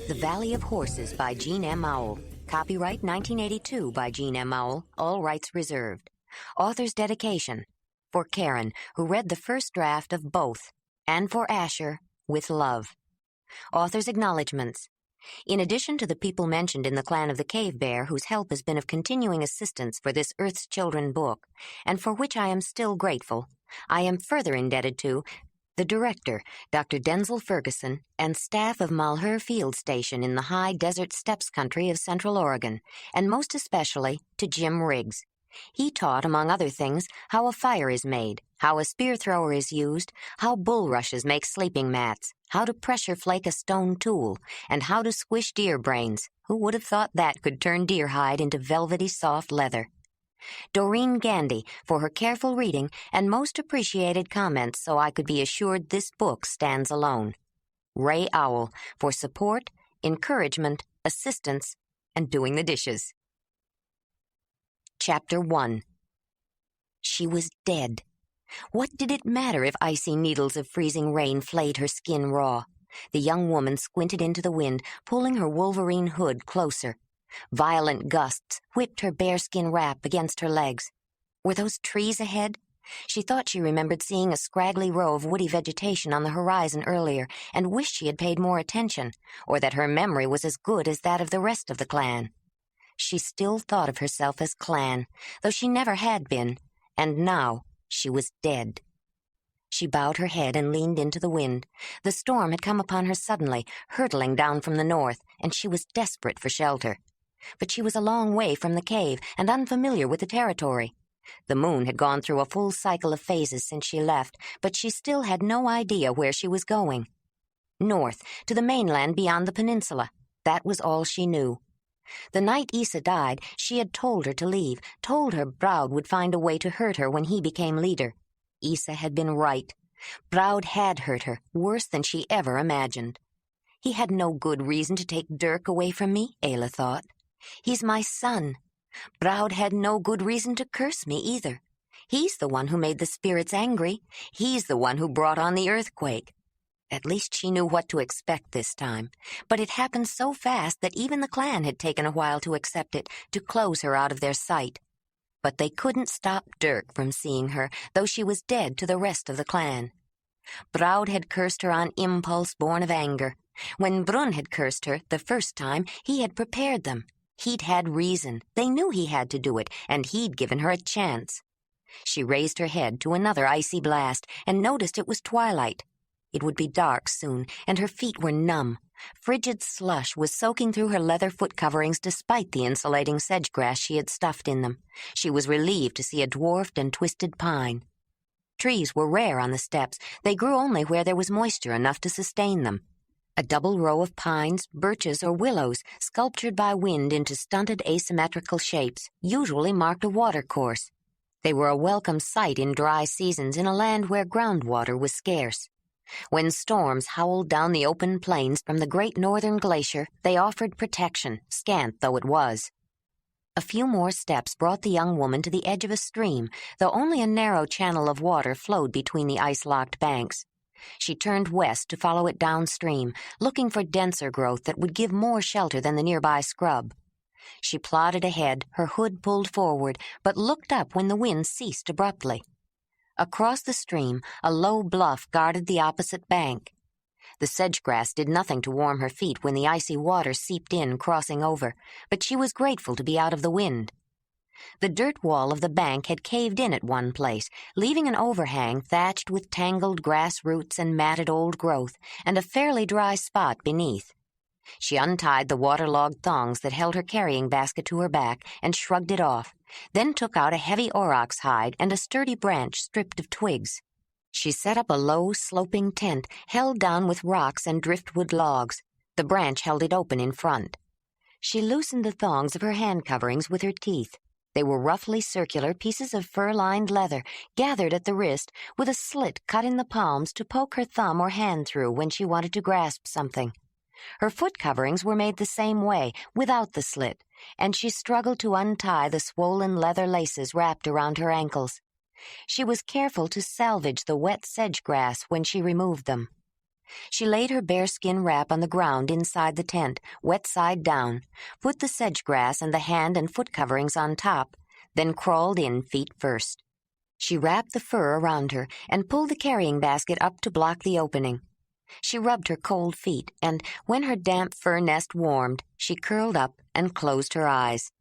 The Valley of Horses by Jean M. Auel. Copyright 1982 by Jean M. Auel. All rights reserved. Author's dedication. For Karen, who read the first draft of both, and for Asher, with love. Author's acknowledgments. In addition to the people mentioned in the Clan of the Cave Bear, whose help has been of continuing assistance for this Earth's Children book, and for which I am still grateful, I am further indebted to the director, Dr. Denzel Ferguson, and staff of Malheur Field Station in the high desert steppes country of Central Oregon, and most especially to Jim Riggs. He taught, among other things, how a fire is made, how a spear thrower is used, how bulrushes make sleeping mats, how to pressure flake a stone tool, and how to squish deer brains. Who would have thought that could turn deer hide into velvety soft leather? Doreen Gandy for her careful reading and most appreciated comments so I could be assured this book stands alone. Ray Auel for support, encouragement, assistance, and doing the dishes. Chapter 1. She was dead. What did it matter if icy needles of freezing rain flayed her skin raw? The young woman squinted into the wind, pulling her wolverine hood closer. Violent gusts whipped her bearskin wrap against her legs. Were those trees ahead? She thought she remembered seeing a scraggly row of woody vegetation on the horizon earlier and wished she had paid more attention, or that her memory was as good as that of the rest of the clan. She still thought of herself as clan, though she never had been, and now she was dead. She bowed her head and leaned into the wind. The storm had come upon her suddenly, hurtling down from the north, and she was desperate for shelter. But she was a long way from the cave and unfamiliar with the territory. The moon had gone through a full cycle of phases since she left, but she still had no idea where she was going. North, to the mainland beyond the peninsula. That was all she knew. The night Issa died, she had told her to leave, told her Broud would find a way to hurt her when he became leader. Issa had been right. Broud had hurt her, worse than she ever imagined. He had no good reason to take Dirk away from me, Ayla thought. He's my son. Broud had no good reason to curse me either. He's the one who made the spirits angry. He's the one who brought on the earthquake. At least she knew what to expect this time. But it happened so fast that even the clan had taken a while to accept it, to close her out of their sight. But they couldn't stop Dirk from seeing her, though she was dead to the rest of the clan. Broud had cursed her on impulse born of anger. When Brun had cursed her the first time, he had prepared them. He'd had reason. They knew he had to do it, and he'd given her a chance. She raised her head to another icy blast and noticed it was twilight. It would be dark soon, and her feet were numb. Frigid slush was soaking through her leather foot coverings despite the insulating sedge grass she had stuffed in them. She was relieved to see a dwarfed and twisted pine. Trees were rare on the steppes. They grew only where there was moisture enough to sustain them. A double row of pines, birches, or willows, sculptured by wind into stunted asymmetrical shapes, usually marked a watercourse. They were a welcome sight in dry seasons in a land where groundwater was scarce. When storms howled down the open plains from the great northern glacier, they offered protection, scant though it was. A few more steps brought the young woman to the edge of a stream, though only a narrow channel of water flowed between the ice-locked banks. She turned west to follow it downstream, looking for denser growth that would give more shelter than the nearby scrub. She plodded ahead, her hood pulled forward, but looked up when the wind ceased abruptly. Across the stream, a low bluff guarded the opposite bank. The sedge-grass did nothing to warm her feet when the icy water seeped in, crossing over, but she was grateful to be out of the wind. The dirt wall of the bank had caved in at one place, leaving an overhang thatched with tangled grass roots and matted old growth, and a fairly dry spot beneath. She untied the waterlogged thongs that held her carrying basket to her back and shrugged it off, then took out a heavy aurochs hide and a sturdy branch stripped of twigs. She set up a low, sloping tent held down with rocks and driftwood logs. The branch held it open in front. She loosened the thongs of her hand coverings with her teeth. They were roughly circular pieces of fur-lined leather, gathered at the wrist, with a slit cut in the palms to poke her thumb or hand through when she wanted to grasp something. Her foot coverings were made the same way, without the slit, and she struggled to untie the swollen leather laces wrapped around her ankles. She was careful to salvage the wet sedge grass when she removed them. She laid her bearskin wrap on the ground inside the tent, wet side down, put the sedge grass and the hand and foot coverings on top, then crawled in feet first. She wrapped the fur around her and pulled the carrying basket up to block the opening. She rubbed her cold feet, and when her damp fur nest warmed, she curled up and closed her eyes.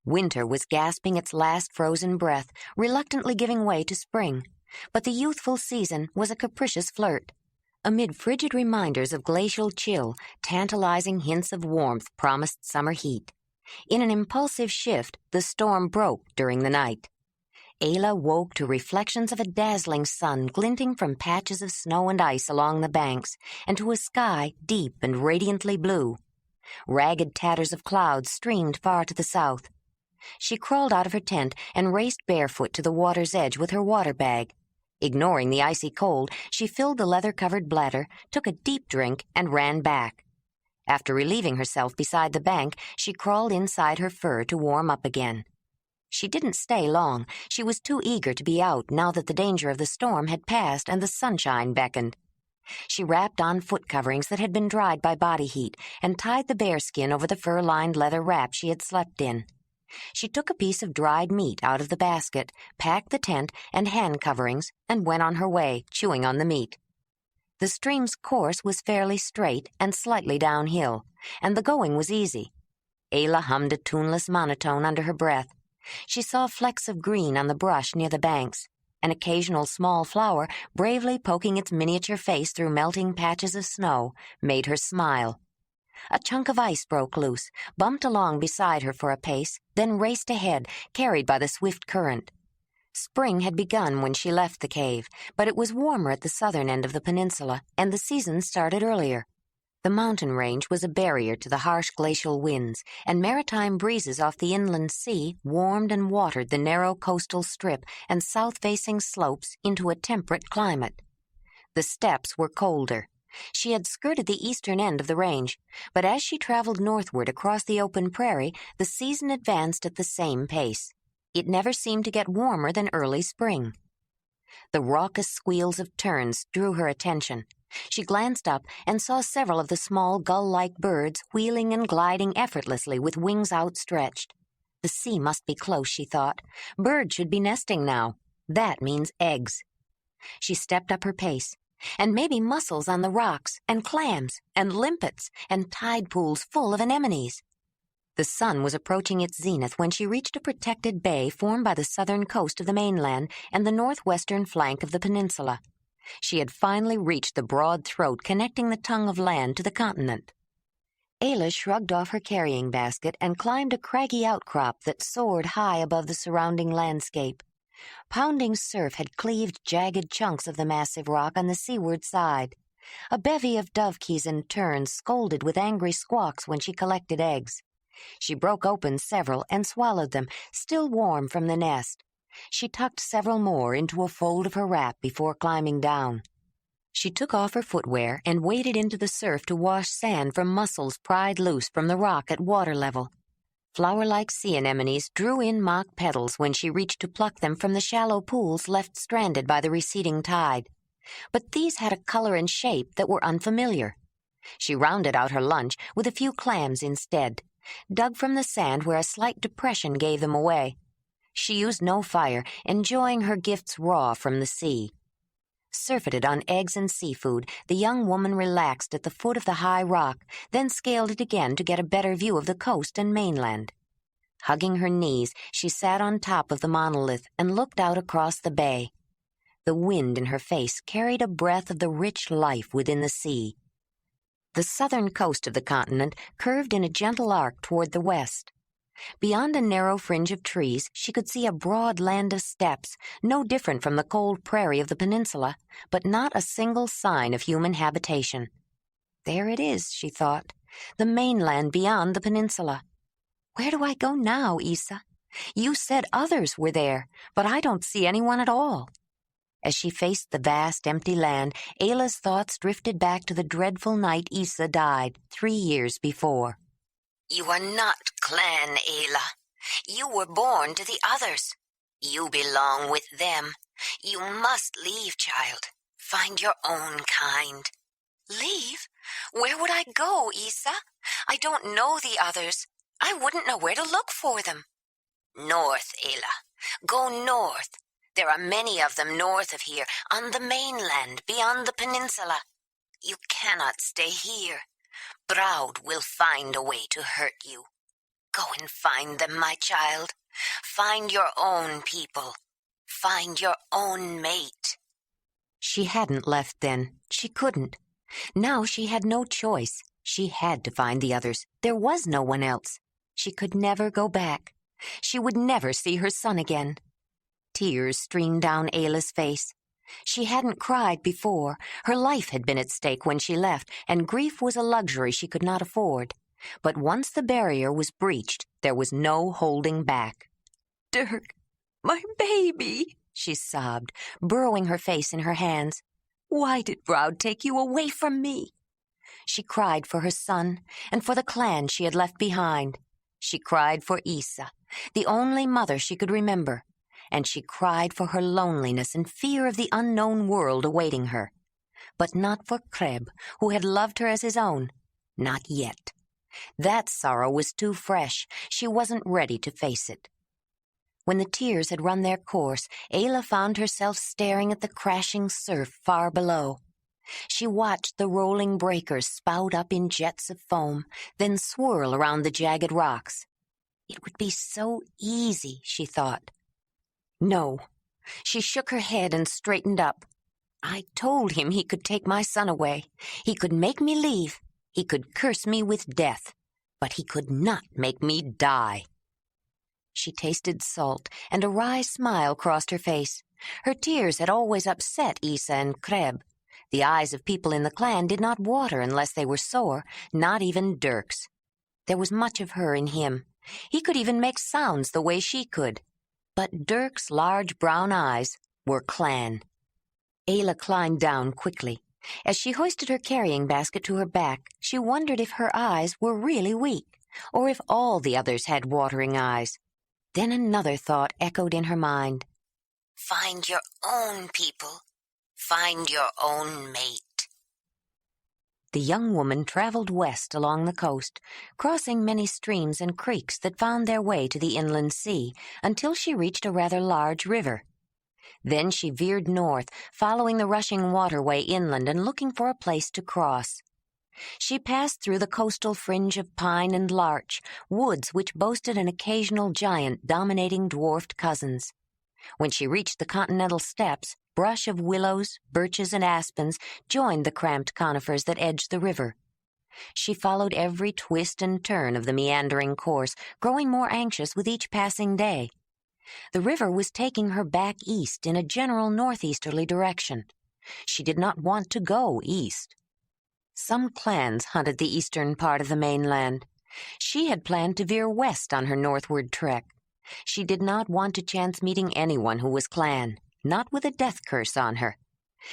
Winter was gasping its last frozen breath, reluctantly giving way to spring. But the youthful season was a capricious flirt. Amid frigid reminders of glacial chill, tantalizing hints of warmth promised summer heat. In an impulsive shift, the storm broke during the night. Ayla woke to reflections of a dazzling sun glinting from patches of snow and ice along the banks, and to a sky deep and radiantly blue. Ragged tatters of clouds streamed far to the south. She crawled out of her tent and raced barefoot to the water's edge with her water bag. Ignoring the icy cold, she filled the leather-covered bladder, took a deep drink, and ran back. After relieving herself beside the bank, she crawled inside her fur to warm up again. She didn't stay long. She was too eager to be out now that the danger of the storm had passed and the sunshine beckoned. She wrapped on foot coverings that had been dried by body heat and tied the bearskin over the fur-lined leather wrap she had slept in. She took a piece of dried meat out of the basket, packed the tent and hand coverings, and went on her way, chewing on the meat. The stream's course was fairly straight and slightly downhill, and the going was easy. Ayla hummed a tuneless monotone under her breath. She saw flecks of green on the brush near the banks. An occasional small flower, bravely poking its miniature face through melting patches of snow, made her smile. A chunk of ice broke loose, bumped along beside her for a pace, then raced ahead, carried by the swift current. Spring had begun when she left the cave, but it was warmer at the southern end of the peninsula, and the season started earlier. The mountain range was a barrier to the harsh glacial winds, and maritime breezes off the inland sea warmed and watered the narrow coastal strip and south-facing slopes into a temperate climate. The steppes were colder. She had skirted the eastern end of the range, but as she traveled northward across the open prairie, the season advanced at the same pace. It never seemed to get warmer than early spring. The raucous squeals of terns drew her attention. She glanced up and saw several of the small gull-like birds wheeling and gliding effortlessly with wings outstretched. The sea must be close, she thought. Birds should be nesting now. That means eggs. She stepped up her pace. And maybe mussels on the rocks, and clams, and limpets, and tide pools full of anemones. The sun was approaching its zenith when she reached a protected bay formed by the southern coast of the mainland and the northwestern flank of the peninsula. She had finally reached the broad throat connecting the tongue of land to the continent. Ayla shrugged off her carrying basket and climbed a craggy outcrop that soared high above the surrounding landscape. Pounding surf had cleaved jagged chunks of the massive rock on the seaward side. A bevy of dovekies and terns scolded with angry squawks when she collected eggs. She broke open several and swallowed them, still warm from the nest. She tucked several more into a fold of her wrap before climbing down. She took off her footwear and waded into the surf to wash sand from mussels pried loose from the rock at water level. Flower-like sea anemones drew in mock petals when she reached to pluck them from the shallow pools left stranded by the receding tide. But these had a color and shape that were unfamiliar. She rounded out her lunch with a few clams instead, dug from the sand where a slight depression gave them away. She used no fire, enjoying her gifts raw from the sea. Surfeited on eggs and seafood, the young woman relaxed at the foot of the high rock, then scaled it again to get a better view of the coast and mainland. Hugging her knees, she sat on top of the monolith and looked out across the bay. The wind in her face carried a breath of the rich life within the sea. The southern coast of the continent curved in a gentle arc toward the west. Beyond a narrow fringe of trees, she could see a broad land of steppes, no different from the cold prairie of the peninsula, but not a single sign of human habitation. There it is, she thought, the mainland beyond the peninsula. Where do I go now, Isa? You said others were there, but I don't see anyone at all. As she faced the vast, empty land, Ayla's thoughts drifted back to the dreadful night Isa died 3 years before. You are not clan, Ayla. You were born to the others. You belong with them. You must leave, child. Find your own kind. Leave? Where would I go, Isa? I don't know the others. I wouldn't know where to look for them. North, Ayla. Go north. There are many of them north of here, on the mainland, beyond the peninsula. You cannot stay here. Broud will find a way to hurt you. Go and find them, my child. Find your own people. Find your own mate. She hadn't left then. She couldn't. Now she had no choice. She had to find the others. There was no one else. She could never go back. She would never see her son again. Tears streamed down Ayla's face. She hadn't cried before. Her life had been at stake when she left, and grief was a luxury she could not afford. But once the barrier was breached, there was no holding back. "Dirk, my baby," she sobbed, burrowing her face in her hands. "Why did Broud take you away from me?" She cried for her son and for the clan she had left behind. She cried for Isa, the only mother she could remember, and she cried for her loneliness and fear of the unknown world awaiting her. But not for Kreb, who had loved her as his own. Not yet. That sorrow was too fresh. She wasn't ready to face it. When the tears had run their course, Ayla found herself staring at the crashing surf far below. She watched the rolling breakers spout up in jets of foam, then swirl around the jagged rocks. It would be so easy, she thought. No. She shook her head and straightened up. I told him he could take my son away. He could make me leave. He could curse me with death. But he could not make me die. She tasted salt, and a wry smile crossed her face. Her tears had always upset Isa and Kreb. The eyes of people in the clan did not water unless they were sore, not even Dirk's. There was much of her in him. He could even make sounds the way she could. But Dirk's large brown eyes were clan. Ayla climbed down quickly. As she hoisted her carrying basket to her back, she wondered if her eyes were really weak, or if all the others had watering eyes. Then another thought echoed in her mind. Find your own people. Find your own mate. The young woman traveled west along the coast, crossing many streams and creeks that found their way to the inland sea, until she reached a rather large river. Then she veered north, following the rushing waterway inland and looking for a place to cross. She passed through the coastal fringe of pine and larch, woods which boasted an occasional giant dominating dwarfed cousins. When she reached the continental steppes, brush of willows, birches, and aspens joined the cramped conifers that edged the river. She followed every twist and turn of the meandering course, growing more anxious with each passing day. The river was taking her back east in a general northeasterly direction. She did not want to go east. Some clans hunted the eastern part of the mainland. She had planned to veer west on her northward trek. She did not want to chance meeting anyone who was clan, not with a death curse on her.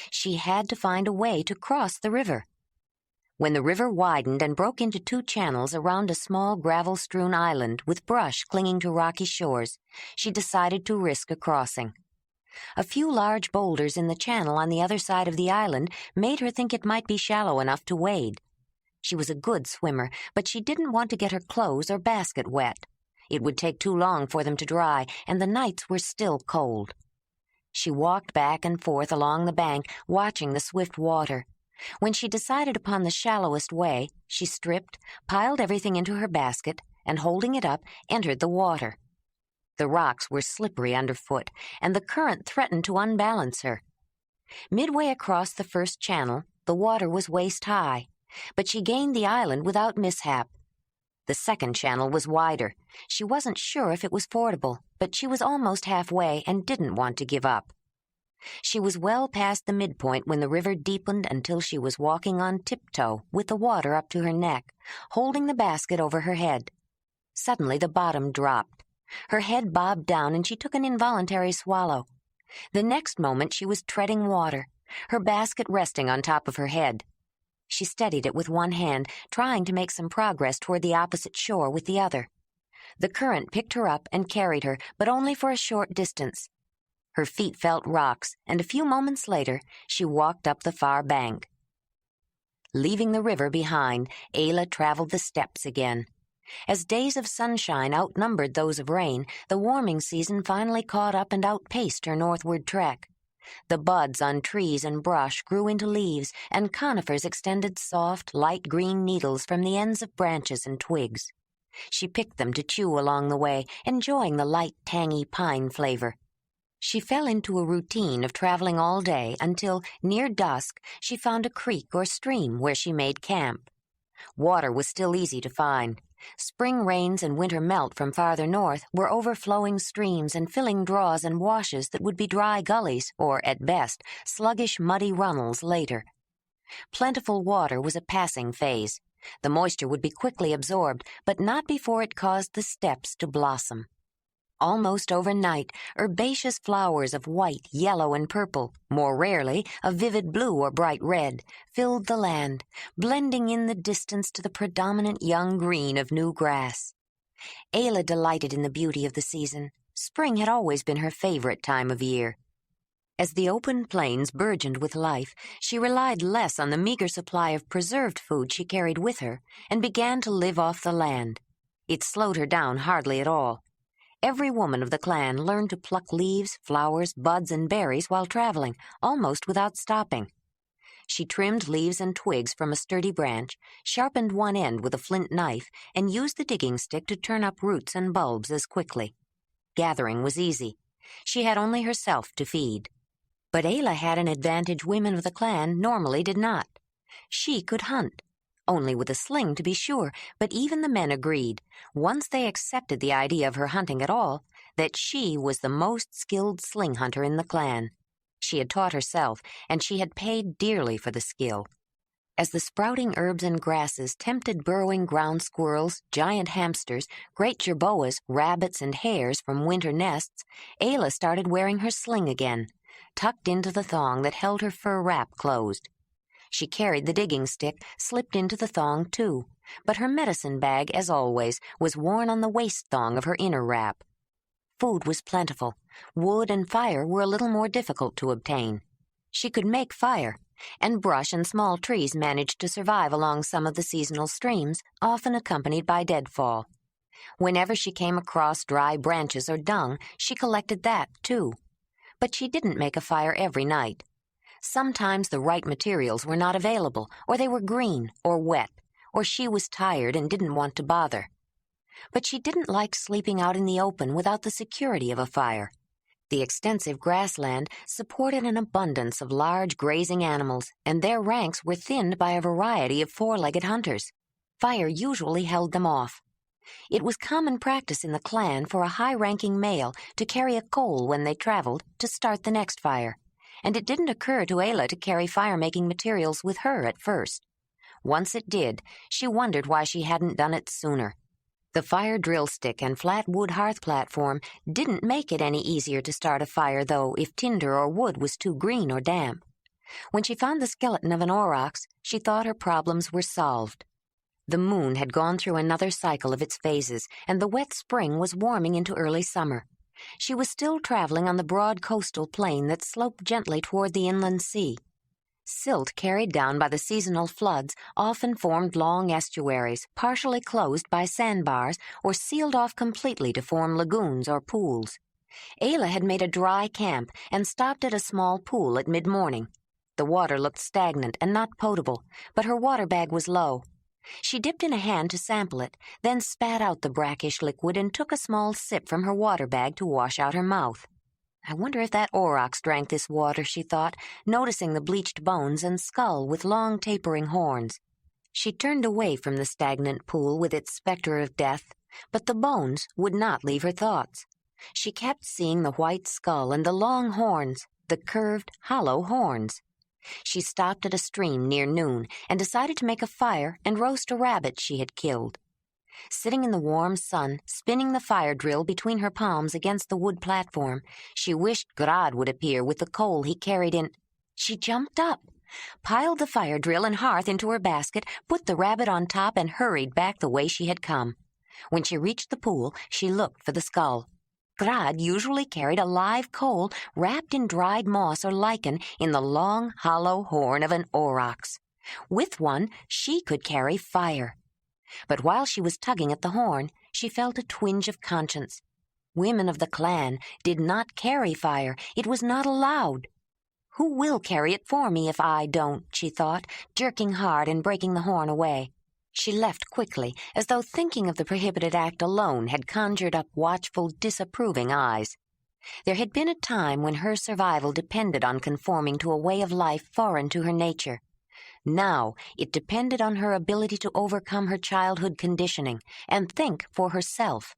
She had to find a way to cross the river. When the river widened and broke into two channels around a small gravel-strewn island with brush clinging to rocky shores, she decided to risk a crossing. A few large boulders in the channel on the other side of the island made her think it might be shallow enough to wade. She was a good swimmer, but she didn't want to get her clothes or basket wet. It would take too long for them to dry, and the nights were still cold. She walked back and forth along the bank, watching the swift water. When she decided upon the shallowest way, she stripped, piled everything into her basket, and holding it up, entered the water. The rocks were slippery underfoot, and the current threatened to unbalance her. Midway across the first channel, the water was waist-high, but she gained the island without mishap. The second channel was wider. She wasn't sure if it was fordable, but she was almost halfway and didn't want to give up. She was well past the midpoint when the river deepened until she was walking on tiptoe with the water up to her neck, holding the basket over her head. Suddenly the bottom dropped. Her head bobbed down and she took an involuntary swallow. The next moment she was treading water, her basket resting on top of her head. She steadied it with one hand, trying to make some progress toward the opposite shore with the other. The current picked her up and carried her, but only for a short distance. Her feet felt rocks, and a few moments later she walked up the far bank. Leaving the river behind, Ayla traveled the steppes again. As days of sunshine outnumbered those of rain, the warming season finally caught up and outpaced her northward trek. The buds on trees and brush grew into leaves, and conifers extended soft, light green needles from the ends of branches and twigs. She picked them to chew along the way, enjoying the light, tangy pine flavor. She fell into a routine of traveling all day until, near dusk, she found a creek or stream where she made camp. Water was still easy to find. Spring rains and winter melt from farther north were overflowing streams and filling draws and washes that would be dry gullies or, at best, sluggish, muddy runnels later. Plentiful water was a passing phase. The moisture would be quickly absorbed, but not before it caused the steppes to blossom. Almost overnight, herbaceous flowers of white, yellow, and purple, more rarely of vivid blue or bright red, filled the land, blending in the distance to the predominant young green of new grass. Ayla delighted in the beauty of the season. Spring had always been her favorite time of year. As the open plains burgeoned with life, she relied less on the meager supply of preserved food she carried with her and began to live off the land. It slowed her down hardly at all. Every woman of the clan learned to pluck leaves, flowers, buds, and berries while traveling, almost without stopping. She trimmed leaves and twigs from a sturdy branch, sharpened one end with a flint knife, and used the digging stick to turn up roots and bulbs as quickly. Gathering was easy. She had only herself to feed. But Ayla had an advantage women of the clan normally did not. She could hunt. Only with a sling, to be sure, but even the men agreed, once they accepted the idea of her hunting at all, that she was the most skilled sling hunter in the clan. She had taught herself, and she had paid dearly for the skill. As the sprouting herbs and grasses tempted burrowing ground squirrels, giant hamsters, great jerboas, rabbits, and hares from winter nests, Ayla started wearing her sling again, tucked into the thong that held her fur wrap closed. She carried the digging stick, slipped into the thong too, but her medicine bag, as always, was worn on the waist thong of her inner wrap. Food was plentiful. Wood and fire were a little more difficult to obtain. She could make fire, and brush and small trees managed to survive along some of the seasonal streams, often accompanied by deadfall. Whenever she came across dry branches or dung, she collected that too. But she didn't make a fire every night. Sometimes the right materials were not available, or they were green or wet, or she was tired and didn't want to bother. But she didn't like sleeping out in the open without the security of a fire. The extensive grassland supported an abundance of large grazing animals, and their ranks were thinned by a variety of four-legged hunters. Fire usually held them off. It was common practice in the clan for a high-ranking male to carry a coal when they traveled to start the next fire. And it didn't occur to Ayla to carry fire-making materials with her at first. Once it did, she wondered why she hadn't done it sooner. The fire drill stick and flat wood hearth platform didn't make it any easier to start a fire, though, if tinder or wood was too green or damp. When she found the skeleton of an aurochs, she thought her problems were solved. The moon had gone through another cycle of its phases, and the wet spring was warming into early summer. She was still traveling on the broad coastal plain that sloped gently toward the inland sea. Silt carried down by the seasonal floods often formed long estuaries, partially closed by sandbars or sealed off completely to form lagoons or pools. Ayla had made a dry camp and stopped at a small pool at mid-morning. The water looked stagnant and not potable, but her water bag was low. She dipped in a hand to sample it, then spat out the brackish liquid and took a small sip from her water bag to wash out her mouth. I wonder if that aurochs drank this water, she thought, noticing the bleached bones and skull with long tapering horns. She turned away from the stagnant pool with its specter of death, but the bones would not leave her thoughts. She kept seeing the white skull and the long horns, the curved, hollow horns. She stopped at a stream near noon and decided to make a fire and roast a rabbit she had killed. Sitting in the warm sun, spinning the fire drill between her palms against the wood platform, she wished Grad would appear with the coal he carried in. She jumped up, piled the fire drill and hearth into her basket, put the rabbit on top, and hurried back the way she had come. When she reached the pool, she looked for the skull. Grad usually carried a live coal wrapped in dried moss or lichen in the long, hollow horn of an aurochs. With one, she could carry fire. But while she was tugging at the horn, she felt a twinge of conscience. Women of the clan did not carry fire. It was not allowed. Who will carry it for me if I don't, she thought, jerking hard and breaking the horn away. She left quickly, as though thinking of the prohibited act alone had conjured up watchful, disapproving eyes. There had been a time when her survival depended on conforming to a way of life foreign to her nature. Now it depended on her ability to overcome her childhood conditioning and think for herself.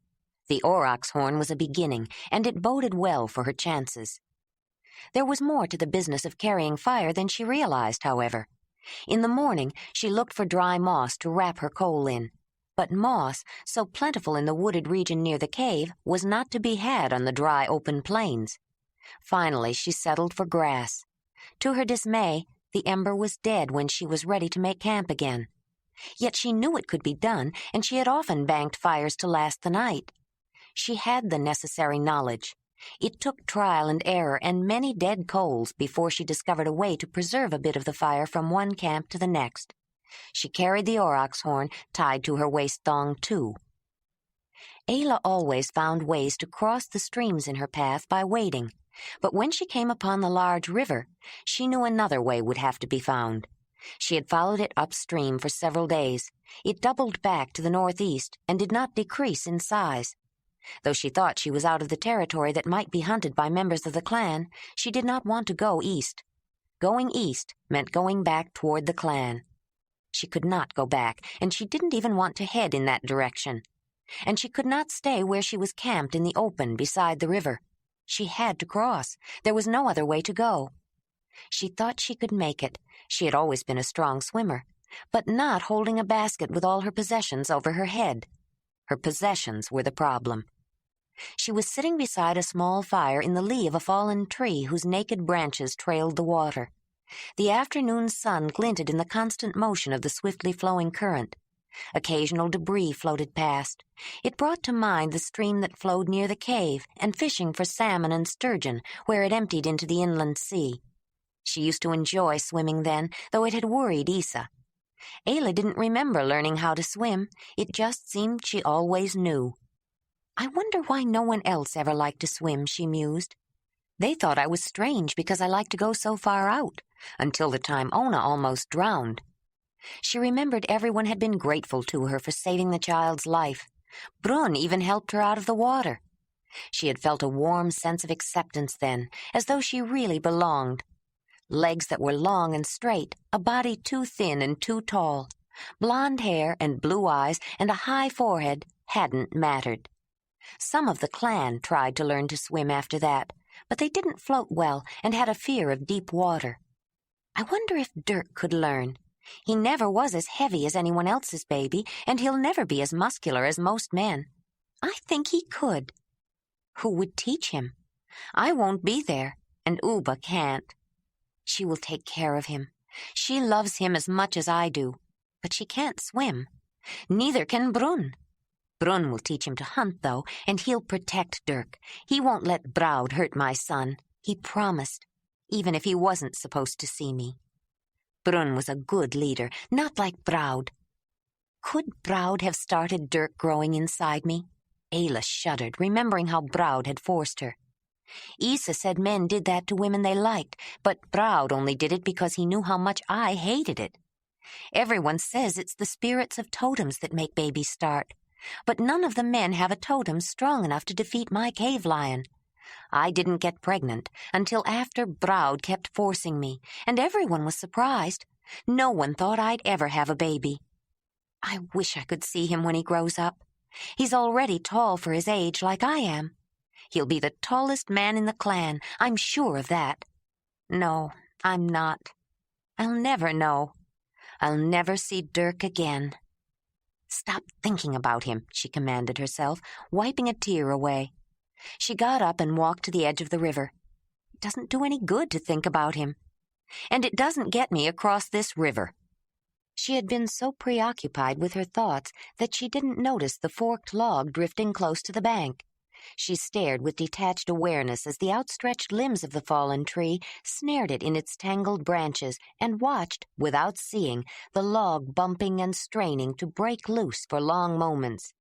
The aurochs horn was a beginning, and it boded well for her chances. There was more to the business of carrying fire than she realized, however. In the morning, she looked for dry moss to wrap her coal in. But moss, so plentiful in the wooded region near the cave, was not to be had on the dry, open plains. Finally, she settled for grass. To her dismay, the ember was dead when she was ready to make camp again. Yet she knew it could be done, and she had often banked fires to last the night. She had the necessary knowledge. It took trial and error and many dead coals before she discovered a way to preserve a bit of the fire from one camp to the next. She carried the aurochs horn tied to her waist thong, too. Ayla always found ways to cross the streams in her path by wading, but when she came upon the large river, she knew another way would have to be found. She had followed it upstream for several days. It doubled back to the northeast and did not decrease in size. Though she thought she was out of the territory that might be hunted by members of the clan, she did not want to go east. Going east meant going back toward the clan. She could not go back, and she didn't even want to head in that direction. And she could not stay where she was camped in the open beside the river. She had to cross. There was no other way to go. She thought she could make it. She had always been a strong swimmer, but not holding a basket with all her possessions over her head. Her possessions were the problem. She was sitting beside a small fire in the lee of a fallen tree whose naked branches trailed the water. The afternoon sun glinted in the constant motion of the swiftly flowing current. Occasional debris floated past. It brought to mind the stream that flowed near the cave and fishing for salmon and sturgeon where it emptied into the inland sea. She used to enjoy swimming then, though it had worried Isa. Ayla didn't remember learning how to swim. It just seemed she always knew. I wonder why no one else ever liked to swim, she mused. They thought I was strange because I liked to go so far out, until the time Ona almost drowned. She remembered everyone had been grateful to her for saving the child's life. Brun even helped her out of the water. She had felt a warm sense of acceptance then, as though she really belonged. Legs that were long and straight, a body too thin and too tall, blonde hair and blue eyes and a high forehead hadn't mattered. Some of the clan tried to learn to swim after that, but they didn't float well and had a fear of deep water. I wonder if Dirk could learn. He never was as heavy as anyone else's baby, and he'll never be as muscular as most men. I think he could. Who would teach him? I won't be there, and Uba can't. She will take care of him. She loves him as much as I do, but she can't swim. Neither can Brun. Brun will teach him to hunt, though, and he'll protect Dirk. He won't let Braud hurt my son. He promised, even if he wasn't supposed to see me. Brun was a good leader, not like Braud. Could Braud have started Dirk growing inside me? Ayla shuddered, remembering how Braud had forced her. Isa said men did that to women they liked, but Braud only did it because he knew how much I hated it. Everyone says it's the spirits of totems that make babies start, but none of the men have a totem strong enough to defeat my cave lion. I didn't get pregnant until after Braud kept forcing me, and everyone was surprised. No one thought I'd ever have a baby. I wish I could see him when he grows up. He's already tall for his age, like I am. He'll be the tallest man in the clan, I'm sure of that. No, I'm not. I'll never know. I'll never see Dirk again. Stop thinking about him, she commanded herself, wiping a tear away. She got up and walked to the edge of the river. It doesn't do any good to think about him. And it doesn't get me across this river. She had been so preoccupied with her thoughts that she didn't notice the forked log drifting close to the bank. She stared with detached awareness as the outstretched limbs of the fallen tree snared it in its tangled branches and watched, without seeing, the log bumping and straining to break loose for long moments.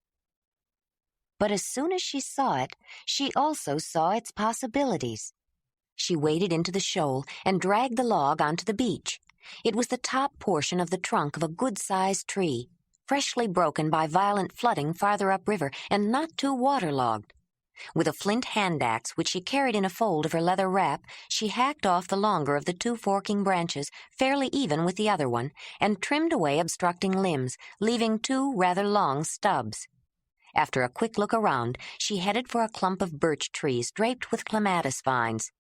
But as soon as she saw it, she also saw its possibilities. She waded into the shoal and dragged the log onto the beach. It was the top portion of the trunk of a good-sized tree, freshly broken by violent flooding farther upriver and not too waterlogged. With a flint hand axe, which she carried in a fold of her leather wrap, she hacked off the longer of the two forking branches, fairly even with the other one, and trimmed away obstructing limbs, leaving two rather long stubs. After a quick look around, she headed for a clump of birch trees draped with clematis vines.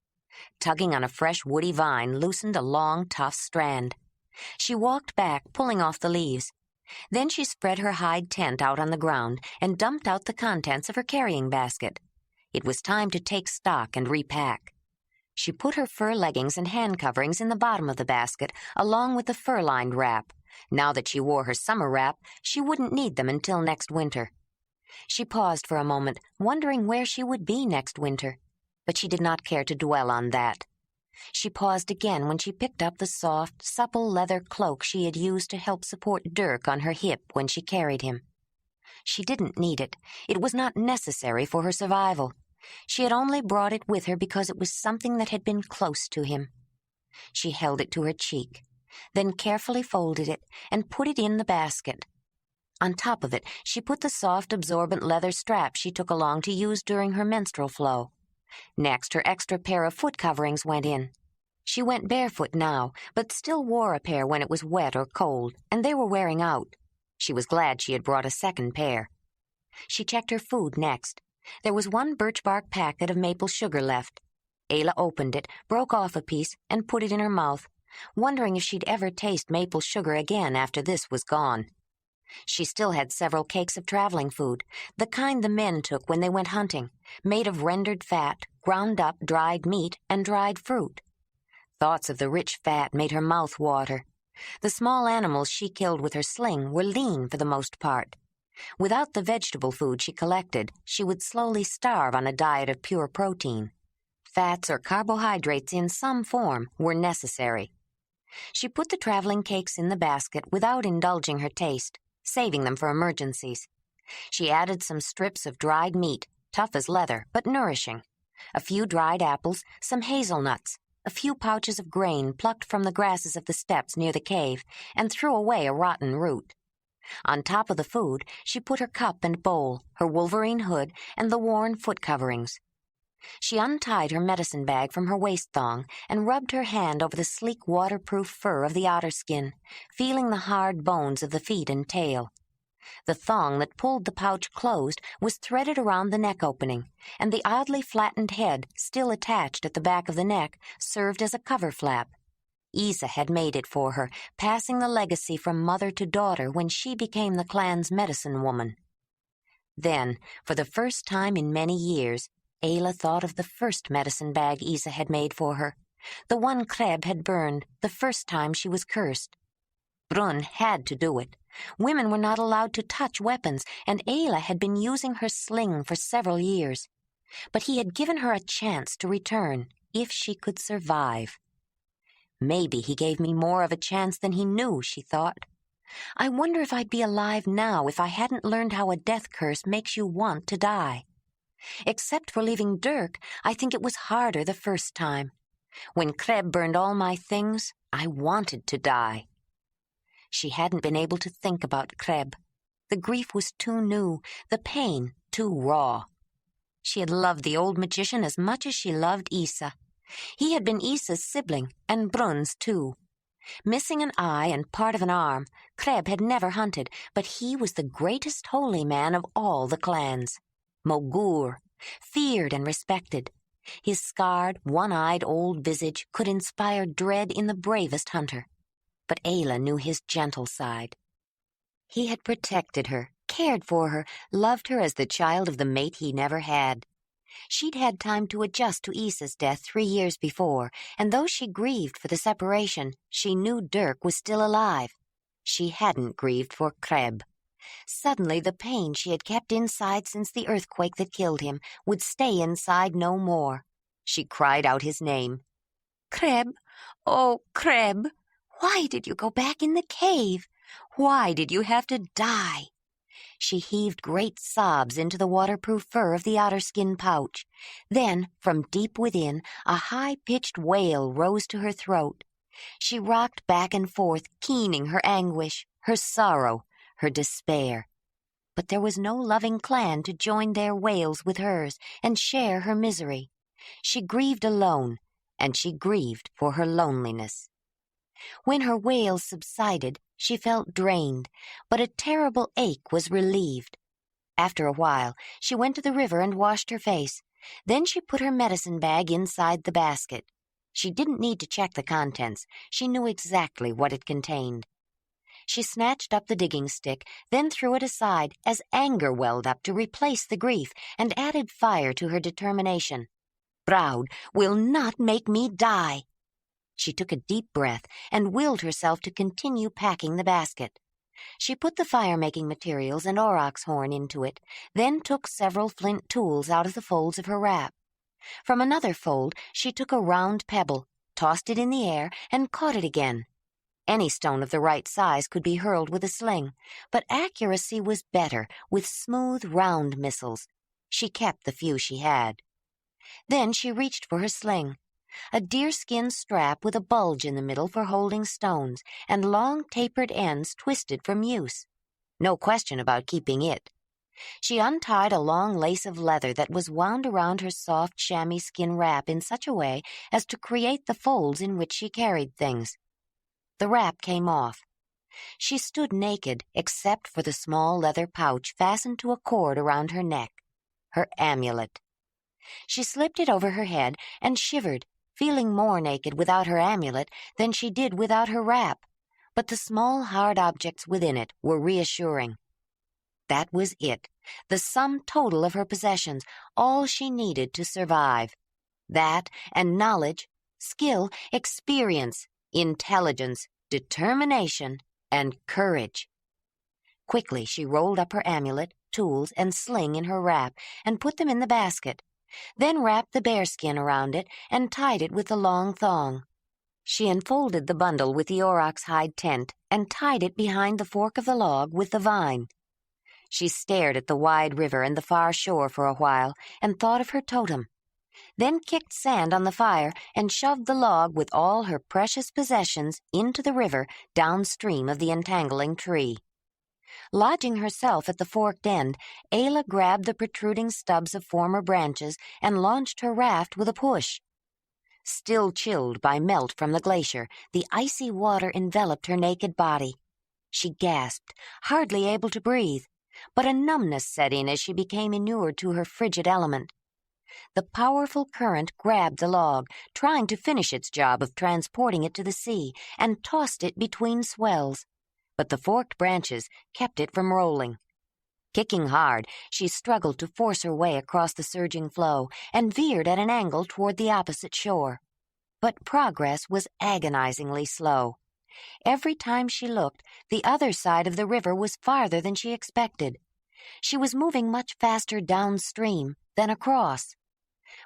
Tugging on a fresh woody vine loosened a long, tough strand. She walked back, pulling off the leaves. Then she spread her hide tent out on the ground and dumped out the contents of her carrying basket. It was time to take stock and repack. She put her fur leggings and hand coverings in the bottom of the basket, along with the fur-lined wrap. Now that she wore her summer wrap, she wouldn't need them until next winter. She paused for a moment, wondering where she would be next winter, but she did not care to dwell on that. She paused again when she picked up the soft, supple leather cloak she had used to help support Dirk on her hip when she carried him. She didn't need it. It was not necessary for her survival. She had only brought it with her because it was something that had been close to him. She held it to her cheek, then carefully folded it and put it in the basket. On top of it, she put the soft, absorbent leather strap she took along to use during her menstrual flow. Next, her extra pair of foot coverings went in. She went barefoot now, but still wore a pair when it was wet or cold, and they were wearing out. She was glad she had brought a second pair. She checked her food next. There was one birch bark packet of maple sugar left. Ayla opened it, broke off a piece, and put it in her mouth, wondering if she'd ever taste maple sugar again after this was gone. She still had several cakes of traveling food, the kind the men took when they went hunting, made of rendered fat, ground up dried meat, and dried fruit. Thoughts of the rich fat made her mouth water. The small animals she killed with her sling were lean for the most part. Without the vegetable food she collected, she would slowly starve on a diet of pure protein. Fats or carbohydrates in some form were necessary. She put the traveling cakes in the basket without indulging her taste, saving them for emergencies. She added some strips of dried meat, tough as leather, but nourishing, a few dried apples, some hazelnuts, a few pouches of grain plucked from the grasses of the steppes near the cave, and threw away a rotten root. On top of the food, she put her cup and bowl, her wolverine hood, and the worn foot coverings. She untied her medicine bag from her waist thong and rubbed her hand over the sleek waterproof fur of the otter skin, feeling the hard bones of the feet and tail. The thong that pulled the pouch closed was threaded around the neck opening, and the oddly flattened head, still attached at the back of the neck, served as a cover flap. Isa had made it for her, passing the legacy from mother to daughter when she became the clan's medicine woman. Then, for the first time in many years, Ayla thought of the first medicine bag Isa had made for her, the one Kreb had burned the first time she was cursed. Brunn had to do it. Women were not allowed to touch weapons, and Ayla had been using her sling for several years. But he had given her a chance to return, if she could survive. Maybe he gave me more of a chance than he knew, she thought. I wonder if I'd be alive now if I hadn't learned how a death curse makes you want to die. Except for leaving Dirk, I think it was harder the first time. When Kreb burned all my things, I wanted to die. She hadn't been able to think about Kreb. The grief was too new, the pain too raw. She had loved the old magician as much as she loved Isa. He had been Isa's sibling, and Brunn's too. Missing an eye and part of an arm, Kreb had never hunted, but he was the greatest holy man of all the clans. Mogur, feared and respected. His scarred, one-eyed old visage could inspire dread in the bravest hunter. But Ayla knew his gentle side. He had protected her, cared for her, loved her as the child of the mate he never had. She'd had time to adjust to Isa's death 3 years before, and though she grieved for the separation, she knew Dirk was still alive. She hadn't grieved for Kreb. Suddenly the pain she had kept inside since the earthquake that killed him would stay inside no more. She cried out his name. "Creb! Oh, Creb! Why did you go back in the cave? Why did you have to die?" She heaved great sobs into the waterproof fur of the otter-skin pouch. Then, from deep within, a high-pitched wail rose to her throat. She rocked back and forth, keening her anguish, her sorrow, her despair. But there was no loving clan to join their wails with hers and share her misery. She grieved alone, and she grieved for her loneliness. When her wails subsided, she felt drained, but a terrible ache was relieved. After a while, she went to the river and washed her face. Then she put her medicine bag inside the basket. She didn't need to check the contents. She knew exactly what it contained. She snatched up the digging stick, then threw it aside as anger welled up to replace the grief and added fire to her determination. "Braud will not make me die." She took a deep breath and willed herself to continue packing the basket. She put the fire-making materials and aurochs horn into it, then took several flint tools out of the folds of her wrap. From another fold, she took a round pebble, tossed it in the air, and caught it again. Any stone of the right size could be hurled with a sling, but accuracy was better with smooth, round missiles. She kept the few she had. Then she reached for her sling, a deerskin strap with a bulge in the middle for holding stones, and long tapered ends twisted from use. No question about keeping it. She untied a long lace of leather that was wound around her soft chamois skin wrap in such a way as to create the folds in which she carried things. The wrap came off. She stood naked except for the small leather pouch fastened to a cord around her neck, her amulet. She slipped it over her head and shivered, feeling more naked without her amulet than she did without her wrap, but the small hard objects within it were reassuring. That was it, the sum total of her possessions, all she needed to survive. That and knowledge, skill, experience, intelligence, determination, and courage. Quickly she rolled up her amulet, tools, and sling in her wrap and put them in the basket, then wrapped the bearskin around it and tied it with the long thong. She unfolded the bundle with the aurochs hide tent and tied it behind the fork of the log with the vine. She stared at the wide river and the far shore for a while and thought of her totem, then kicked sand on the fire and shoved the log with all her precious possessions into the river downstream of the entangling tree. Lodging herself at the forked end, Ayla grabbed the protruding stubs of former branches and launched her raft with a push. Still chilled by melt from the glacier, the icy water enveloped her naked body. She gasped, hardly able to breathe, but a numbness set in as she became inured to her frigid element. The powerful current grabbed the log, trying to finish its job of transporting it to the sea, and tossed it between swells. But the forked branches kept it from rolling. Kicking hard, she struggled to force her way across the surging flow and veered at an angle toward the opposite shore. But progress was agonizingly slow. Every time she looked, the other side of the river was farther than she expected. She was moving much faster downstream than across.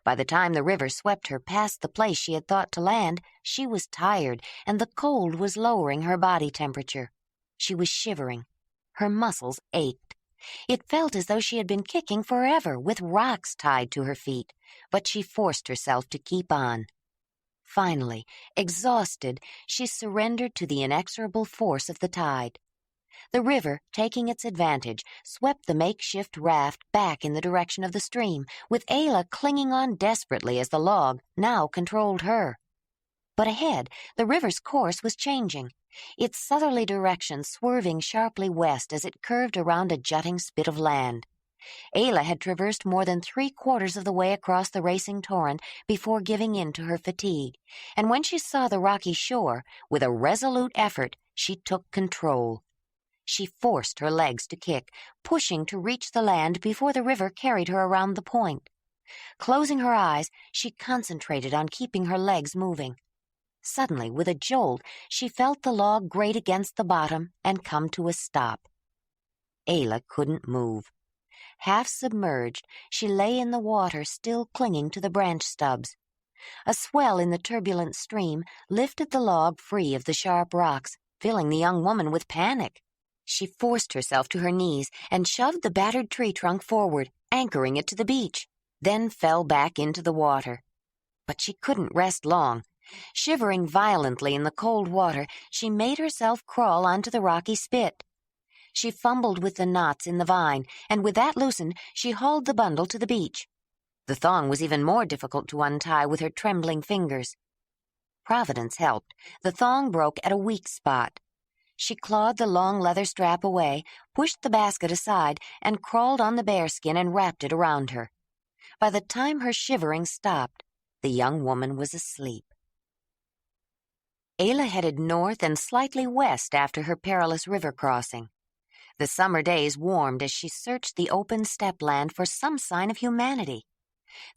By the time the river swept her past the place she had thought to land, she was tired, and the cold was lowering her body temperature. She was shivering. Her muscles ached. It felt as though she had been kicking forever with rocks tied to her feet, but she forced herself to keep on. Finally, exhausted, she surrendered to the inexorable force of the tide. The river, taking its advantage, swept the makeshift raft back in the direction of the stream, with Ayla clinging on desperately as the log now controlled her. But ahead, the river's course was changing, its southerly direction swerving sharply west as it curved around a jutting spit of land. Ayla had traversed more than 3/4 of the way across the racing torrent before giving in to her fatigue, and when she saw the rocky shore, with a resolute effort, she took control. She forced her legs to kick, pushing to reach the land before the river carried her around the point. Closing her eyes, she concentrated on keeping her legs moving. Suddenly, with a jolt, she felt the log grate against the bottom and come to a stop. Ayla couldn't move. Half submerged, she lay in the water, still clinging to the branch stubs. A swell in the turbulent stream lifted the log free of the sharp rocks, filling the young woman with panic. She forced herself to her knees and shoved the battered tree trunk forward, anchoring it to the beach, then fell back into the water. But she couldn't rest long. Shivering violently in the cold water, she made herself crawl onto the rocky spit. She fumbled with the knots in the vine, and with that loosened, she hauled the bundle to the beach. The thong was even more difficult to untie with her trembling fingers. Providence helped. The thong broke at a weak spot. She clawed the long leather strap away, pushed the basket aside, and crawled on the bearskin and wrapped it around her. By the time her shivering stopped, the young woman was asleep. Ayla headed north and slightly west after her perilous river crossing. The summer days warmed as she searched the open steppe land for some sign of humanity.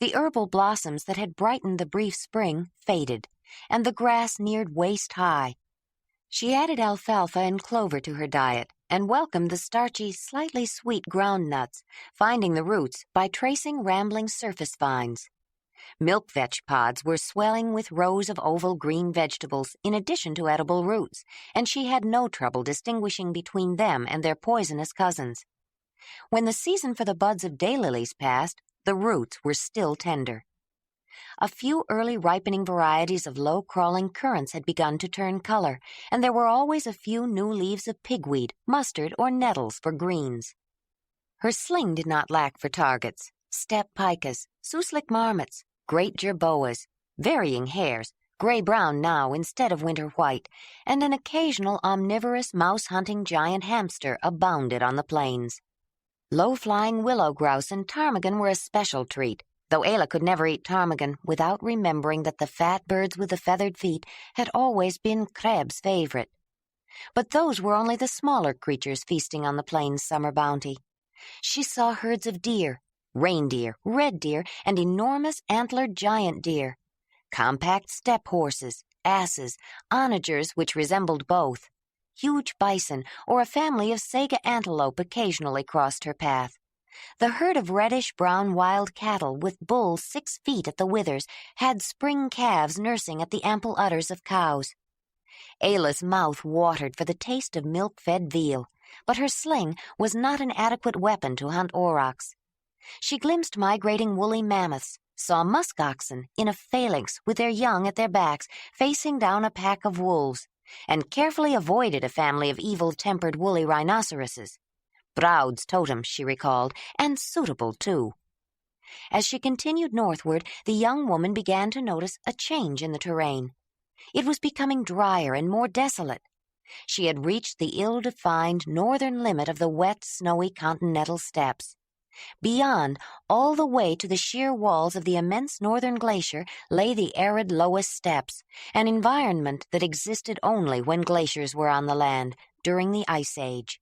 The herbal blossoms that had brightened the brief spring faded, and the grass neared waist-high. She added alfalfa and clover to her diet and welcomed the starchy, slightly sweet ground nuts, finding the roots by tracing rambling surface vines. Milk-vetch pods were swelling with rows of oval green vegetables in addition to edible roots, and she had no trouble distinguishing between them and their poisonous cousins. When the season for the buds of daylilies passed, the roots were still tender. A few early ripening varieties of low-crawling currants had begun to turn color, and there were always a few new leaves of pigweed, mustard, or nettles for greens. Her sling did not lack for targets: steppe picas, suslik marmots, great jerboas, varying hares, gray-brown now instead of winter white, and an occasional omnivorous mouse-hunting giant hamster abounded on the plains. Low-flying willow grouse and ptarmigan were a special treat, though Ayla could never eat ptarmigan without remembering that the fat birds with the feathered feet had always been Krebs's favorite. But those were only the smaller creatures feasting on the plains' summer bounty. She saw herds of deer, reindeer, red deer, and enormous antlered giant deer, compact steppe horses, asses, onagers which resembled both. Huge bison or a family of sega antelope occasionally crossed her path. The herd of reddish-brown wild cattle with bulls 6 feet at the withers had spring calves nursing at the ample udders of cows. Ayla's mouth watered for the taste of milk-fed veal, but her sling was not an adequate weapon to hunt aurochs. She glimpsed migrating woolly mammoths, saw musk oxen in a phalanx with their young at their backs facing down a pack of wolves, and carefully avoided a family of evil-tempered woolly rhinoceroses. Braud's totem, she recalled, and suitable, too. As she continued northward, the young woman began to notice a change in the terrain. It was becoming drier and more desolate. She had reached the ill-defined northern limit of the wet, snowy continental steppes. Beyond, all the way to the sheer walls of the immense northern glacier, lay the arid Loess steppes, an environment that existed only when glaciers were on the land, during the Ice Age.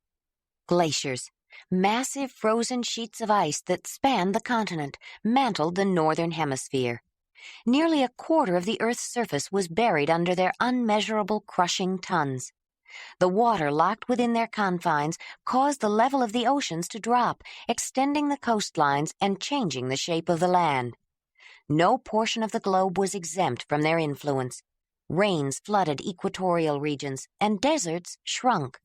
Glaciers, massive frozen sheets of ice that spanned the continent, mantled the northern hemisphere. Nearly a quarter of the Earth's surface was buried under their unmeasurable crushing tons. The water locked within their confines caused the level of the oceans to drop, extending the coastlines and changing the shape of the land. No portion of the globe was exempt from their influence. Rains flooded equatorial regions, and deserts shrunk.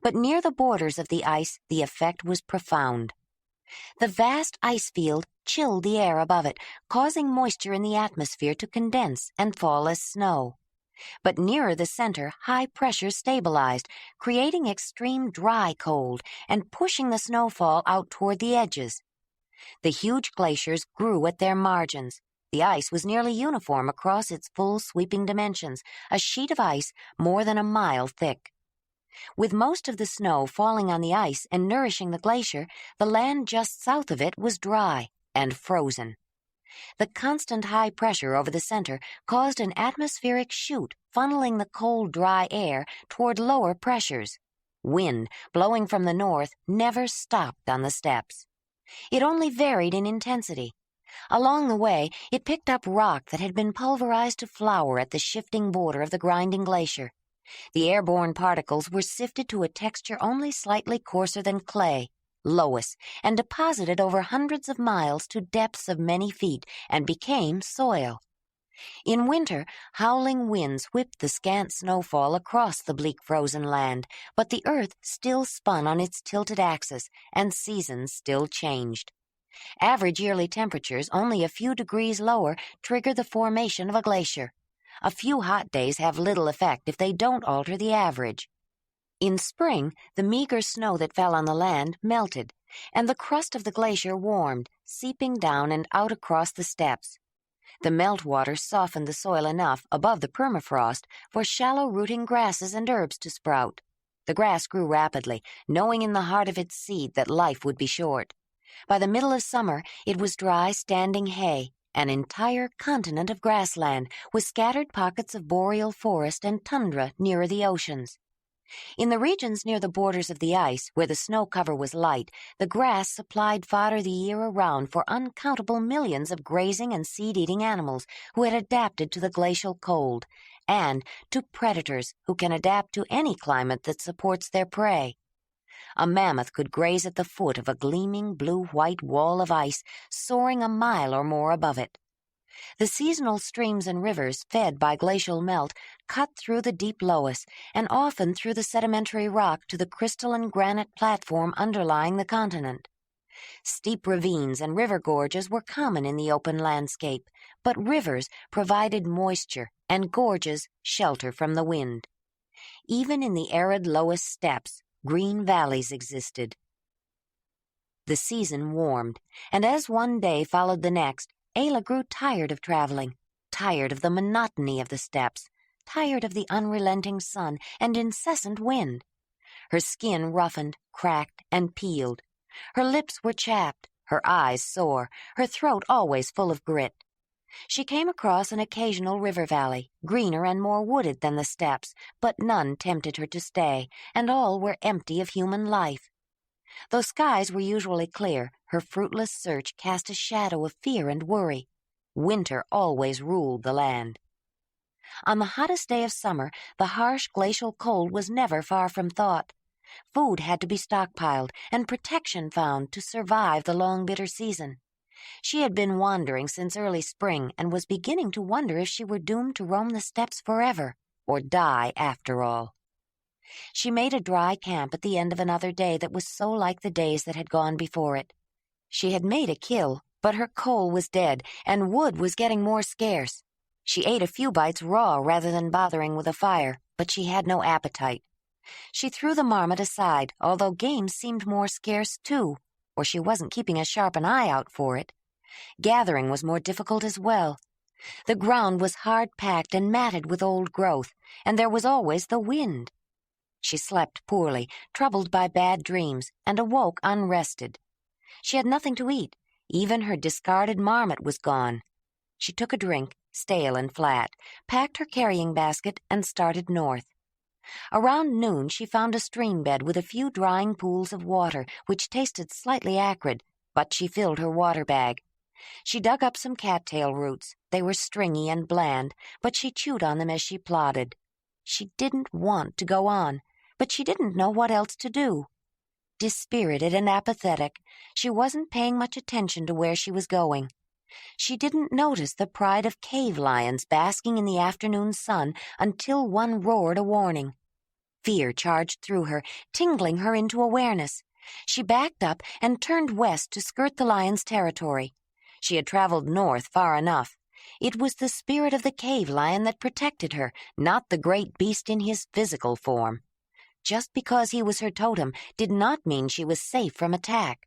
But near the borders of the ice, the effect was profound. The vast ice field chilled the air above it, causing moisture in the atmosphere to condense and fall as snow. But nearer the center, high pressure stabilized, creating extreme dry cold and pushing the snowfall out toward the edges. The huge glaciers grew at their margins. The ice was nearly uniform across its full sweeping dimensions, a sheet of ice more than a mile thick. With most of the snow falling on the ice and nourishing the glacier, the land just south of it was dry and frozen. The constant high pressure over the center caused an atmospheric chute funneling the cold, dry air toward lower pressures. Wind, blowing from the north, never stopped on the steppes. It only varied in intensity. Along the way, it picked up rock that had been pulverized to flour at the shifting border of the grinding glacier. The airborne particles were sifted to a texture only slightly coarser than clay, loess, and deposited over hundreds of miles to depths of many feet and became soil. In winter, howling winds whipped the scant snowfall across the bleak frozen land, but the earth still spun on its tilted axis, and seasons still changed. Average yearly temperatures, only a few degrees lower, trigger the formation of a glacier. A few hot days have little effect if they don't alter the average. In spring, the meager snow that fell on the land melted, and the crust of the glacier warmed, seeping down and out across the steppes. The meltwater softened the soil enough above the permafrost for shallow-rooting grasses and herbs to sprout. The grass grew rapidly, knowing in the heart of its seed that life would be short. By the middle of summer, it was dry, standing hay, an entire continent of grassland, with scattered pockets of boreal forest and tundra nearer the oceans. In the regions near the borders of the ice, where the snow cover was light, the grass supplied fodder the year around for uncountable millions of grazing and seed-eating animals who had adapted to the glacial cold, and to predators who can adapt to any climate that supports their prey. A mammoth could graze at the foot of a gleaming blue-white wall of ice, soaring a mile or more above it. The seasonal streams and rivers, fed by glacial melt, cut through the deep loess and often through the sedimentary rock to the crystalline granite platform underlying the continent. Steep ravines and river gorges were common in the open landscape, but rivers provided moisture and gorges shelter from the wind. Even in the arid loess steppes, green valleys existed. The season warmed, and as one day followed the next, Ayla grew tired of traveling, tired of the monotony of the steppes, tired of the unrelenting sun and incessant wind. Her skin roughened, cracked, and peeled. Her lips were chapped, her eyes sore, her throat always full of grit. She came across an occasional river valley, greener and more wooded than the steppes, but none tempted her to stay, and all were empty of human life. Though skies were usually clear, her fruitless search cast a shadow of fear and worry. Winter always ruled the land. On the hottest day of summer, the harsh glacial cold was never far from thought. Food had to be stockpiled and protection found to survive the long bitter season. She had been wandering since early spring and was beginning to wonder if she were doomed to roam the steppes forever, or die after all. She made a dry camp at the end of another day that was so like the days that had gone before it. She had made a kill, but her coal was dead, and wood was getting more scarce. She ate a few bites raw rather than bothering with a fire, but she had no appetite. She threw the marmot aside, although game seemed more scarce too, or she wasn't keeping as sharp an eye out for it. Gathering was more difficult as well. The ground was hard-packed and matted with old growth, and there was always the wind. She slept poorly, troubled by bad dreams, and awoke unrested. She had nothing to eat. Even her discarded marmot was gone. She took a drink, stale and flat, packed her carrying basket, and started north. Around noon she found a stream bed with a few drying pools of water, which tasted slightly acrid, but she filled her water bag. She dug up some cattail roots. They were stringy and bland, but she chewed on them as she plodded. She didn't want to go on, but she didn't know what else to do. Dispirited and apathetic, she wasn't paying much attention to where she was going. She didn't notice the pride of cave lions basking in the afternoon sun until one roared a warning. Fear charged through her, tingling her into awareness. She backed up and turned west to skirt the lion's territory. She had traveled north far enough. It was the spirit of the cave lion that protected her, not the great beast in his physical form. Just because he was her totem did not mean she was safe from attack.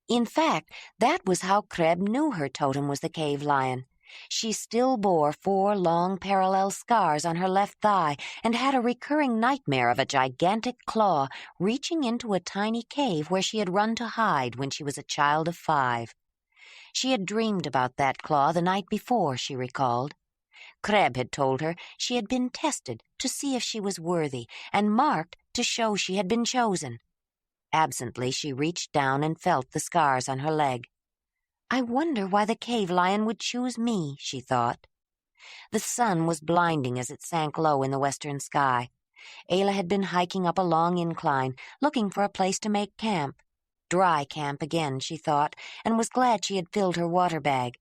In fact, that was how Kreb knew her totem was the cave lion. She still bore 4 long parallel scars on her left thigh and had a recurring nightmare of a gigantic claw reaching into a tiny cave where she had run to hide when she was a child of 5. She had dreamed about that claw the night before, she recalled. Kreb had told her she had been tested to see if she was worthy and marked to show she had been chosen. Absently, she reached down and felt the scars on her leg. I wonder why the cave lion would choose me, she thought. The sun was blinding as it sank low in the western sky. Ayla had been hiking up a long incline, looking for a place to make camp. Dry camp again, she thought, and was glad she had filled her water bag.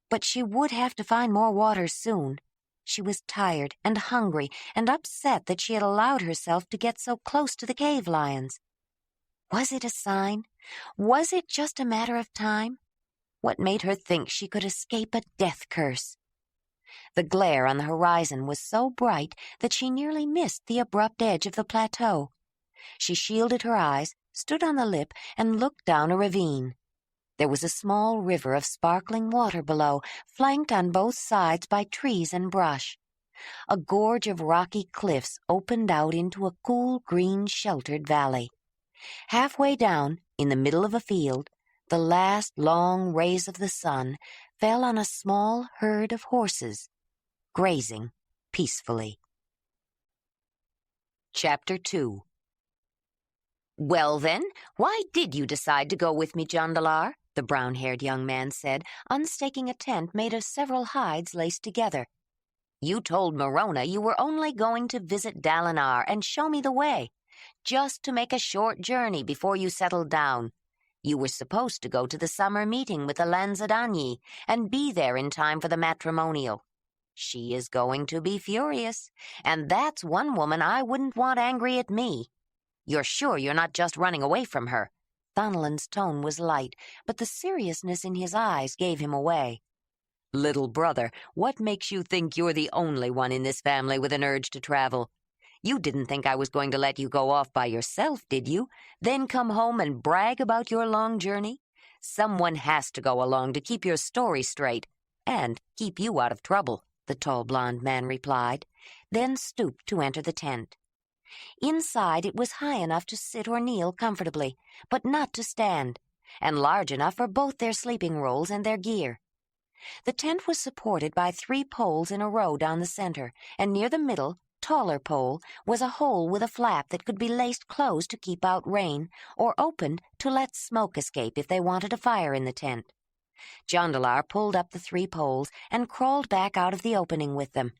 But she would have to find more water soon. She was tired and hungry and upset that she had allowed herself to get so close to the cave lions. Was it a sign? Was it just a matter of time? What made her think she could escape a death curse? The glare on the horizon was so bright that she nearly missed the abrupt edge of the plateau. She shielded her eyes, stood on the lip, and looked down a ravine. There was a small river of sparkling water below, flanked on both sides by trees and brush. A gorge of rocky cliffs opened out into a cool, green, sheltered valley. Halfway down, in the middle of a field, the last long rays of the sun fell on a small herd of horses, grazing peacefully. Chapter 2. "Well, then, why did you decide to go with me, Jondolar?" the brown-haired young man said, unstaking a tent made of several hides laced together. "You told Morona you were only going to visit Dalinar and show me the way, just to make a short journey before you settled down. You were supposed to go to the summer meeting with the Lanzadanyi and be there in time for the matrimonial. She is going to be furious, and that's one woman I wouldn't want angry at me. You're sure you're not just running away from her?" Thonilin's tone was light, but the seriousness in his eyes gave him away. "Little brother, what makes you think you're the only one in this family with an urge to travel? You didn't think I was going to let you go off by yourself, did you? Then come home and brag about your long journey? Someone has to go along to keep your story straight and keep you out of trouble," the tall blond man replied, then stooped to enter the tent. Inside it was high enough to sit or kneel comfortably, but not to stand, and large enough for both their sleeping rolls and their gear. The tent was supported by 3 poles in a row down the center, and near the middle, taller pole, was a hole with a flap that could be laced closed to keep out rain, or opened to let smoke escape if they wanted a fire in the tent. Jondolar pulled up the 3 poles and crawled back out of the opening with them.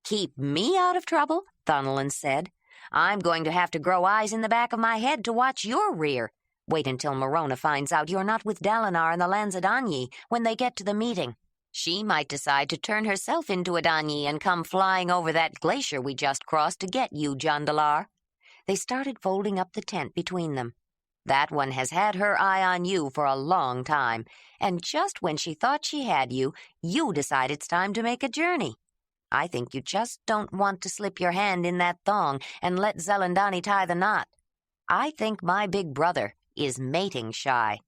"Keep me out of trouble?" Thonilin said. "I'm going to have to grow eyes in the back of my head to watch your rear. Wait until Morona finds out you're not with Dalinar and the Lanzadanyi when they get to the meeting. She might decide to turn herself into a Danyi and come flying over that glacier we just crossed to get you, Jondolar." They started folding up the tent between them. "That one has had her eye on you for a long time, and just when she thought she had you, you decide it's time to make a journey. I think you just don't want to slip your hand in that thong and let Zelendani tie the knot. I think my big brother is mating shy."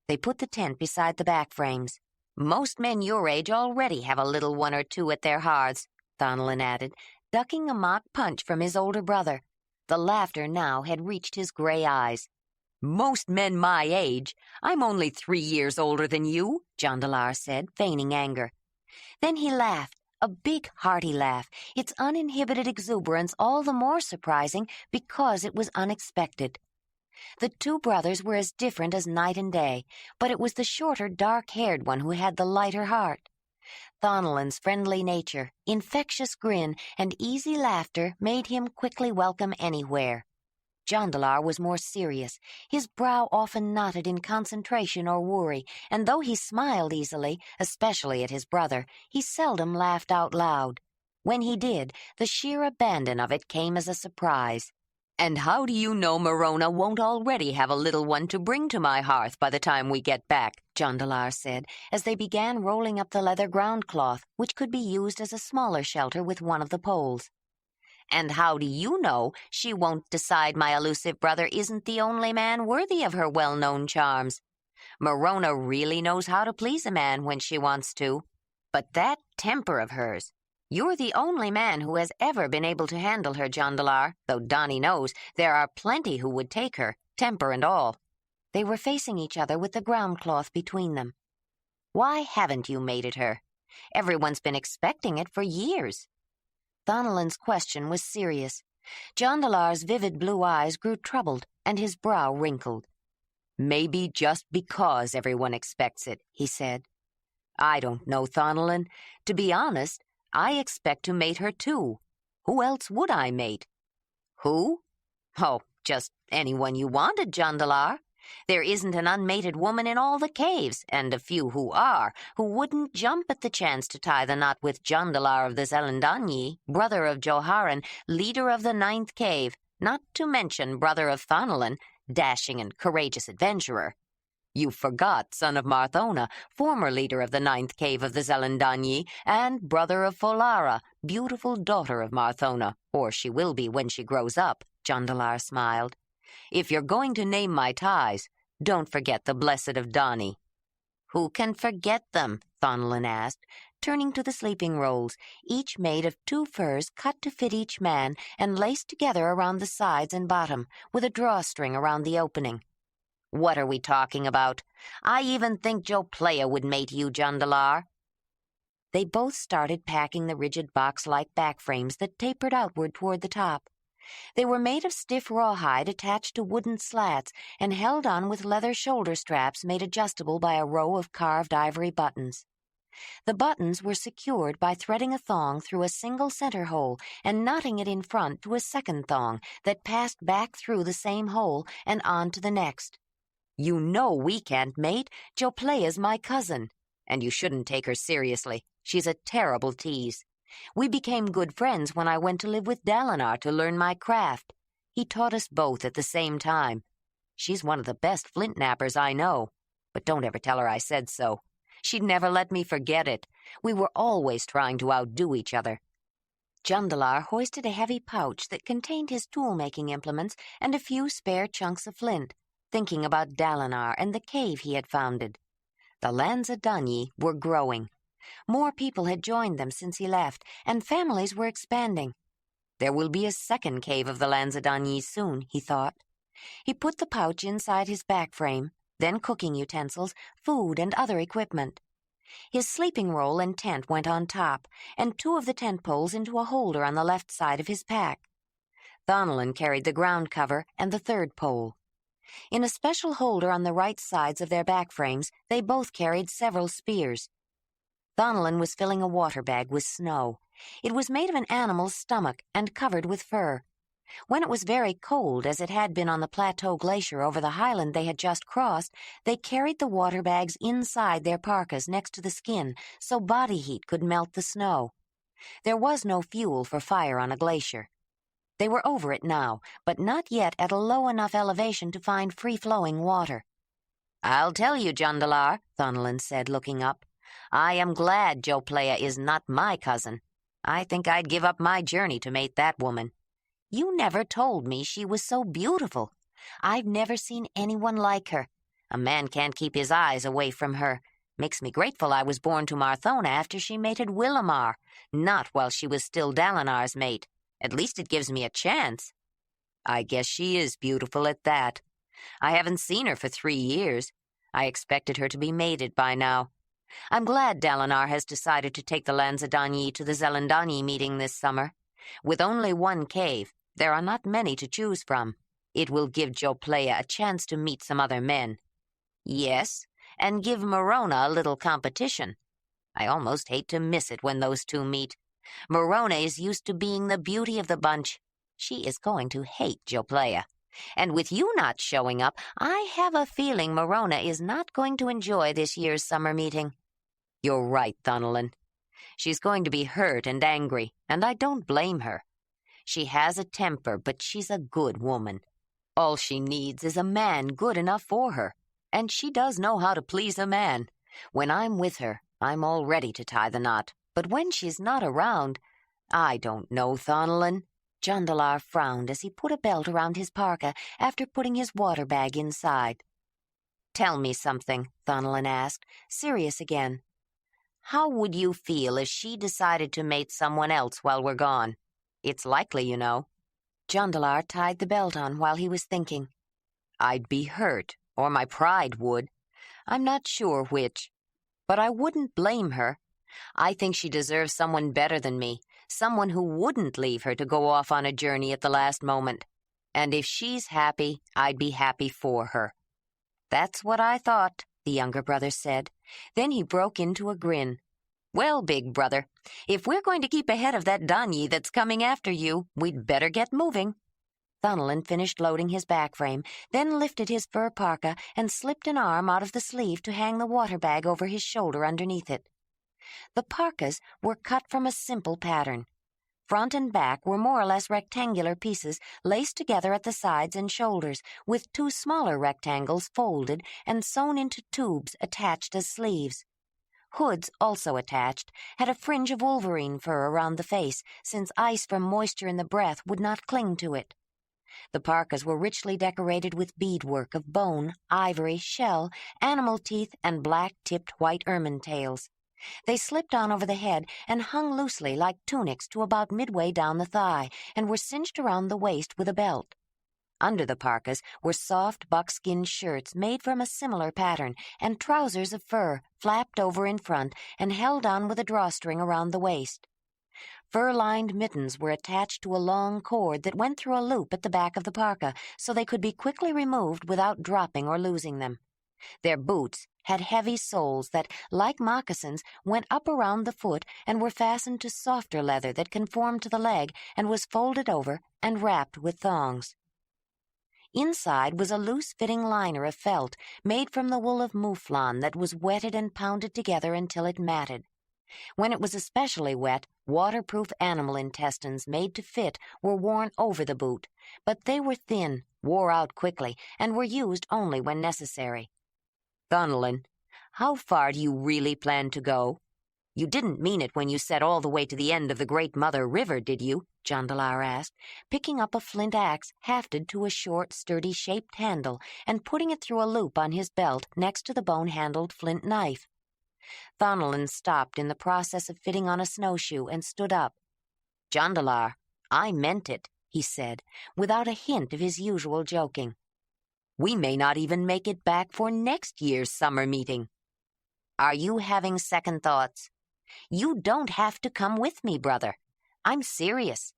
They put the tent beside the back frames. "Most men your age already have a little one or two at their hearths," Thonilin added, ducking a mock punch from his older brother. The laughter now had reached his gray eyes. "Most men my age? I'm only 3 years older than you," Jondolar said, feigning anger. Then he laughed, a big, hearty laugh, its uninhibited exuberance all the more surprising because it was unexpected. The 2 brothers were as different as night and day, but it was the shorter, dark-haired one who had the lighter heart. Thonilin's friendly nature, infectious grin, and easy laughter made him quickly welcome anywhere. Jondolar was more serious, his brow often knotted in concentration or worry, and though he smiled easily, especially at his brother, he seldom laughed out loud. When he did, the sheer abandon of it came as a surprise. "And how do you know Morona won't already have a little one to bring to my hearth by the time we get back?" Jondolar said, as they began rolling up the leather ground cloth, which could be used as a smaller shelter with one of the poles. "And how do you know she won't decide my elusive brother isn't the only man worthy of her well-known charms? Morona really knows how to please a man when she wants to. But that temper of hers, you're the only man who has ever been able to handle her, Jondolar, though Donnie knows there are plenty who would take her, temper and all." They were facing each other with the ground cloth between them. "Why haven't you mated her? Everyone's been expecting it for years." Thonilin's question was serious. Jondolar's vivid blue eyes grew troubled, and his brow wrinkled. "Maybe just because everyone expects it," he said. "I don't know, Thonilin. To be honest, I expect to mate her too. Who else would I mate? Who? Oh, just anyone you wanted, Jondolar. There isn't an unmated woman in all the caves, and a few who are, who wouldn't jump at the chance to tie the knot with Jondolar of the Zelendanyi, brother of Joharan, leader of the 9th cave, not to mention brother of Thonolin, dashing and courageous adventurer. You forgot son of Marthona, former leader of the 9th cave of the Zelendanyi, and brother of Folara, beautiful daughter of Marthona, or she will be when she grows up, Jondolar smiled. If you're going to name my ties, don't forget the Blessed of Dani. Who can forget them? Thonolin asked, turning to the sleeping rolls, each made of 2 furs cut to fit each man and laced together around the sides and bottom, with a drawstring around the opening. What are we talking about? I even think Joplea would mate you, Jondolar. They both started packing the rigid box-like back frames that tapered outward toward the top. They were made of stiff rawhide attached to wooden slats and held on with leather shoulder straps made adjustable by a row of carved ivory buttons. The buttons were secured by threading a thong through a single center hole and knotting it in front to a second thong that passed back through the same hole and on to the next. You know we can't mate. Joplea's my cousin. And you shouldn't take her seriously. She's a terrible tease. We became good friends when I went to live with Dalinar to learn my craft. He taught us both at the same time. She's one of the best flint knappers I know. But don't ever tell her I said so. She'd never let me forget it. We were always trying to outdo each other. Jondolar hoisted a heavy pouch that contained his tool-making implements and a few spare chunks of flint, thinking about Dalinar and the cave he had founded. The Lanzadanyi were growing. More people had joined them since he left, and families were expanding. There will be a second cave of the Lanzadanyi soon, he thought. He put the pouch inside his back frame, then cooking utensils, food, and other equipment. His sleeping roll and tent went on top, and 2 of the tent poles into a holder on the left side of his pack. Thonolin carried the ground cover and the 3rd pole. In a special holder on the right sides of their back frames, they both carried several spears. Thonolin was filling a water bag with snow. It was made of an animal's stomach and covered with fur. When it was very cold, as it had been on the plateau glacier over the highland they had just crossed, they carried the water bags inside their parkas next to the skin so body heat could melt the snow. There was no fuel for fire on a glacier. They were over it now, but not yet at a low enough elevation to find free-flowing water. "I'll tell you, Jondolar," Thonolin said, looking up. "I am glad Joplea is not my cousin. I think I'd give up my journey to mate that woman. You never told me she was so beautiful. I've never seen anyone like her. A man can't keep his eyes away from her. Makes me grateful I was born to Marthona after she mated Willamar, not while she was still Dalinar's mate. At least it gives me a chance." "I guess she is beautiful at that. I haven't seen her for 3 years. I expected her to be mated by now. I'm glad Dalinar has decided to take the Lanzadanyi to the Zelendanyi meeting this summer. With only 1 cave, there are not many to choose from. It will give Joplea a chance to meet some other men. Yes, and give Morona a little competition. I almost hate to miss it when those 2 meet. Morona is used to being the beauty of the bunch. She is going to hate Joplea. And with you not showing up, I have a feeling Morona is not going to enjoy this year's summer meeting." "You're right, Thonolin. She's going to be hurt and angry, and I don't blame her. She has a temper, but she's a good woman. All she needs is a man good enough for her, and she does know how to please a man. When I'm with her, I'm all ready to tie the knot, but when she's not around, I don't know, Thonolin." Jondolar frowned as he put a belt around his parka after putting his water bag inside. "Tell me something," Thonolin asked, serious again. "How would you feel if she decided to mate someone else while we're gone? It's likely, you know." Jondolar tied the belt on while he was thinking. "I'd be hurt, or my pride would. I'm not sure which. But I wouldn't blame her. I think she deserves someone better than me, someone who wouldn't leave her to go off on a journey at the last moment. And if she's happy, I'd be happy for her." "That's what I thought," the younger brother said. Then he broke into a grin. "Well, big brother, if we're going to keep ahead of that Danyi that's coming after you, we'd better get moving. Thunolin finished loading his back frame, then lifted his fur parka and slipped an arm out of the sleeve to hang the water bag over his shoulder underneath it. The parkas were cut from a simple pattern. Front and back were more or less rectangular pieces laced together at the sides and shoulders, with two smaller rectangles folded and sewn into tubes attached as sleeves. Hoods, also attached, had a fringe of wolverine fur around the face, since ice from moisture in the breath would not cling to it. The parkas were richly decorated with beadwork of bone, ivory, shell, animal teeth, and black-tipped white ermine tails. They slipped on over the head and hung loosely like tunics to about midway down the thigh, and were cinched around the waist with a belt. Under the parkas were soft buckskin shirts made from a similar pattern, and trousers of fur, flapped over in front and held on with a drawstring around the waist. Fur-lined mittens were attached to a long cord that went through a loop at the back of the parka, so they could be quickly removed without dropping or losing them. Their boots had heavy soles that, like moccasins, went up around the foot and were fastened to softer leather that conformed to the leg and was folded over and wrapped with thongs. Inside was a loose-fitting liner of felt made from the wool of mouflon that was wetted and pounded together until it matted. When it was especially wet, waterproof animal intestines made to fit were worn over the boot, but they were thin, wore out quickly, and were used only when necessary. "Thunolin, how far do you really plan to go? You didn't mean it when you said all the way to the end of the Great Mother River, did you?" Jondolar asked, picking up a flint axe hafted to a short, sturdy shaped handle and putting it through a loop on his belt next to the bone-handled flint knife. Thunolin stopped in the process of fitting on a snowshoe and stood up. "Jondolar, I meant it," he said, without a hint of his usual joking. "We may not even make it back for next year's summer meeting. Are you having second thoughts? You don't have to come with me, brother. I'm serious.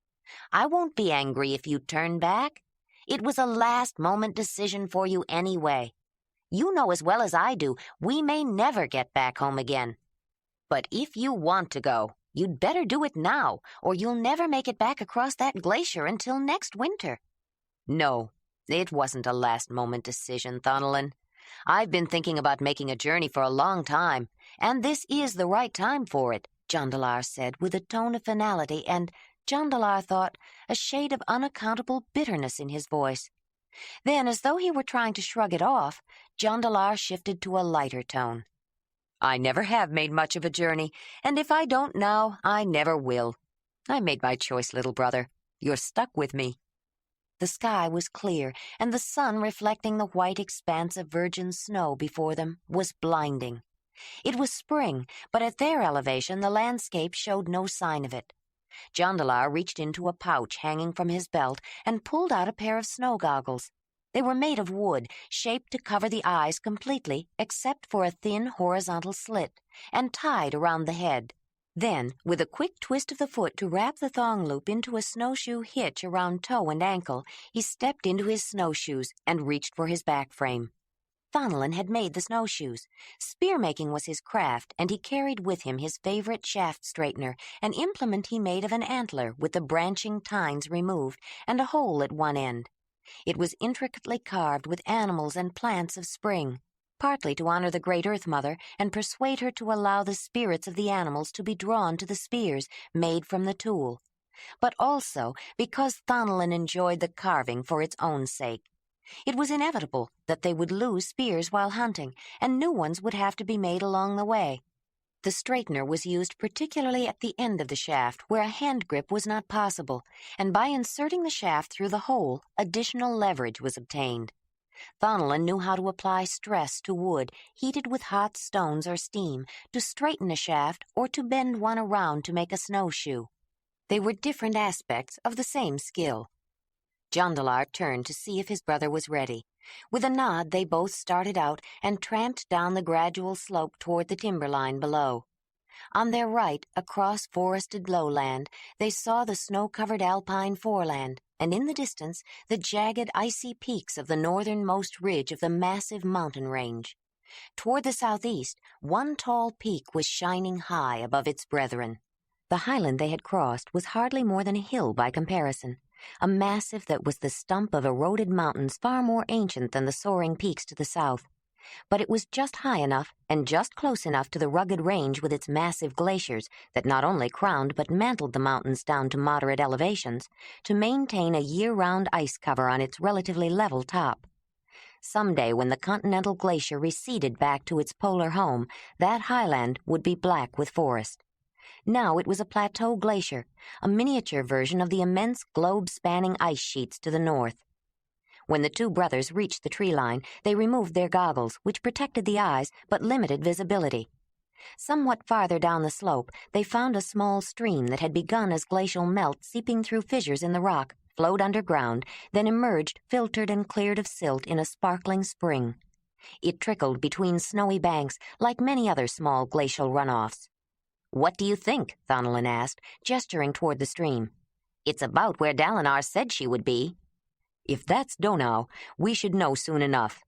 I won't be angry if you turn back. It was a last-moment decision for you anyway. You know as well as I do, we may never get back home again. But if you want to go, you'd better do it now, or you'll never make it back across that glacier until next winter." "No, it wasn't a last-moment decision, Thunolin. I've been thinking about making a journey for a long time, and this is the right time for it," Jondolar said with a tone of finality and, Jondolar thought, a shade of unaccountable bitterness in his voice. Then, as though he were trying to shrug it off, Jondolar shifted to a lighter tone. "I never have made much of a journey, and if I don't now, I never will. I made my choice, little brother. You're stuck with me." The sky was clear, and the sun, reflecting the white expanse of virgin snow before them, was blinding. It was spring, but at their elevation the landscape showed no sign of it. Jondolar reached into a pouch hanging from his belt and pulled out a pair of snow goggles. They were made of wood, shaped to cover the eyes completely except for a thin horizontal slit, and tied around the head. Then, with a quick twist of the foot to wrap the thong loop into a snowshoe hitch around toe and ankle, he stepped into his snowshoes and reached for his back frame. Thunolin had made the snowshoes. Spear-making was his craft, and he carried with him his favorite shaft straightener, an implement he made of an antler with the branching tines removed and a hole at one end. It was intricately carved with animals and plants of spring, partly to honor the Great Earth Mother and persuade her to allow the spirits of the animals to be drawn to the spears made from the tool, but also because Thunolin enjoyed the carving for its own sake. It was inevitable that they would lose spears while hunting, and new ones would have to be made along the way. The straightener was used particularly at the end of the shaft, where a hand grip was not possible, and by inserting the shaft through the hole, additional leverage was obtained. Thunolin knew how to apply stress to wood, heated with hot stones or steam, to straighten a shaft or to bend one around to make a snowshoe. They were different aspects of the same skill. Jondolar turned to see if his brother was ready. With a nod, they both started out and tramped down the gradual slope toward the timberline below. On their right, across forested lowland, they saw the snow-covered alpine foreland, and in the distance, the jagged, icy peaks of the northernmost ridge of the massive mountain range. Toward the southeast, one tall peak was shining high above its brethren. The highland they had crossed was hardly more than a hill by comparison, a massif that was the stump of eroded mountains far more ancient than the soaring peaks to the south. But it was just high enough and just close enough to the rugged range with its massive glaciers that not only crowned but mantled the mountains down to moderate elevations to maintain a year-round ice cover on its relatively level top. Someday, when the continental glacier receded back to its polar home, that highland would be black with forest. Now it was a plateau glacier, a miniature version of the immense globe-spanning ice sheets to the north. When the two brothers reached the tree line, they removed their goggles, which protected the eyes but limited visibility. Somewhat farther down the slope, they found a small stream that had begun as glacial melt seeping through fissures in the rock, flowed underground, then emerged, filtered and cleared of silt in a sparkling spring. It trickled between snowy banks like many other small glacial runoffs. "What do you think?" Thonelin asked, gesturing toward the stream. "It's about where Dalinar said she would be." "If that's Donau, we should know soon enough.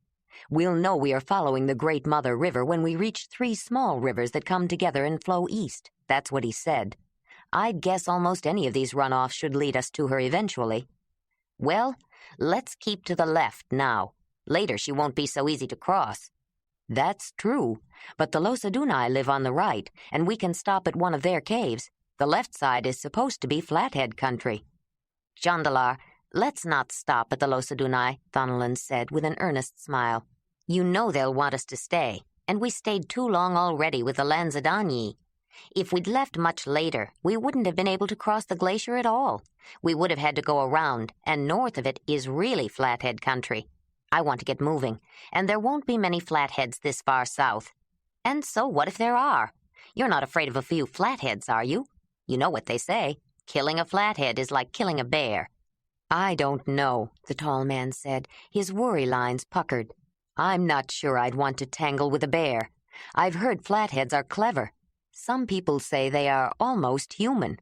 We'll know we are following the Great Mother River when we reach 3 small rivers that come together and flow east. That's what he said. I'd guess almost any of these runoffs should lead us to her eventually." "Well, let's keep to the left now. Later she won't be so easy to cross." "That's true, but the Losadunai live on the right, and we can stop at one of their caves. The left side is supposed to be Flathead country." "Jondolar, let's not stop at the Losadunai," Thonelin said with an earnest smile. "You know they'll want us to stay, and we stayed too long already with the Lanzadanyi. If we'd left much later, we wouldn't have been able to cross the glacier at all. We would have had to go around, and north of it is really Flathead country. I want to get moving, and there won't be many flatheads this far south. And so what if there are? You're not afraid of a few flatheads, are you? You know what they say. Killing a flathead is like killing a bear." "I don't know," the tall man said, his worry lines puckered. "I'm not sure I'd want to tangle with a bear. I've heard flatheads are clever. Some people say they are almost human."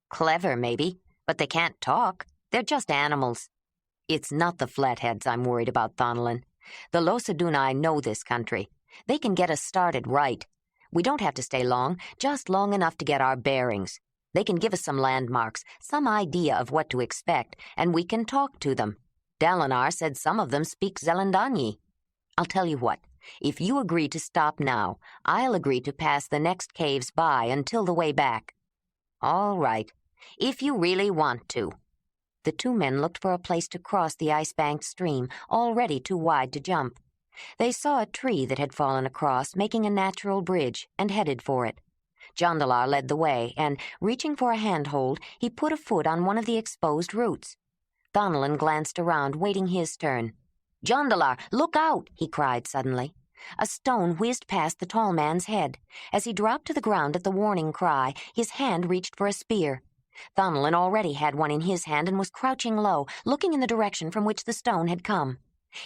"Clever, maybe, but they can't talk. They're just animals." "It's not the flatheads I'm worried about, Thonelin. The Losadunai know this country. They can get us started right. We don't have to stay long, just long enough to get our bearings. They can give us some landmarks, some idea of what to expect, and we can talk to them. Dalinar said some of them speak Zelandanyi. I'll tell you what. If you agree to stop now, I'll agree to pass the next caves by until the way back." "All right, if you really want to." The two men looked for a place to cross the ice-banked stream, already too wide to jump. They saw a tree that had fallen across, making a natural bridge, and headed for it. Jondolar led the way, and, reaching for a handhold, he put a foot on one of the exposed roots. Thonelin glanced around, waiting his turn. "Jondolar, look out!" he cried suddenly. A stone whizzed past the tall man's head. As he dropped to the ground at the warning cry, his hand reached for a spear. Thonelin already had one in his hand and was crouching low, looking in the direction from which the stone had come.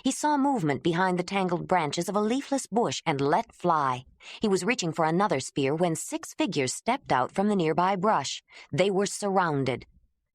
He saw movement behind the tangled branches of a leafless bush and let fly. He was reaching for another spear when 6 figures stepped out from the nearby brush. They were surrounded.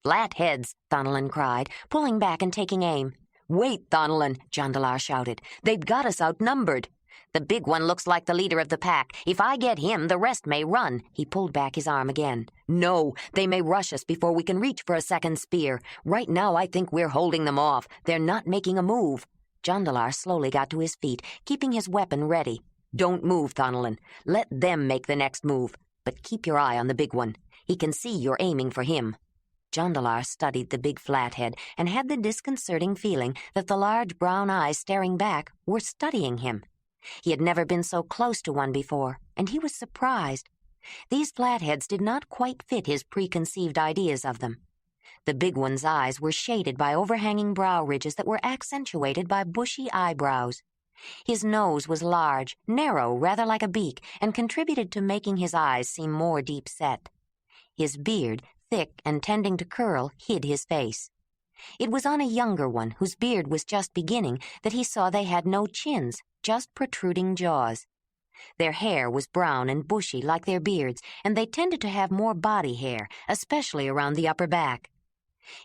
"Flatheads!" Thonelin cried, pulling back and taking aim. "Wait, Thonelin!" Jondolar shouted. "They've got us outnumbered." "The big one looks like the leader of the pack. If I get him, the rest may run." He pulled back his arm again. "No, they may rush us before we can reach for a second spear. Right now I think we're holding them off. They're not making a move." Jondolar slowly got to his feet, keeping his weapon ready. "Don't move, Thonelin. Let them make the next move. But keep your eye on the big one. He can see you're aiming for him." Jondolar studied the big flathead and had the disconcerting feeling that the large brown eyes staring back were studying him. He had never been so close to one before, and he was surprised. These flatheads did not quite fit his preconceived ideas of them. The big one's eyes were shaded by overhanging brow ridges that were accentuated by bushy eyebrows. His nose was large, narrow, rather like a beak, and contributed to making his eyes seem more deep-set. His beard, thick and tending to curl, hid his face. It was on a younger one, whose beard was just beginning, that he saw they had no chins, just protruding jaws. Their hair was brown and bushy like their beards, and they tended to have more body hair, especially around the upper back.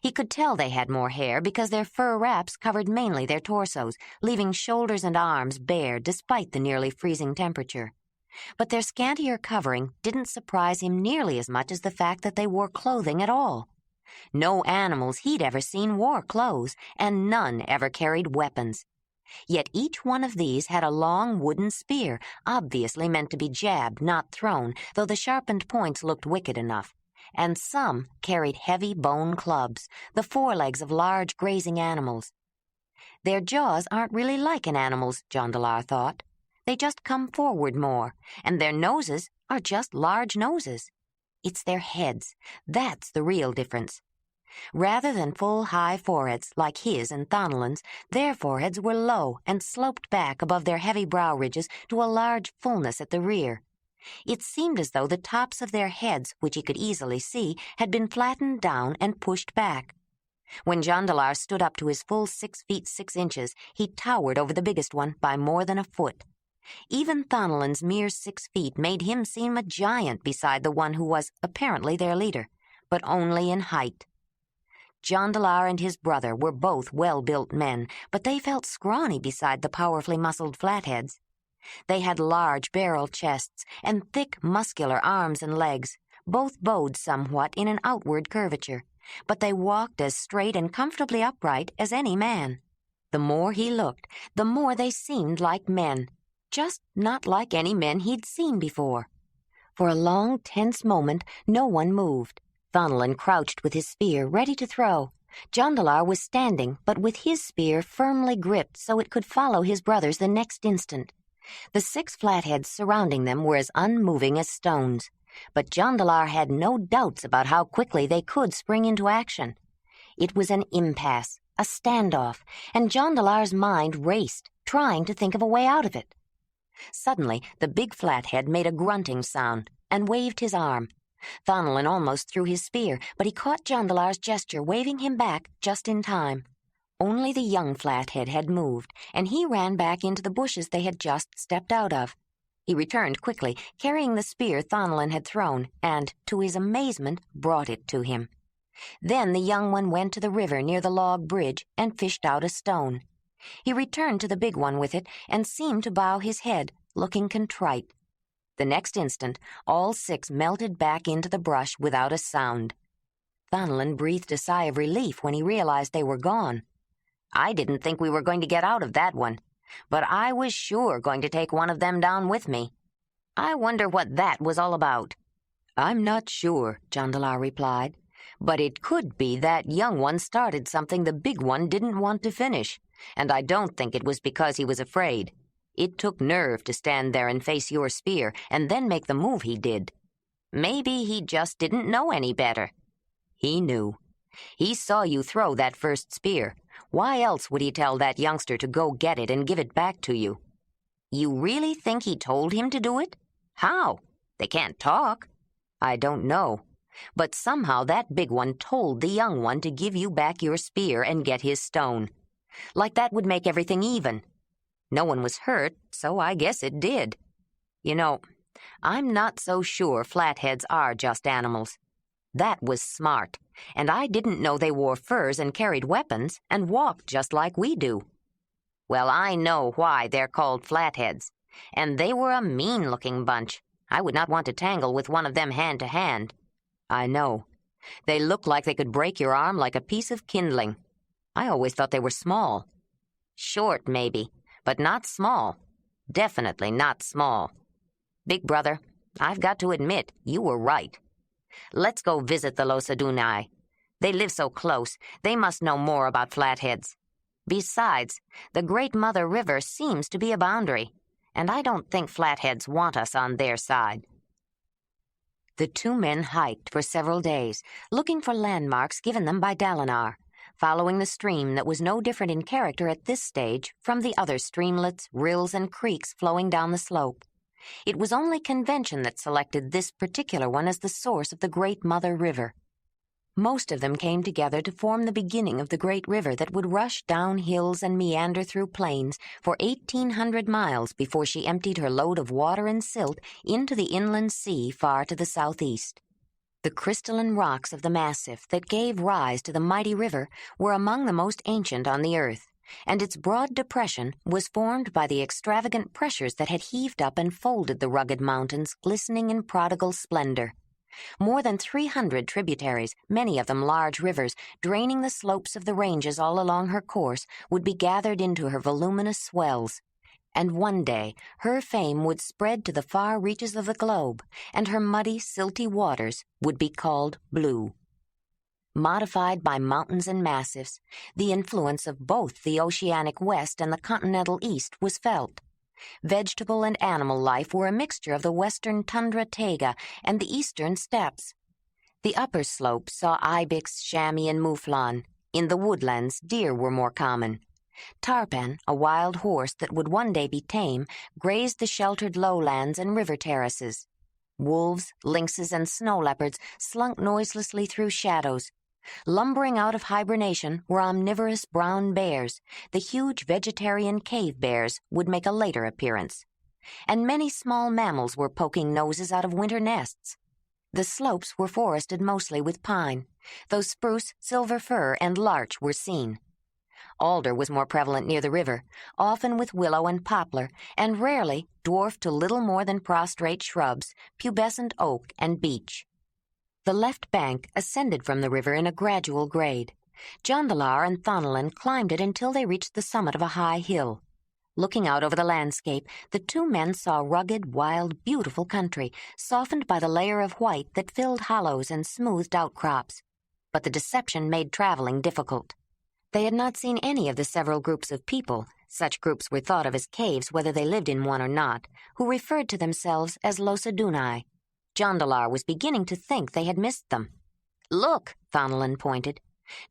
He could tell they had more hair because their fur wraps covered mainly their torsos, leaving shoulders and arms bare despite the nearly freezing temperature. But their scantier covering didn't surprise him nearly as much as the fact that they wore clothing at all. No animals he'd ever seen wore clothes, and none ever carried weapons. Yet each one of these had a long wooden spear, obviously meant to be jabbed, not thrown, though the sharpened points looked wicked enough. And some carried heavy bone clubs, the forelegs of large grazing animals. Their jaws aren't really like an animal's, Jondolar thought. They just come forward more, and their noses are just large noses. It's their heads. That's the real difference. Rather than full, high foreheads like his and Thonalin's, their foreheads were low and sloped back above their heavy brow ridges to a large fullness at the rear. It seemed as though the tops of their heads, which he could easily see, had been flattened down and pushed back. When Jondolar stood up to his full 6 feet 6 inches, he towered over the biggest one by more than a foot. Even Thonalin's mere 6 feet made him seem a giant beside the one who was apparently their leader, but only in height. Jondolar and his brother were both well-built men, but they felt scrawny beside the powerfully muscled flatheads. They had large barrel chests and thick, muscular arms and legs, both bowed somewhat in an outward curvature, but they walked as straight and comfortably upright as any man. The more he looked, the more they seemed like men, just not like any men he'd seen before. For a long, tense moment, no one moved. Thonalin crouched with his spear, ready to throw. Jondolar was standing, but with his spear firmly gripped so it could follow his brother's the next instant. The 6 flatheads surrounding them were as unmoving as stones, but Jondolar had no doubts about how quickly they could spring into action. It was an impasse, a standoff, and Jondolar's mind raced, trying to think of a way out of it. Suddenly, the big flathead made a grunting sound and waved his arm. Thonalin almost threw his spear, but he caught Jondolar's gesture, waving him back just in time. Only the young flathead had moved, and he ran back into the bushes they had just stepped out of. He returned quickly, carrying the spear Thonalin had thrown, and, to his amazement, brought it to him. Then the young one went to the river near the log bridge and fished out a stone. He returned to the big one with it and seemed to bow his head, looking contrite. The next instant, all 6 melted back into the brush without a sound. Thonalin breathed a sigh of relief when he realized they were gone. I didn't think we were going to get out of that one, but I was sure going to take one of them down with me. I wonder what that was all about. I'm not sure, Jondolar replied, but it could be that young one started something the big one didn't want to finish, and I don't think it was because he was afraid. It took nerve to stand there and face your spear and then make the move he did. Maybe he just didn't know any better. He knew. He saw you throw that first spear. Why else would he tell that youngster to go get it and give it back to you? You really think he told him to do it? How? They can't talk. I don't know. But somehow that big one told the young one to give you back your spear and get his stone. Like that would make everything even. No one was hurt, so I guess it did. You know, I'm not so sure flatheads are just animals. That was smart, and I didn't know they wore furs and carried weapons and walked just like we do. Well, I know why they're called flatheads, and they were a mean-looking bunch. I would not want to tangle with one of them hand to hand. I know. They look like they could break your arm like a piece of kindling. I always thought they were small. Short, maybe, but not small. Definitely not small. Big brother, I've got to admit, you were right. Let's go visit the Losadunai. They live so close, they must know more about flatheads. Besides, the Great Mother River seems to be a boundary, and I don't think flatheads want us on their side. The 2 men hiked for several days, looking for landmarks given them by Dalinar, following the stream that was no different in character at this stage from the other streamlets, rills, and creeks flowing down the slope. It was only convention that selected this particular one as the source of the Great Mother River. Most of them came together to form the beginning of the great river that would rush down hills and meander through plains for 1,800 miles before she emptied her load of water and silt into the inland sea far to the southeast. The crystalline rocks of the massif that gave rise to the mighty river were among the most ancient on the earth, and its broad depression was formed by the extravagant pressures that had heaved up and folded the rugged mountains glistening in prodigal splendor. More than 300 tributaries, many of them large rivers, draining the slopes of the ranges all along her course, would be gathered into her voluminous swells. And one day her fame would spread to the far reaches of the globe, and her muddy, silty waters would be called blue. Modified by mountains and massifs, the influence of both the oceanic west and the continental east was felt. Vegetable and animal life were a mixture of the western tundra taiga and the eastern steppes. The upper slopes saw ibex, chamois, and mouflon. In the woodlands, deer were more common. Tarpan, a wild horse that would one day be tame, grazed the sheltered lowlands and river terraces. Wolves, lynxes, and snow leopards slunk noiselessly through shadows. Lumbering out of hibernation were omnivorous brown bears. The huge vegetarian cave bears would make a later appearance. And many small mammals were poking noses out of winter nests. The slopes were forested mostly with pine, though spruce, silver fir, and larch were seen. Alder was more prevalent near the river, often with willow and poplar, and rarely dwarfed to little more than prostrate shrubs, pubescent oak and beech. The left bank ascended from the river in a gradual grade. Jondolar and Thonelin climbed it until they reached the summit of a high hill. Looking out over the landscape, the two men saw rugged, wild, beautiful country, softened by the layer of white that filled hollows and smoothed outcrops. But the deception made traveling difficult. They had not seen any of the several groups of people, such groups were thought of as caves whether they lived in one or not, who referred to themselves as Losadunai. Jondolar was beginning to think they had missed them. "Look," Thonelin pointed.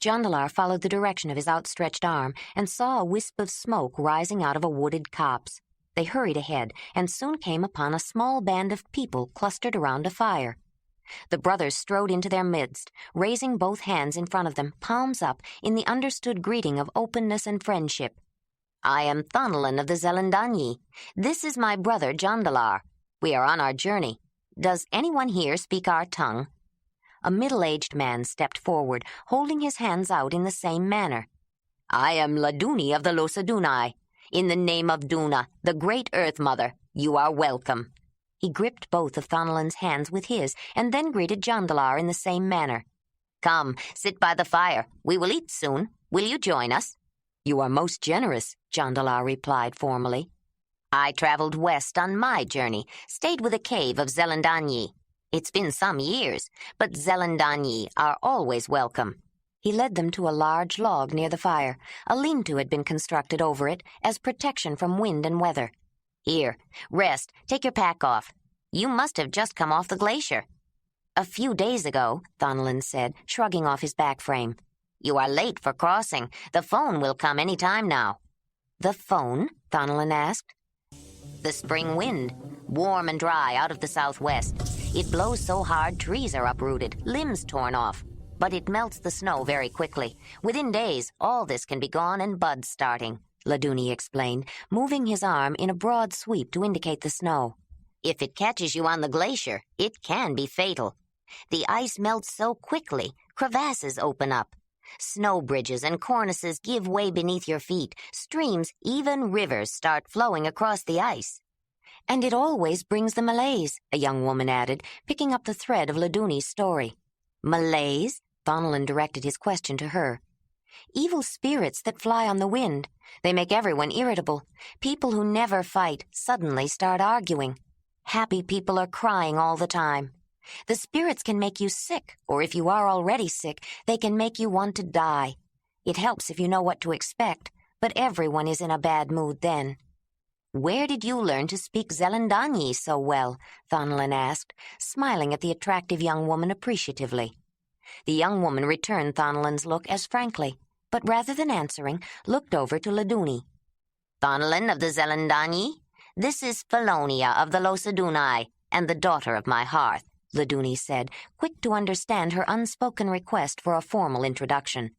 Jondolar followed the direction of his outstretched arm and saw a wisp of smoke rising out of a wooded copse. They hurried ahead and soon came upon a small band of people clustered around a fire. The brothers strode into their midst, raising both hands in front of them, palms up, in the understood greeting of openness and friendship. "I am Thonelin of the Zelendanyi. This is my brother Jondolar. We are on our journey. Does anyone here speak our tongue?" A middle-aged man stepped forward, holding his hands out in the same manner. "I am Laduni of the Losadunai. In the name of Duna, the great Earth Mother, you are welcome." He gripped both of Thonelin's hands with his, and then greeted Jondolar in the same manner. "Come, sit by the fire. We will eat soon. Will you join us?" "You are most generous," Jondolar replied formally. "I traveled west on my journey, stayed with a cave of Zelendanyi. It's been some years, but Zelendanyi are always welcome." He led them to a large log near the fire. A lean-to had been constructed over it as protection from wind and weather. "Here, rest, take your pack off. You must have just come off the glacier." "A few days ago," Thonelin said, shrugging off his back frame. "You are late for crossing. The phone will come any time now." "The phone?" Thonelin asked. "The spring wind, warm and dry out of the southwest. It blows so hard trees are uprooted, limbs torn off. But it melts the snow very quickly. Within days, all this can be gone and buds starting," Laduni explained, moving his arm in a broad sweep to indicate the snow. "If it catches you on the glacier, it can be fatal. The ice melts so quickly, crevasses open up. Snow bridges and cornices give way beneath your feet. Streams, even rivers, start flowing across the ice." "And it always brings the malaise," a young woman added, picking up the thread of Laduni's story. "Malaise?" Thonelin directed his question to her. "Evil spirits that fly on the wind. They make everyone irritable. People who never fight suddenly start arguing. Happy people are crying all the time. The spirits can make you sick, or if you are already sick, they can make you want to die. It helps if you know what to expect, but everyone is in a bad mood then." "Where did you learn to speak Zelendanyi so well?" Thonelin asked, smiling at the attractive young woman appreciatively. The young woman returned Thonelin's look as frankly, but rather than answering, looked over to Laduni. "Thonelin of the Zelendanyi, this is Felonia of the Losadunai, and the daughter of my hearth," Laduni said, quick to understand her unspoken request for a formal introduction.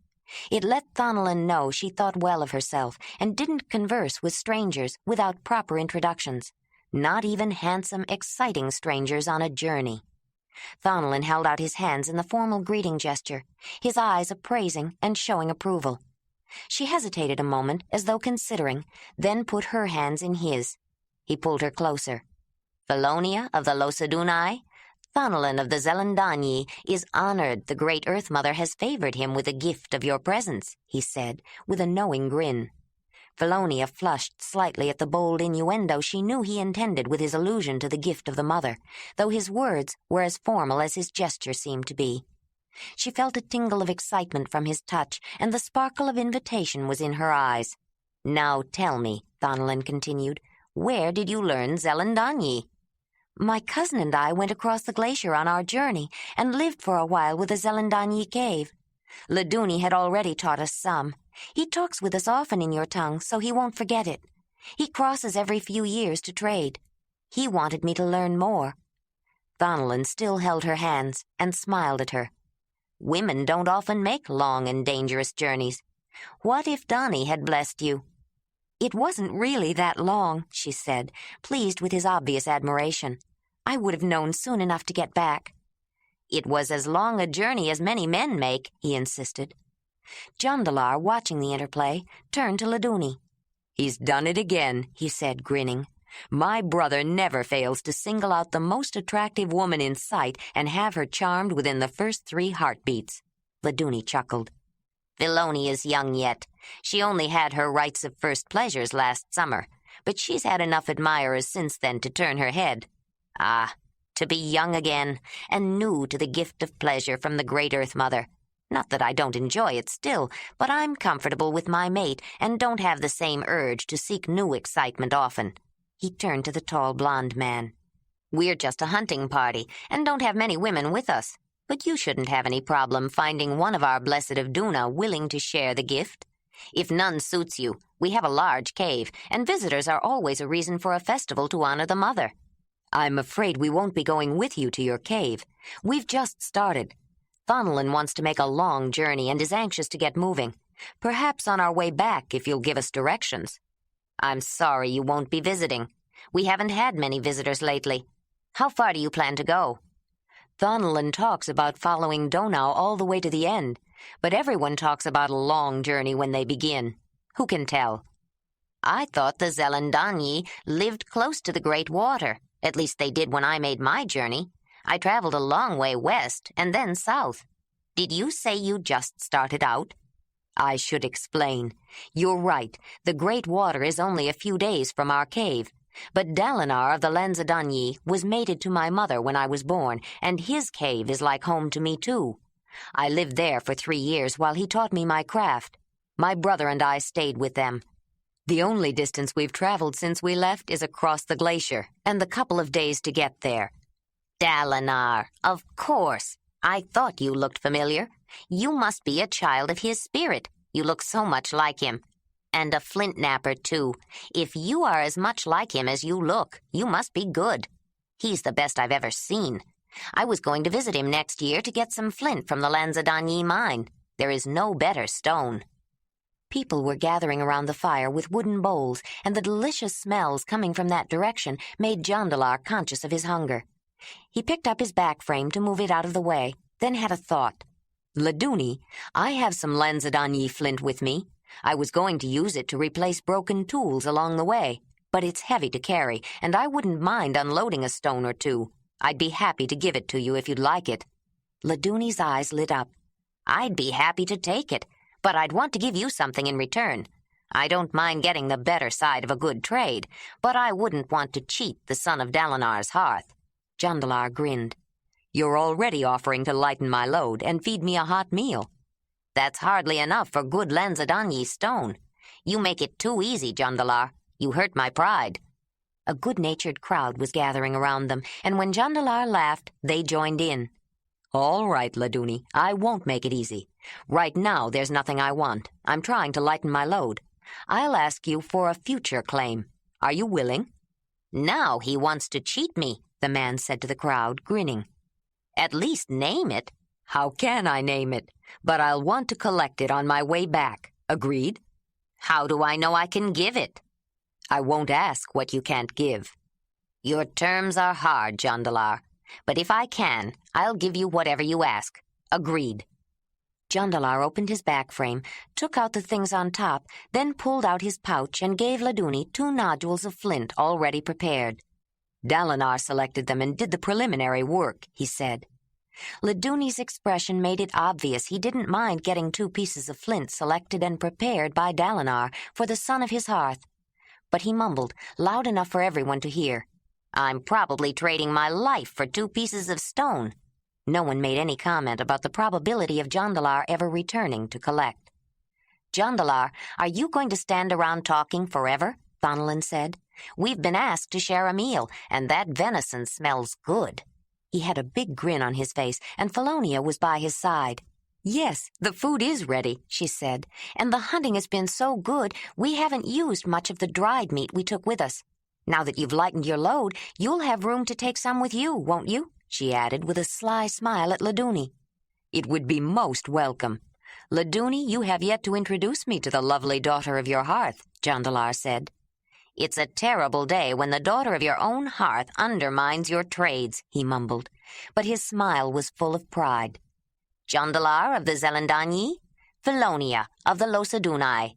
It let Thonelin know she thought well of herself and didn't converse with strangers without proper introductions, not even handsome, exciting strangers on a journey. Thonelin held out his hands in the formal greeting gesture, his eyes appraising and showing approval. She hesitated a moment as though considering, then put her hands in his. He pulled her closer. "Felonia of the Losadunai, Thonolin of the Zelendanyi is honored the great Earth Mother has favored him with a gift of your presence," he said, with a knowing grin. Felonia flushed slightly at the bold innuendo she knew he intended with his allusion to the gift of the mother, though his words were as formal as his gesture seemed to be. She felt a tingle of excitement from his touch, and the sparkle of invitation was in her eyes. "Now tell me," Thonolin continued, "where did you learn Zelendanyi?" "My cousin and I went across the glacier on our journey and lived for a while with the Zelendanyi cave. Laduni had already taught us some. He talks with us often in your tongue, so he won't forget it. He crosses every few years to trade. He wanted me to learn more." Thonolin still held her hands and smiled at her. "Women don't often make long and dangerous journeys. What if Donnie had blessed you?" "It wasn't really that long," she said, pleased with his obvious admiration. "I would have known soon enough to get back." "It was as long a journey as many men make," he insisted. Jondolar, watching the interplay, turned to Laduni. "He's done it again," he said, grinning. "My brother never fails to single out the most attractive woman in sight and have her charmed within the first 3 heartbeats." Laduni chuckled. "Filoni is young yet. She only had her rites of first pleasures last summer, but she's had enough admirers since then to turn her head. Ah, to be young again, and new to the gift of pleasure from the great Earth Mother. Not that I don't enjoy it still, but I'm comfortable with my mate and don't have the same urge to seek new excitement often." He turned to the tall blond man. "We're just a hunting party and don't have many women with us. But you shouldn't have any problem finding one of our blessed of Duna willing to share the gift. If none suits you, we have a large cave, and visitors are always a reason for a festival to honor the mother." "I'm afraid we won't be going with you to your cave. We've just started. Thonolin wants to make a long journey and is anxious to get moving. Perhaps on our way back, if you'll give us directions." "I'm sorry you won't be visiting. We haven't had many visitors lately. How far do you plan to go?" "Thonolin talks about following Donau all the way to the end, but everyone talks about a long journey when they begin. Who can tell?" "I thought the Zelendanyi lived close to the Great Water. At least they did when I made my journey. I traveled a long way west and then south. Did you say you just started out?" "I should explain. You're right. The Great Water is only a few days from our cave. But Dalinar of the Lanzadanyi was mated to my mother when I was born, and his cave is like home to me, too. I lived there for 3 years while he taught me my craft. My brother and I stayed with them. The only distance we've traveled since we left is across the glacier, and the couple of days to get there." "Dalinar, of course. I thought you looked familiar. You must be a child of his spirit. You look so much like him. And a flint napper, too. If you are as much like him as you look, you must be good. He's the best I've ever seen. I was going to visit him next year to get some flint from the Lanzadanyi mine. There is no better stone." People were gathering around the fire with wooden bowls, and the delicious smells coming from that direction made Jondolar conscious of his hunger. He picked up his back frame to move it out of the way, then had a thought. "Laduni, I have some Lanzadanyi flint with me. I was going to use it to replace broken tools along the way, but it's heavy to carry, and I wouldn't mind unloading a stone or 2. I'd be happy to give it to you if you'd like it." Laduni's eyes lit up. "I'd be happy to take it, but I'd want to give you something in return. I don't mind getting the better side of a good trade, but I wouldn't want to cheat the son of Dalinar's hearth." Jondolar grinned. "You're already offering to lighten my load and feed me a hot meal." "That's hardly enough for good Lanzadanyi stone. You make it too easy, Jondolar. You hurt my pride." A good-natured crowd was gathering around them, and when Jondolar laughed, they joined in. "All right, Laduni, I won't make it easy. Right now, there's nothing I want. I'm trying to lighten my load. I'll ask you for a future claim. Are you willing?" "Now he wants to cheat me," the man said to the crowd, grinning. "At least name it." "How can I name it? But I'll want to collect it on my way back. Agreed?" "How do I know I can give it?" "I won't ask what you can't give." "Your terms are hard, Jondolar. But if I can, I'll give you whatever you ask. Agreed." Jondolar opened his back frame, took out the things on top, then pulled out his pouch and gave Laduni 2 nodules of flint already prepared. Dalinar selected them and did the preliminary work, he said. Laduni's expression made it obvious he didn't mind getting 2 pieces of flint selected and prepared by Dalinar for the son of his hearth. But he mumbled, loud enough for everyone to hear, "I'm probably trading my life for 2 pieces of stone." No one made any comment about the probability of Jondolar ever returning to collect. "Jondolar, are you going to stand around talking forever?" Thonolin said. "We've been asked to share a meal, and that venison smells good." He had a big grin on his face, and Felonia was by his side. "Yes, the food is ready," she said, "and the hunting has been so good we haven't used much of the dried meat we took with us. Now that you've lightened your load, you'll have room to take some with you, won't you?" she added with a sly smile at Laduni. "It would be most welcome. Laduni, you have yet to introduce me to the lovely daughter of your hearth," Jondolar said. "It's a terrible day when the daughter of your own hearth undermines your trades," he mumbled, but his smile was full of pride. "Jondolar of the Zelendanyi, Felonia of the Losadunai."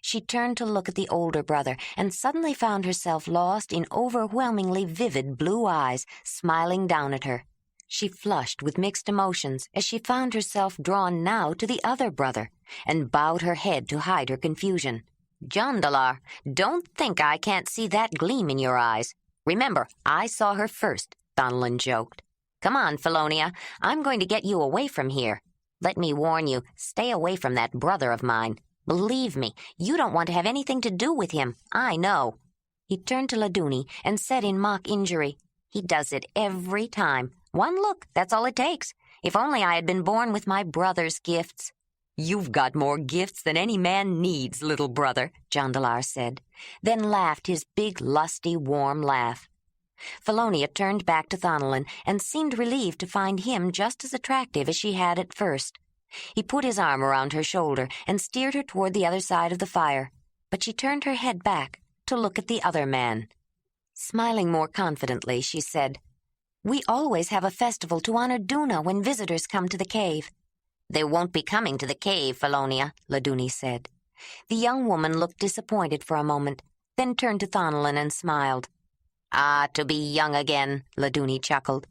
She turned to look at the older brother and suddenly found herself lost in overwhelmingly vivid blue eyes smiling down at her. She flushed with mixed emotions as she found herself drawn now to the other brother and bowed her head to hide her confusion. "Jondolar, don't think I can't see that gleam in your eyes. Remember, I saw her first," Thonolin joked. "Come on, Felonia, I'm going to get you away from here. Let me warn you, stay away from that brother of mine. Believe me, you don't want to have anything to do with him, I know." He turned to Laduni and said in mock injury, "He does it every time. One look, that's all it takes. If only I had been born with my brother's gifts." "You've got more gifts than any man needs, little brother," Jondolar said, then laughed his big, lusty, warm laugh. Felonia turned back to Thonolin and seemed relieved to find him just as attractive as she had at first. He put his arm around her shoulder and steered her toward the other side of the fire, but she turned her head back to look at the other man. Smiling more confidently, she said, "We always have a festival to honor Duna when visitors come to the cave." "They won't be coming to the cave, Felonia," Laduni said. The young woman looked disappointed for a moment, then turned to Thonolin and smiled. "Ah, to be young again," Laduni chuckled.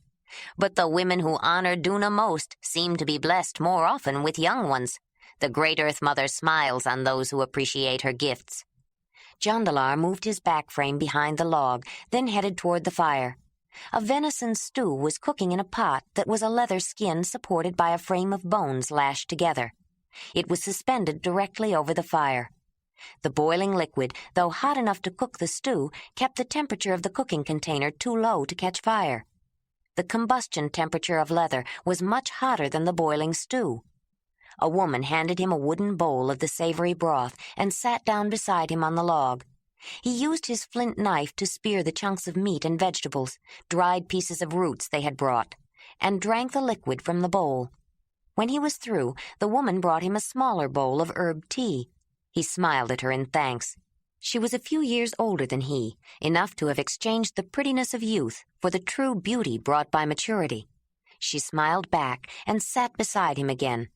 "But the women who honor Duna most seem to be blessed more often with young ones. The Great Earth Mother smiles on those who appreciate her gifts." Jondolar moved his back frame behind the log, then headed toward the fire. A venison stew was cooking in a pot that was a leather skin supported by a frame of bones lashed together. It was suspended directly over the fire. The boiling liquid, though hot enough to cook the stew, kept the temperature of the cooking container too low to catch fire. The combustion temperature of leather was much hotter than the boiling stew. A woman handed him a wooden bowl of the savory broth and sat down beside him on the log. He used his flint knife to spear the chunks of meat and vegetables, dried pieces of roots they had brought, and drank the liquid from the bowl. When he was through, the woman brought him a smaller bowl of herb tea. He smiled at her in thanks. She was a few years older than he, enough to have exchanged the prettiness of youth for the true beauty brought by maturity. She smiled back and sat beside him again.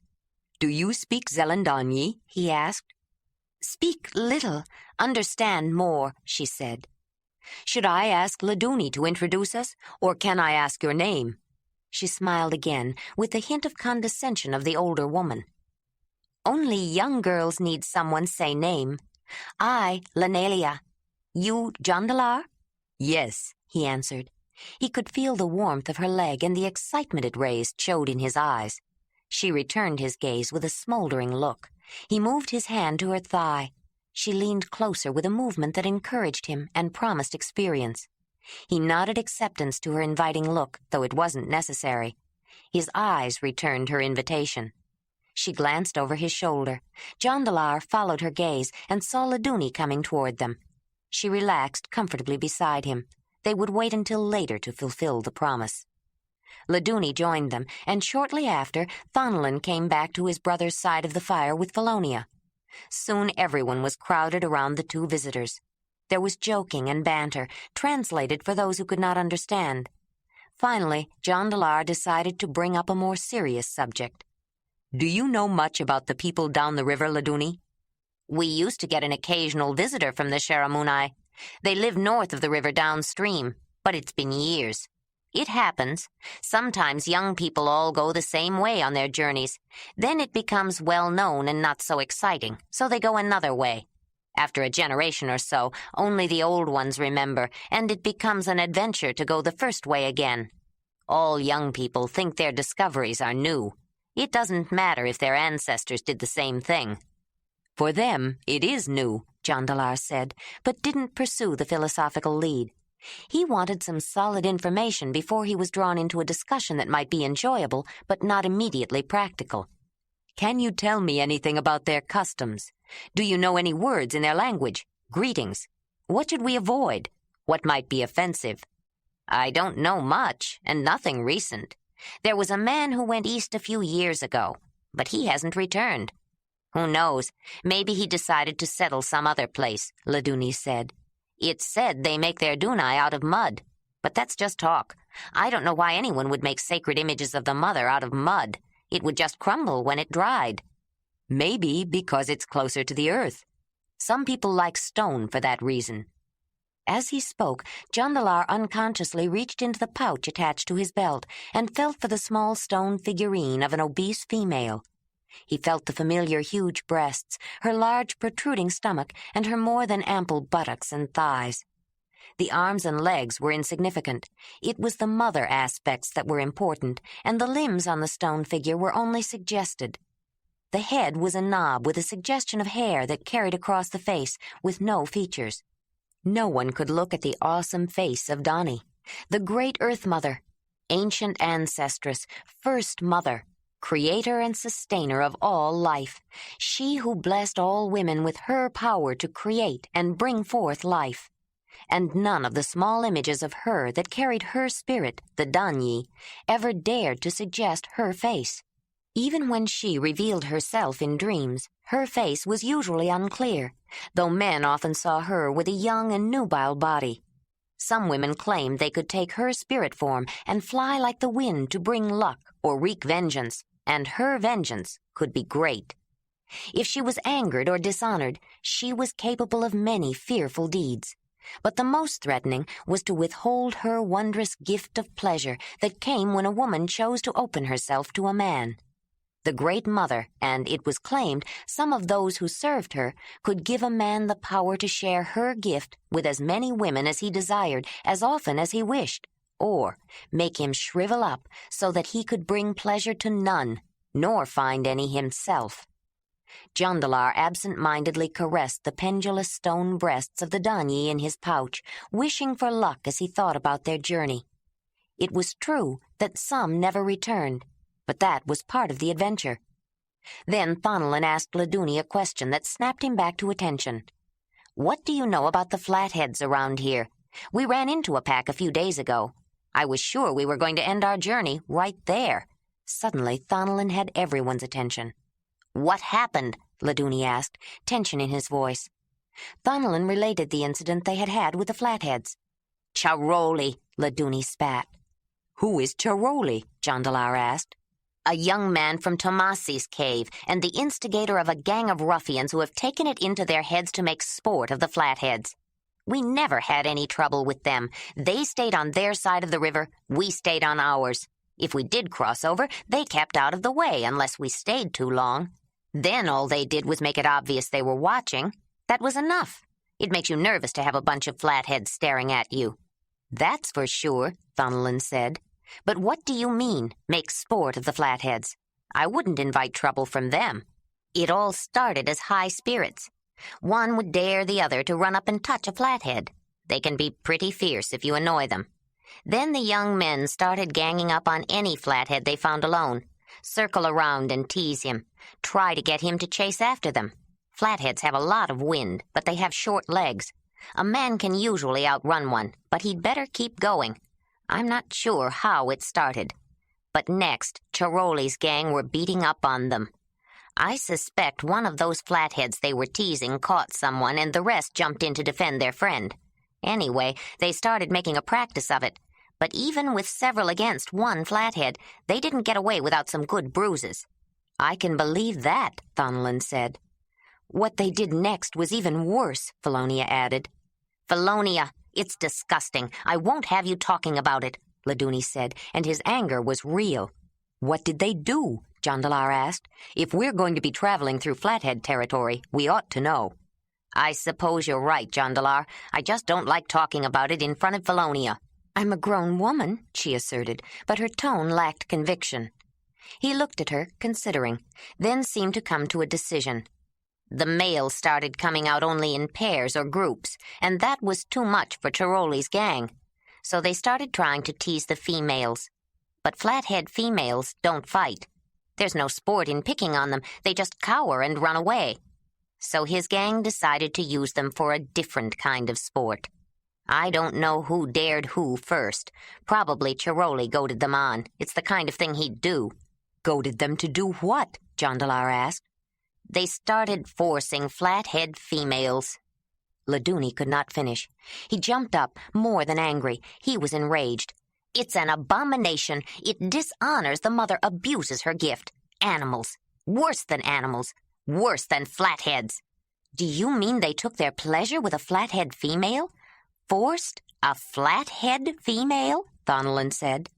"Do you speak Zelendanyi?" he asked. "Speak little, understand more," she said. "Should I ask Laduni to introduce us, or can I ask your name?" She smiled again, with the hint of condescension of the older woman. "Only young girls need someone say name. I, Lanelia. You, Jondolar?" "Yes," he answered. He could feel the warmth of her leg and the excitement it raised showed in his eyes. She returned his gaze with a smoldering look. He moved his hand to her thigh. She leaned closer with a movement that encouraged him and promised experience. He nodded acceptance to her inviting look, though it wasn't necessary. His eyes returned her invitation. She glanced over his shoulder. Jondolar followed her gaze and saw Laduni coming toward them. She relaxed comfortably beside him. They would wait until later to fulfill the promise. Laduni joined them, and shortly after, Thonolin came back to his brother's side of the fire with Felonia. Soon everyone was crowded around the 2 visitors. There was joking and banter, translated for those who could not understand. Finally, Jondolar decided to bring up a more serious subject. "Do you know much about the people down the river, Laduni?" "We used to get an occasional visitor from the Sharamunai. They live north of the river downstream. but it's been years. It happens. Sometimes young people all go the same way on their journeys. Then it becomes well known and not so exciting, so they go another way. After a generation or so, only the old ones remember, and it becomes an adventure to go the first way again. All young people think their discoveries are new. It doesn't matter if their ancestors did the same thing. For them, it is new, Jondolar said, but didn't pursue the philosophical lead. He wanted some solid information before he was drawn into a discussion that might be enjoyable, but not immediately practical. Can you tell me anything about their customs? Do you know any words in their language? Greetings? What should we avoid? What might be offensive? I don't know much, and nothing recent. There was a man who went east a few years ago, but he hasn't returned. Who knows? Maybe he decided to settle some other place, Laduni said. It's said they make their dunai out of mud, but that's just talk. I don't know why anyone would make sacred images of the mother out of mud. It would just crumble when it dried. Maybe because it's closer to the earth. Some people like stone for that reason. As he spoke, Jondolar unconsciously reached into the pouch attached to his belt and felt for the small stone figurine of an obese female. He felt the familiar huge breasts, her large protruding stomach, and her more than ample buttocks and thighs. The arms and legs were insignificant. It was the mother aspects that were important, and the limbs on the stone figure were only suggested. The head was a knob with a suggestion of hair that carried across the face, with no features. No one could look at the awesome face of Dani, the great Earth Mother, ancient ancestress, first mother, creator and sustainer of all life, she who blessed all women with her power to create and bring forth life. And none of the small images of her that carried her spirit, the Danyi, ever dared to suggest her face. Even when she revealed herself in dreams, her face was usually unclear, though men often saw her with a young and nubile body. Some women claimed they could take her spirit form and fly like the wind to bring luck or wreak vengeance, and her vengeance could be great. If she was angered or dishonored, she was capable of many fearful deeds. But the most threatening was to withhold her wondrous gift of pleasure that came when a woman chose to open herself to a man. The Great Mother, and it was claimed some of those who served her, could give a man the power to share her gift with as many women as he desired, as often as he wished, or make him shrivel up so that he could bring pleasure to none, nor find any himself. Jondolar absent-mindedly caressed the pendulous stone breasts of the Danyi in his pouch, wishing for luck as he thought about their journey. It was true that some never returned, but that was part of the adventure. Then Thonolin asked Laduni a question that snapped him back to attention. "What do you know about the flatheads around here? We ran into a pack a few days ago. I was sure we were going to end our journey right there." Suddenly, Thonolin had everyone's attention. "What happened?" Laduni asked, tension in his voice. Thonolin related the incident they had had with the flatheads. "Charoli," Laduni spat. "Who is Charoli?" Jondolar asked. "A young man from Tomasi's cave, and the instigator of a gang of ruffians who have taken it into their heads to make sport of the flatheads. We never had any trouble with them. They stayed on their side of the river, we stayed on ours. If we did cross over, they kept out of the way unless we stayed too long. Then all they did was make it obvious they were watching. That was enough. It makes you nervous to have a bunch of flatheads staring at you." "That's for sure," Thonolin said. "But what do you mean, make sport of the flatheads? I wouldn't invite trouble from them." "It all started as high spirits. One would dare the other to run up and touch a flathead. They can be pretty fierce if you annoy them. Then the young men started ganging up on any flathead they found alone, circle around and tease him, try to get him to chase after them. Flatheads have a lot of wind, but they have short legs. A man can usually outrun one, but he'd better keep going. I'm not sure how it started. But next, Charoli's gang were beating up on them. I suspect one of those flatheads they were teasing caught someone, and the rest jumped in to defend their friend. Anyway, they started making a practice of it. But even with several against one flathead, they didn't get away without some good bruises." "I can believe that," Thonolin said. "What they did next was even worse," Felonia added. "Felonia, It's disgusting. I won't have you talking about it, Laduni said, and his anger was real. What did they do? Jondolar asked. If we're going to be traveling through Flathead territory, we ought to know. I suppose you're right, Jondolar. I just don't like talking about it in front of Felonia. I'm a grown woman, she asserted, but her tone lacked conviction. He looked at her, considering, then seemed to come to a decision. The males started coming out only in pairs or groups, and that was too much for Tiroli's gang. So they started trying to tease the females. But Flathead females don't fight. There's no sport in picking on them. They just cower and run away. So his gang decided to use them for a different kind of sport. I don't know who dared who first. Probably Tiroli goaded them on. It's the kind of thing he'd do. Goaded them to do what? Jondolar asked. They started forcing Flathead females. Laduni could not finish. He jumped up, more than angry. He was enraged. It's an abomination. It dishonors the mother, abuses her gift. Animals. Worse than animals. Worse than flatheads. Do you mean they took their pleasure with a flathead female? Forced a flathead female? Thonolin said.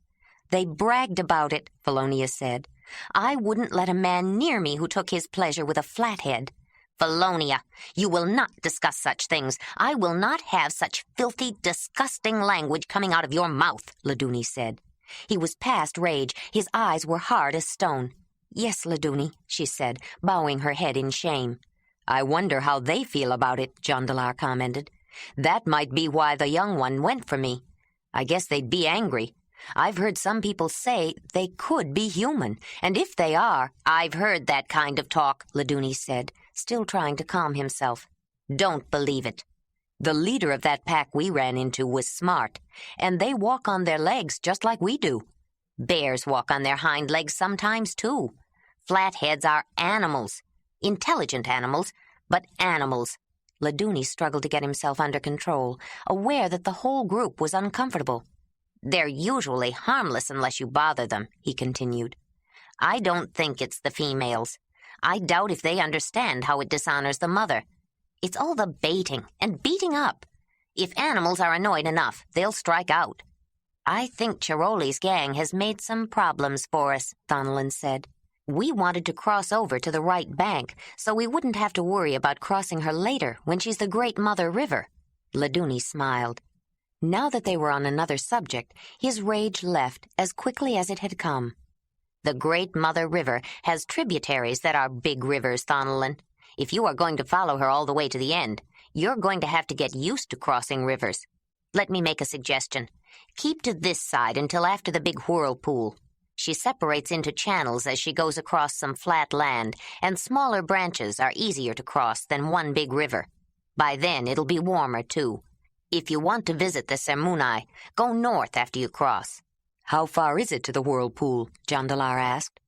They bragged about it, Felonia said. I wouldn't let a man near me who took his pleasure with a flathead. Felonia, you will not discuss such things. I will not have such filthy, disgusting language coming out of your mouth, Laduni said. He was past rage. His eyes were hard as stone. Yes, Laduni, she said, bowing her head in shame. I wonder how they feel about it, Jondolar commented. That might be why the young one went for me. I guess they'd be angry. I've heard some people say they could be human, and if they are, I've heard that kind of talk, Laduni said, still trying to calm himself. Don't believe it. The leader of that pack we ran into was smart, and they walk on their legs just like we do. Bears walk on their hind legs sometimes, too. Flatheads are animals. Intelligent animals, but animals. Laduni struggled to get himself under control, aware that the whole group was uncomfortable. They're usually harmless unless you bother them, he continued. I don't think it's the females. I doubt if they understand how it dishonors the mother. It's all the baiting and beating up. If animals are annoyed enough, they'll strike out. I think Tiroli's gang has made some problems for us, Thonolin said. We wanted to cross over to the right bank, so we wouldn't have to worry about crossing her later when she's the Great Mother River. Laduni smiled. Now that they were on another subject, his rage left as quickly as it had come. The Great Mother River has tributaries that are big rivers, Thonolin. If you are going to follow her all the way to the end, you're going to have to get used to crossing rivers. Let me make a suggestion. Keep to this side until after the big whirlpool. She separates into channels as she goes across some flat land, and smaller branches are easier to cross than one big river. By then, it'll be warmer, too. If you want to visit the Sermunai, go north after you cross. How far is it to the whirlpool? Jondolar asked.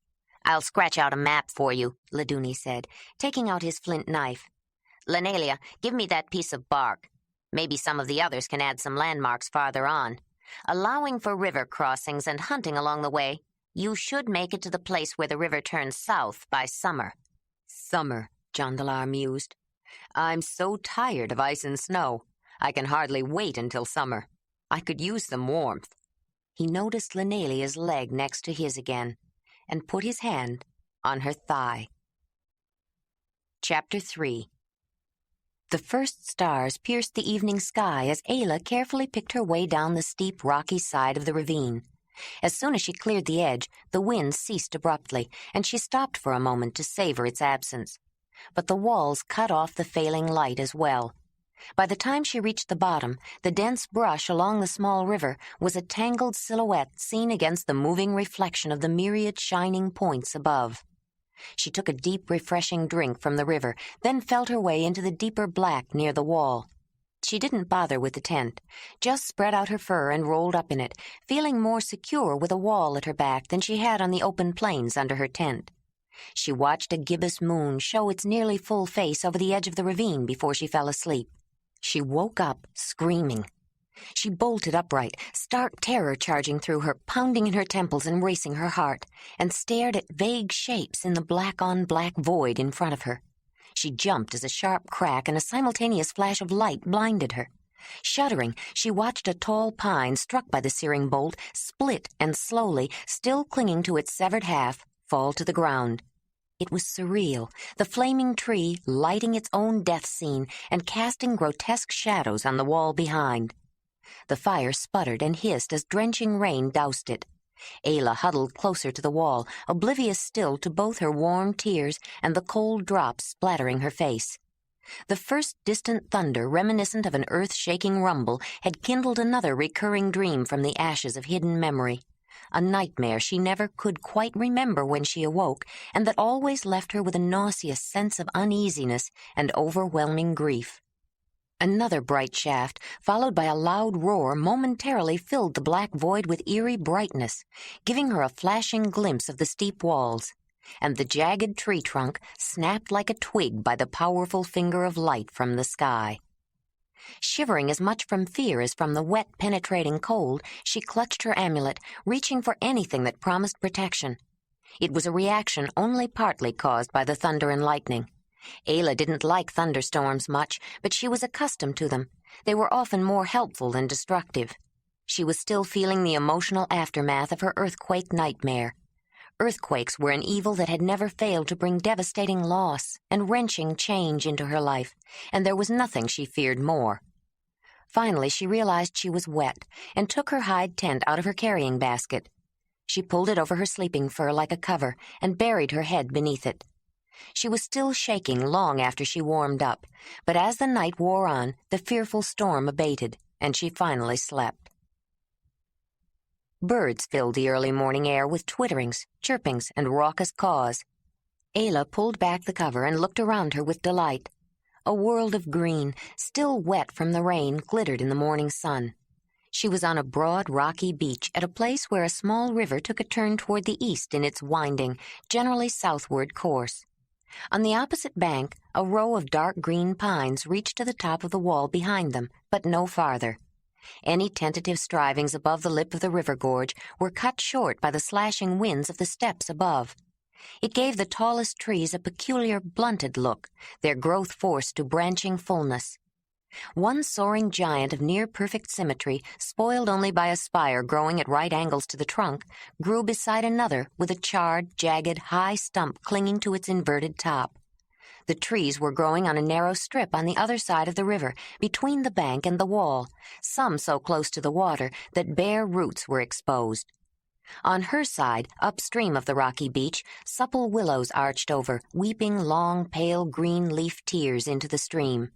I'll scratch out a map for you, Laduni said, taking out his flint knife. Lenalia, give me that piece of bark. Maybe some of the others can add some landmarks farther on. Allowing for river crossings and hunting along the way, you should make it to the place where the river turns south by summer. Summer, Jondolar mused. I'm so tired of ice and snow. I can hardly wait until summer. I could use some warmth. He noticed Lenalia's leg next to his again, and put his hand on her thigh. Chapter 3. The first stars pierced the evening sky as Ayla carefully picked her way down the steep, rocky side of the ravine. As soon as she cleared the edge, the wind ceased abruptly, and she stopped for a moment to savor its absence. But the walls cut off the failing light as well. By the time she reached the bottom, the dense brush along the small river was a tangled silhouette seen against the moving reflection of the myriad shining points above. She took a deep, refreshing drink from the river, then felt her way into the deeper black near the wall. She didn't bother with the tent, just spread out her fur and rolled up in it, feeling more secure with a wall at her back than she had on the open plains under her tent. She watched a gibbous moon show its nearly full face over the edge of the ravine before she fell asleep. She woke up, screaming. She bolted upright, stark terror charging through her, pounding in her temples and racing her heart, and stared at vague shapes in the black-on-black void in front of her. She jumped as a sharp crack and a simultaneous flash of light blinded her. Shuddering, she watched a tall pine struck by the searing bolt split and slowly, still clinging to its severed half, fall to the ground. It was surreal, the flaming tree lighting its own death scene and casting grotesque shadows on the wall behind. The fire sputtered and hissed as drenching rain doused it. Ayla huddled closer to the wall, oblivious still to both her warm tears and the cold drops splattering her face. The first distant thunder, reminiscent of an earth-shaking rumble, had kindled another recurring dream from the ashes of hidden memory. A nightmare she never could quite remember when she awoke, and that always left her with a nauseous sense of uneasiness and overwhelming grief. Another bright shaft, followed by a loud roar, momentarily filled the black void with eerie brightness, giving her a flashing glimpse of the steep walls. And the jagged tree trunk snapped like a twig by the powerful finger of light from the sky. Shivering as much from fear as from the wet, penetrating cold, she clutched her amulet, reaching for anything that promised protection. It was a reaction only partly caused by the thunder and lightning. Ayla didn't like thunderstorms much, but she was accustomed to them. They were often more helpful than destructive. She was still feeling the emotional aftermath of her earthquake nightmare. Earthquakes were an evil that had never failed to bring devastating loss and wrenching change into her life, and there was nothing she feared more. Finally, she realized she was wet and took her hide tent out of her carrying basket. She pulled it over her sleeping fur like a cover and buried her head beneath it. She was still shaking long after she warmed up, but as the night wore on, the fearful storm abated, and she finally slept. Birds filled the early morning air with twitterings, chirpings, and raucous caws. Ayla pulled back the cover and looked around her with delight. A world of green, still wet from the rain, glittered in the morning sun. She was on a broad, rocky beach at a place where a small river took a turn toward the east in its winding, generally southward course. On the opposite bank, a row of dark green pines reached to the top of the wall behind them, but no farther. Any tentative strivings above the lip of the river gorge were cut short by the slashing winds of the steppes above. It gave the tallest trees a peculiar blunted look, their growth forced to branching fullness. One soaring giant of near-perfect symmetry, spoiled only by a spire growing at right angles to the trunk, grew beside another with a charred, jagged, high stump clinging to its inverted top. The trees were growing on a narrow strip on the other side of the river, between the bank and the wall, some so close to the water that bare roots were exposed. On her side, upstream of the rocky beach, supple willows arched over, weeping long, pale green leaf tears into the stream.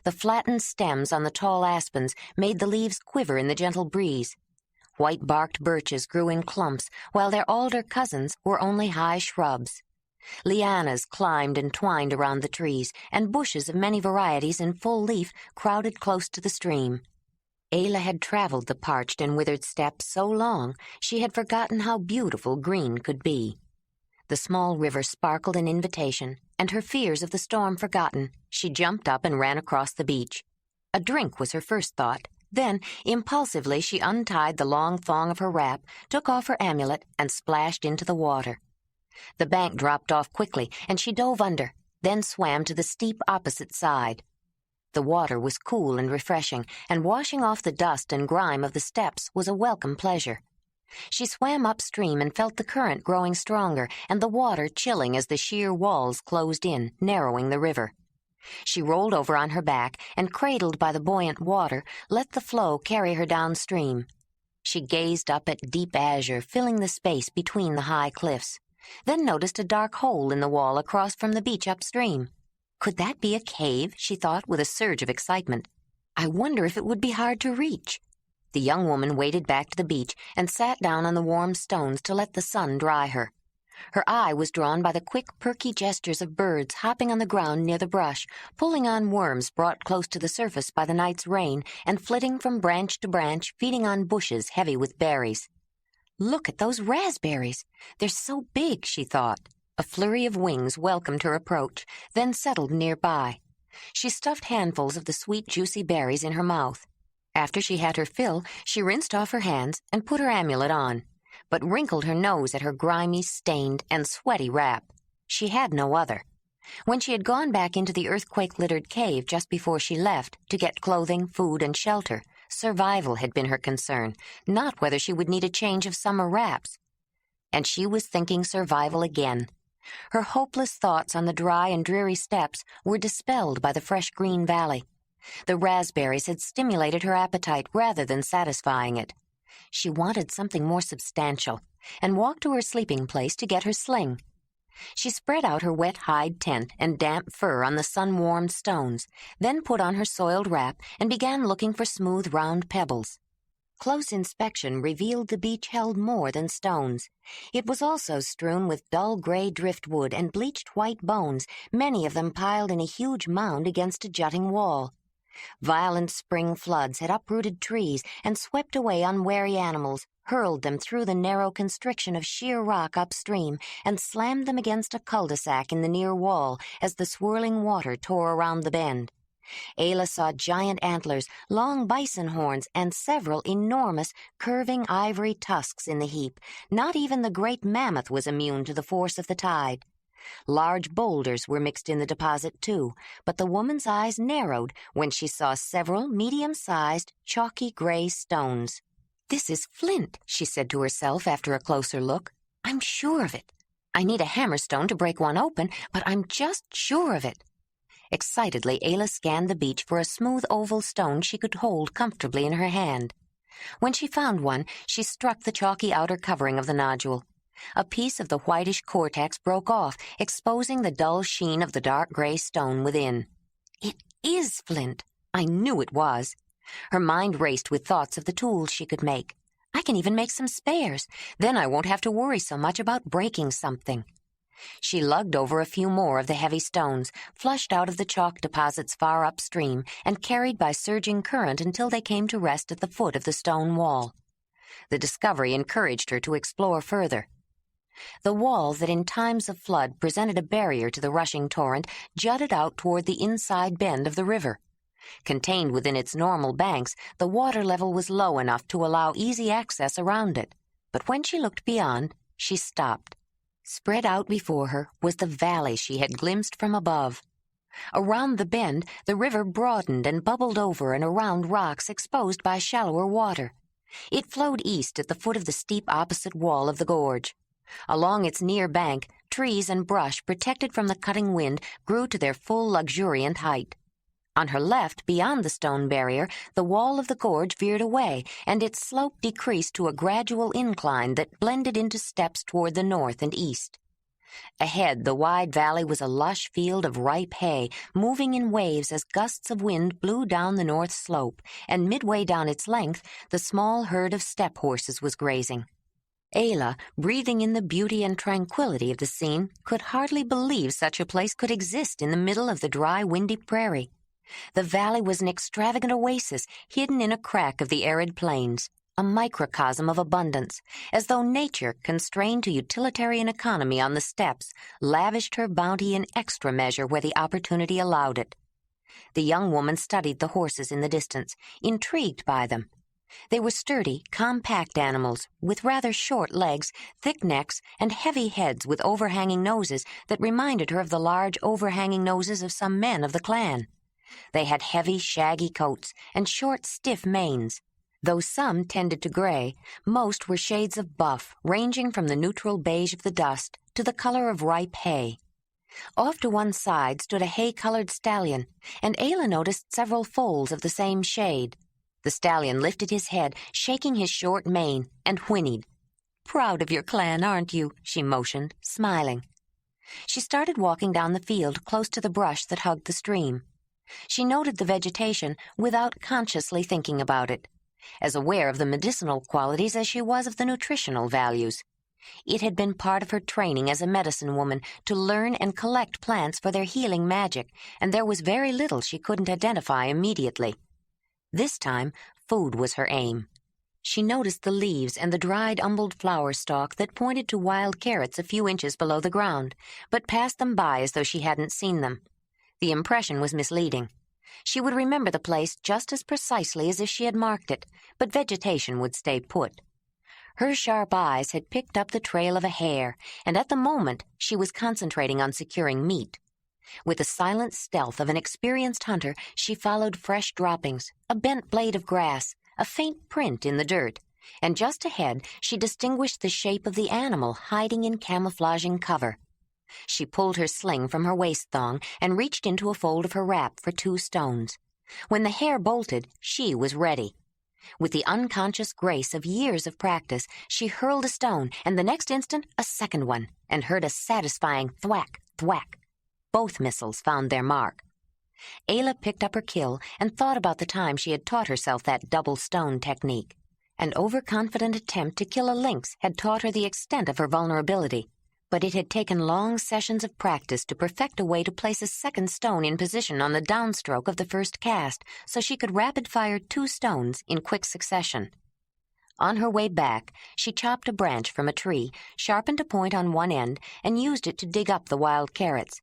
The flattened stems on the tall aspens made the leaves quiver in the gentle breeze. White-barked birches grew in clumps, while their alder cousins were only high shrubs. Lianas climbed and twined around the trees, and bushes of many varieties in full leaf crowded close to the stream. Ayla had traveled the parched and withered steppes so long she had forgotten how beautiful green could be. The small river sparkled an invitation, and her fears of the storm forgotten, she jumped up and ran across the beach. A drink was her first thought. Then, impulsively, she untied the long thong of her wrap, took off her amulet, and splashed into the water. The bank dropped off quickly, and she dove under, then swam to the steep opposite side. The water was cool and refreshing, and washing off the dust and grime of the steppes was a welcome pleasure. She swam upstream and felt the current growing stronger and the water chilling as the sheer walls closed in, narrowing the river. She rolled over on her back and, cradled by the buoyant water, let the flow carry her downstream. She gazed up at deep azure filling the space between the high cliffs, then noticed a dark hole in the wall across from the beach upstream. Could that be a cave, she thought with a surge of excitement. I wonder if it would be hard to reach. The young woman waded back to the beach and sat down on the warm stones to let the sun dry her. Her eye was drawn by the quick, perky gestures of birds hopping on the ground near the brush, pulling on worms brought close to the surface by the night's rain, and flitting from branch to branch, feeding on bushes heavy with berries. Look at those raspberries. They're so big, she thought. A flurry of wings welcomed her approach, then settled nearby. She stuffed handfuls of the sweet, juicy berries in her mouth. After she had her fill, she rinsed off her hands and put her amulet on, but wrinkled her nose at her grimy, stained, and sweaty wrap. She had no other. When she had gone back into the earthquake-littered cave just before she left to get clothing, food, and shelter, survival had been her concern, not whether she would need a change of summer wraps. And she was thinking survival again. Her hopeless thoughts on the dry and dreary steppes were dispelled by the fresh green valley. The raspberries had stimulated her appetite rather than satisfying it. She wanted something more substantial, and walked to her sleeping place to get her sling. She spread out her wet hide tent and damp fur on the sun-warmed stones, then put on her soiled wrap and began looking for smooth, round pebbles. Close inspection revealed the beach held more than stones. It was also strewn with dull gray driftwood and bleached white bones, many of them piled in a huge mound against a jutting wall. Violent spring floods had uprooted trees and swept away unwary animals, hurled them through the narrow constriction of sheer rock upstream, and slammed them against a cul-de-sac in the near wall as the swirling water tore around the bend. Ayla saw giant antlers, long bison horns, and several enormous, curving ivory tusks in the heap. Not even the great mammoth was immune to the force of the tide. Large boulders were mixed in the deposit, too, but the woman's eyes narrowed when she saw several medium-sized, chalky gray stones. "This is flint," she said to herself after a closer look. "I'm sure of it. I need a hammerstone to break one open, but I'm just sure of it." Excitedly, Ayla scanned the beach for a smooth oval stone she could hold comfortably in her hand. When she found one, she struck the chalky outer covering of the nodule. A piece of the whitish cortex broke off, exposing the dull sheen of the dark gray stone within. "It is flint. I knew it was." Her mind raced with thoughts of the tools she could make. "I can even make some spares. Then I won't have to worry so much about breaking something." She lugged over a few more of the heavy stones, flushed out of the chalk deposits far upstream, and carried by surging current until they came to rest at the foot of the stone wall. The discovery encouraged her to explore further. The wall that in times of flood presented a barrier to the rushing torrent jutted out toward the inside bend of the river. Contained within its normal banks, the water level was low enough to allow easy access around it. But when she looked beyond, she stopped. Spread out before her was the valley she had glimpsed from above. Around the bend, the river broadened and bubbled over and around rocks exposed by shallower water. It flowed east at the foot of the steep opposite wall of the gorge. Along its near bank, trees and brush protected from the cutting wind grew to their full luxuriant height. On her left, beyond the stone barrier, the wall of the gorge veered away, and its slope decreased to a gradual incline that blended into steppes toward the north and east. Ahead, the wide valley was a lush field of ripe hay, moving in waves as gusts of wind blew down the north slope, and midway down its length, the small herd of steppe horses was grazing. Ayla, breathing in the beauty and tranquility of the scene, could hardly believe such a place could exist in the middle of the dry, windy prairie. The valley was an extravagant oasis hidden in a crack of the arid plains, a microcosm of abundance, as though nature, constrained to utilitarian economy on the steppes, lavished her bounty in extra measure where the opportunity allowed it. The young woman studied the horses in the distance, intrigued by them. They were sturdy, compact animals with rather short legs, thick necks, and heavy heads with overhanging noses that reminded her of the large overhanging noses of some men of the clan. They had heavy, shaggy coats and short, stiff manes. Though some tended to gray, most were shades of buff, ranging from the neutral beige of the dust to the color of ripe hay. Off to one side stood a hay-colored stallion, and Ayla noticed several foals of the same shade. The stallion lifted his head, shaking his short mane, and whinnied. "Proud of your clan, aren't you?" she motioned, smiling. She started walking down the field close to the brush that hugged the stream. She noted the vegetation without consciously thinking about it, as aware of the medicinal qualities as she was of the nutritional values. It had been part of her training as a medicine woman to learn and collect plants for their healing magic, and there was very little she couldn't identify immediately. This time, food was her aim. She noticed the leaves and the dried umbelled flower stalk that pointed to wild carrots a few inches below the ground, but passed them by as though she hadn't seen them. The impression was misleading. She would remember the place just as precisely as if she had marked it, but vegetation would stay put. Her sharp eyes had picked up the trail of a hare, and at the moment she was concentrating on securing meat. With the silent stealth of an experienced hunter, she followed fresh droppings, a bent blade of grass, a faint print in the dirt, and just ahead she distinguished the shape of the animal hiding in camouflaging cover. She pulled her sling from her waist thong and reached into a fold of her wrap for 2 stones. When the hare bolted, she was ready. With the unconscious grace of years of practice, she hurled a stone, and the next instant a second one, and heard a satisfying thwack, thwack. Both missiles found their mark. Ayla picked up her kill and thought about the time she had taught herself that double stone technique. An overconfident attempt to kill a lynx had taught her the extent of her vulnerability, but it had taken long sessions of practice to perfect a way to place a second stone in position on the downstroke of the first cast so she could rapid-fire 2 stones in quick succession. On her way back, she chopped a branch from a tree, sharpened a point on one end, and used it to dig up the wild carrots.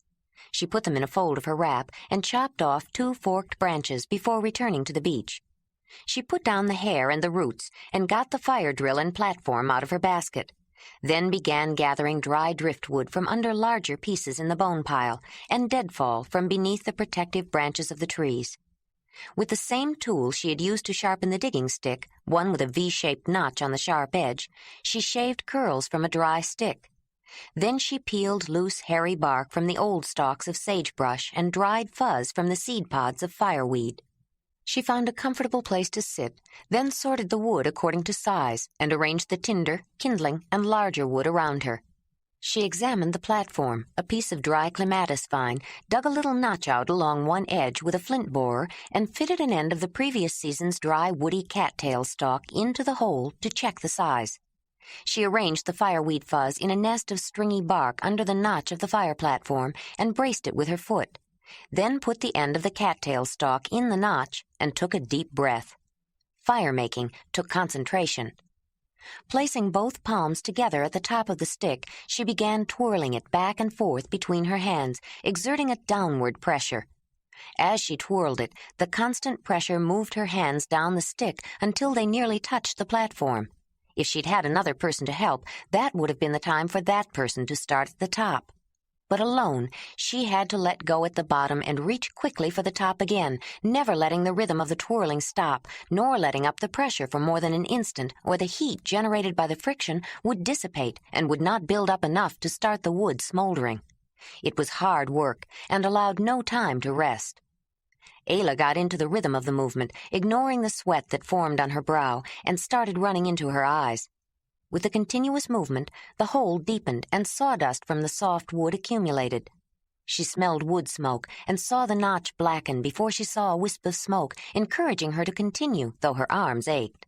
She put them in a fold of her wrap and chopped off 2 forked branches before returning to the beach. She put down the hare and the roots and got the fire drill and platform out of her basket, then began gathering dry driftwood from under larger pieces in the bone pile and deadfall from beneath the protective branches of the trees. With the same tool she had used to sharpen the digging stick, one with a V-shaped notch on the sharp edge, she shaved curls from a dry stick. Then she peeled loose, hairy bark from the old stalks of sagebrush and dried fuzz from the seed pods of fireweed. She found a comfortable place to sit, then sorted the wood according to size and arranged the tinder, kindling, and larger wood around her. She examined the platform, a piece of dry clematis vine, dug a little notch out along one edge with a flint borer, and fitted an end of the previous season's dry woody cattail stalk into the hole to check the size. She arranged the fireweed fuzz in a nest of stringy bark under the notch of the fire platform and braced it with her foot, then put the end of the cattail stalk in the notch and took a deep breath. Fire-making took concentration. Placing both palms together at the top of the stick, she began twirling it back and forth between her hands, exerting a downward pressure. As she twirled it, the constant pressure moved her hands down the stick until they nearly touched the platform. If she'd had another person to help, that would have been the time for that person to start at the top. But alone, she had to let go at the bottom and reach quickly for the top again, never letting the rhythm of the twirling stop, nor letting up the pressure for more than an instant, or the heat generated by the friction would dissipate and would not build up enough to start the wood smoldering. It was hard work and allowed no time to rest. Ayla got into the rhythm of the movement, ignoring the sweat that formed on her brow, and started running into her eyes. With the continuous movement, the hole deepened and sawdust from the soft wood accumulated. She smelled wood smoke and saw the notch blacken before she saw a wisp of smoke, encouraging her to continue, though her arms ached.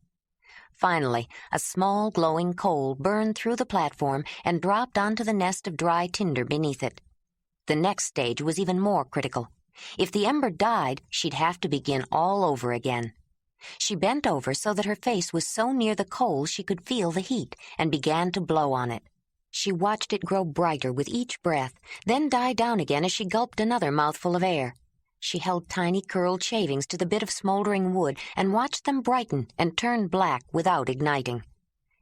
Finally, a small glowing coal burned through the platform and dropped onto the nest of dry tinder beneath it. The next stage was even more critical. If the ember died, she'd have to begin all over again. She bent over so that her face was so near the coal she could feel the heat and began to blow on it. She watched it grow brighter with each breath, then die down again as she gulped another mouthful of air. She held tiny curled shavings to the bit of smoldering wood and watched them brighten and turn black without igniting.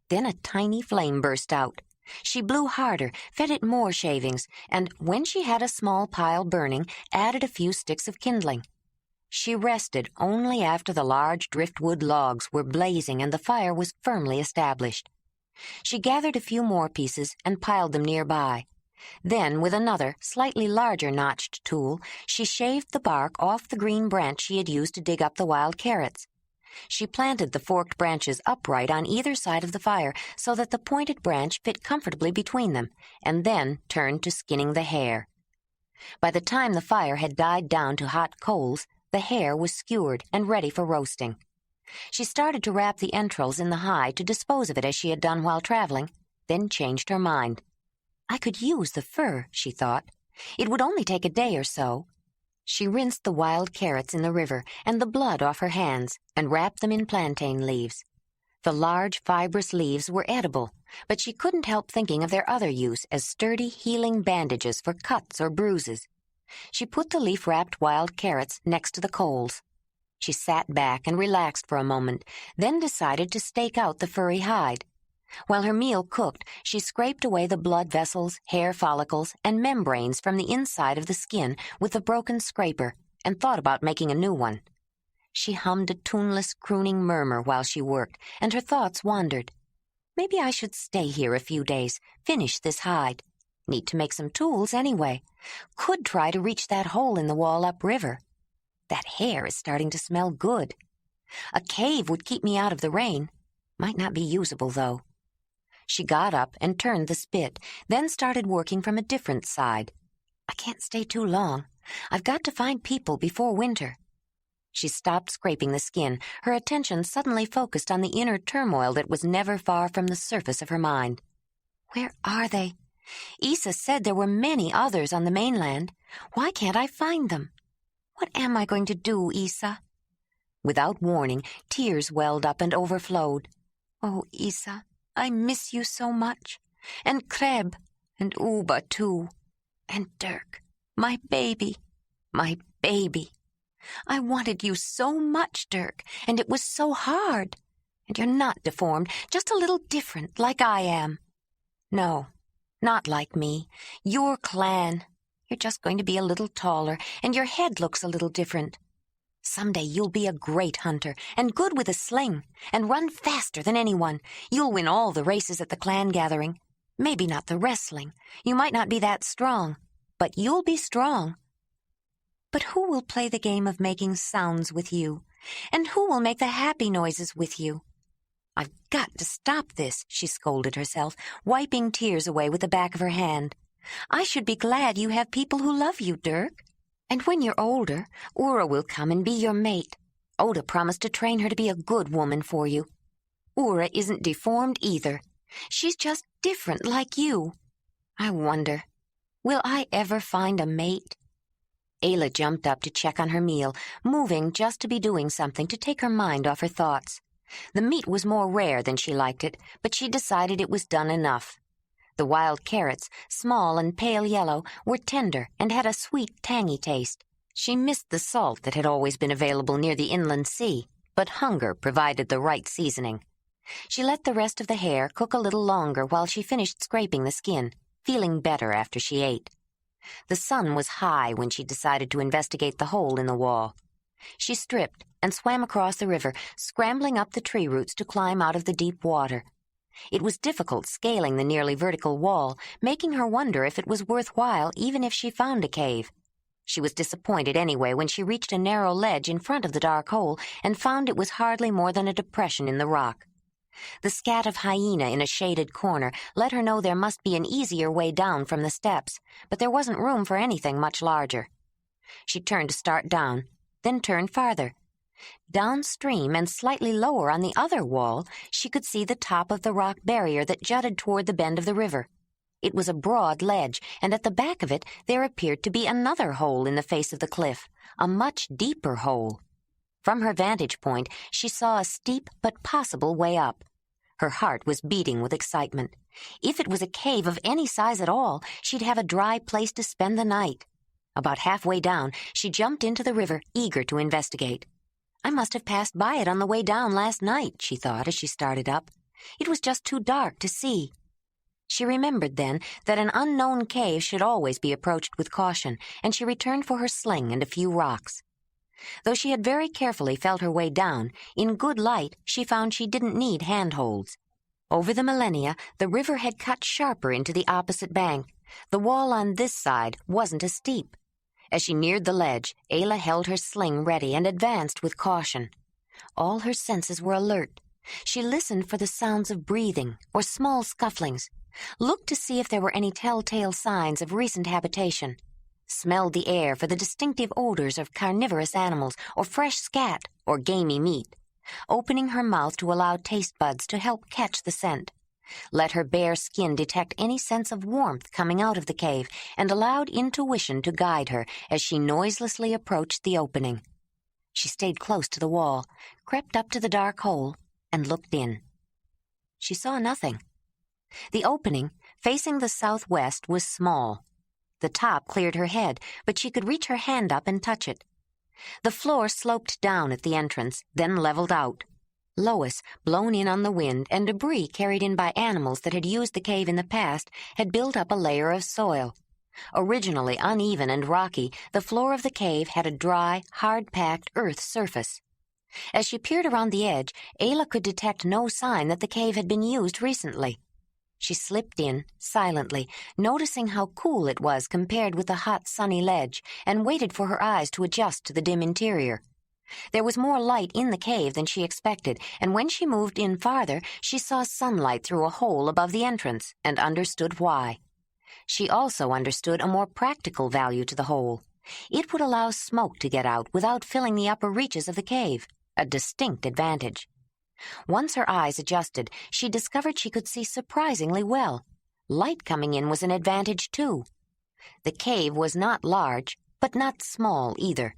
Then a tiny flame burst out. She blew harder, fed it more shavings, and when she had a small pile burning, added a few sticks of kindling. She rested only after the large driftwood logs were blazing and the fire was firmly established. She gathered a few more pieces and piled them nearby. Then, with another, slightly larger notched tool, she shaved the bark off the green branch she had used to dig up the wild carrots. She planted the forked branches upright on either side of the fire so that the pointed branch fit comfortably between them, and then turned to skinning the hare. By the time the fire had died down to hot coals, the hare was skewered and ready for roasting. She started to wrap the entrails in the hide to dispose of it as she had done while traveling, then changed her mind. I could use the fur, she thought. It would only take a day or so. She rinsed the wild carrots in the river and the blood off her hands and wrapped them in plantain leaves. The large, fibrous leaves were edible, but she couldn't help thinking of their other use as sturdy, healing bandages for cuts or bruises. She put the leaf-wrapped wild carrots next to the coals. She sat back and relaxed for a moment, then decided to stake out the furry hide. While her meal cooked, she scraped away the blood vessels, hair follicles, and membranes from the inside of the skin with the broken scraper and thought about making a new one. She hummed a tuneless, crooning murmur while she worked, and her thoughts wandered. Maybe I should stay here a few days, finish this hide. Need to make some tools anyway. Could try to reach that hole in the wall upriver. That hair is starting to smell good. A cave would keep me out of the rain. Might not be usable, though. She got up and turned the spit, then started working from a different side. I can't stay too long. I've got to find people before winter. She stopped scraping the skin, her attention suddenly focused on the inner turmoil that was never far from the surface of her mind. Where are they? Isa said there were many others on the mainland. Why can't I find them? What am I going to do, Isa? Without warning, tears welled up and overflowed. Oh, Isa, I miss you so much. And Kreb, and Uba, too. And Dirk, my baby, my baby. I wanted you so much, Dirk, and it was so hard. And you're not deformed, just a little different, like I am. No, not like me. Your clan. You're just going to be a little taller, and your head looks a little different. Someday you'll be a great hunter, and good with a sling, and run faster than anyone. You'll win all the races at the clan gathering. Maybe not the wrestling. You might not be that strong, but you'll be strong. But who will play the game of making sounds with you? And who will make the happy noises with you? I've got to stop this, she scolded herself, wiping tears away with the back of her hand. I should be glad you have people who love you, Dirk. And when you're older, Ura will come and be your mate. Oda promised to train her to be a good woman for you. Ura isn't deformed either. She's just different like you. I wonder, will I ever find a mate? Ayla jumped up to check on her meal, moving just to be doing something to take her mind off her thoughts. The meat was more rare than she liked it, but she decided it was done enough. The wild carrots, small and pale yellow, were tender and had a sweet, tangy taste. She missed the salt that had always been available near the inland sea, but hunger provided the right seasoning. She let the rest of the hare cook a little longer while she finished scraping the skin, feeling better after she ate. The sun was high when she decided to investigate the hole in the wall. She stripped and swam across the river, scrambling up the tree roots to climb out of the deep water. It was difficult scaling the nearly vertical wall, making her wonder if it was worthwhile even if she found a cave. She was disappointed anyway when she reached a narrow ledge in front of the dark hole and found it was hardly more than a depression in the rock. The scat of hyena in a shaded corner let her know there must be an easier way down from the steps, but there wasn't room for anything much larger. She turned to start down, then turned farther. Downstream and slightly lower on the other wall, she could see the top of the rock barrier that jutted toward the bend of the river. It was a broad ledge, and at the back of it there appeared to be another hole in the face of the cliff, a much deeper hole. From her vantage point, she saw a steep but possible way up. Her heart was beating with excitement. If it was a cave of any size at all, she'd have a dry place to spend the night. About halfway down, she jumped into the river, eager to investigate. I must have passed by it on the way down last night, she thought as she started up. It was just too dark to see. She remembered then that an unknown cave should always be approached with caution, and she returned for her sling and a few rocks. Though she had very carefully felt her way down, in good light she found she didn't need handholds. Over the millennia, the river had cut sharper into the opposite bank. The wall on this side wasn't as steep. As she neared the ledge, Ayla held her sling ready and advanced with caution. All her senses were alert. She listened for the sounds of breathing or small scufflings, looked to see if there were any telltale signs of recent habitation, smelled the air for the distinctive odors of carnivorous animals or fresh scat or gamey meat, opening her mouth to allow taste buds to help catch the scent. Let her bare skin detect any sense of warmth coming out of the cave, and allowed intuition to guide her as she noiselessly approached the opening. She stayed close to the wall, crept up to the dark hole, and looked in. She saw nothing. The opening, facing the southwest, was small. The top cleared her head, but she could reach her hand up and touch it. The floor sloped down at the entrance, then leveled out. Lois, blown in on the wind, and debris carried in by animals that had used the cave in the past, had built up a layer of soil. Originally uneven and rocky, the floor of the cave had a dry, hard-packed earth surface. As she peered around the edge, Ayla could detect no sign that the cave had been used recently. She slipped in, silently, noticing how cool it was compared with the hot, sunny ledge, and waited for her eyes to adjust to the dim interior. There was more light in the cave than she expected, and when she moved in farther, she saw sunlight through a hole above the entrance, and understood why. She also understood a more practical value to the hole. It would allow smoke to get out without filling the upper reaches of the cave, a distinct advantage. Once her eyes adjusted, she discovered she could see surprisingly well. Light coming in was an advantage, too. The cave was not large, but not small either.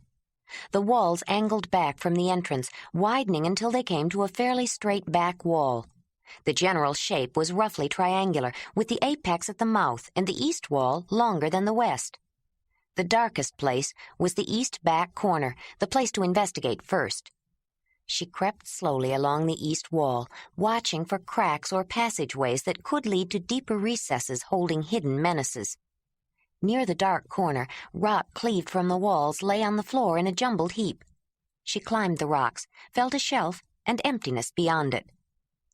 The walls angled back from the entrance, widening until they came to a fairly straight back wall. The general shape was roughly triangular, with the apex at the mouth and the east wall longer than the west. The darkest place was the east back corner, the place to investigate first. She crept slowly along the east wall, watching for cracks or passageways that could lead to deeper recesses holding hidden menaces. Near the dark corner, rock cleaved from the walls lay on the floor in a jumbled heap. She climbed the rocks, felt a shelf, and emptiness beyond it.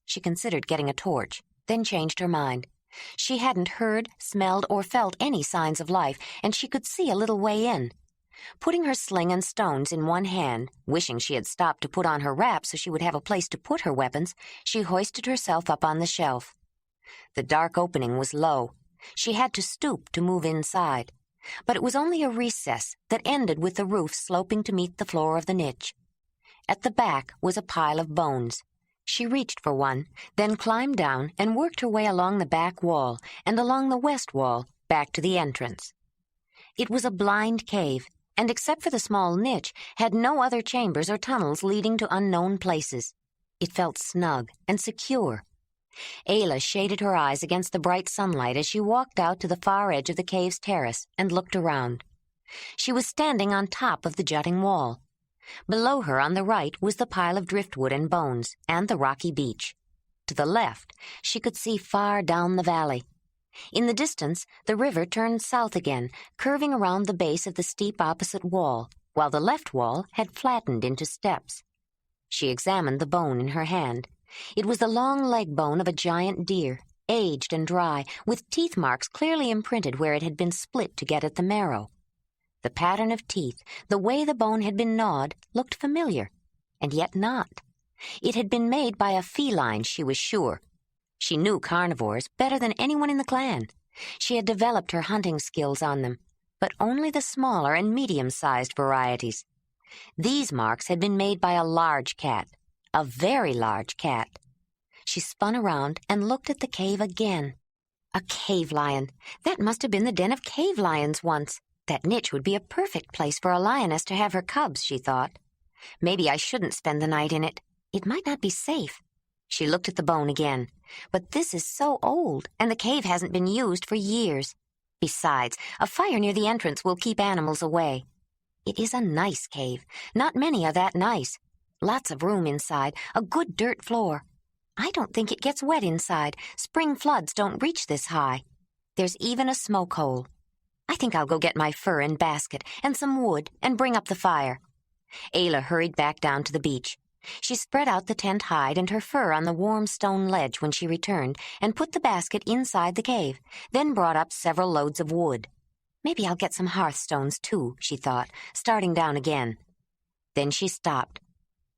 She considered getting a torch, then changed her mind. She hadn't heard, smelled, or felt any signs of life, and she could see a little way in. Putting her sling and stones in one hand, wishing she had stopped to put on her wrap so she would have a place to put her weapons, she hoisted herself up on the shelf. The dark opening was low. She had to stoop to move inside, but it was only a recess that ended with the roof sloping to meet the floor of the niche. At the back was a pile of bones. She reached for one, then climbed down and worked her way along the back wall and along the west wall back to the entrance. It was a blind cave, and except for the small niche, had no other chambers or tunnels leading to unknown places. It felt snug and secure. Ayla shaded her eyes against the bright sunlight as she walked out to the far edge of the cave's terrace and looked around. She was standing on top of the jutting wall. Below her on the right was the pile of driftwood and bones and the rocky beach. To the left, she could see far down the valley. In the distance, the river turned south again, curving around the base of the steep opposite wall, while the left wall had flattened into steps. She examined the bone in her hand. It was the long leg bone of a giant deer, aged and dry, with teeth marks clearly imprinted where it had been split to get at the marrow. The pattern of teeth, the way the bone had been gnawed, looked familiar, and yet not. It had been made by a feline, she was sure. She knew carnivores better than anyone in the clan. She had developed her hunting skills on them, but only the smaller and medium-sized varieties. These marks had been made by a large cat, a very large cat. She spun around and looked at the cave again. A cave lion. That must have been the den of cave lions once. That niche would be a perfect place for a lioness to have her cubs, she thought. Maybe I shouldn't spend the night in it. It might not be safe. She looked at the bone again. But this is so old, and the cave hasn't been used for years. Besides, a fire near the entrance will keep animals away. It is a nice cave. Not many are that nice. Lots of room inside, a good dirt floor. I don't think it gets wet inside. Spring floods don't reach this high. There's even a smoke hole. I think I'll go get my fur and basket and some wood and bring up the fire. Ayla hurried back down to the beach. She spread out the tent hide and her fur on the warm stone ledge when she returned and put the basket inside the cave, then brought up several loads of wood. Maybe I'll get some hearthstones, too, she thought, starting down again. Then she stopped.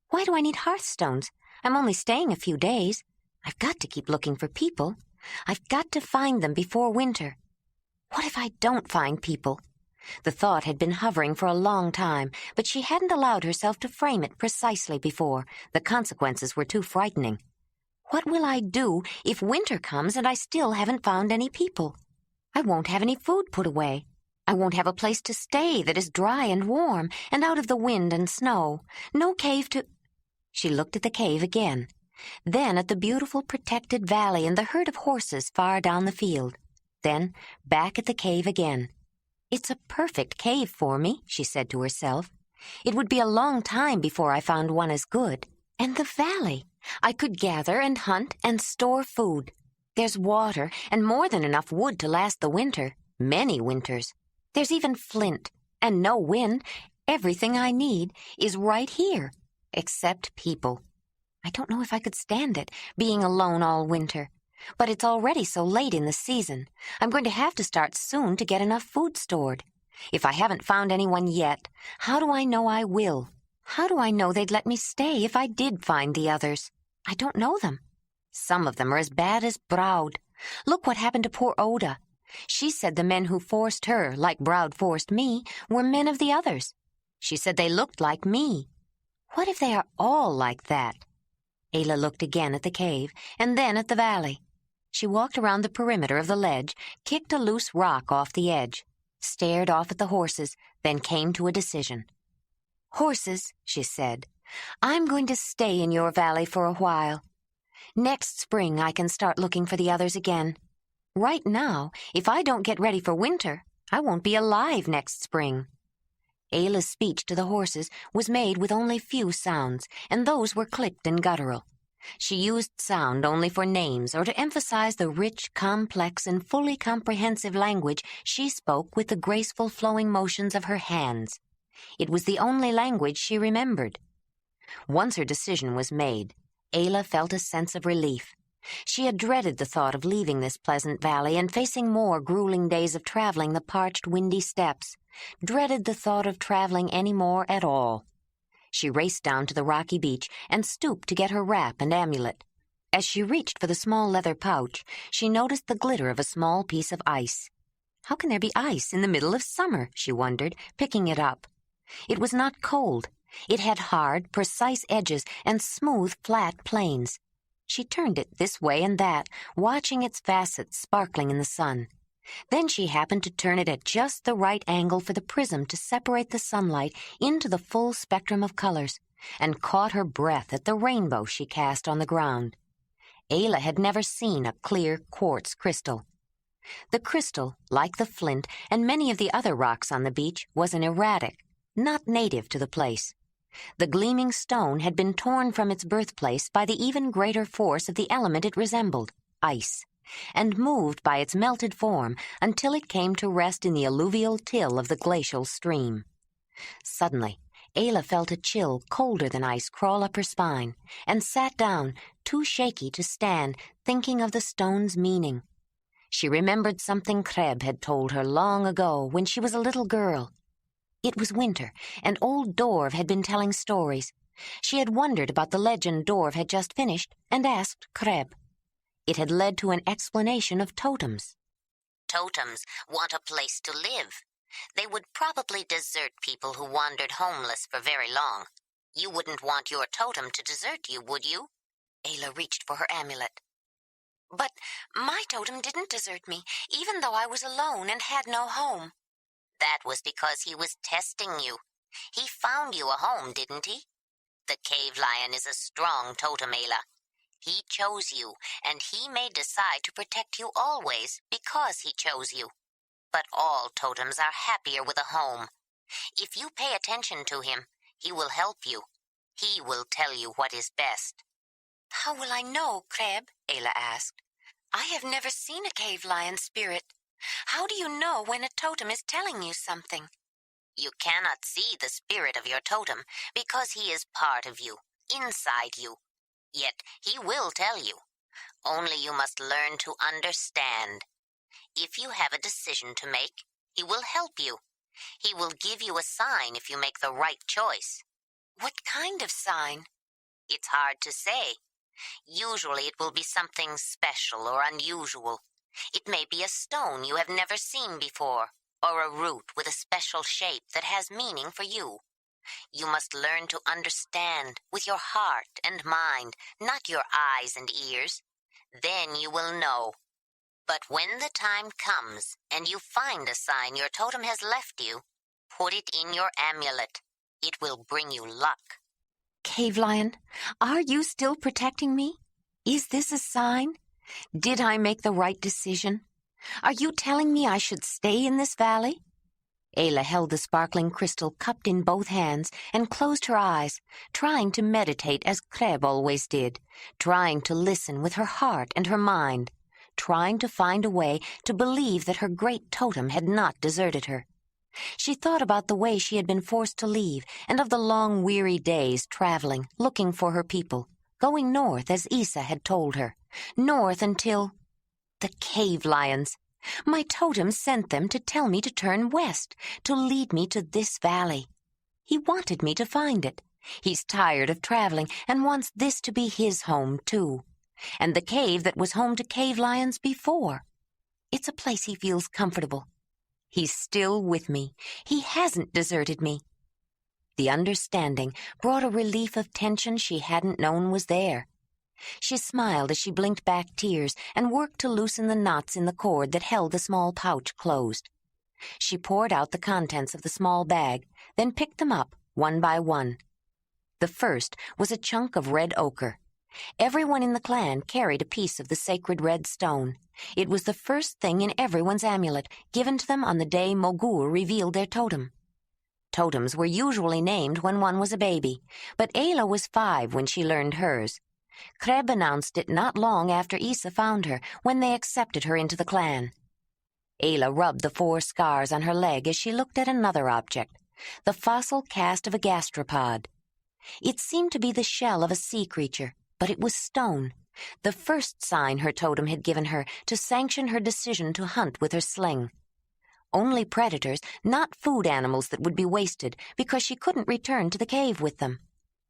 Why do I need hearthstones? I'm only staying a few days. I've got to keep looking for people. I've got to find them before winter. What if I don't find people? The thought had been hovering for a long time, but she hadn't allowed herself to frame it precisely before. The consequences were too frightening. What will I do if winter comes and I still haven't found any people? I won't have any food put away. I won't have a place to stay that is dry and warm and out of the wind and snow. No cave to... She looked at the cave again, then at the beautiful protected valley and the herd of horses far down the field, then back at the cave again. It's a perfect cave for me, she said to herself. It would be a long time before I found one as good. And the valley. I could gather and hunt and store food. There's water and more than enough wood to last the winter, many winters. There's even flint and no wind. Everything I need is right here, except people. I don't know if I could stand it, being alone all winter. But it's already so late in the season. I'm going to have to start soon to get enough food stored. If I haven't found anyone yet, how do I know I will? How do I know they'd let me stay if I did find the others? I don't know them. Some of them are as bad as Braud. Look what happened to poor Oda. She said the men who forced her, like Braud forced me, were men of the others. She said they looked like me. What if they are all like that? Ayla looked again at the cave, and then at the valley. She walked around the perimeter of the ledge, kicked a loose rock off the edge, stared off at the horses, then came to a decision. "Horses," she said, "I'm going to stay in your valley for a while. Next spring I can start looking for the others again. Right now, if I don't get ready for winter, I won't be alive next spring." Ayla's speech to the horses was made with only few sounds, and those were clipped and guttural. She used sound only for names or to emphasize the rich, complex, and fully comprehensive language she spoke with the graceful flowing motions of her hands. It was the only language she remembered. Once her decision was made, Ayla felt a sense of relief. She had dreaded the thought of leaving this pleasant valley and facing more grueling days of traveling the parched, windy steppes, dreaded the thought of traveling any more at all. She raced down to the rocky beach and stooped to get her wrap and amulet. As she reached for the small leather pouch, she noticed the glitter of a small piece of ice. How can there be ice in the middle of summer, she wondered, picking it up. It was not cold. It had hard, precise edges and smooth, flat planes. She turned it this way and that, watching its facets sparkling in the sun. Then she happened to turn it at just the right angle for the prism to separate the sunlight into the full spectrum of colors, and caught her breath at the rainbow she cast on the ground. Ayla had never seen a clear quartz crystal. The crystal, like the flint and many of the other rocks on the beach, was an erratic, not native to the place. The gleaming stone had been torn from its birthplace by the even greater force of the element it resembled, ice, and moved by its melted form until it came to rest in the alluvial till of the glacial stream. Suddenly, Ayla felt a chill colder than ice crawl up her spine, and sat down, too shaky to stand, thinking of the stone's meaning. She remembered something Kreb had told her long ago when she was a little girl. It was winter, and old Dorv had been telling stories. She had wondered about the legend Dorv had just finished, and asked Kreb. It had led to an explanation of totems. Totems want a place to live. They would probably desert people who wandered homeless for very long. You wouldn't want your totem to desert you, would you? Ayla reached for her amulet. But my totem didn't desert me, even though I was alone and had no home. That was because he was testing you. He found you a home, didn't he? The cave lion is a strong totem, Ayla. He chose you, and he may decide to protect you always because he chose you. But all totems are happier with a home. If you pay attention to him, he will help you. He will tell you what is best. How will I know, Kreb? Ayla asked. I have never seen a cave lion spirit. How do you know when a totem is telling you something? You cannot see the spirit of your totem because he is part of you, inside you. Yet he will tell you. Only you must learn to understand. If you have a decision to make, he will help you. He will give you a sign if you make the right choice. What kind of sign? It's hard to say. Usually it will be something special or unusual. It may be a stone you have never seen before, or a root with a special shape that has meaning for you. You must learn to understand with your heart and mind, not your eyes and ears. Then you will know. But when the time comes and you find a sign your totem has left you, put it in your amulet. It will bring you luck. Cave lion, are you still protecting me? Is this a sign? Did I make the right decision? Are you telling me I should stay in this valley? Ayla held the sparkling crystal cupped in both hands and closed her eyes, trying to meditate as Kreb always did, trying to listen with her heart and her mind, trying to find a way to believe that her great totem had not deserted her. She thought about the way she had been forced to leave and of the long, weary days traveling, looking for her people, going north as Isa had told her, north until... The cave lions! My totem sent them to tell me to turn west, to lead me to this valley. He wanted me to find it. He's tired of traveling and wants this to be his home, too. And the cave that was home to cave lions before. It's a place he feels comfortable. He's still with me. He hasn't deserted me. The understanding brought a relief of tension she hadn't known was there. She smiled as she blinked back tears and worked to loosen the knots in the cord that held the small pouch closed. She poured out the contents of the small bag, then picked them up one by one. The first was a chunk of red ochre. Everyone in the clan carried a piece of the sacred red stone. It was the first thing in everyone's amulet, given to them on the day Mogur revealed their totem. Totems were usually named when one was a baby, but Ayla was 5 when she learned hers. Kreb announced it not long after Isa found her, when they accepted her into the clan. Ayla rubbed the 4 scars on her leg as she looked at another object, the fossil cast of a gastropod. It seemed to be the shell of a sea creature, but it was stone, the first sign her totem had given her to sanction her decision to hunt with her sling. Only predators, not food animals that would be wasted, because she couldn't return to the cave with them.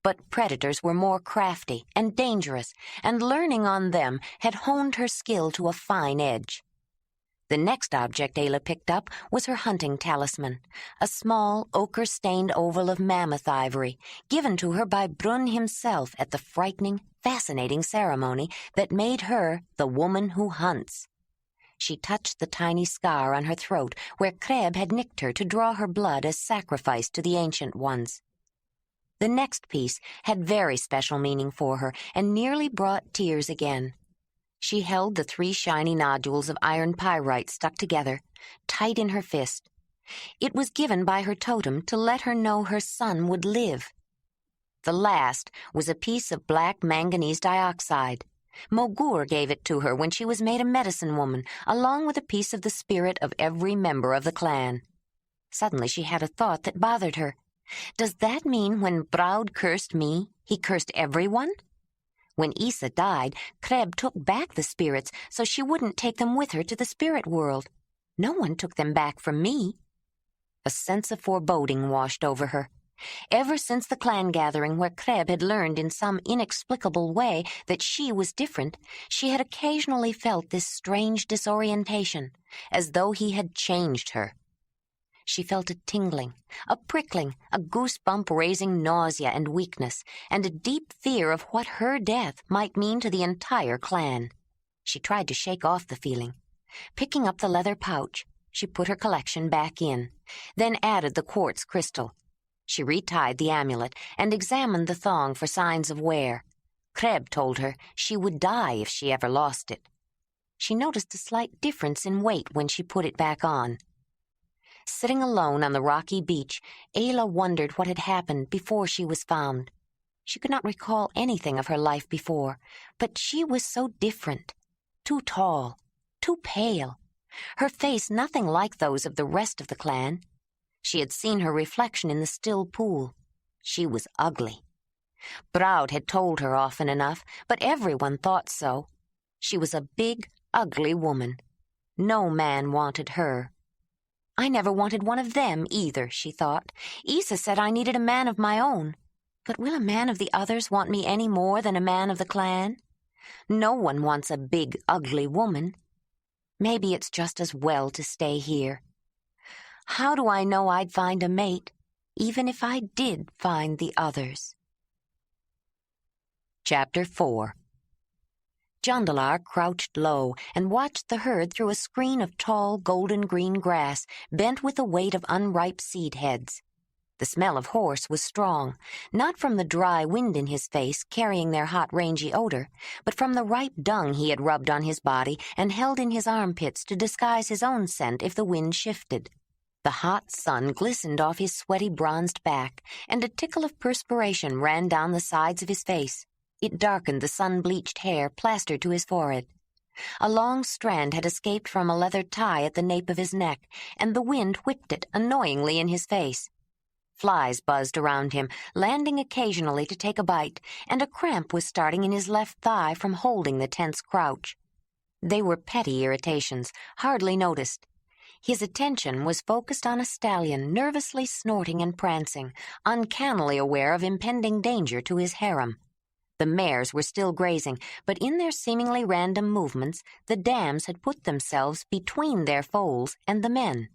But predators were more crafty and dangerous, and learning on them had honed her skill to a fine edge. The next object Ayla picked up was her hunting talisman, a small, ochre-stained oval of mammoth ivory, given to her by Brun himself at the frightening, fascinating ceremony that made her the woman who hunts. She touched the tiny scar on her throat where Kreb had nicked her to draw her blood as sacrifice to the Ancient Ones. The next piece had very special meaning for her and nearly brought tears again. She held the 3 shiny nodules of iron pyrite stuck together, tight in her fist. It was given by her totem to let her know her son would live. The last was a piece of black manganese dioxide. Mogur gave it to her when she was made a medicine woman, along with a piece of the spirit of every member of the clan. Suddenly she had a thought that bothered her. Does that mean when Braud cursed me, he cursed everyone? When Isa died, Kreb took back the spirits so she wouldn't take them with her to the spirit world. No one took them back from me. A sense of foreboding washed over her. Ever since the clan gathering where Kreb had learned in some inexplicable way that she was different, she had occasionally felt this strange disorientation, as though he had changed her. She felt a tingling, a prickling, a goosebump-raising nausea and weakness, and a deep fear of what her death might mean to the entire clan. She tried to shake off the feeling. Picking up the leather pouch, she put her collection back in, then added the quartz crystal. She retied the amulet and examined the thong for signs of wear. Kreb told her she would die if she ever lost it. She noticed a slight difference in weight when she put it back on. Sitting alone on the rocky beach, Ayla wondered what had happened before she was found. She could not recall anything of her life before, but she was so different. Too tall, too pale. Her face nothing like those of the rest of the clan. She had seen her reflection in the still pool. She was ugly. Braud had told her often enough, but everyone thought so. She was a big, ugly woman. No man wanted her. I never wanted one of them either, she thought. Isa said I needed a man of my own. But will a man of the others want me any more than a man of the clan? No one wants a big, ugly woman. Maybe it's just as well to stay here. How do I know I'd find a mate, even if I did find the others? Chapter 4. Jondolar crouched low and watched the herd through a screen of tall, golden-green grass bent with the weight of unripe seed heads. The smell of horse was strong, not from the dry wind in his face carrying their hot, rangy odor, but from the ripe dung he had rubbed on his body and held in his armpits to disguise his own scent if the wind shifted. The hot sun glistened off his sweaty bronzed back, and a tickle of perspiration ran down the sides of his face. It darkened the sun-bleached hair plastered to his forehead. A long strand had escaped from a leather tie at the nape of his neck, and the wind whipped it annoyingly in his face. Flies buzzed around him, landing occasionally to take a bite, and a cramp was starting in his left thigh from holding the tense crouch. They were petty irritations, hardly noticed. His attention was focused on a stallion nervously snorting and prancing, uncannily aware of impending danger to his harem. The mares were still grazing, but in their seemingly random movements, the dams had put themselves between their foals and the men.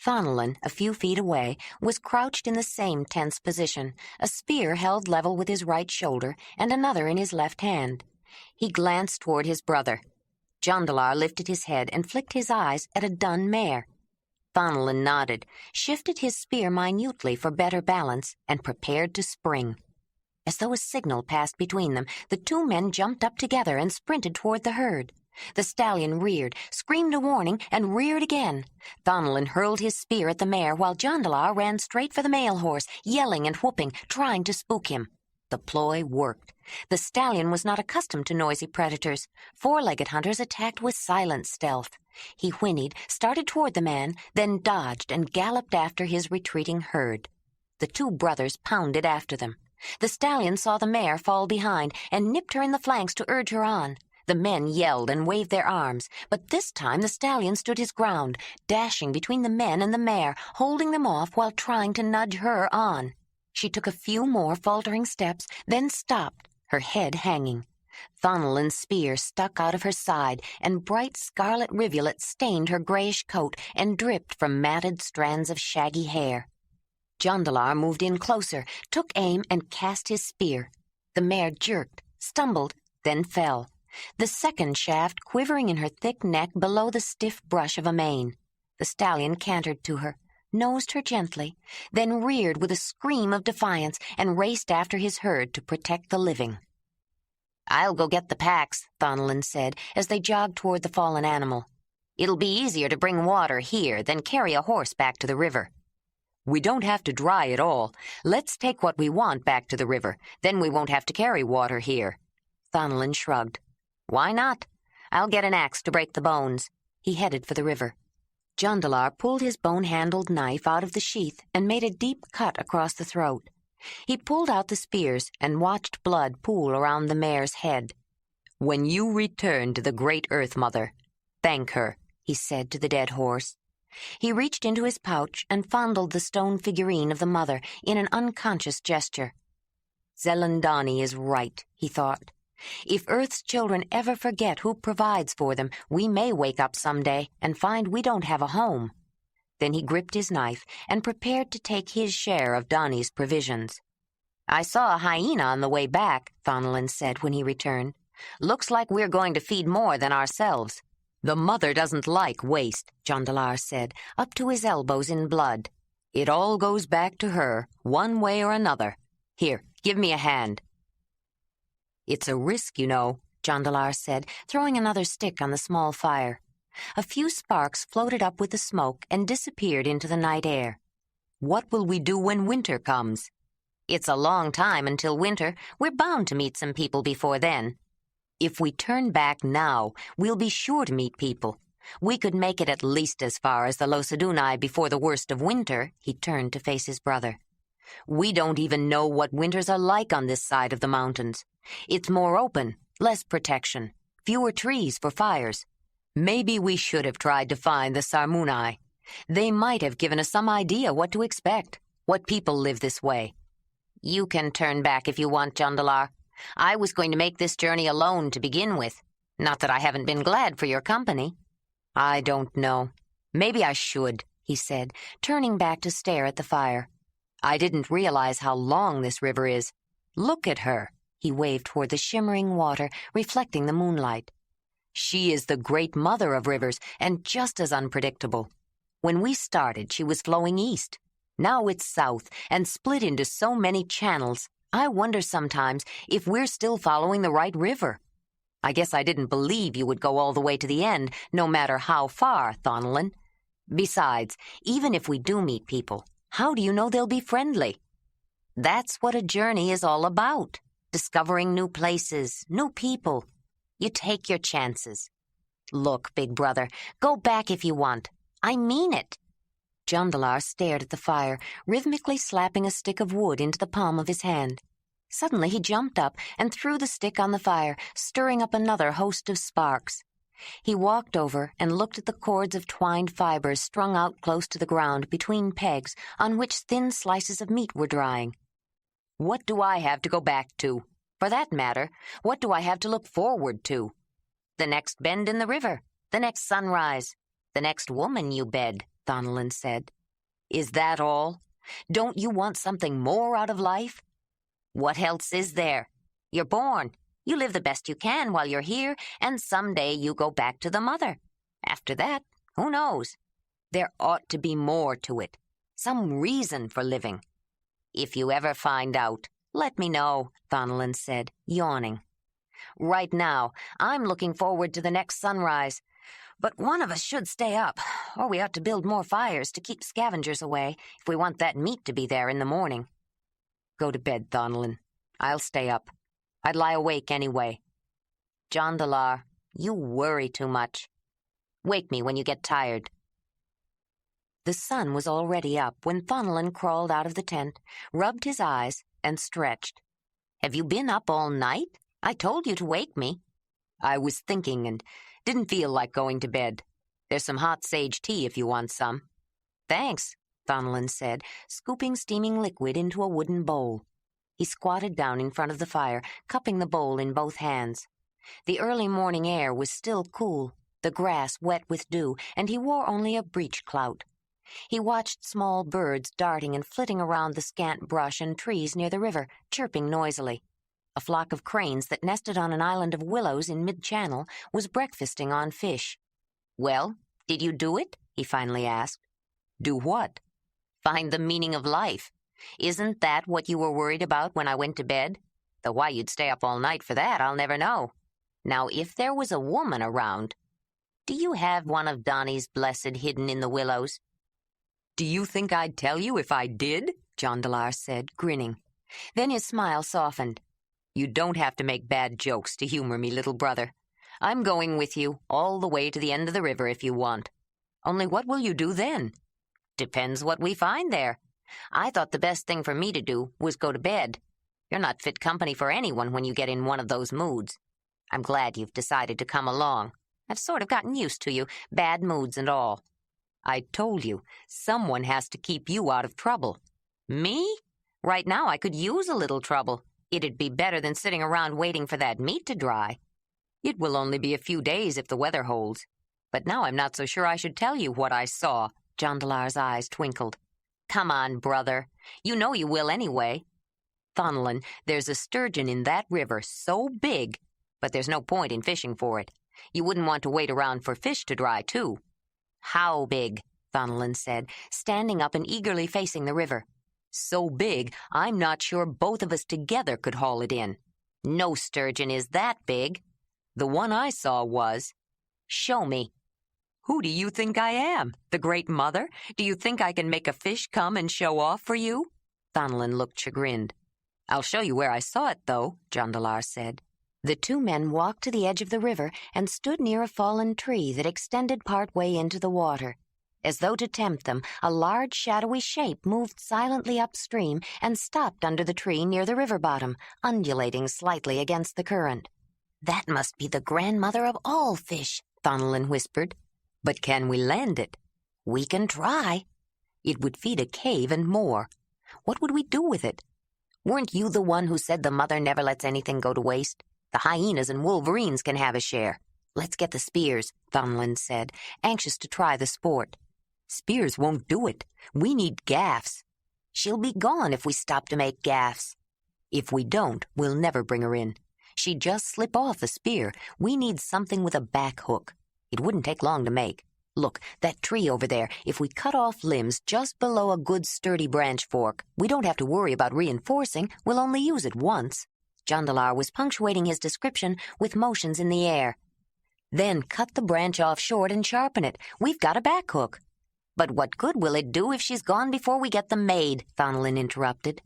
Thonelin, a few feet away, was crouched in the same tense position, a spear held level with his right shoulder and another in his left hand. He glanced toward his brother. Jondolar lifted his head and flicked his eyes at a dun mare. Thonelin nodded, shifted his spear minutely for better balance, and prepared to spring. As though a signal passed between them, the two men jumped up together and sprinted toward the herd. The stallion reared, screamed a warning, and reared again. Thonelin hurled his spear at the mare while Jondolar ran straight for the male horse, yelling and whooping, trying to spook him. The ploy worked. The stallion was not accustomed to noisy predators. Four-legged hunters attacked with silent stealth. He whinnied, started toward the man, then dodged and galloped after his retreating herd. The two brothers pounded after them. The stallion saw the mare fall behind and nipped her in the flanks to urge her on. The men yelled and waved their arms, but this time the stallion stood his ground, dashing between the men and the mare, holding them off while trying to nudge her on. She took a few more faltering steps, then stopped, her head hanging. Thonelin's spear stuck out of her side, and bright scarlet rivulets stained her grayish coat and dripped from matted strands of shaggy hair. Jondolar moved in closer, took aim, and cast his spear. The mare jerked, stumbled, then fell, the second shaft quivering in her thick neck below the stiff brush of a mane. The stallion cantered to her, nosed her gently, then reared with a scream of defiance and raced after his herd to protect the living. "I'll go get the packs," Thonelin said as they jogged toward the fallen animal. "It'll be easier to bring water here than carry a horse back to the river." "We don't have to dry it all. Let's take what we want back to the river. Then we won't have to carry water here." Thonelin shrugged. "Why not? I'll get an axe to break the bones." He headed for the river. Jondolar pulled his bone-handled knife out of the sheath and made a deep cut across the throat. He pulled out the spears and watched blood pool around the mare's head. "When you return to the great Earth Mother, thank her," he said to the dead horse. He reached into his pouch and fondled the stone figurine of the mother in an unconscious gesture. "Zelandani is right," he thought. "If Earth's children ever forget who provides for them, we may wake up someday and find we don't have a home." Then he gripped his knife and prepared to take his share of Donnie's provisions. "I saw a hyena on the way back," Thonelin said when he returned. "Looks like we're going to feed more than ourselves." "The mother doesn't like waste," Jondolar said, up to his elbows in blood. "It all goes back to her, one way or another. Here, give me a hand." "It's a risk, you know," Jondolar said, throwing another stick on the small fire. A few sparks floated up with the smoke and disappeared into the night air. "What will we do when winter comes?" "It's a long time until winter. We're bound to meet some people before then." "If we turn back now, we'll be sure to meet people. We could make it at least as far as the Losadunai before the worst of winter." He turned to face his brother. "We don't even know what winters are like on this side of the mountains. It's more open, less protection, fewer trees for fires. Maybe we should have tried to find the Sarmunai. They might have given us some idea what to expect, what people live this way." "You can turn back if you want, Jondolar. I was going to make this journey alone to begin with. Not that I haven't been glad for your company." "I don't know. Maybe I should," he said, turning back to stare at the fire. "I didn't realize how long this river is. Look at her." He waved toward the shimmering water, reflecting the moonlight. "She is the great mother of rivers, and just as unpredictable. When we started, she was flowing east. Now it's south, and split into so many channels. I wonder sometimes if we're still following the right river. I guess I didn't believe you would go all the way to the end, no matter how far, Thonelin. Besides, even if we do meet people, how do you know they'll be friendly? That's what a journey is all about. Discovering new places, new people. You take your chances. Look, big brother, go back if you want. I mean it. Jondolar stared at the fire, rhythmically slapping a stick of wood into the palm of his hand. Suddenly he jumped up and threw the stick on the fire, stirring up another host of sparks. He walked over and looked at the cords of twined fibers strung out close to the ground between pegs on which thin slices of meat were drying. What do I have to go back to? For that matter, what do I have to look forward to? The next bend in the river, the next sunrise, the next woman you bed, Thonolin said. Is that all? Don't you want something more out of life? What else is there? You're born. You live the best you can while you're here, and someday you go back to the mother. After that, who knows? There ought to be more to it. Some reason for living. If you ever find out, let me know, Thonolin said, yawning. Right now, I'm looking forward to the next sunrise. But one of us should stay up, or we ought to build more fires to keep scavengers away if we want that meat to be there in the morning. Go to bed, Thonolin. I'll stay up. I'd lie awake anyway. Jondolar, you worry too much. Wake me when you get tired. The sun was already up when Thonolin crawled out of the tent, rubbed his eyes, and stretched. Have you been up all night? I told you to wake me. I was thinking and didn't feel like going to bed. There's some hot sage tea if you want some. Thanks, Thonolin said, scooping steaming liquid into a wooden bowl. He squatted down in front of the fire, cupping the bowl in both hands. The early morning air was still cool, the grass wet with dew, and he wore only a breechclout. He watched small birds darting and flitting around the scant brush and trees near the river, chirping noisily. A flock of cranes that nested on an island of willows in mid-channel was breakfasting on fish. Well, did you do it? He finally asked. Do what? Find the meaning of life. Isn't that what you were worried about when I went to bed? Though why you'd stay up all night for that, I'll never know. Now, if there was a woman around, do you have one of Donnie's blessed hidden in the willows? Do you think I'd tell you if I did? Jondolar said, grinning. Then his smile softened. You don't have to make bad jokes to humor me, little brother. I'm going with you all the way to the end of the river if you want. Only what will you do then? Depends what we find there. I thought the best thing for me to do was go to bed. You're not fit company for anyone when you get in one of those moods. I'm glad you've decided to come along. I've sort of gotten used to you, bad moods and all. I told you, someone has to keep you out of trouble. Me? Right now I could use a little trouble. It'd be better than sitting around waiting for that meat to dry. It will only be a few days if the weather holds. But now I'm not so sure I should tell you what I saw. Jondolar's eyes twinkled. Come on, brother. You know you will anyway. Thonolin, there's a sturgeon in that river so big, but there's no point in fishing for it. You wouldn't want to wait around for fish to dry, too. How big? Thonolin said, standing up and eagerly facing the river. So big, I'm not sure both of us together could haul it in. No sturgeon is that big. The one I saw was. Show me. Who do you think I am? The Great Mother? Do you think I can make a fish come and show off for you? Thonolin looked chagrined. I'll show you where I saw it, though, Jondolar said. The two men walked to the edge of the river and stood near a fallen tree that extended part way into the water. As though to tempt them, a large shadowy shape moved silently upstream and stopped under the tree near the river bottom, undulating slightly against the current. That must be the grandmother of all fish, Thonolin whispered. But can we land it? We can try. It would feed a cave and more. What would we do with it? Weren't you the one who said the mother never lets anything go to waste? The hyenas and wolverines can have a share. Let's get the spears, Thonolin said, anxious to try the sport. Spears won't do it. We need gaffs. She'll be gone if we stop to make gaffs. If we don't, we'll never bring her in. She'd just slip off a spear. We need something with a back hook. It wouldn't take long to make. Look, that tree over there, if we cut off limbs just below a good sturdy branch fork, we don't have to worry about reinforcing. We'll only use it once. Jondolar was punctuating his description with motions in the air. Then cut the branch off short and sharpen it. We've got a back hook. But what good will it do if she's gone before we get them made? Thonolin interrupted.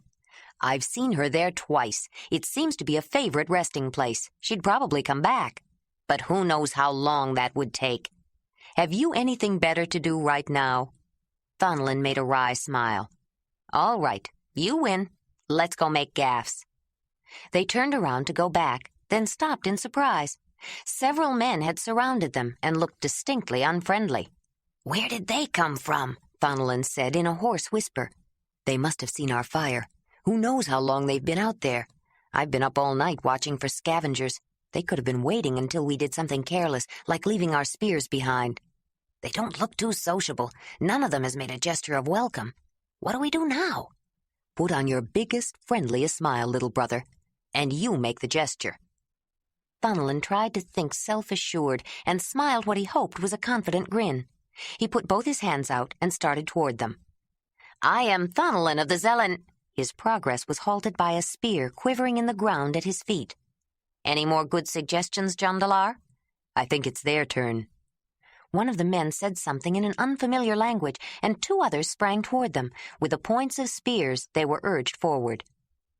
I've seen her there twice. It seems to be a favorite resting place. She'd probably come back. But who knows how long that would take? Have you anything better to do right now? Thonolin made a wry smile. All right, you win. Let's go make gaffs. They turned around to go back, then stopped in surprise. Several men had surrounded them and looked distinctly unfriendly. Where did they come from? Thonolin said in a hoarse whisper. They must have seen our fire. Who knows how long they've been out there? I've been up all night watching for scavengers. They could have been waiting until we did something careless, like leaving our spears behind. They don't look too sociable. None of them has made a gesture of welcome. What do we do now? Put on your biggest, friendliest smile, little brother, and you make the gesture. Thonolin tried to think self-assured and smiled what he hoped was a confident grin. He put both his hands out and started toward them. I am Thonolin of the Zelen... His progress was halted by a spear quivering in the ground at his feet. Any more good suggestions, Jondolar? I think it's their turn. One of the men said something in an unfamiliar language, and two others sprang toward them. With the points of spears, they were urged forward.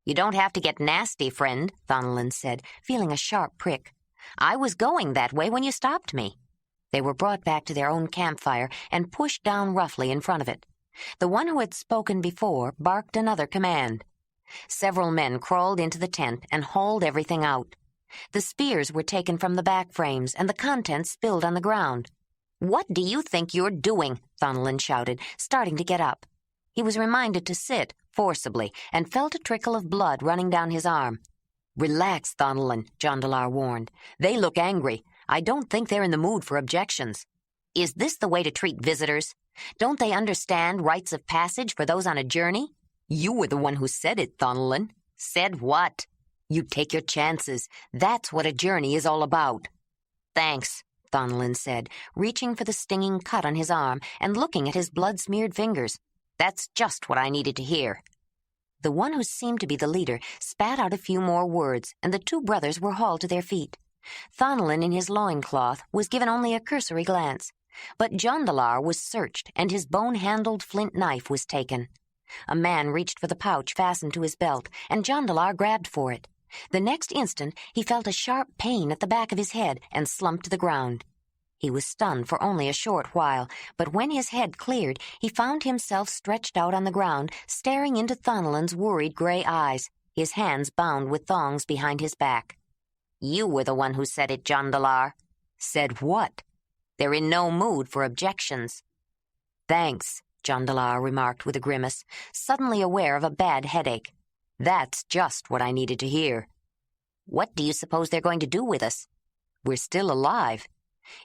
You don't have to get nasty, friend, Thonolin said, feeling a sharp prick. I was going that way when you stopped me. They were brought back to their own campfire and pushed down roughly in front of it. The one who had spoken before barked another command. Several men crawled into the tent and hauled everything out. The spears were taken from the back frames and the contents spilled on the ground. What do you think you're doing? Thonolin shouted, starting to get up. He was reminded to sit, forcibly, and felt a trickle of blood running down his arm. Relax, Thonolin, Jondolar warned. They look angry. I don't think they're in the mood for objections. Is this the way to treat visitors? Don't they understand rites of passage for those on a journey? You were the one who said it, Thonolin. Said what? You take your chances. That's what a journey is all about. Thanks, Thonolin said, reaching for the stinging cut on his arm and looking at his blood-smeared fingers. That's just what I needed to hear. The one who seemed to be the leader spat out a few more words, and the two brothers were hauled to their feet. Thonolin, in his loincloth, was given only a cursory glance. But Jondolar was searched, and his bone-handled flint knife was taken. A man reached for the pouch fastened to his belt, and Jondolar grabbed for it. The next instant, he felt a sharp pain at the back of his head and slumped to the ground. He was stunned for only a short while, but when his head cleared, he found himself stretched out on the ground, staring into Thonolin's worried gray eyes, his hands bound with thongs behind his back. You were the one who said it, Jondolar. Said what? They're in no mood for objections. Thanks, Jondolar remarked with a grimace, suddenly aware of a bad headache. That's just what I needed to hear. What do you suppose they're going to do with us? We're still alive.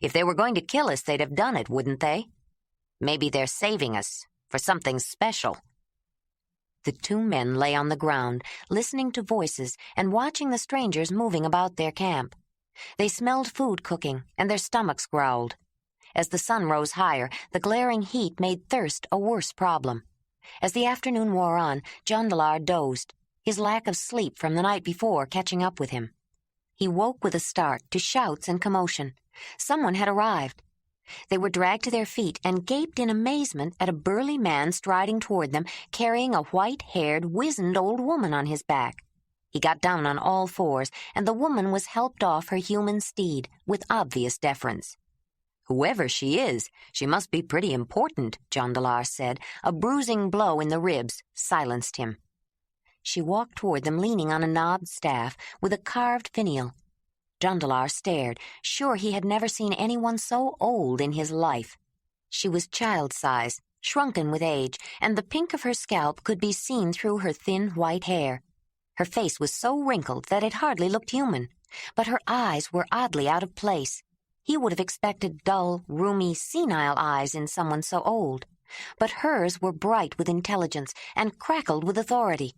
If they were going to kill us, they'd have done it, wouldn't they? Maybe they're saving us for something special. The two men lay on the ground, listening to voices and watching the strangers moving about their camp. They smelled food cooking, and their stomachs growled. As the sun rose higher, the glaring heat made thirst a worse problem. As the afternoon wore on, Jondolar dozed, his lack of sleep from the night before catching up with him. He woke with a start to shouts and commotion. Someone had arrived. They were dragged to their feet and gaped in amazement at a burly man striding toward them, carrying a white-haired, wizened old woman on his back. He got down on all fours, and the woman was helped off her human steed with obvious deference. Whoever she is, she must be pretty important, Jondolar said. A bruising blow in the ribs silenced him. She walked toward them leaning on a knobbed staff with a carved finial. Jondolar stared, sure he had never seen anyone so old in his life. She was child-size, shrunken with age, and the pink of her scalp could be seen through her thin white hair. Her face was so wrinkled that it hardly looked human, but her eyes were oddly out of place. He would have expected dull, rheumy, senile eyes in someone so old, but hers were bright with intelligence and crackled with authority.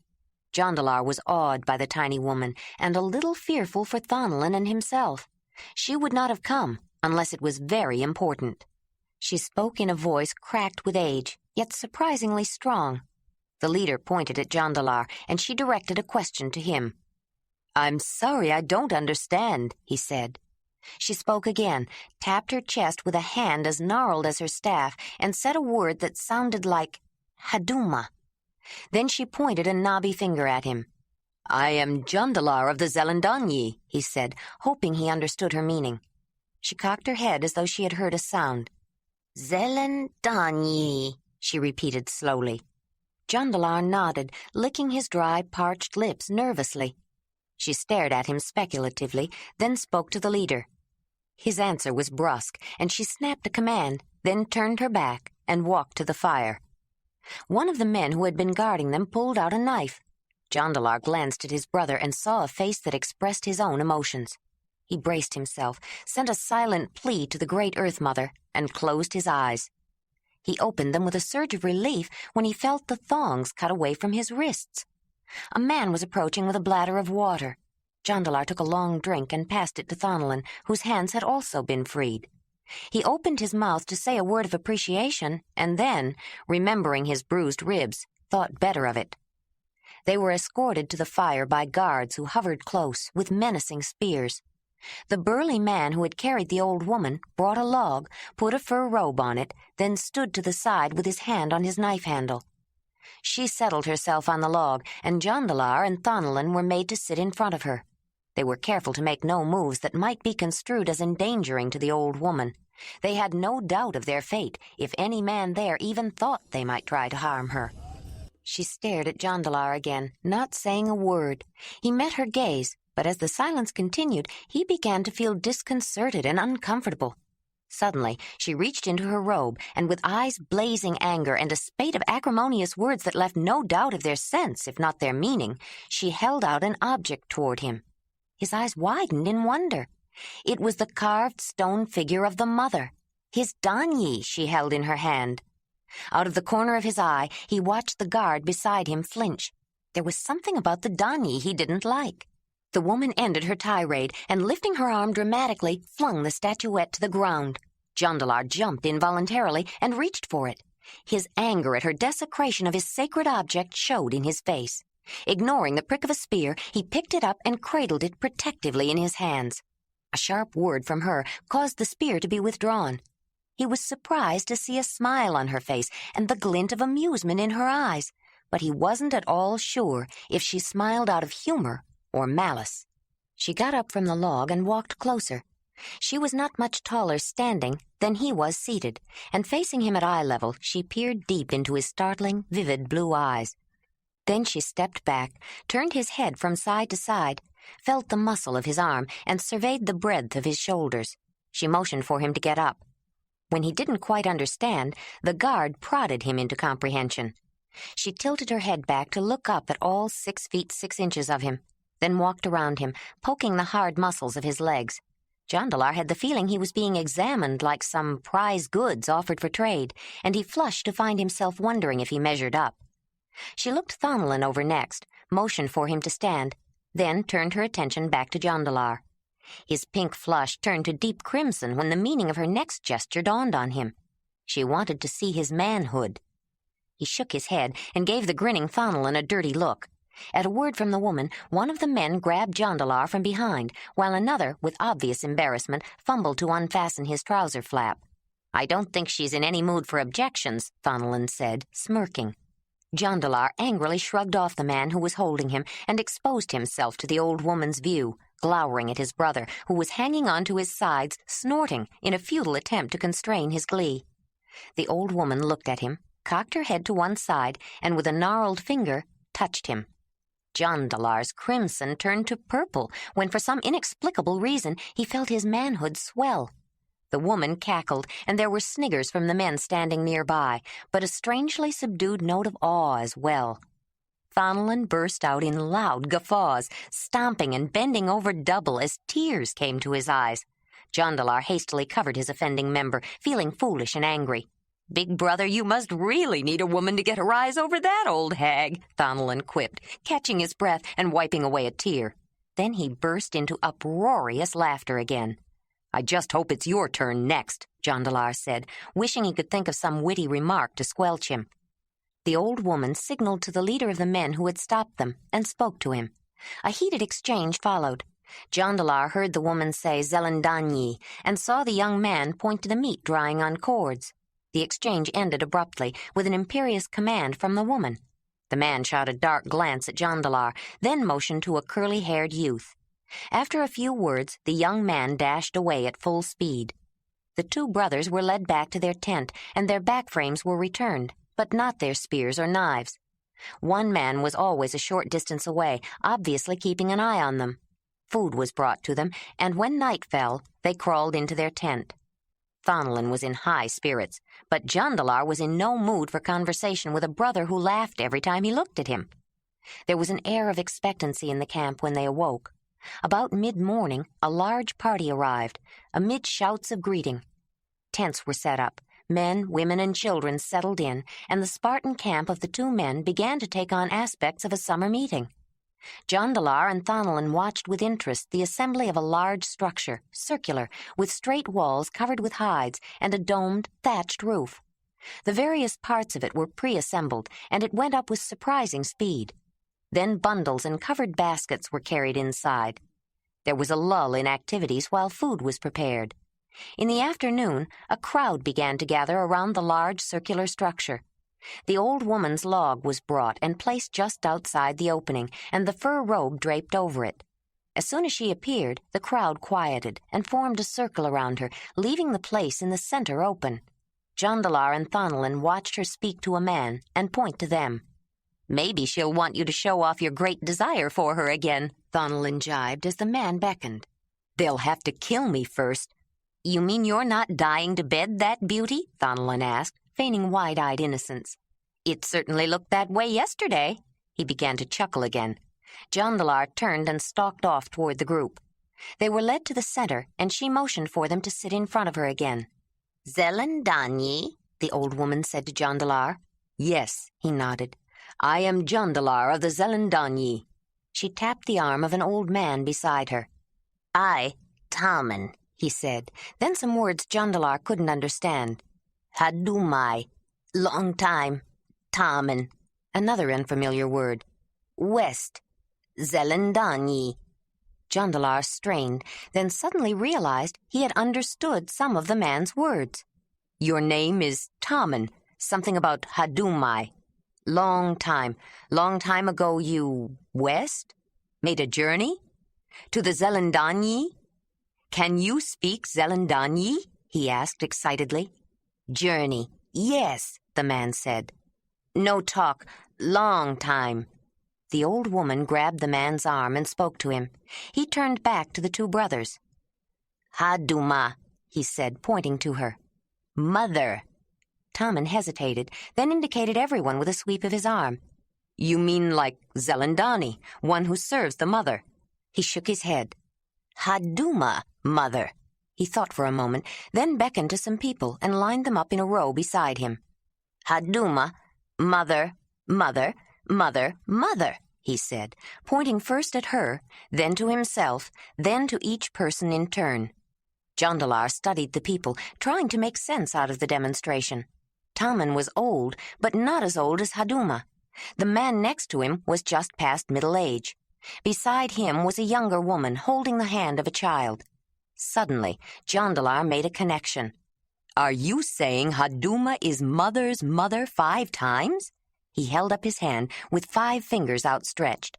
Jondolar was awed by the tiny woman and a little fearful for Thonolin and himself. She would not have come unless it was very important. She spoke in a voice cracked with age, yet surprisingly strong. The leader pointed at Jondolar, and she directed a question to him. "I'm sorry, I don't understand," he said. She spoke again, tapped her chest with a hand as gnarled as her staff, and said a word that sounded like Haduma. Then she pointed a knobby finger at him. "I am Jondolar of the Zelendanyi," he said, hoping he understood her meaning. She cocked her head as though she had heard a sound. "Zelendanyi," she repeated slowly. Jondolar nodded, licking his dry, parched lips nervously. She stared at him speculatively, then spoke to the leader. His answer was brusque, and she snapped a command, then turned her back and walked to the fire. One of the men who had been guarding them pulled out a knife. Jondolar glanced at his brother and saw a face that expressed his own emotions. He braced himself, sent a silent plea to the great Earth Mother, and closed his eyes. He opened them with a surge of relief when he felt the thongs cut away from his wrists. A man was approaching with a bladder of water. Jondolar took a long drink and passed it to Thonolin, whose hands had also been freed. He opened his mouth to say a word of appreciation, and then, remembering his bruised ribs, thought better of it. They were escorted to the fire by guards who hovered close, with menacing spears. The burly man who had carried the old woman brought a log, put a fur robe on it, then stood to the side with his hand on his knife handle. She settled herself on the log, and Jondolar and Thonolin were made to sit in front of her. They were careful to make no moves that might be construed as endangering to the old woman. They had no doubt of their fate if any man there even thought they might try to harm her. She stared at Jondolar again, not saying a word. He met her gaze, but as the silence continued, he began to feel disconcerted and uncomfortable. Suddenly, she reached into her robe, and with eyes blazing anger and a spate of acrimonious words that left no doubt of their sense, if not their meaning, she held out an object toward him. His eyes widened in wonder. It was the carved stone figure of the mother. His Danyi she held in her hand. Out of the corner of his eye, he watched the guard beside him flinch. There was something about the Danyi he didn't like. The woman ended her tirade and, lifting her arm dramatically, flung the statuette to the ground. Jondolar jumped involuntarily and reached for it. His anger at her desecration of his sacred object showed in his face. Ignoring the prick of a spear, he picked it up and cradled it protectively in his hands. A sharp word from her caused the spear to be withdrawn. He was surprised to see a smile on her face and the glint of amusement in her eyes, but he wasn't at all sure if she smiled out of humor or malice. She got up from the log and walked closer. She was not much taller standing than he was seated, and facing him at eye level, she peered deep into his startling, vivid blue eyes. Then she stepped back, turned his head from side to side, felt the muscle of his arm, and surveyed the breadth of his shoulders. She motioned for him to get up. When he didn't quite understand, the guard prodded him into comprehension. She tilted her head back to look up at all 6 feet 6 inches of him, then walked around him, poking the hard muscles of his legs. Jondolar had the feeling he was being examined like some prize goods offered for trade, and he flushed to find himself wondering if he measured up. She looked Thonolin over next, motioned for him to stand, then turned her attention back to Jondolar. His pink flush turned to deep crimson when the meaning of her next gesture dawned on him. She wanted to see his manhood. He shook his head and gave the grinning Thonolin a dirty look. At a word from the woman, one of the men grabbed Jondolar from behind, while another, with obvious embarrassment, fumbled to unfasten his trouser flap. "I don't think she's in any mood for objections," Thonolin said, smirking. Jondolar angrily shrugged off the man who was holding him and exposed himself to the old woman's view, glowering at his brother, who was hanging on to his sides, snorting in a futile attempt to constrain his glee. The old woman looked at him, cocked her head to one side, and with a gnarled finger, touched him. Jondolar's crimson turned to purple when, for some inexplicable reason, he felt his manhood swell. The woman cackled, and there were sniggers from the men standing nearby, but a strangely subdued note of awe as well. Thonolin burst out in loud guffaws, stomping and bending over double as tears came to his eyes. Jondolar hastily covered his offending member, feeling foolish and angry. "Big brother, you must really need a woman to get a rise over that old hag," Thonolin quipped, catching his breath and wiping away a tear. Then he burst into uproarious laughter again. "I just hope it's your turn next," Jondolar said, wishing he could think of some witty remark to squelch him. The old woman signaled to the leader of the men who had stopped them and spoke to him. A heated exchange followed. Jondolar heard the woman say Zelendanyi and saw the young man point to the meat drying on cords. The exchange ended abruptly with an imperious command from the woman. The man shot a dark glance at Jondolar, then motioned to a curly-haired youth. After a few words, the young man dashed away at full speed. The two brothers were led back to their tent, and their back frames were returned, but not their spears or knives. One man was always a short distance away, obviously keeping an eye on them. Food was brought to them, and when night fell, they crawled into their tent. Thonolin was in high spirits, but Jondolar was in no mood for conversation with a brother who laughed every time he looked at him. There was an air of expectancy in the camp when they awoke. About mid-morning, a large party arrived, amid shouts of greeting. Tents were set up. Men, women, and children settled in, and the Spartan camp of the two men began to take on aspects of a summer meeting. Jondolar and Thonolin watched with interest the assembly of a large structure, circular, with straight walls covered with hides and a domed, thatched roof. The various parts of it were pre-assembled, and it went up with surprising speed. Then bundles and covered baskets were carried inside. There was a lull in activities while food was prepared. In the afternoon, a crowd began to gather around the large circular structure. The old woman's log was brought and placed just outside the opening, and the fur robe draped over it. As soon as she appeared, the crowd quieted and formed a circle around her, leaving the place in the center open. Jondolar and Thonolin watched her speak to a man and point to them. "Maybe she'll want you to show off your great desire for her again," Thonolin jibed as the man beckoned. "They'll have to kill me first." "You mean you're not dying to bed that beauty?" Thonolin asked, feigning wide-eyed innocence. "It certainly looked that way yesterday." He began to chuckle again. Jondolar turned and stalked off toward the group. They were led to the center, and she motioned for them to sit in front of her again. Zelendanyi? The old woman said to Jondolar. "Yes," he nodded. "I am Jondolar of the Zelendanyi." She tapped the arm of an old man beside her. I, Tommen, he said, then some words Jondolar couldn't understand. Hadumai, long time, Tommen, another unfamiliar word. West, Zelendanyi. Jondolar strained, then suddenly realized he had understood some of the man's words. "Your name is Tommen, something about Hadumai. Long time ago you, west? Made a journey? To the Zelendanyi? Can you speak Zelendanyi?" he asked excitedly. Journey, "Yes," the man said. no talk, long time. The old woman grabbed the man's arm and spoke to him. He turned back to the two brothers. Haduma, he said, pointing to her. Mother. Tommen hesitated, then indicated everyone with a sweep of his arm. "You mean like Zelendani, one who serves the mother?" He shook his head. Haduma, mother. He thought for a moment, then beckoned to some people and lined them up in a row beside him. Haduma, mother, mother, mother, mother, he said, pointing first at her, then to himself, then to each person in turn. Jondolar studied the people, trying to make sense out of the demonstration. Tommen was old, but not as old as Haduma. The man next to him was just past middle age. Beside him was a younger woman holding the hand of a child. Suddenly, Jondolar made a connection. "Are you saying Haduma is mother's mother 5 times? He held up his hand with 5 fingers outstretched.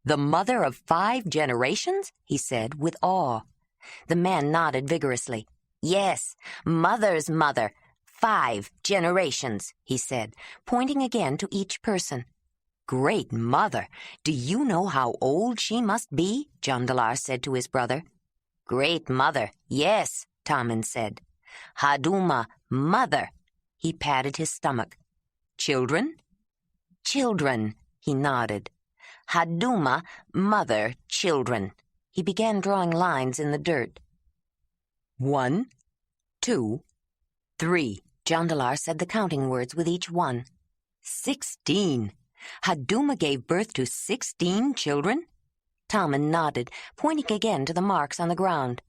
"The mother of 5 generations?" he said with awe. The man nodded vigorously. "Yes, mother's mother. 5 generations," he said, pointing again to each person. "Great mother! Do you know how old she must be?" Jondolar said to his brother. "Great mother, yes," Tommen said. "Haduma, mother." He patted his stomach. "Children?" "Children," he nodded. "Haduma, mother, children." He began drawing lines in the dirt. 1, 2, 3, Jondolar said the counting words with each one. 16. Haduma gave birth to 16 children? Tommen nodded, pointing again to the marks on the ground.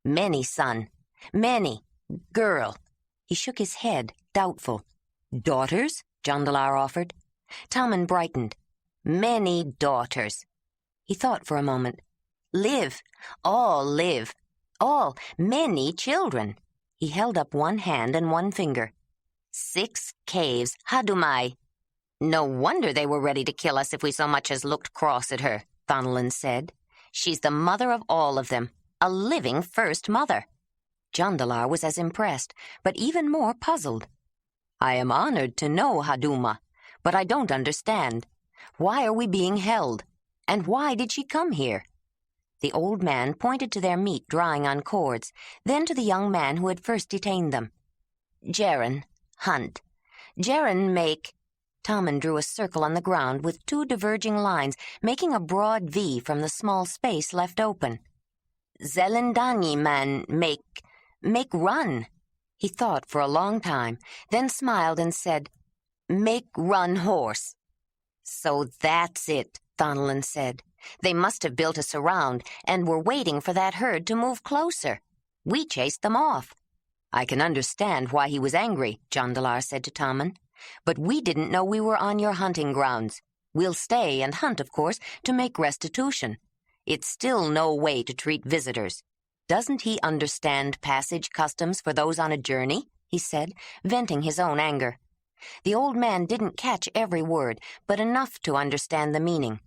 "Many, son. Many. Girl." He shook his head, doubtful. "Daughters?" Jondolar offered. Tommen brightened. "Many daughters." He thought for a moment. Live. All live. All, many children. He held up one hand and one finger. 6 caves, Hadumai. No wonder they were ready to kill us if we so much as looked cross at her, Thonolin said. She's the mother of all of them, a living first mother. Jondolar was as impressed, but even more puzzled. I am honored to know Haduma, but I don't understand. Why are we being held? And why did she come here? The old man pointed to their meat drying on cords, then to the young man who had first detained them. Jaren, hunt. Jaren make... Tommen drew a circle on the ground with 2 diverging lines, making a broad V from the small space left open. Zelendani man make run. He thought for a long time, then smiled and said, make run horse. So that's it, Thonolin said. They must have built us around and were waiting for that herd to move closer. We chased them off. I can understand why he was angry, Jondolar said to Tommen. But we didn't know we were on your hunting grounds. We'll stay and hunt, of course, to make restitution. It's still no way to treat visitors. Doesn't he understand passage customs for those on a journey? He said, venting his own anger. The old man didn't catch every word, but enough to understand the meaning.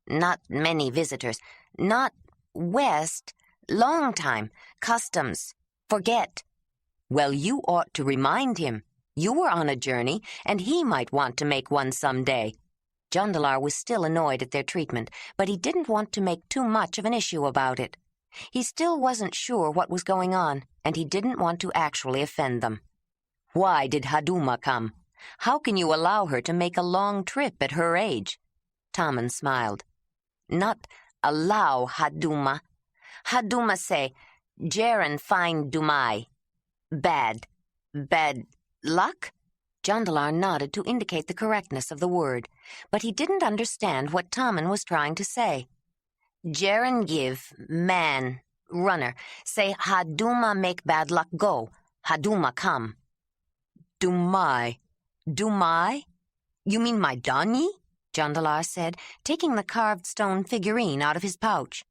Not many visitors. Not west. Long time. Customs. Forget. Well, you ought to remind him. You were on a journey, and he might want to make one someday. Jondolar was still annoyed at their treatment, but he didn't want to make too much of an issue about it. He still wasn't sure what was going on, and he didn't want to actually offend them. Why did Haduma come? How can you allow her to make a long trip at her age? Tommen smiled. Not allow Haduma. Haduma say, Jaren find Dumai. Bad luck? Jondolar nodded to indicate the correctness of the word, but he didn't understand what Tommen was trying to say. Jaren give, man, runner, say Haduma make bad luck go, Haduma come. Dumai? You mean my Dani? Jondolar said, taking the carved stone figurine out of his pouch.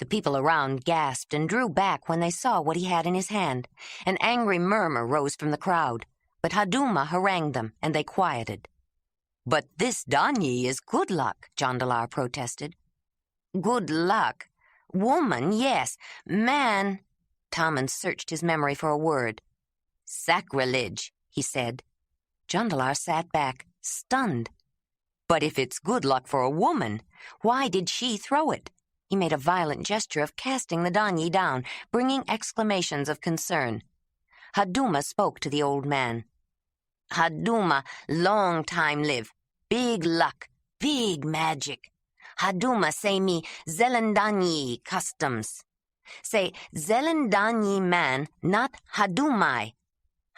The people around gasped and drew back when they saw what he had in his hand. An angry murmur rose from the crowd, but Haduma harangued them, and they quieted. But this Dani is good luck, Jondolar protested. Good luck? Woman, yes. Man... Tommen searched his memory for a word. Sacrilege, he said. Jondolar sat back, stunned. But if it's good luck for a woman, why did she throw it? He made a violent gesture of casting the Danyi down, bringing exclamations of concern. Haduma spoke to the old man. Haduma, long time live. Big luck, big magic. Haduma say me Zelendanyi customs. Say Zelendanyi man, not Hadumai.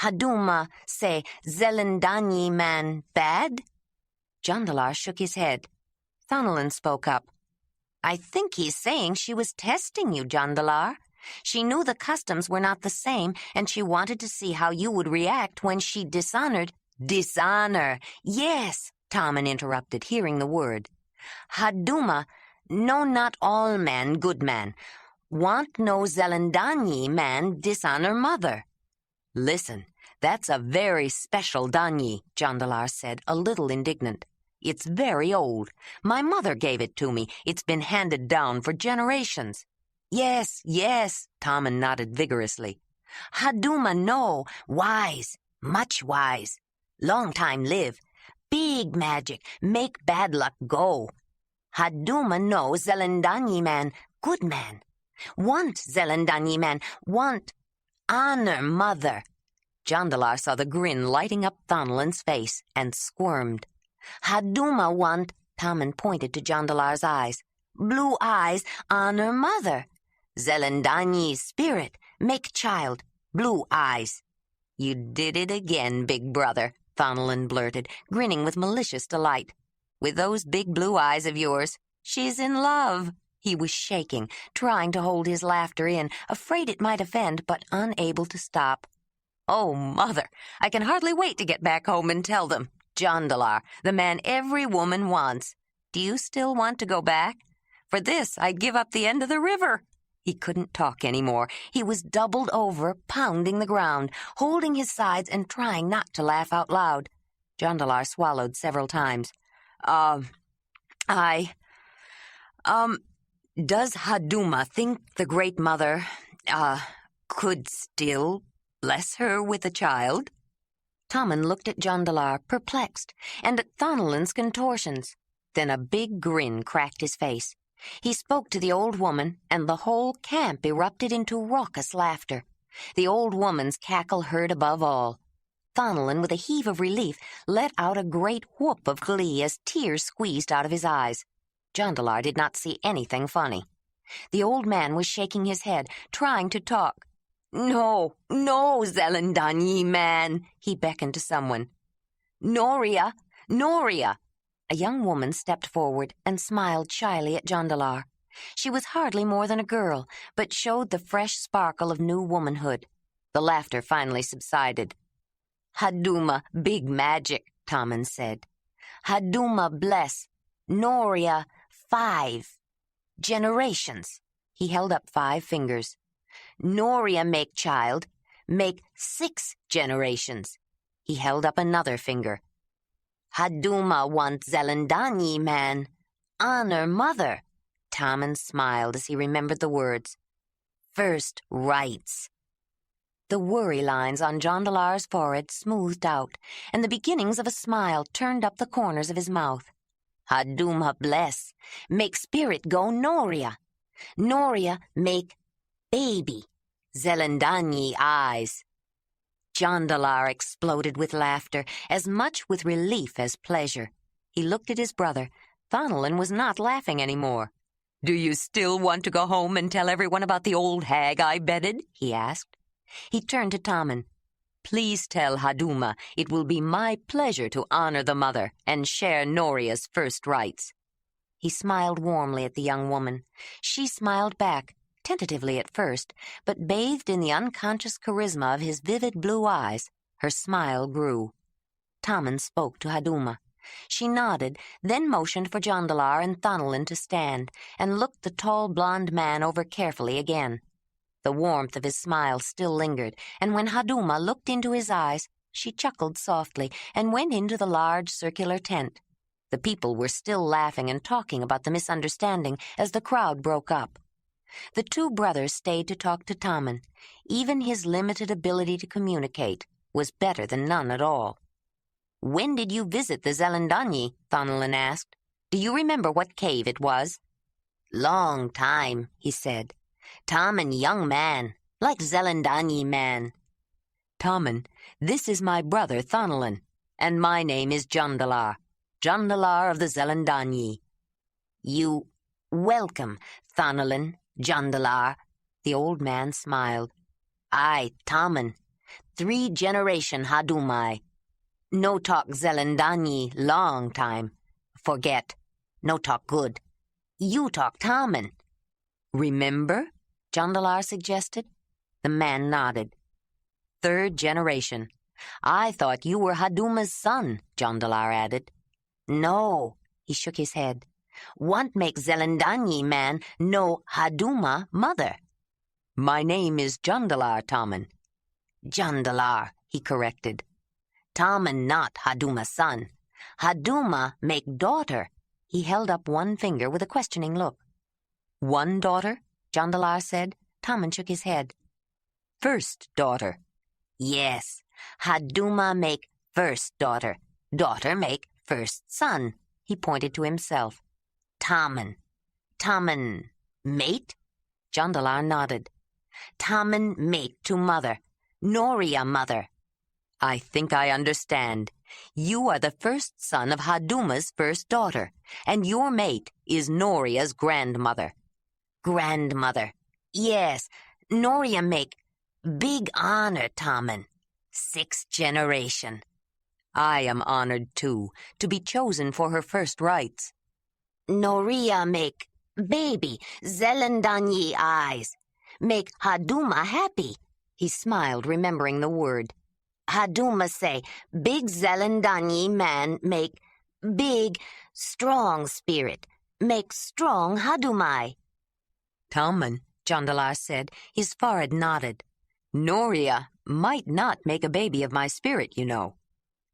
Haduma say Zelendanyi man bad? Jondolar shook his head. Thonolin spoke up. I think he's saying she was testing you, Jondolar. She knew the customs were not the same, and she wanted to see how you would react when she dishonored. Dishonor, yes, Tommen interrupted, hearing the word. Haduma, no not all man good man. Want no Zelendanyi man dishonor mother. Listen, that's a very special Danyi, Jondolar said, a little indignant. It's very old. My mother gave it to me. It's been handed down for generations. Yes, Tommen nodded vigorously. Haduma no, wise, much wise. Long time live. Big magic, make bad luck go. Haduma no Zelendanyi man, good man. Want Zelendanyi man, want honor mother. Jondolar saw the grin lighting up Thonolin's face and squirmed. Haduma want, Tommen pointed to Jondolar's eyes. Blue eyes, honor mother. Zelendanyi's spirit, make child, blue eyes. You did it again, big brother, Thonolin blurted, grinning with malicious delight. With those big blue eyes of yours, she's in love. He was shaking, trying to hold his laughter in, afraid it might offend, but unable to stop. Oh, mother, I can hardly wait to get back home and tell them. Jondolar, the man every woman wants. Do you still want to go back? For this, I'd give up the end of the river." He couldn't talk anymore. He was doubled over, pounding the ground, holding his sides and trying not to laugh out loud. Jondolar swallowed several times. Does Haduma think the Great Mother, could still bless her with a child?" Tommen looked at Jondolar, perplexed, and at Thonalin's contortions. Then a big grin cracked his face. He spoke to the old woman, and the whole camp erupted into raucous laughter. The old woman's cackle heard above all. Thonalin, with a heave of relief, let out a great whoop of glee as tears squeezed out of his eyes. Jondolar did not see anything funny. The old man was shaking his head, trying to talk. "No, no, Zelendanyi man," he beckoned to someone. "Noria, Noria." A young woman stepped forward and smiled shyly at Jondolar. She was hardly more than a girl, but showed the fresh sparkle of new womanhood. The laughter finally subsided. "Haduma, big magic," Tommen said. "Haduma bless. Noria, 5 generations." He held up 5 fingers. "Noria make child, make 6 generations." He held up another finger. "Haduma want Zelendanyi man, honor mother." Tommen smiled as he remembered the words. "First rights." The worry lines on Jondolar's forehead smoothed out, and the beginnings of a smile turned up the corners of his mouth. "Haduma bless, make spirit go Noria. Noria make baby, Zelendanyi eyes." Jondolar exploded with laughter, as much with relief as pleasure. He looked at his brother. Thonalin was not laughing anymore. "Do you still want to go home and tell everyone about the old hag I bedded?" he asked. He turned to Tommen. "Please tell Haduma it will be my pleasure to honor the mother and share Noria's first rights." He smiled warmly at the young woman. She smiled back, tentatively at first, but bathed in the unconscious charisma of his vivid blue eyes, her smile grew. Tommen spoke to Haduma. She nodded, then motioned for Jondolar and Thonalin to stand, and looked the tall blond man over carefully again. The warmth of his smile still lingered, and when Haduma looked into his eyes, she chuckled softly and went into the large circular tent. The people were still laughing and talking about the misunderstanding as the crowd broke up. The 2 brothers stayed to talk to Tommen. Even his limited ability to communicate was better than none at all. "When did you visit the Zelendanyi?" Thonalin asked. "Do you remember what cave it was?" "Long time," he said. "Tommen young man, like Zelendanyi man." "Tommen, this is my brother Thonalin, and my name is Jondolar, Jondolar of the Zelendanyi." "You welcome, Thonalin, Jondolar." The old man smiled. "I, Tommen, 3 generation Hadumai. No talk Zelendanyi long time. Forget. No talk good. You talk Tommen." "Remember?" Jondolar suggested. The man nodded. "3rd generation. I thought you were Haduma's son," Jondolar added. "No," he shook his head. "Want make Zelendanyi man know Haduma mother." "My name is Jondolar, Tommen." "Jondolar," he corrected. "Tommen not Haduma son. Haduma make daughter." He held up one finger with a questioning look. "One daughter?" Jondolar said. Tommen shook his head. "First daughter." "Yes. Haduma make first daughter. Daughter make first son." He pointed to himself. "Tommen. Tommen mate?" Jondolar nodded. "Tommen mate to mother. Noria mother." "I think I understand. You are the first son of Haduma's first daughter, and your mate is Noria's grandmother." "Grandmother. Yes, Noria make big honor, Tommen. 6th generation." "I am honored, too, to be chosen for her first rites." "Noria make baby, Zelendanyi eyes. Make Haduma happy." He smiled, remembering the word. "Haduma say, big Zelendanyi man make big, strong spirit. make strong Hadumai. Tommen, Jondolar said, his forehead nodded. Noria might not make a baby of my spirit, you know.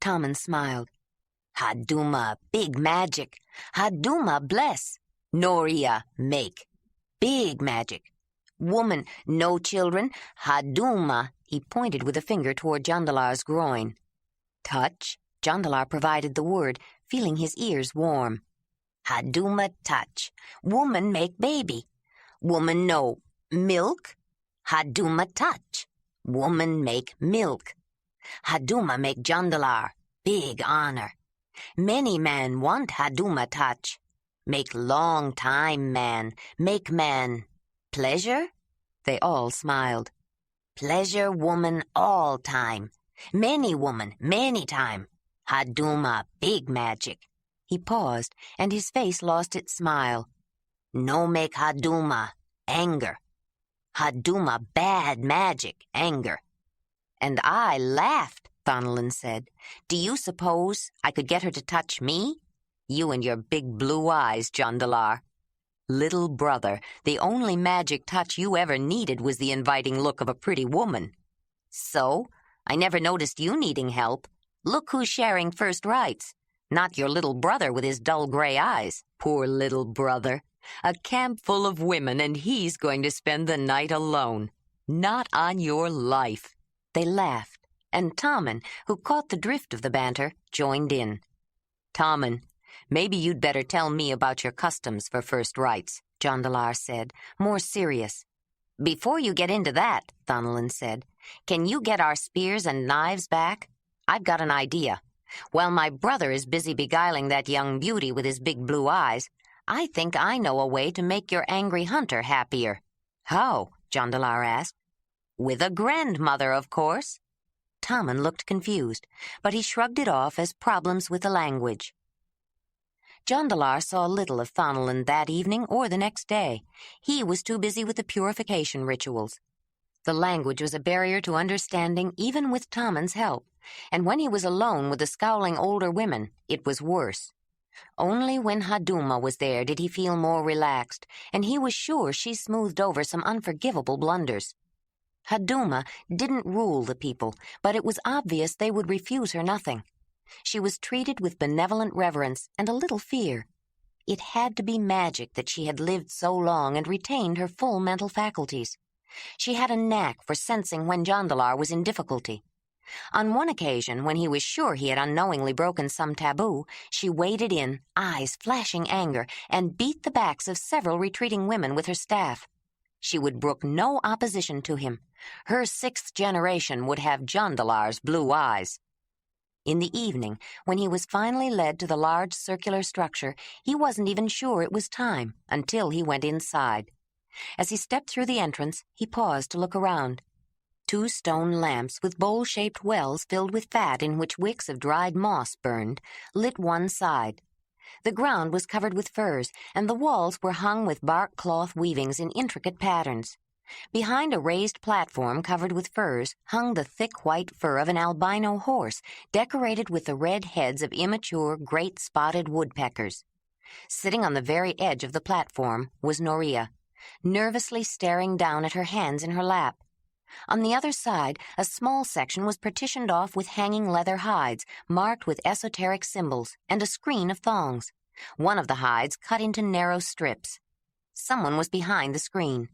Tommen smiled. Haduma, big magic. Haduma, bless. Noria, make. Big magic. Woman, no children. Haduma, he pointed with a finger toward Jondolar's groin. Touch, Jondolar provided the word, feeling his ears warm. Haduma, touch. Woman, make baby. Woman, no. Milk. Haduma, touch. Woman, make milk. Haduma, make Jondolar. Big honor. Many man want Haduma touch. Make long time man. Make man. Pleasure? They all smiled. Pleasure woman all time. Many woman, many time. Haduma, big magic. He paused, and his face lost its smile. No make Haduma, anger. Haduma, bad magic, anger. And I laughed, Thonolin said. Do you suppose I could get her to touch me? You and your big blue eyes, Jondolar. Little brother, the only magic touch you ever needed was the inviting look of a pretty woman. So, I never noticed you needing help. Look who's sharing first rights. Not your little brother with his dull gray eyes. Poor little brother. A camp full of women, and he's going to spend the night alone. Not on your life. They laughed, and Tommen, who caught the drift of the banter, joined in. Tommen, maybe you'd better tell me about your customs for first rights, Jondolar said, more serious. Before you get into that, Thonolin said, can you get our spears and knives back? I've got an idea. While my brother is busy beguiling that young beauty with his big blue eyes, I think I know a way to make your angry hunter happier. How? Jondolar asked. With a grandmother, of course. Tommen looked confused, but he shrugged it off as problems with the language. Jondolar saw little of Thonolin that evening or the next day. He was too busy with the purification rituals. The language was a barrier to understanding even with Tommen's help, and when he was alone with the scowling older women, it was worse. Only when Haduma was there did he feel more relaxed, and he was sure she smoothed over some unforgivable blunders. Haduma didn't rule the people, but it was obvious they would refuse her nothing. She was treated with benevolent reverence and a little fear. It had to be magic that she had lived so long and retained her full mental faculties. She had a knack for sensing when Jondolar was in difficulty. On one occasion, when he was sure he had unknowingly broken some taboo, she waded in, eyes flashing anger, and beat the backs of several retreating women with her staff. She would brook no opposition to him. Her sixth generation would have Jondolar's blue eyes. In the evening, when he was finally led to the large circular structure, he wasn't even sure it was time until he went inside. As he stepped through the entrance, he paused to look around. 2 stone lamps with bowl-shaped wells filled with fat in which wicks of dried moss burned lit one side. The ground was covered with furs, and the walls were hung with bark cloth weavings in intricate patterns. Behind a raised platform covered with furs hung the thick white fur of an albino horse decorated with the red heads of immature great spotted woodpeckers. Sitting on the very edge of the platform was Noria, nervously staring down at her hands in her lap. On the other side, a small section was partitioned off with hanging leather hides marked with esoteric symbols and a screen of thongs, one of the hides cut into narrow strips. Someone was behind the screen.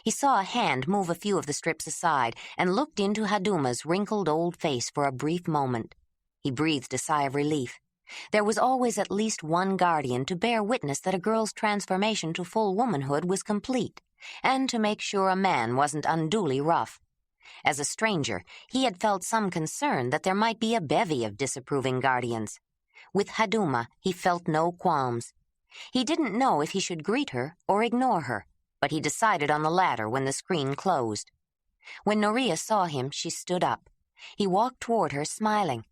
He saw a hand move a few of the strips aside and looked into Haduma's wrinkled old face for a brief moment. He breathed a sigh of relief. There was always at least one guardian to bear witness that a girl's transformation to full womanhood was complete, and to make sure a man wasn't unduly rough. As a stranger, he had felt some concern that there might be a bevy of disapproving guardians. With Haduma, he felt no qualms. He didn't know if he should greet her or ignore her, but he decided on the latter when the screen closed. When Noria saw him, she stood up. He walked toward her, smiling.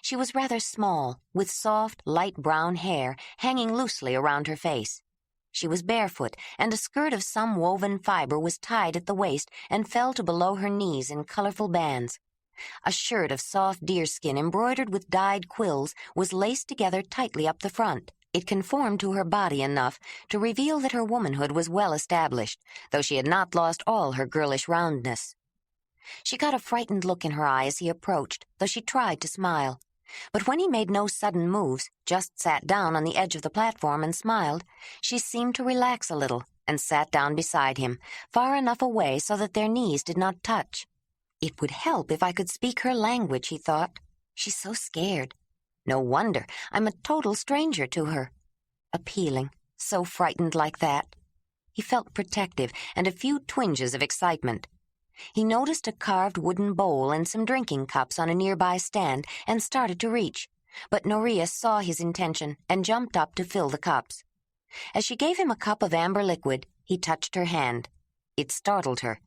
She was rather small, with soft, light brown hair hanging loosely around her face. She was barefoot, and a skirt of some woven fiber was tied at the waist and fell to below her knees in colorful bands. A shirt of soft deerskin embroidered with dyed quills was laced together tightly up the front. It conformed to her body enough to reveal that her womanhood was well established, though she had not lost all her girlish roundness. She got a frightened look in her eye as he approached, though she tried to smile. But when he made no sudden moves, just sat down on the edge of the platform and smiled, she seemed to relax a little and sat down beside him, far enough away so that their knees did not touch. It would help if I could speak her language, he thought. She's so scared. No wonder. I'm a total stranger to her. Appealing, so frightened like that. He felt protective and a few twinges of excitement. He noticed a carved wooden bowl and some drinking cups on a nearby stand and started to reach, but Noria saw his intention and jumped up to fill the cups. As she gave him a cup of amber liquid, he touched her hand. It startled her.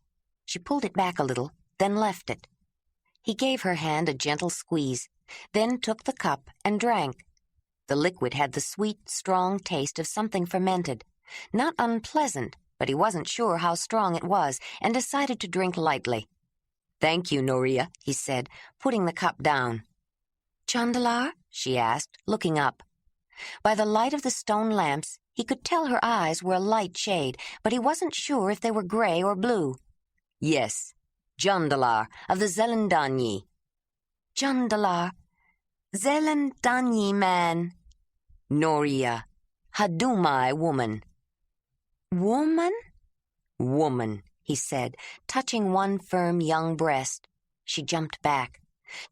She pulled it back a little, then left it. He gave her hand a gentle squeeze, then took the cup and drank. The liquid had the sweet, strong taste of something fermented. Not unpleasant, but he wasn't sure how strong it was and decided to drink lightly. "Thank you, Noria," he said, putting the cup down. "Jondolar?" she asked, looking up. By the light of the stone lamps, he could tell her eyes were a light shade, but he wasn't sure if they were gray or blue. "Yes, Jondolar of the Zelendanyi." "Jondolar, Zelendanyi man." "Noria, Hadumai woman." "Woman?" "Woman," he said, touching one firm young breast. She jumped back.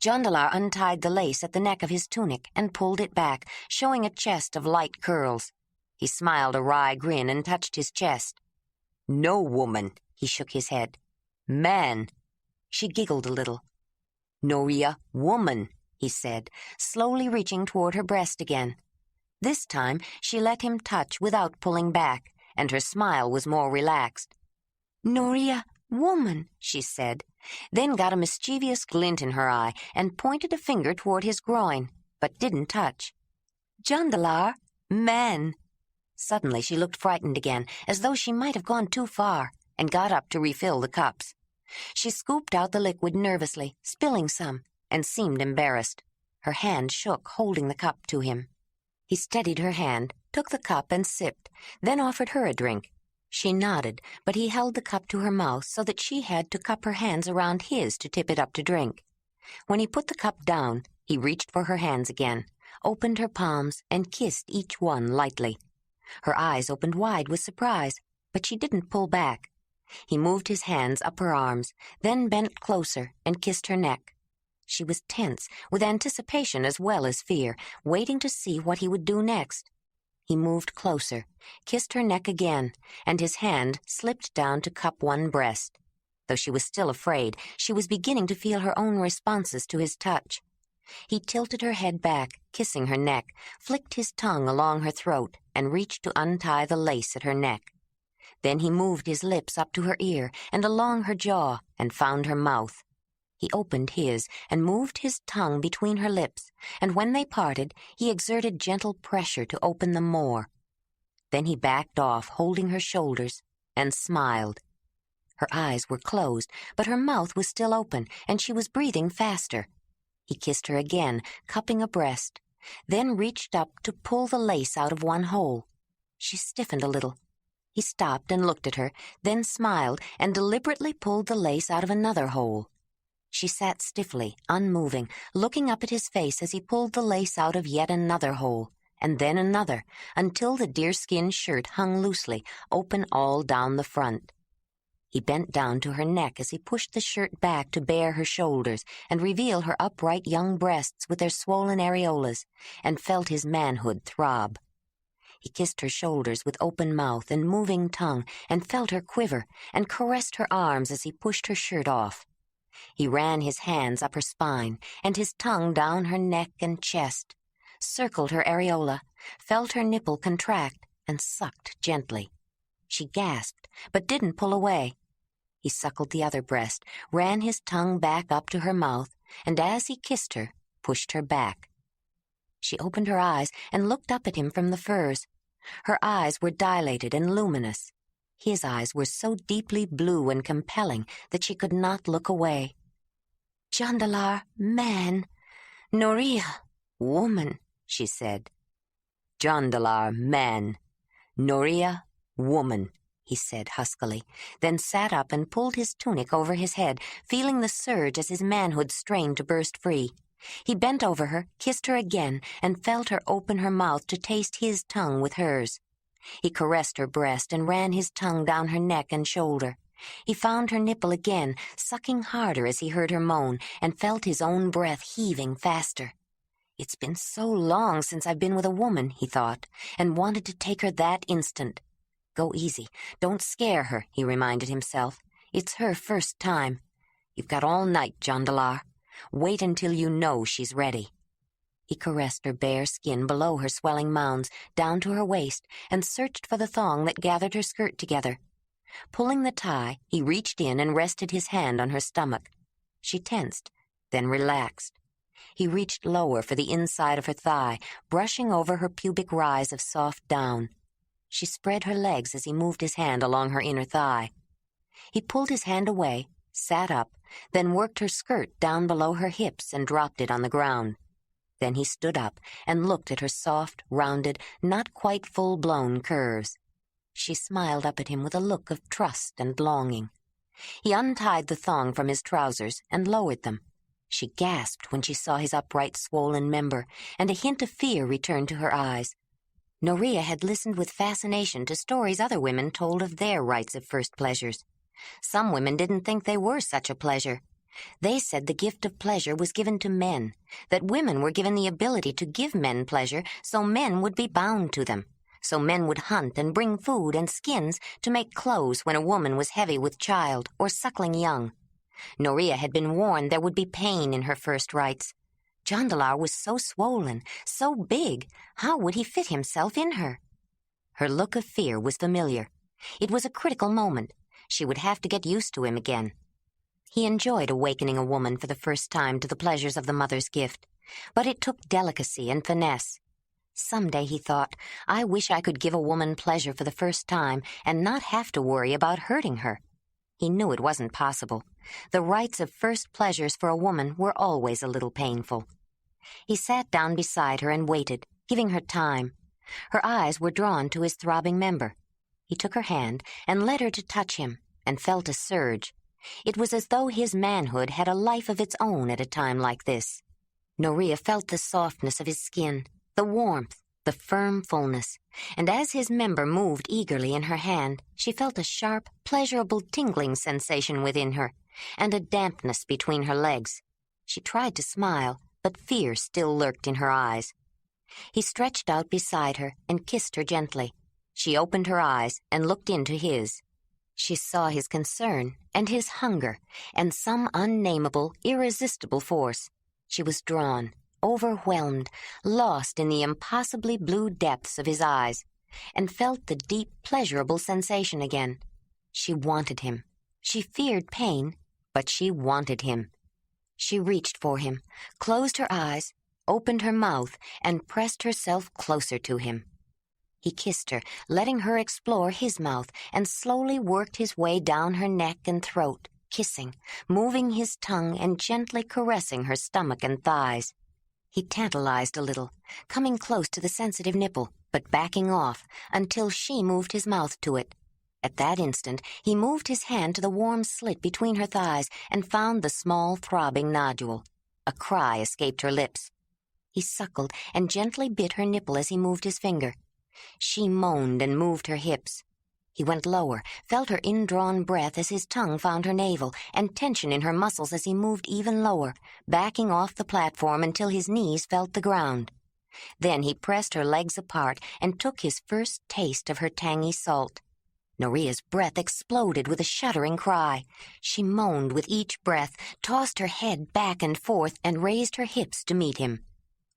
Jondolar untied the lace at the neck of his tunic and pulled it back, showing a chest of light curls. He smiled a wry grin and touched his chest. "No woman," he shook his head. "Man." She giggled a little. "Noria, woman," he said, slowly reaching toward her breast again. This time she let him touch without pulling back, and her smile was more relaxed. "Noria, woman," she said, then got a mischievous glint in her eye and pointed a finger toward his groin, but didn't touch. "Jondolar, man." Suddenly she looked frightened again, as though she might have gone too far, and got up to refill the cups. She scooped out the liquid nervously, spilling some, and seemed embarrassed. Her hand shook, holding the cup to him. He steadied her hand, took the cup and sipped, then offered her a drink. She nodded, but he held the cup to her mouth so that she had to cup her hands around his to tip it up to drink. When he put the cup down, he reached for her hands again, opened her palms, and kissed each one lightly. Her eyes opened wide with surprise, but she didn't pull back. He moved his hands up her arms, then bent closer and kissed her neck. She was tense, with anticipation as well as fear, waiting to see what he would do next. He moved closer, kissed her neck again, and his hand slipped down to cup one breast. Though she was still afraid, she was beginning to feel her own responses to his touch. He tilted her head back, kissing her neck, flicked his tongue along her throat, and reached to untie the lace at her neck. Then he moved his lips up to her ear and along her jaw and found her mouth. He opened his and moved his tongue between her lips, and when they parted, he exerted gentle pressure to open them more. Then he backed off, holding her shoulders, and smiled. Her eyes were closed, but her mouth was still open, and she was breathing faster. He kissed her again, cupping a breast, then reached up to pull the lace out of one hole. She stiffened a little. He stopped and looked at her, then smiled and deliberately pulled the lace out of another hole. She sat stiffly, unmoving, looking up at his face as he pulled the lace out of yet another hole, and then another, until the deerskin shirt hung loosely, open all down the front. He bent down to her neck as he pushed the shirt back to bare her shoulders and reveal her upright young breasts with their swollen areolas, and felt his manhood throb. He kissed her shoulders with open mouth and moving tongue, and felt her quiver, and caressed her arms as he pushed her shirt off. He ran his hands up her spine and his tongue down her neck and chest, circled her areola, felt her nipple contract, and sucked gently. She gasped, but didn't pull away. He suckled the other breast, ran his tongue back up to her mouth, and as he kissed her, pushed her back. She opened her eyes and looked up at him from the furs. Her eyes were dilated and luminous. His eyes were so deeply blue and compelling that she could not look away. "Jondolar, man. Noria, woman," she said. Jondolar, man. Noria, woman, he said huskily, then sat up and pulled his tunic over his head, feeling the surge as his manhood strained to burst free. He bent over her, kissed her again, and felt her open her mouth to taste his tongue with hers. He caressed her breast and ran his tongue down her neck and shoulder. He found her nipple again, sucking harder as he heard her moan, and felt his own breath heaving faster. It's been so long since I've been with a woman, he thought, and wanted to take her that instant. Go easy. Don't scare her, he reminded himself. It's her first time. You've got all night, Jondolar. Wait until you know she's ready. He caressed her bare skin below her swelling mounds, down to her waist, and searched for the thong that gathered her skirt together. Pulling the tie, he reached in and rested his hand on her stomach. She tensed, then relaxed. He reached lower for the inside of her thigh, brushing over her pubic rise of soft down. She spread her legs as he moved his hand along her inner thigh. He pulled his hand away, sat up, then worked her skirt down below her hips and dropped it on the ground. Then he stood up and looked at her soft, rounded, not quite full-blown curves. She smiled up at him with a look of trust and longing. He untied the thong from his trousers and lowered them. She gasped when she saw his upright, swollen member, and a hint of fear returned to her eyes. Noria had listened with fascination to stories other women told of their rites of first pleasures. Some women didn't think they were such a pleasure. They said the gift of pleasure was given to men, that women were given the ability to give men pleasure so men would be bound to them, so men would hunt and bring food and skins to make clothes when a woman was heavy with child or suckling young. Noria had been warned there would be pain in her first rites. Jondolar was so swollen, so big, how would he fit himself in her? Her look of fear was familiar. It was a critical moment. She would have to get used to him again. He enjoyed awakening a woman for the first time to the pleasures of the mother's gift, but it took delicacy and finesse. Someday, he thought, I wish I could give a woman pleasure for the first time and not have to worry about hurting her. He knew it wasn't possible. The rites of first pleasures for a woman were always a little painful. He sat down beside her and waited, giving her time. Her eyes were drawn to his throbbing member. He took her hand and led her to touch him, and felt a surge. It was as though his manhood had a life of its own at a time like this. Noria felt the softness of his skin, the warmth, the firm fullness, and as his member moved eagerly in her hand, she felt a sharp, pleasurable tingling sensation within her, and a dampness between her legs. She tried to smile, but fear still lurked in her eyes. He stretched out beside her and kissed her gently. She opened her eyes and looked into his. She saw his concern and his hunger and some unnameable, irresistible force. She was drawn, overwhelmed, lost in the impossibly blue depths of his eyes, and felt the deep, pleasurable sensation again. She wanted him. She feared pain, but she wanted him. She reached for him, closed her eyes, opened her mouth, and pressed herself closer to him. He kissed her, letting her explore his mouth, and slowly worked his way down her neck and throat, kissing, moving his tongue and gently caressing her stomach and thighs. He tantalized a little, coming close to the sensitive nipple, but backing off until she moved his mouth to it. At that instant, he moved his hand to the warm slit between her thighs and found the small, throbbing nodule. A cry escaped her lips. He suckled and gently bit her nipple as he moved his finger. She moaned and moved her hips. He went lower, felt her indrawn breath as his tongue found her navel, and tension in her muscles as he moved even lower, backing off the platform until his knees felt the ground. Then he pressed her legs apart and took his first taste of her tangy salt. Noria's breath exploded with a shuddering cry. She moaned with each breath, tossed her head back and forth, and raised her hips to meet him.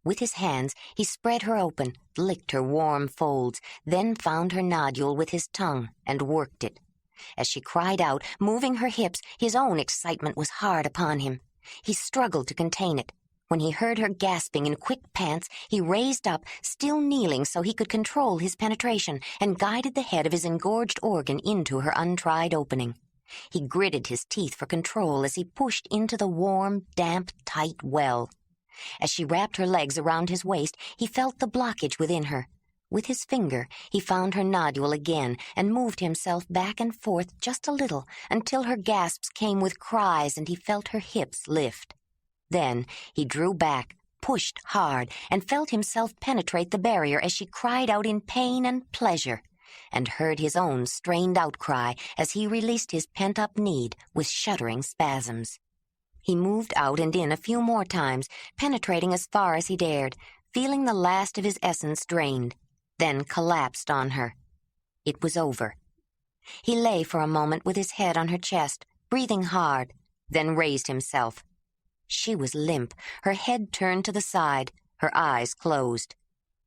With his hands, he spread her open, licked her warm folds, then found her nodule with his tongue and worked it. As she cried out, moving her hips, his own excitement was hard upon him. He struggled to contain it. When he heard her gasping in quick pants, he raised up, still kneeling so he could control his penetration, and guided the head of his engorged organ into her untried opening. He gritted his teeth for control as he pushed into the warm, damp, tight well. As she wrapped her legs around his waist, he felt the blockage within her. With his finger, he found her nodule again and moved himself back and forth just a little until her gasps came with cries and he felt her hips lift. Then he drew back, pushed hard, and felt himself penetrate the barrier as she cried out in pain and pleasure, and heard his own strained outcry as he released his pent-up need with shuddering spasms. He moved out and in a few more times, penetrating as far as he dared, feeling the last of his essence drained, then collapsed on her. It was over. He lay for a moment with his head on her chest, breathing hard, then raised himself. She was limp, her head turned to the side, her eyes closed.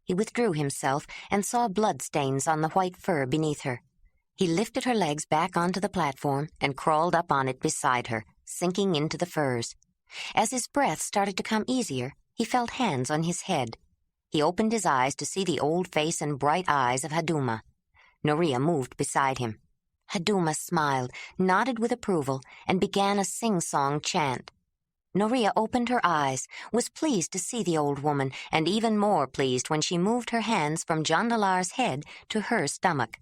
He withdrew himself and saw bloodstains on the white fur beneath her. He lifted her legs back onto the platform and crawled up on it beside her, sinking into the furs. As his breath started to come easier, he felt hands on his head. He opened his eyes to see the old face and bright eyes of Haduma. Noria moved beside him. Haduma smiled, nodded with approval, and began a sing-song chant. Noria opened her eyes, was pleased to see the old woman, and even more pleased when she moved her hands from Jondolar's head to her stomach.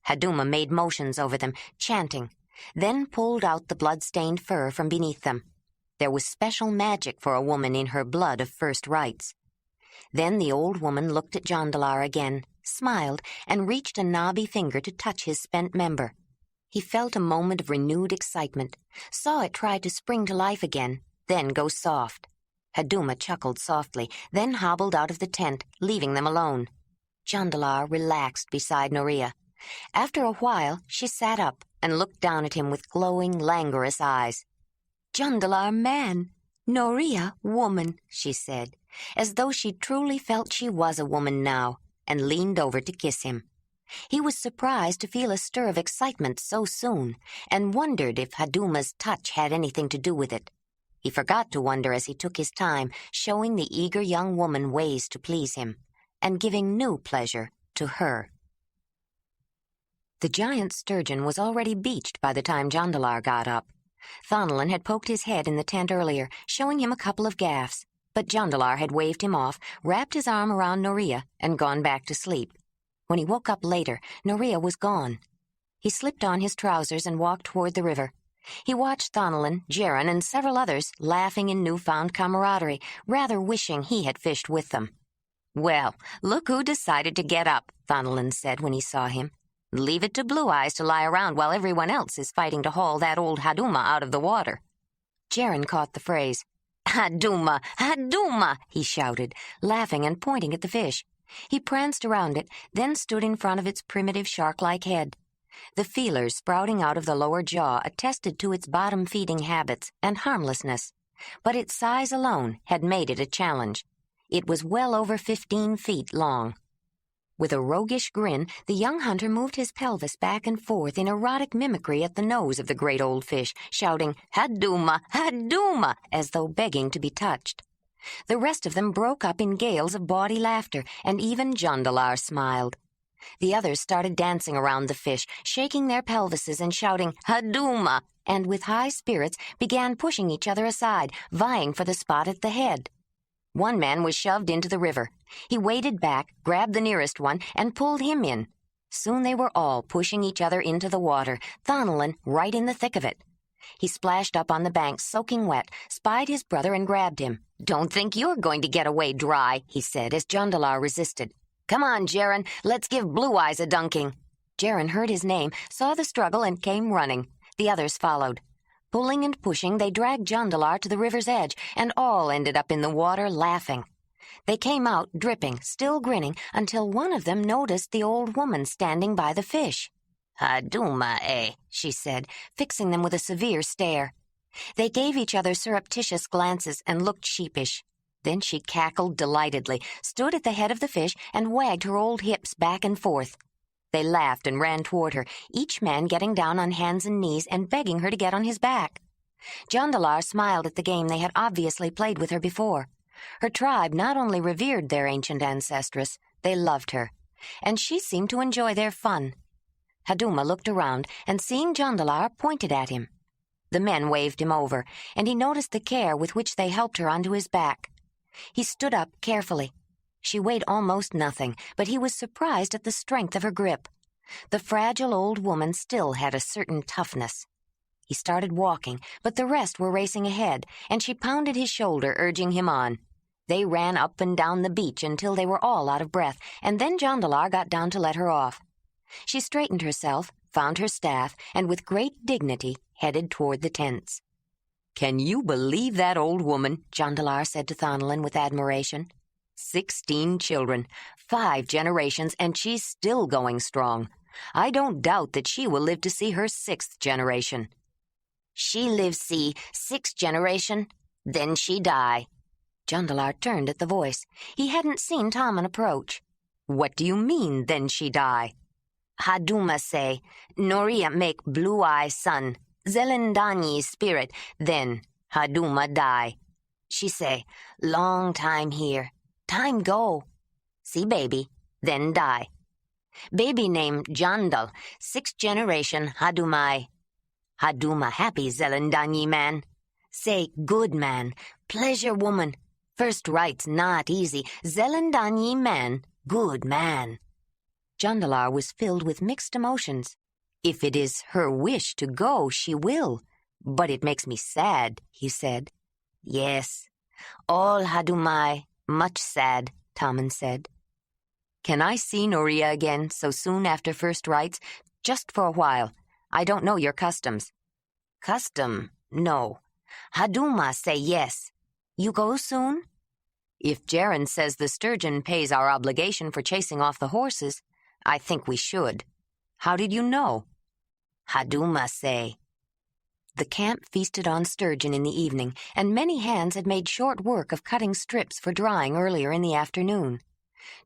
Haduma made motions over them, chanting, then pulled out the blood-stained fur from beneath them. There was special magic for a woman in her blood of first rights. Then the old woman looked at Jondolar again, smiled, and reached a knobby finger to touch his spent member. He felt a moment of renewed excitement, saw it try to spring to life again, then go soft. Haduma chuckled softly, then hobbled out of the tent, leaving them alone. Jondolar relaxed beside Noria. After a while, she sat up and looked down at him with glowing, languorous eyes. "Jondolar man, Noria woman," she said, as though she truly felt she was a woman now, and leaned over to kiss him. He was surprised to feel a stir of excitement so soon, and wondered if Haduma's touch had anything to do with it. He forgot to wonder as he took his time, showing the eager young woman ways to please him, and giving new pleasure to her. The giant sturgeon was already beached by the time Jondolar got up. Thonelin had poked his head in the tent earlier, showing him a couple of gaffs, but Jondolar had waved him off, wrapped his arm around Noria, and gone back to sleep. When he woke up later, Noria was gone. He slipped on his trousers and walked toward the river. He watched Thonelin, Jaren, and several others laughing in newfound camaraderie, rather wishing he had fished with them. "Well, look who decided to get up," Thonelin said when he saw him. "Leave it to Blue Eyes to lie around while everyone else is fighting to haul that old Haduma out of the water." Jaren caught the phrase. "Haduma! Haduma!" he shouted, laughing and pointing at the fish. He pranced around it, then stood in front of its primitive shark-like head. The feelers sprouting out of the lower jaw attested to its bottom-feeding habits and harmlessness, but its size alone had made it a challenge. It was well over 15 feet long. With a roguish grin, the young hunter moved his pelvis back and forth in erotic mimicry at the nose of the great old fish, shouting, "Haduma! Haduma!" as though begging to be touched. The rest of them broke up in gales of bawdy laughter, and even Jondolar smiled. The others started dancing around the fish, shaking their pelvises and shouting, "Haduma!" and with high spirits began pushing each other aside, vying for the spot at the head. One man was shoved into the river. He waded back, grabbed the nearest one, and pulled him in. Soon they were all pushing each other into the water, Thonelin right in the thick of it. He splashed up on the bank, soaking wet, spied his brother, and grabbed him. "Don't think you're going to get away dry," he said as Jondolar resisted. "Come on, Jaren, let's give Blue Eyes a dunking." Jaren heard his name, saw the struggle, and came running. The others followed. Pulling and pushing, they dragged Jondolar to the river's edge, and all ended up in the water laughing. They came out, dripping, still grinning, until one of them noticed the old woman standing by the fish. "Haduma, eh?" she said, fixing them with a severe stare. They gave each other surreptitious glances and looked sheepish. Then she cackled delightedly, stood at the head of the fish, and wagged her old hips back and forth. They laughed and ran toward her, each man getting down on hands and knees and begging her to get on his back. Jondolar smiled at the game they had obviously played with her before. Her tribe not only revered their ancient ancestress, they loved her, and she seemed to enjoy their fun. Haduma looked around, and seeing Jondolar, pointed at him. The men waved him over, and he noticed the care with which they helped her onto his back. He stood up carefully. She weighed almost nothing, but he was surprised at the strength of her grip. The fragile old woman still had a certain toughness. He started walking, but the rest were racing ahead, and she pounded his shoulder, urging him on. They ran up and down the beach until they were all out of breath, and then Jondolar got down to let her off. She straightened herself, found her staff, and with great dignity headed toward the tents. "Can you believe that old woman?" Jondolar said to Thonelin with admiration. 16 children, 5 generations, and she's still going strong. I don't doubt that she will live to see her 6th generation. She live see 6th generation, then she die. Jondolar turned at the voice. He hadn't seen Tommen approach. "What do you mean, then she die?" Haduma say, Noria make blue-eye son, Zelendanyi spirit, then Haduma die. She say, long time here, time go. See baby, then die. Baby named Jondal, 6th generation Hadumai. Haduma happy Zelendanyi man. Say good man, pleasure woman. First rights not easy, Zelendanyi man, good man. Jondolar was filled with mixed emotions. If it is her wish to go, she will. But it makes me sad, he said. Yes, all Hadumai, much sad, Tommen said. Can I see Noria again so soon after first rites? Just for a while. I don't know your customs. Custom, no. Haduma say yes. You go soon? If Jaren says the sturgeon pays our obligation for chasing off the horses, I think we should. How did you know? Haduma say. The camp feasted on sturgeon in the evening, and many hands had made short work of cutting strips for drying earlier in the afternoon.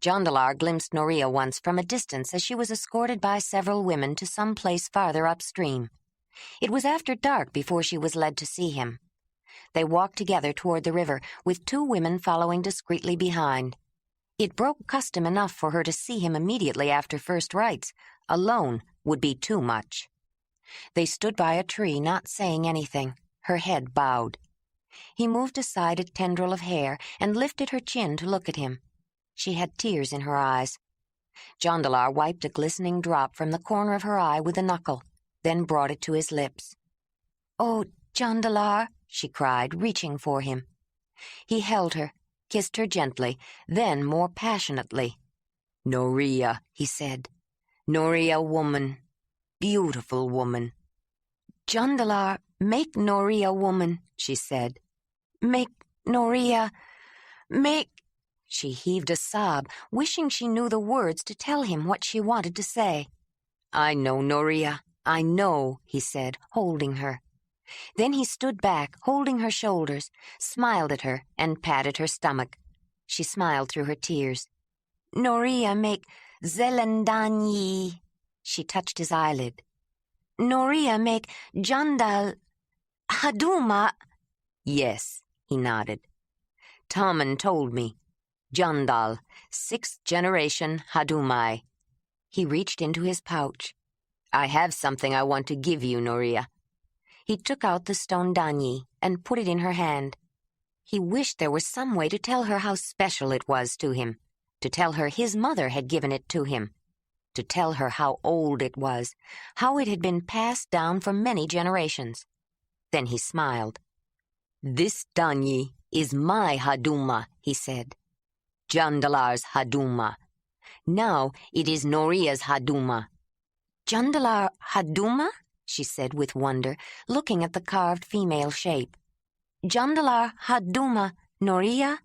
Jondolar glimpsed Noria once from a distance as she was escorted by several women to some place farther upstream. It was after dark before she was led to see him. They walked together toward the river, with 2 women following discreetly behind. It broke custom enough for her to see him immediately after first rites. Alone would be too much. They stood by a tree, not saying anything, her head bowed. He moved aside a tendril of hair and lifted her chin to look at him. She had tears in her eyes. Jondolar wiped a glistening drop from the corner of her eye with a knuckle, then brought it to his lips. "Oh, Jondolar," she cried, reaching for him. He held her, kissed her gently, then more passionately. "Noria," he said. "Noria woman. Beautiful woman." "Jondolar, make Noria woman," she said. "Make Noria, make—" She heaved a sob, wishing she knew the words to tell him what she wanted to say. "I know, Noria, I know," he said, holding her. Then he stood back, holding her shoulders, smiled at her, and patted her stomach. She smiled through her tears. "Noria make Zelendanyi." She touched his eyelid. "Noria make Jondal Haduma." "Yes," he nodded. "Tommen told me. Jondal, 6th generation Hadumai." He reached into his pouch. "I have something I want to give you, Noria." He took out the stone danyi and put it in her hand. He wished there was some way to tell her how special it was to him, to tell her his mother had given it to him, to tell her how old it was, how it had been passed down for many generations. Then he smiled. "This danyi is my Haduma," he said. "Jondolar's Haduma. Now it is Noria's Haduma." "Jondolar Haduma?" she said with wonder, looking at the carved female shape. "Jondolar Haduma, Noria?"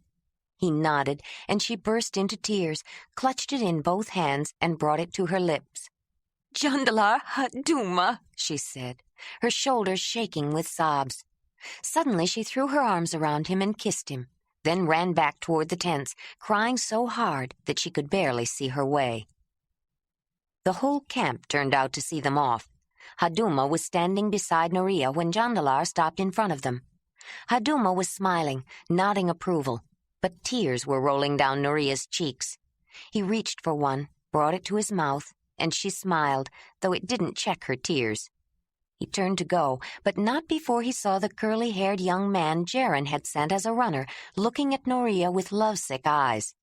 He nodded, and she burst into tears, clutched it in both hands, and brought it to her lips. "Jondolar Haduma," she said, her shoulders shaking with sobs. Suddenly she threw her arms around him and kissed him, then ran back toward the tents, crying so hard that she could barely see her way. The whole camp turned out to see them off. Haduma was standing beside Noria when Jondolar stopped in front of them. Haduma was smiling, nodding approval, but tears were rolling down Noria's cheeks. He reached for one, brought it to his mouth, and she smiled, though it didn't check her tears. He turned to go, but not before he saw the curly-haired young man Jaren had sent as a runner, looking at Noria with lovesick eyes.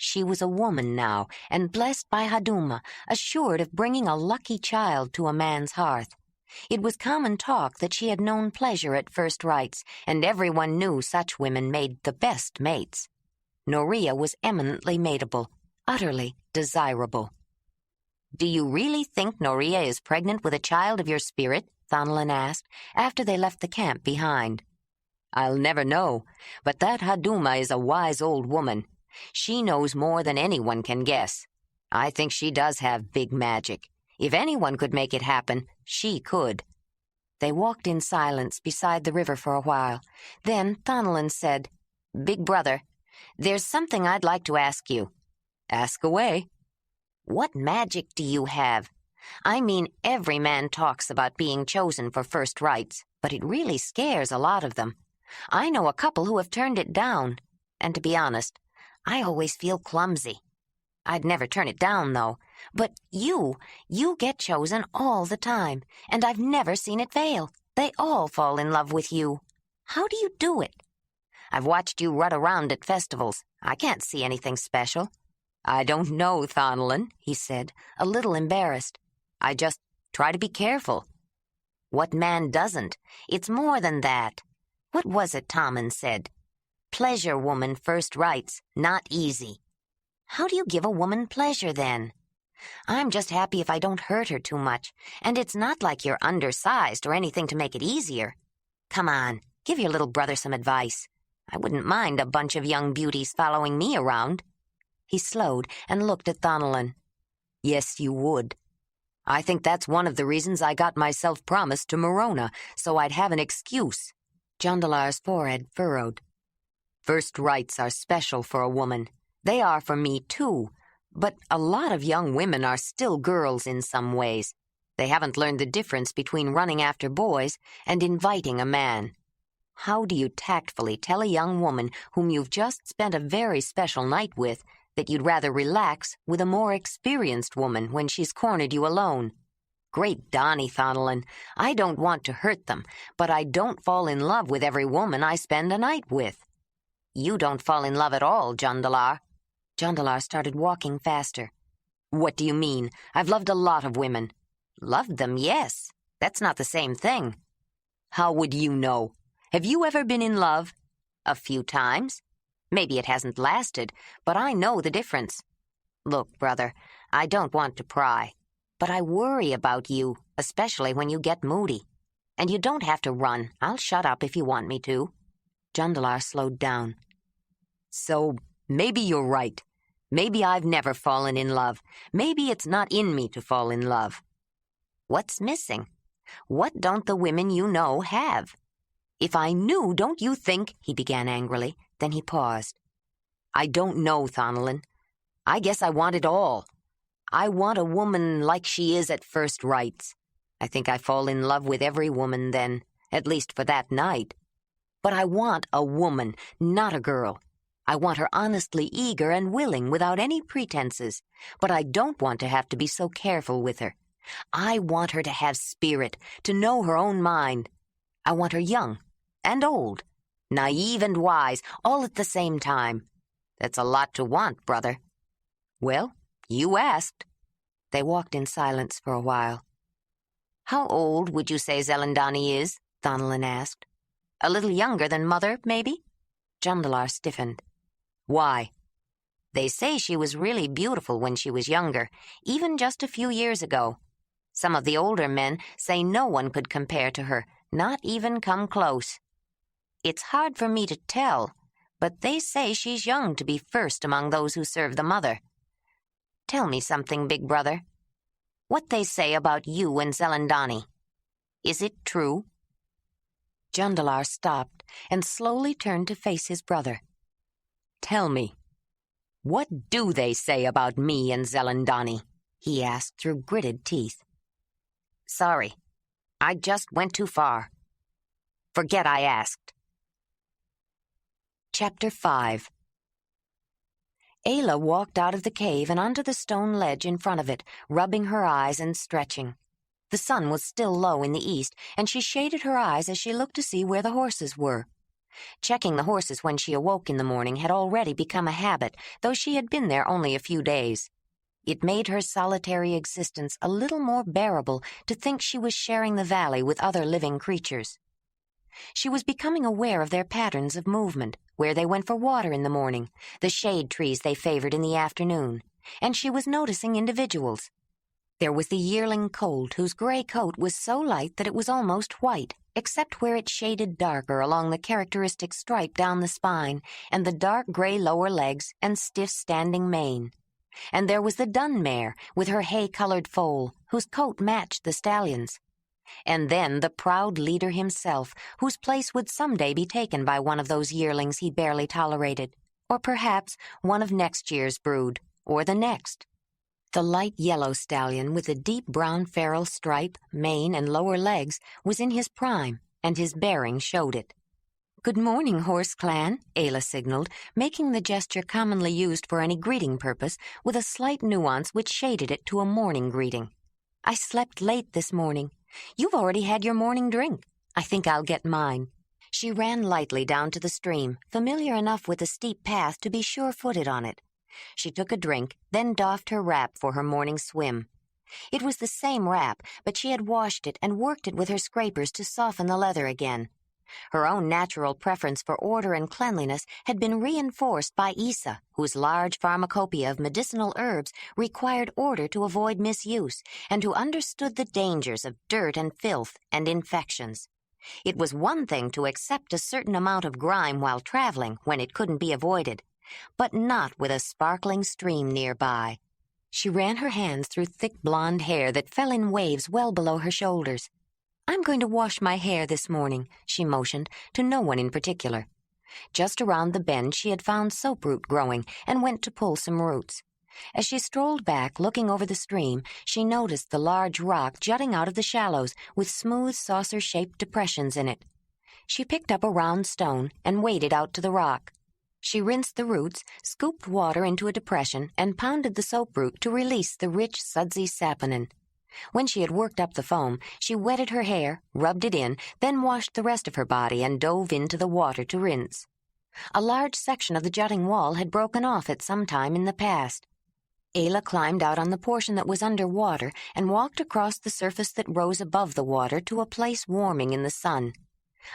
She was a woman now, and blessed by Haduma, assured of bringing a lucky child to a man's hearth. It was common talk that she had known pleasure at first rights, and everyone knew such women made the best mates. Noria was eminently mateable, utterly desirable. "Do you really think Noria is pregnant with a child of your spirit?" Thonolin asked, after they left the camp behind. "I'll never know, but that Haduma is a wise old woman. She knows more than anyone can guess. I think she does have big magic. If anyone could make it happen, she could." They walked in silence beside the river for a while. Then Thonolin said, "Big brother, there's something I'd like to ask you." "Ask away." "What magic do you have? I mean, every man talks about being chosen for first rights, but it really scares a lot of them. I know a couple who have turned it down, and to be honest, I always feel clumsy. I'd never turn it down, though. But you get chosen all the time, and I've never seen it fail. They all fall in love with you. How do you do it? I've watched you run around at festivals. I can't see anything special." "I don't know, Thonolin," he said, a little embarrassed. "I just try to be careful." "What man doesn't? It's more than that. What was it Tommen said? Pleasure woman first rights, not easy. How do you give a woman pleasure, then? I'm just happy if I don't hurt her too much, and it's not like you're undersized or anything to make it easier. Come on, give your little brother some advice. I wouldn't mind a bunch of young beauties following me around." He slowed and looked at Thonolin. "Yes, you would. I think that's one of the reasons I got myself promised to Morona, so I'd have an excuse." Jondolar's forehead furrowed. "First rights are special for a woman. They are for me, too. But a lot of young women are still girls in some ways. They haven't learned the difference between running after boys and inviting a man. How do you tactfully tell a young woman whom you've just spent a very special night with that you'd rather relax with a more experienced woman when she's cornered you alone? Great Donny, Thonolin, I don't want to hurt them, but I don't fall in love with every woman I spend a night with." "You don't fall in love at all, Jondolar." Jondolar started walking faster. "What do you mean? I've loved a lot of women." "Loved them, yes. That's not the same thing." "How would you know? Have you ever been in love?" "A few times. Maybe it hasn't lasted, but I know the difference. Look, brother, I don't want to pry, but I worry about you, especially when you get moody. And you don't have to run. I'll shut up if you want me to." Jondolar slowed down. "So, maybe you're right. Maybe I've never fallen in love. Maybe it's not in me to fall in love." "What's missing? What don't the women you know have?" "If I knew, don't you think—" he began angrily. Then he paused. "I don't know, Thonolin. I guess I want it all. I want a woman like she is at first rights. I think I fall in love with every woman then, at least for that night. But I want a woman, not a girl. I want her honestly eager and willing without any pretenses, but I don't want to have to be so careful with her. I want her to have spirit, to know her own mind. I want her young and old, naive and wise, all at the same time. That's a lot to want, brother." "Well, you asked." They walked in silence for a while. "How old would you say Zelendani is?" Thonolin asked. "A little younger than Mother, maybe?" Jondolar stiffened. "Why?" "They say she was really beautiful when she was younger, even just a few years ago. Some of the older men say no one could compare to her, not even come close. It's hard for me to tell, but they say she's young to be first among those who serve the Mother. Tell me something, big brother. What they say about you and Zelendani. Is it true?" Jondolar stopped and slowly turned to face his brother. "Tell me, what do they say about me and Zelendani?" he asked through gritted teeth. "Sorry, I just went too far. Forget I asked." Chapter 5. Ayla walked out of the cave and onto the stone ledge in front of it, rubbing her eyes and stretching. The sun was still low in the east, and she shaded her eyes as she looked to see where the horses were. Checking the horses when she awoke in the morning had already become a habit, though she had been there only a few days. It made her solitary existence a little more bearable to think she was sharing the valley with other living creatures. She was becoming aware of their patterns of movement, where they went for water in the morning, the shade trees they favored in the afternoon, and she was noticing individuals. There was the yearling colt, whose gray coat was so light that it was almost white, except where it shaded darker along the characteristic stripe down the spine and the dark gray lower legs and stiff standing mane. And there was the dun mare, with her hay-colored foal, whose coat matched the stallion's. And then the proud leader himself, whose place would someday be taken by one of those yearlings he barely tolerated, or perhaps one of next year's brood, or the next. The light yellow stallion with the deep brown feral stripe, mane, and lower legs was in his prime, and his bearing showed it. "Good morning, horse clan," Ayla signaled, making the gesture commonly used for any greeting purpose, with a slight nuance which shaded it to a morning greeting. "I slept late this morning. You've already had your morning drink. I think I'll get mine." She ran lightly down to the stream, familiar enough with the steep path to be sure-footed on it. She took a drink, then doffed her wrap for her morning swim. It was the same wrap, but she had washed it and worked it with her scrapers to soften the leather again. Her own natural preference for order and cleanliness had been reinforced by Isa, whose large pharmacopoeia of medicinal herbs required order to avoid misuse, and who understood the dangers of dirt and filth and infections. It was one thing to accept a certain amount of grime while traveling when it couldn't be avoided, but not with a sparkling stream nearby. She ran her hands through thick blonde hair that fell in waves well below her shoulders. "I'm going to wash my hair this morning," she motioned, to no one in particular. Just around the bend she had found soap root growing and went to pull some roots. As she strolled back, looking over the stream, she noticed the large rock jutting out of the shallows with smooth saucer-shaped depressions in it. She picked up a round stone and waded out to the rock. She rinsed the roots, scooped water into a depression, and pounded the soap root to release the rich, sudsy saponin. When she had worked up the foam, she wetted her hair, rubbed it in, then washed the rest of her body and dove into the water to rinse. A large section of the jutting wall had broken off at some time in the past. Ayla climbed out on the portion that was under water and walked across the surface that rose above the water to a place warming in the sun.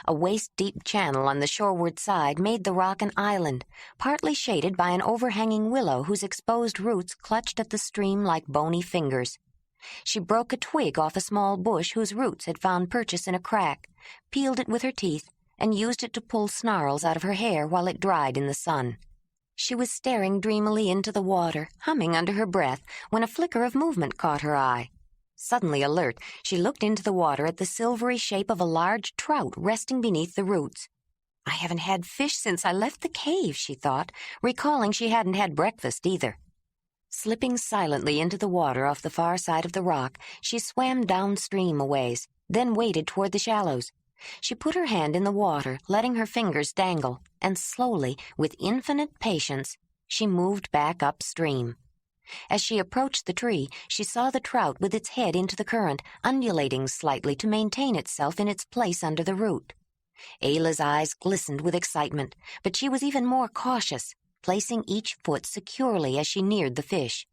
A waist-deep channel on the shoreward side made the rock an island, partly shaded by an overhanging willow whose exposed roots clutched at the stream like bony fingers. She broke a twig off a small bush whose roots had found purchase in a crack, peeled it with her teeth, and used it to pull snarls out of her hair while it dried in the sun. She was staring dreamily into the water, humming under her breath, when a flicker of movement caught her eye. Suddenly alert, she looked into the water at the silvery shape of a large trout resting beneath the roots. "I haven't had fish since I left the cave," she thought, recalling she hadn't had breakfast either. Slipping silently into the water off the far side of the rock, she swam downstream a ways, then waded toward the shallows. She put her hand in the water, letting her fingers dangle, and slowly, with infinite patience, she moved back upstream. As she approached the tree, she saw the trout with its head into the current, undulating slightly to maintain itself in its place under the root. Ayla's eyes glistened with excitement, but she was even more cautious, placing each foot securely as she neared the fish.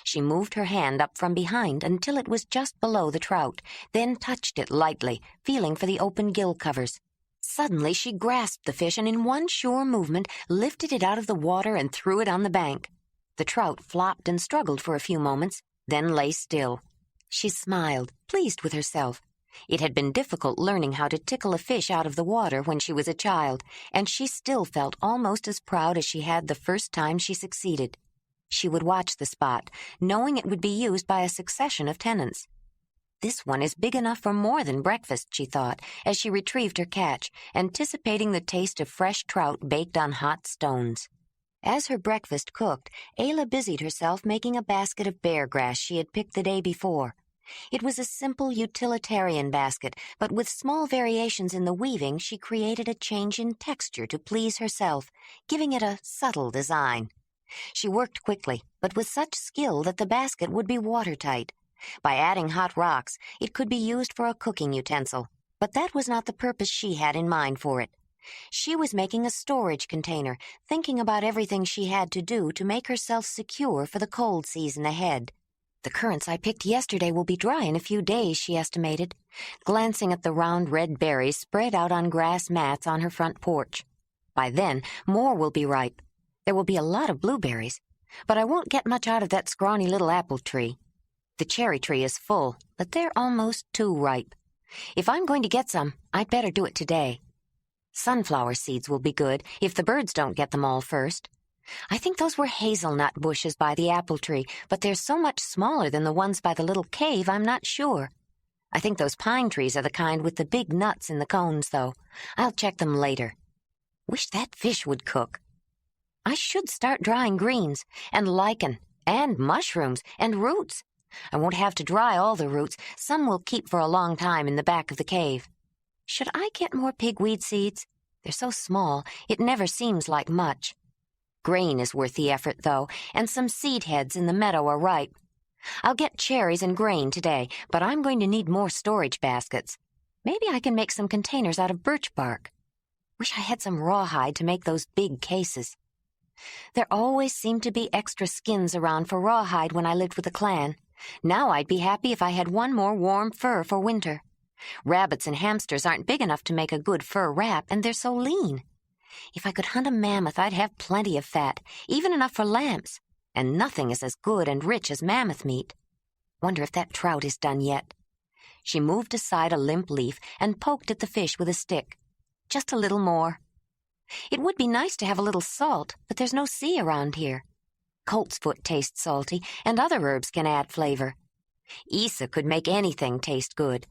She moved her hand up from behind until it was just below the trout, then touched it lightly, feeling for the open gill covers. Suddenly she grasped the fish and in one sure movement lifted it out of the water and threw it on the bank. The trout flopped and struggled for a few moments, then lay still. She smiled, pleased with herself. It had been difficult learning how to tickle a fish out of the water when she was a child, and she still felt almost as proud as she had the first time she succeeded. She would watch the spot, knowing it would be used by a succession of tenants. "This one is big enough for more than breakfast," she thought, as she retrieved her catch, anticipating the taste of fresh trout baked on hot stones. As her breakfast cooked, Ayla busied herself making a basket of bear grass she had picked the day before. It was a simple utilitarian basket, but with small variations in the weaving she created a change in texture to please herself, giving it a subtle design. She worked quickly, but with such skill that the basket would be watertight. By adding hot rocks, it could be used for a cooking utensil, but that was not the purpose she had in mind for it. She was making a storage container, thinking about everything she had to do to make herself secure for the cold season ahead. The currants I picked yesterday will be dry in a few days, she estimated, glancing at the round red berries spread out on grass mats on her front porch. By then, more will be ripe. There will be a lot of blueberries, but I won't get much out of that scrawny little apple tree. The cherry tree is full, but they're almost too ripe. If I'm going to get some, I'd better do it today. Sunflower seeds will be good if the birds don't get them all first. I think those were hazelnut bushes by the apple tree, but they're so much smaller than the ones by the little cave, I'm not sure. I think those pine trees are the kind with the big nuts in the cones, though. I'll check them later. Wish that fish would cook. I should start drying greens, and lichen, and mushrooms, and roots. I won't have to dry all the roots. Some will keep for a long time in the back of the cave. Should I get more pigweed seeds? They're so small, it never seems like much. Grain is worth the effort, though, and some seed heads in the meadow are ripe. I'll get cherries and grain today, but I'm going to need more storage baskets. Maybe I can make some containers out of birch bark. Wish I had some rawhide to make those big cases. There always seemed to be extra skins around for rawhide when I lived with the clan. Now I'd be happy if I had one more warm fur for winter. Rabbits and hamsters aren't big enough to make a good fur wrap, and they're so lean. If I could hunt a mammoth, I'd have plenty of fat, even enough for lamps, and nothing is as good and rich as mammoth meat. Wonder if that trout is done yet. She moved aside a limp leaf and poked at the fish with a stick. Just a little more. It would be nice to have a little salt, but there's no sea around here. Colt's foot tastes salty, and other herbs can add flavor. Isa could make anything taste good.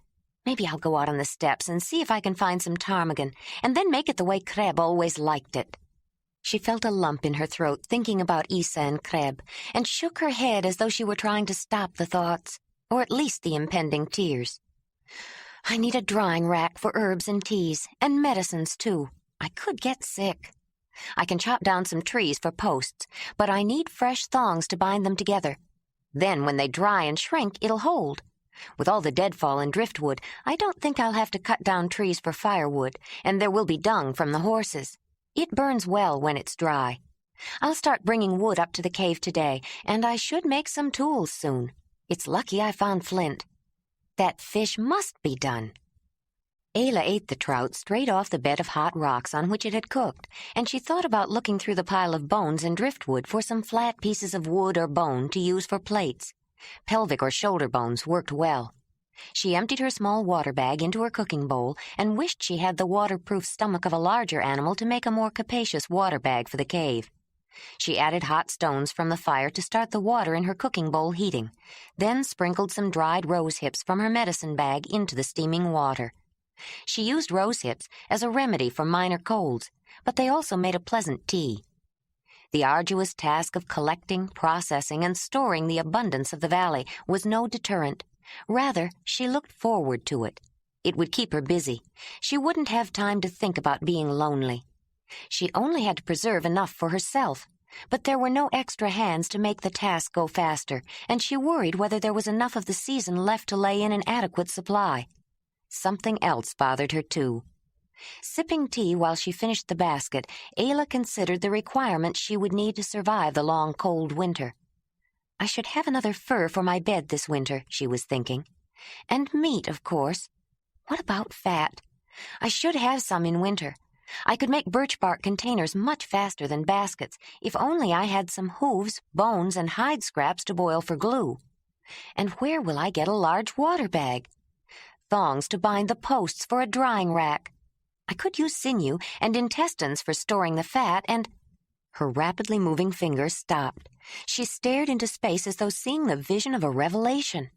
Maybe I'll go out on the steps and see if I can find some ptarmigan, and then make it the way Kreb always liked it. She felt a lump in her throat thinking about Isa and Kreb, and shook her head as though she were trying to stop the thoughts, or at least the impending tears. I need a drying rack for herbs and teas, and medicines, too. I could get sick. I can chop down some trees for posts, but I need fresh thongs to bind them together. Then, when they dry and shrink, it'll hold. With all the deadfall and driftwood, I don't think I'll have to cut down trees for firewood, and there will be dung from the horses. It burns well when it's dry. I'll start bringing wood up to the cave today, and I should make some tools soon. It's lucky I found flint. That fish must be done. Ayla ate the trout straight off the bed of hot rocks on which it had cooked, and she thought about looking through the pile of bones and driftwood for some flat pieces of wood or bone to use for plates. Pelvic or shoulder bones worked well. She emptied her small water bag into her cooking bowl and wished she had the waterproof stomach of a larger animal to make a more capacious water bag for the cave. She added hot stones from the fire to start the water in her cooking bowl heating, then sprinkled some dried rose hips from her medicine bag into the steaming water. She used rose hips as a remedy for minor colds, but they also made a pleasant tea. The arduous task of collecting, processing, and storing the abundance of the valley was no deterrent. Rather, she looked forward to it. It would keep her busy. She wouldn't have time to think about being lonely. She only had to preserve enough for herself, but there were no extra hands to make the task go faster, and she worried whether there was enough of the season left to lay in an adequate supply. Something else bothered her, too. Sipping tea while she finished the basket, Ayla considered the requirements she would need to survive the long, cold winter. I should have another fur for my bed this winter, she was thinking. And meat, of course. What about fat? I should have some in winter. I could make birch bark containers much faster than baskets, if only I had some hooves, bones, and hide scraps to boil for glue. And where will I get a large water bag? Thongs to bind the posts for a drying rack. I could use sinew and intestines for storing the fat, and... Her rapidly moving fingers stopped. She stared into space as though seeing the vision of a revelation.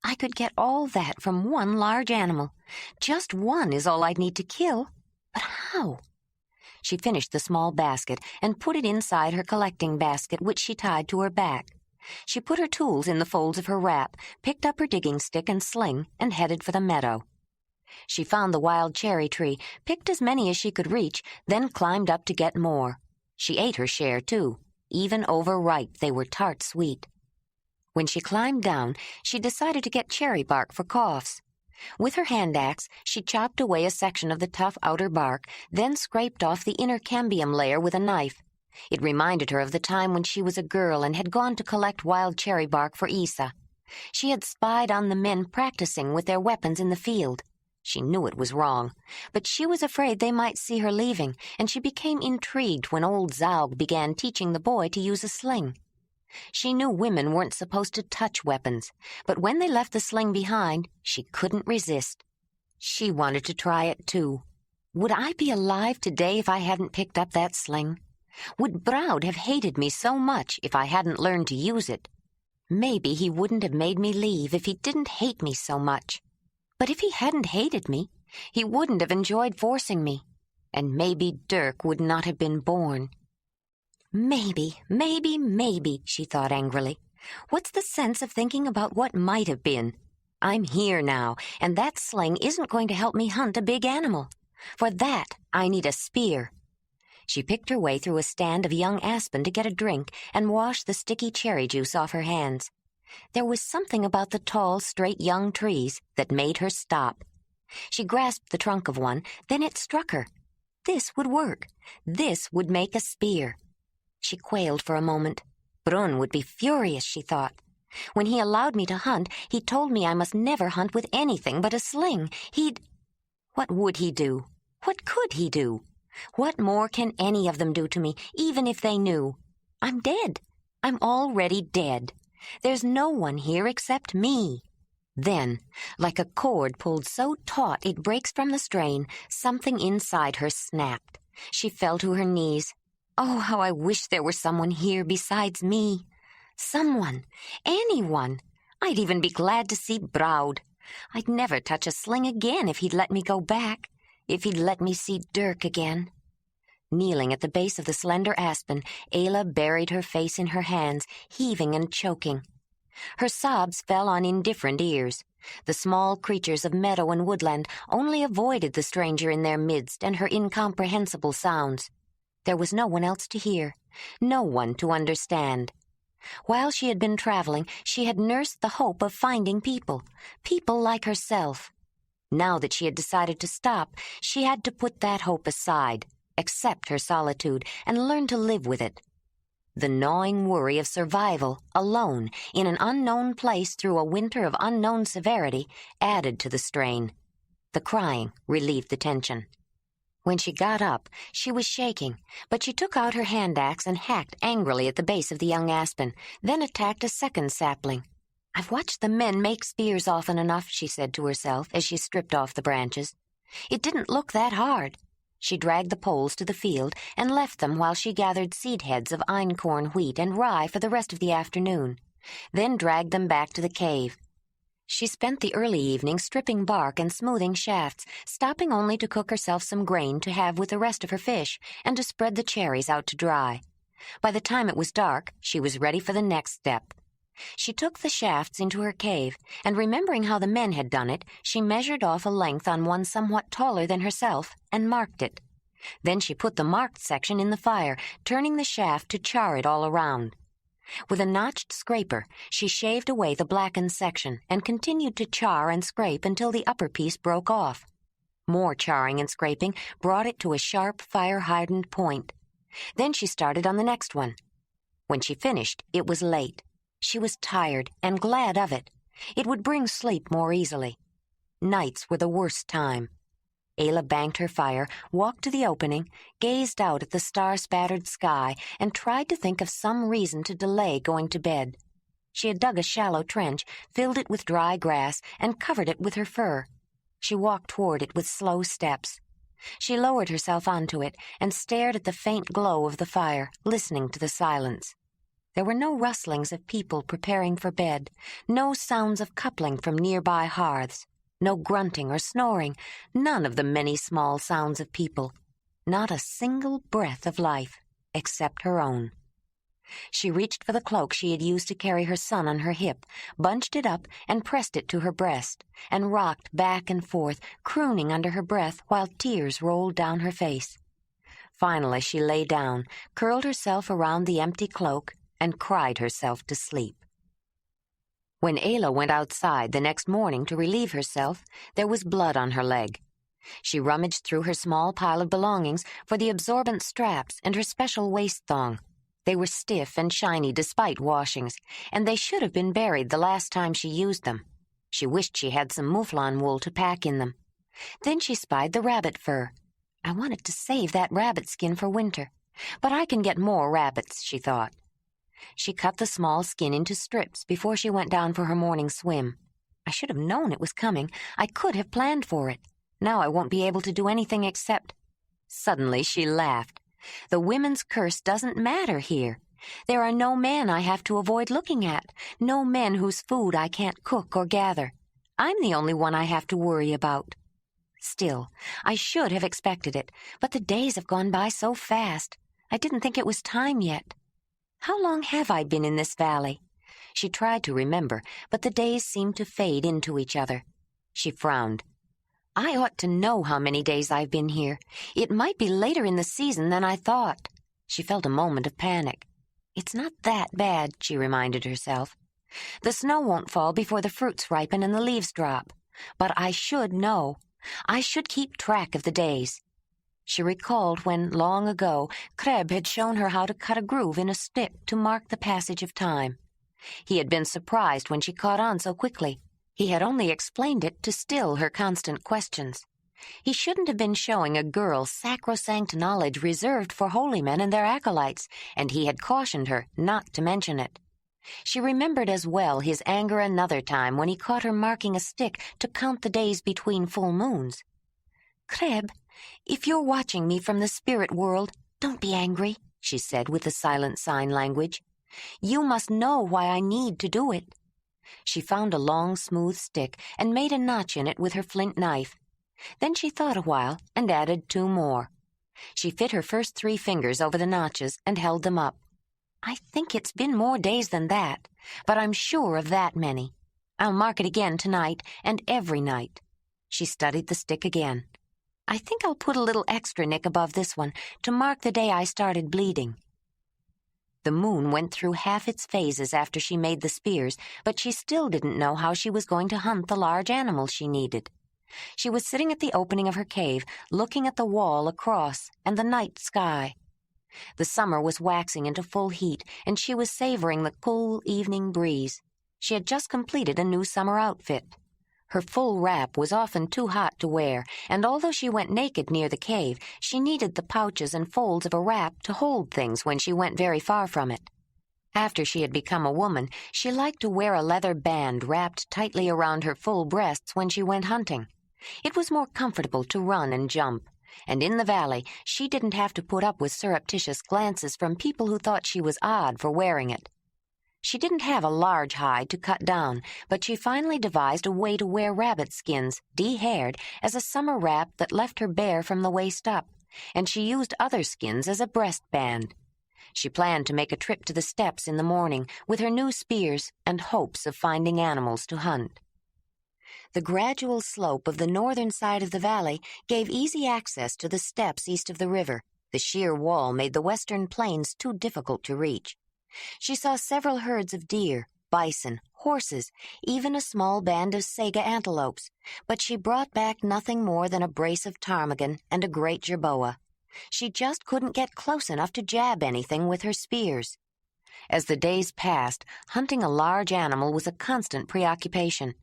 I could get all that from one large animal. Just one is all I'd need to kill. But how? She finished the small basket and put it inside her collecting basket, which she tied to her back. She put her tools in the folds of her wrap, picked up her digging stick and sling, and headed for the meadow. She found the wild cherry tree, picked as many as she could reach, then climbed up to get more. She ate her share, too. Even overripe, they were tart sweet. When she climbed down, she decided to get cherry bark for coughs. With her hand axe, she chopped away a section of the tough outer bark, then scraped off the inner cambium layer with a knife. It reminded her of the time when she was a girl and had gone to collect wild cherry bark for Isa. She had spied on the men practicing with their weapons in the field. She knew it was wrong, but she was afraid they might see her leaving, and she became intrigued when old Zaug began teaching the boy to use a sling. She knew women weren't supposed to touch weapons, but when they left the sling behind, she couldn't resist. She wanted to try it too. Would I be alive today if I hadn't picked up that sling? Would Braud have hated me so much if I hadn't learned to use it? Maybe he wouldn't have made me leave if he didn't hate me so much. But if he hadn't hated me, he wouldn't have enjoyed forcing me. And maybe Dirk would not have been born. Maybe, she thought angrily. What's the sense of thinking about what might have been? I'm here now, and that sling isn't going to help me hunt a big animal. For that, I need a spear. She picked her way through a stand of young aspen to get a drink and wash the sticky cherry juice off her hands. There was something about the tall, straight young trees that made her stop. She grasped the trunk of one, then it struck her. This would work. This would make a spear. She quailed for a moment. Brunn would be furious, she thought. When he allowed me to hunt, he told me I must never hunt with anything but a sling. What would he do? What could he do? What more can any of them do to me, even if they knew? I'm dead. I'm already dead. There's no one here except me. Then, like a cord pulled so taut it breaks from the strain, something inside her snapped. She fell to her knees. Oh, how I wish there were someone here besides me. Someone. Anyone. I'd even be glad to see Braud. I'd never touch a sling again if he'd let me go back. If he'd let me see Dirk again. Kneeling at the base of the slender aspen, Ayla buried her face in her hands, heaving and choking. Her sobs fell on indifferent ears. The small creatures of meadow and woodland only avoided the stranger in their midst and her incomprehensible sounds. There was no one else to hear, no one to understand. While she had been traveling, she had nursed the hope of finding people like herself. Now that she had decided to stop, she had to put that hope aside, accept her solitude, and learn to live with it. The gnawing worry of survival, alone, in an unknown place through a winter of unknown severity, added to the strain. The crying relieved the tension. When she got up, she was shaking, but she took out her hand axe and hacked angrily at the base of the young aspen, then attacked a second sapling. I've watched the men make spears often enough, she said to herself as she stripped off the branches. It didn't look that hard. She dragged the poles to the field and left them while she gathered seed heads of einkorn, wheat, and rye for the rest of the afternoon, then dragged them back to the cave. She spent the early evening stripping bark and smoothing shafts, stopping only to cook herself some grain to have with the rest of her fish and to spread the cherries out to dry. By the time it was dark, she was ready for the next step. She took the shafts into her cave, and remembering how the men had done it, she measured off a length on one somewhat taller than herself and marked it. Then she put the marked section in the fire, turning the shaft to char it all around. With a notched scraper, she shaved away the blackened section and continued to char and scrape until the upper piece broke off. More charring and scraping brought it to a sharp, fire-hardened point. Then she started on the next one. When she finished, it was late. She was tired and glad of it. It would bring sleep more easily. Nights were the worst time. Ayla banked her fire, walked to the opening, gazed out at the star-spattered sky, and tried to think of some reason to delay going to bed. She had dug a shallow trench, filled it with dry grass, and covered it with her fur. She walked toward it with slow steps. She lowered herself onto it and stared at the faint glow of the fire, listening to the silence. There were no rustlings of people preparing for bed, no sounds of coupling from nearby hearths. No grunting or snoring, none of the many small sounds of people. Not a single breath of life, except her own. She reached for the cloak she had used to carry her son on her hip, bunched it up and pressed it to her breast, and rocked back and forth, crooning under her breath while tears rolled down her face. Finally she lay down, curled herself around the empty cloak, and cried herself to sleep. When Ayla went outside the next morning to relieve herself, there was blood on her leg. She rummaged through her small pile of belongings for the absorbent straps and her special waist thong. They were stiff and shiny despite washings, and they should have been buried the last time she used them. She wished she had some mouflon wool to pack in them. Then she spied the rabbit fur. I wanted to save that rabbit skin for winter, but I can get more rabbits, she thought. She cut the small skin into strips before she went down for her morning swim. I should have known it was coming. I could have planned for it. Now I won't be able to do anything except... Suddenly she laughed. The women's curse doesn't matter here. There are no men I have to avoid looking at, no men whose food I can't cook or gather. I'm the only one I have to worry about. Still, I should have expected it, but the days have gone by so fast. I didn't think it was time yet. How long have I been in this valley? She tried to remember, but the days seemed to fade into each other. She frowned. I ought to know how many days I've been here. It might be later in the season than I thought. She felt a moment of panic. It's not that bad, she reminded herself. The snow won't fall before the fruits ripen and the leaves drop. But I should know. I should keep track of the days. She recalled when, long ago, Kreb had shown her how to cut a groove in a stick to mark the passage of time. He had been surprised when she caught on so quickly. He had only explained it to still her constant questions. He shouldn't have been showing a girl sacrosanct knowledge reserved for holy men and their acolytes, and he had cautioned her not to mention it. She remembered as well his anger another time when he caught her marking a stick to count the days between full moons. Kreb, if you're watching me from the spirit world, don't be angry, she said with the silent sign language. You must know why I need to do it. She found a long, smooth stick and made a notch in it with her flint knife. Then she thought a while and added 2 more. She fit her first 3 fingers over the notches and held them up. I think it's been more days than that, but I'm sure of that many. I'll mark it again tonight and every night. She studied the stick again. I think I'll put a little extra nick above this one to mark the day I started bleeding. The moon went through half its phases after she made the spears, but she still didn't know how she was going to hunt the large animals she needed. She was sitting at the opening of her cave, looking at the wall across and the night sky. The summer was waxing into full heat, and she was savoring the cool evening breeze. She had just completed a new summer outfit. Her full wrap was often too hot to wear, and although she went naked near the cave, she needed the pouches and folds of a wrap to hold things when she went very far from it. After she had become a woman, she liked to wear a leather band wrapped tightly around her full breasts when she went hunting. It was more comfortable to run and jump, and in the valley she didn't have to put up with surreptitious glances from people who thought she was odd for wearing it. She didn't have a large hide to cut down, but she finally devised a way to wear rabbit skins, de-haired, as a summer wrap that left her bare from the waist up, and she used other skins as a breastband. She planned to make a trip to the steppes in the morning with her new spears and hopes of finding animals to hunt. The gradual slope of the northern side of the valley gave easy access to the steppes east of the river. The sheer wall made the western plains too difficult to reach. She saw several herds of deer, bison, horses, even a small band of saga antelopes, but she brought back nothing more than a brace of ptarmigan and a great jerboa. She just couldn't get close enough to jab anything with her spears. As the days passed, hunting a large animal was a constant preoccupation.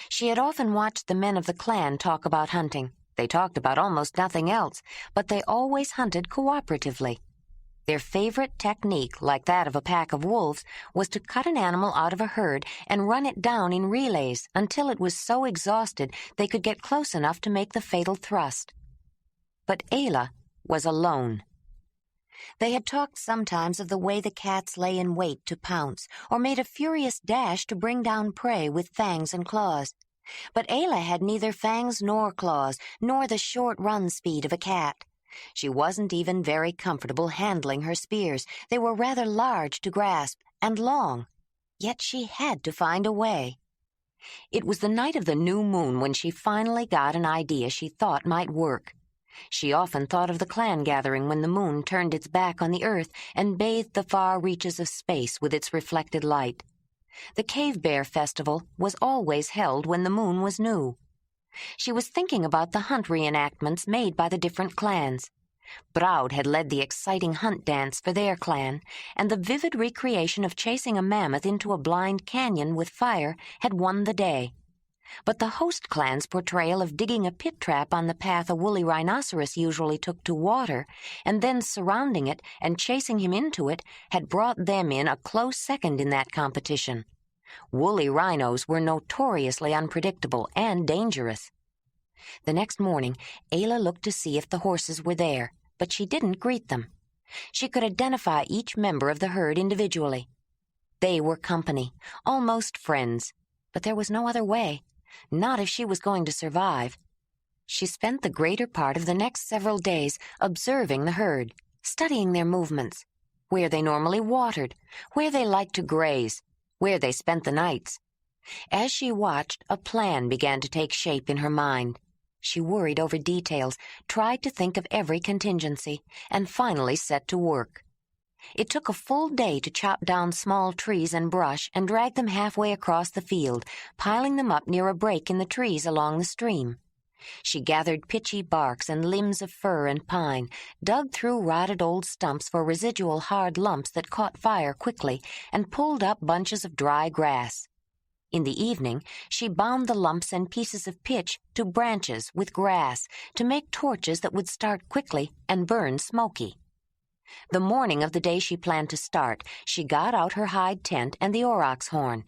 She had often watched the men of the clan talk about hunting. They talked about almost nothing else, but they always hunted cooperatively. Their favorite technique, like that of a pack of wolves, was to cut an animal out of a herd and run it down in relays until it was so exhausted they could get close enough to make the fatal thrust. But Ayla was alone. They had talked sometimes of the way the cats lay in wait to pounce, or made a furious dash to bring down prey with fangs and claws. But Ayla had neither fangs nor claws, nor the short run speed of a cat. She wasn't even very comfortable handling her spears. They were rather large to grasp and long, yet she had to find a way. It was the night of the new moon when she finally got an idea she thought might work. She often thought of the clan gathering when the moon turned its back on the earth and bathed the far reaches of space with its reflected light. The Cave Bear Festival was always held when the moon was new. She was thinking about the hunt reenactments made by the different clans. Braud had led the exciting hunt dance for their clan, and the vivid recreation of chasing a mammoth into a blind canyon with fire had won the day. But the host clan's portrayal of digging a pit trap on the path a woolly rhinoceros usually took to water, and then surrounding it and chasing him into it, had brought them in a close second in that competition. Woolly rhinos were notoriously unpredictable and dangerous. The next morning, Ayla looked to see if the horses were there, but she didn't greet them. She could identify each member of the herd individually. They were company, almost friends, but there was no other way. Not if she was going to survive. She spent the greater part of the next several days observing the herd, studying their movements, where they normally watered, where they liked to graze, where they spent the nights. As she watched, a plan began to take shape in her mind. She worried over details, tried to think of every contingency, and finally set to work. It took a full day to chop down small trees and brush and drag them halfway across the field, piling them up near a break in the trees along the stream. She gathered pitchy barks and limbs of fir and pine, dug through rotted old stumps for residual hard lumps that caught fire quickly, and pulled up bunches of dry grass. In the evening, she bound the lumps and pieces of pitch to branches with grass to make torches that would start quickly and burn smoky. The morning of the day she planned to start, she got out her hide tent and the aurochs horn.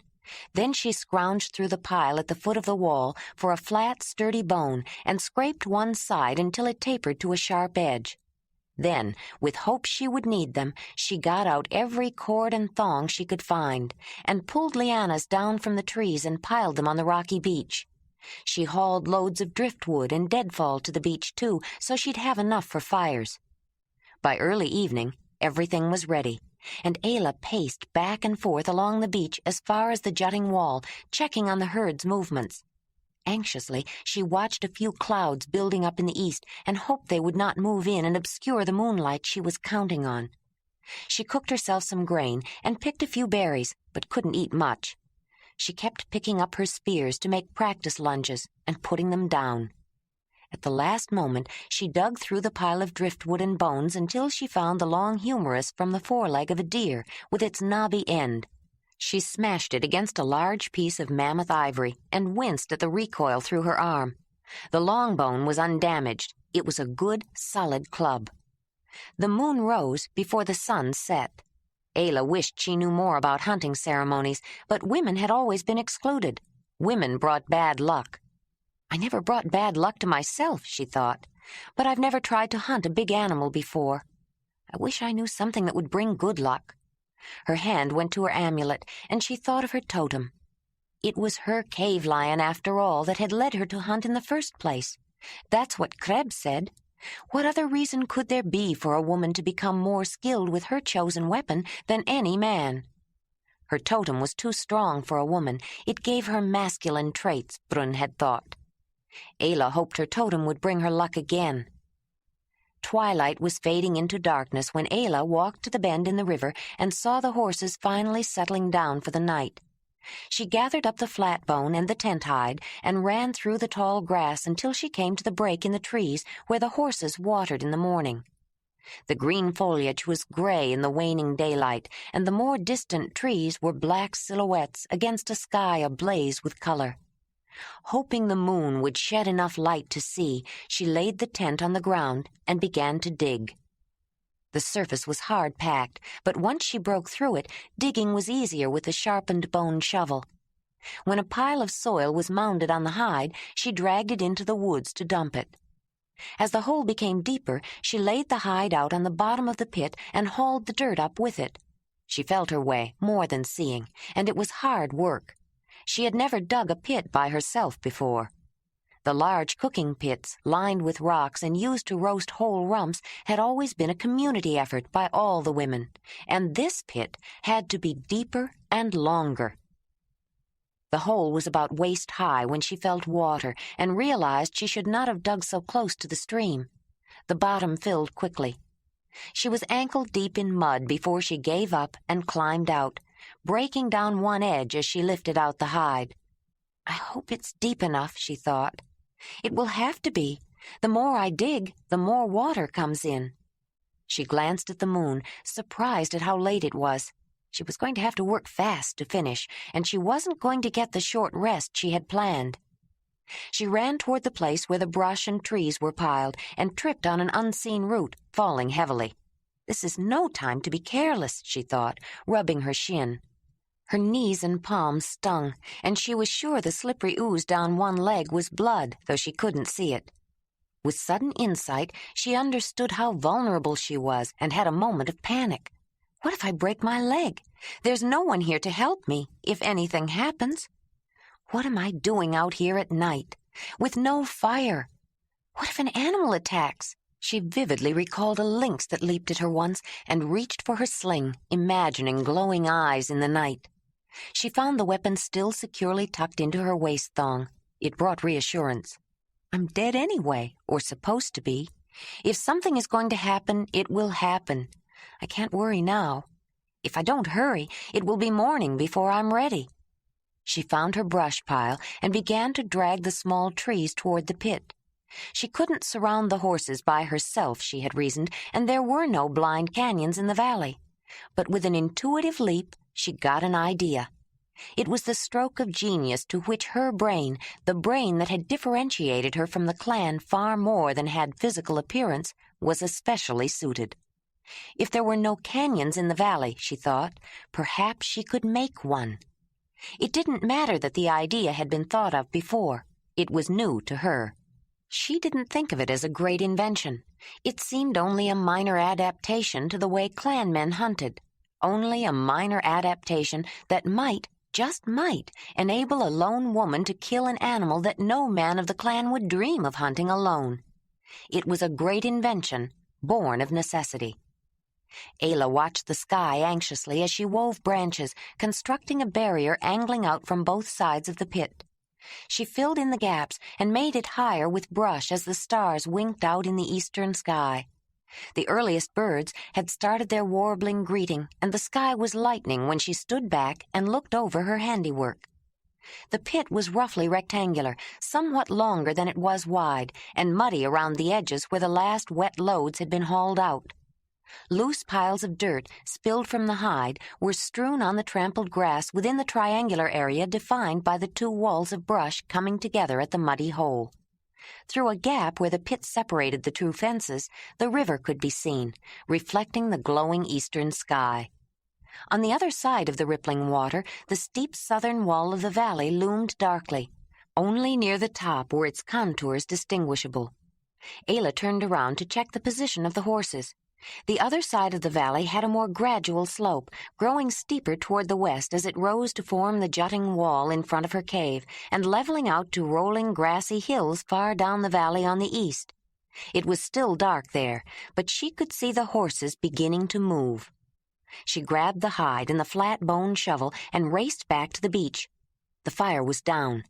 Then she scrounged through the pile at the foot of the wall for a flat, sturdy bone and scraped one side until it tapered to a sharp edge. Then, with hope she would need them, she got out every cord and thong she could find and pulled lianas down from the trees and piled them on the rocky beach. She hauled loads of driftwood and deadfall to the beach, too, so she'd have enough for fires. By early evening, everything was ready, and Ayla paced back and forth along the beach as far as the jutting wall, checking on the herd's movements. Anxiously, she watched a few clouds building up in the east and hoped they would not move in and obscure the moonlight she was counting on. She cooked herself some grain and picked a few berries, but couldn't eat much. She kept picking up her spears to make practice lunges and putting them down. At the last moment, she dug through the pile of driftwood and bones until she found the long humerus from the foreleg of a deer with its knobby end. She smashed it against a large piece of mammoth ivory and winced at the recoil through her arm. The long bone was undamaged. It was a good, solid club. The moon rose before the sun set. Ayla wished she knew more about hunting ceremonies, but women had always been excluded. Women brought bad luck. I never brought bad luck to myself, she thought, but I've never tried to hunt a big animal before. I wish I knew something that would bring good luck. Her hand went to her amulet, and she thought of her totem. It was her cave lion, after all, that had led her to hunt in the first place. That's what Krebs said. What other reason could there be for a woman to become more skilled with her chosen weapon than any man? Her totem was too strong for a woman. It gave her masculine traits, Brunn had thought. Ayla hoped her totem would bring her luck again. Twilight was fading into darkness when Ayla walked to the bend in the river and saw the horses finally settling down for the night. She gathered up the flat bone and the tent hide and ran through the tall grass until she came to the break in the trees where the horses watered in the morning. The green foliage was gray in the waning daylight, and the more distant trees were black silhouettes against a sky ablaze with color. Hoping the moon would shed enough light to see, she laid the tent on the ground and began to dig. The surface was hard-packed, but once she broke through it, digging was easier with the sharpened bone shovel. When a pile of soil was mounded on the hide, she dragged it into the woods to dump it. As the hole became deeper, she laid the hide out on the bottom of the pit and hauled the dirt up with it. She felt her way, more than seeing, and it was hard work. She had never dug a pit by herself before. The large cooking pits, lined with rocks and used to roast whole rumps, had always been a community effort by all the women, and this pit had to be deeper and longer. The hole was about waist-high when she felt water and realized she should not have dug so close to the stream. The bottom filled quickly. She was ankle-deep in mud before she gave up and climbed out, breaking down one edge as she lifted out the hide. I hope it's deep enough, she thought. It will have to be. The more I dig, the more water comes in. She glanced at the moon, surprised at how late it was. She was going to have to work fast to finish, and she wasn't going to get the short rest she had planned. She ran toward the place where the brush and trees were piled and tripped on an unseen root, falling heavily. This is no time to be careless, she thought, rubbing her shin. Her knees and palms stung, and she was sure the slippery ooze down one leg was blood, though she couldn't see it. With sudden insight, she understood how vulnerable she was and had a moment of panic. What if I break my leg? There's no one here to help me if anything happens. What am I doing out here at night, with no fire? What if an animal attacks? She vividly recalled a lynx that leaped at her once and reached for her sling, imagining glowing eyes in the night. She found the weapon still securely tucked into her waist thong. It brought reassurance. I'm dead anyway, or supposed to be. If something is going to happen, it will happen. I can't worry now. If I don't hurry, it will be morning before I'm ready. She found her brush pile and began to drag the small trees toward the pit. She couldn't surround the horses by herself, she had reasoned, and there were no blind canyons in the valley. But with an intuitive leap, she got an idea. It was the stroke of genius to which her brain, the brain that had differentiated her from the clan far more than had physical appearance, was especially suited. If there were no canyons in the valley, she thought, perhaps she could make one. It didn't matter that the idea had been thought of before. It was new to her. She didn't think of it as a great invention. It seemed only a minor adaptation to the way clanmen hunted. Only a minor adaptation that might, just might, enable a lone woman to kill an animal that no man of the clan would dream of hunting alone. It was a great invention, born of necessity. Ayla watched the sky anxiously as she wove branches, constructing a barrier angling out from both sides of the pit. She filled in the gaps and made it higher with brush as the stars winked out in the eastern sky. The earliest birds had started their warbling greeting, and the sky was lightening when she stood back and looked over her handiwork. The pit was roughly rectangular, somewhat longer than it was wide, and muddy around the edges where the last wet loads had been hauled out. Loose piles of dirt, spilled from the hide, were strewn on the trampled grass within the triangular area defined by the two walls of brush coming together at the muddy hole. Through a gap where the pit separated the two fences, the river could be seen, reflecting the glowing eastern sky. On the other side of the rippling water, the steep southern wall of the valley loomed darkly. Only near the top were its contours distinguishable. Ayla turned around to check the position of the horses. The other side of the valley had a more gradual slope, growing steeper toward the west as it rose to form the jutting wall in front of her cave, and leveling out to rolling grassy hills far down the valley on the east. It was still dark there, but she could see the horses beginning to move. She grabbed the hide and the flat bone shovel and raced back to the beach. The fire was down.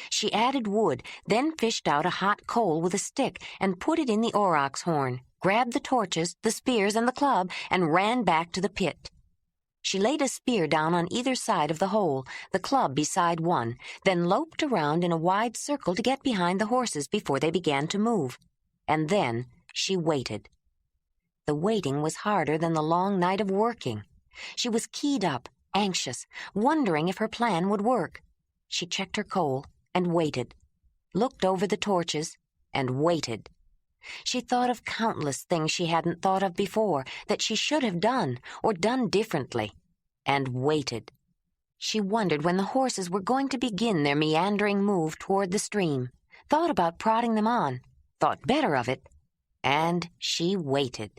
She added wood, then fished out a hot coal with a stick and put it in the aurochs horn, grabbed the torches, the spears, and the club, and ran back to the pit. She laid a spear down on either side of the hole, the club beside one, then loped around in a wide circle to get behind the horses before they began to move. And then she waited. The waiting was harder than the long night of working. She was keyed up, anxious, wondering if her plan would work. She checked her coal and waited, looked over the torches and waited. She thought of countless things she hadn't thought of before, that she should have done, or done differently, and waited. She wondered when the horses were going to begin their meandering move toward the stream, thought about prodding them on, thought better of it, and she waited.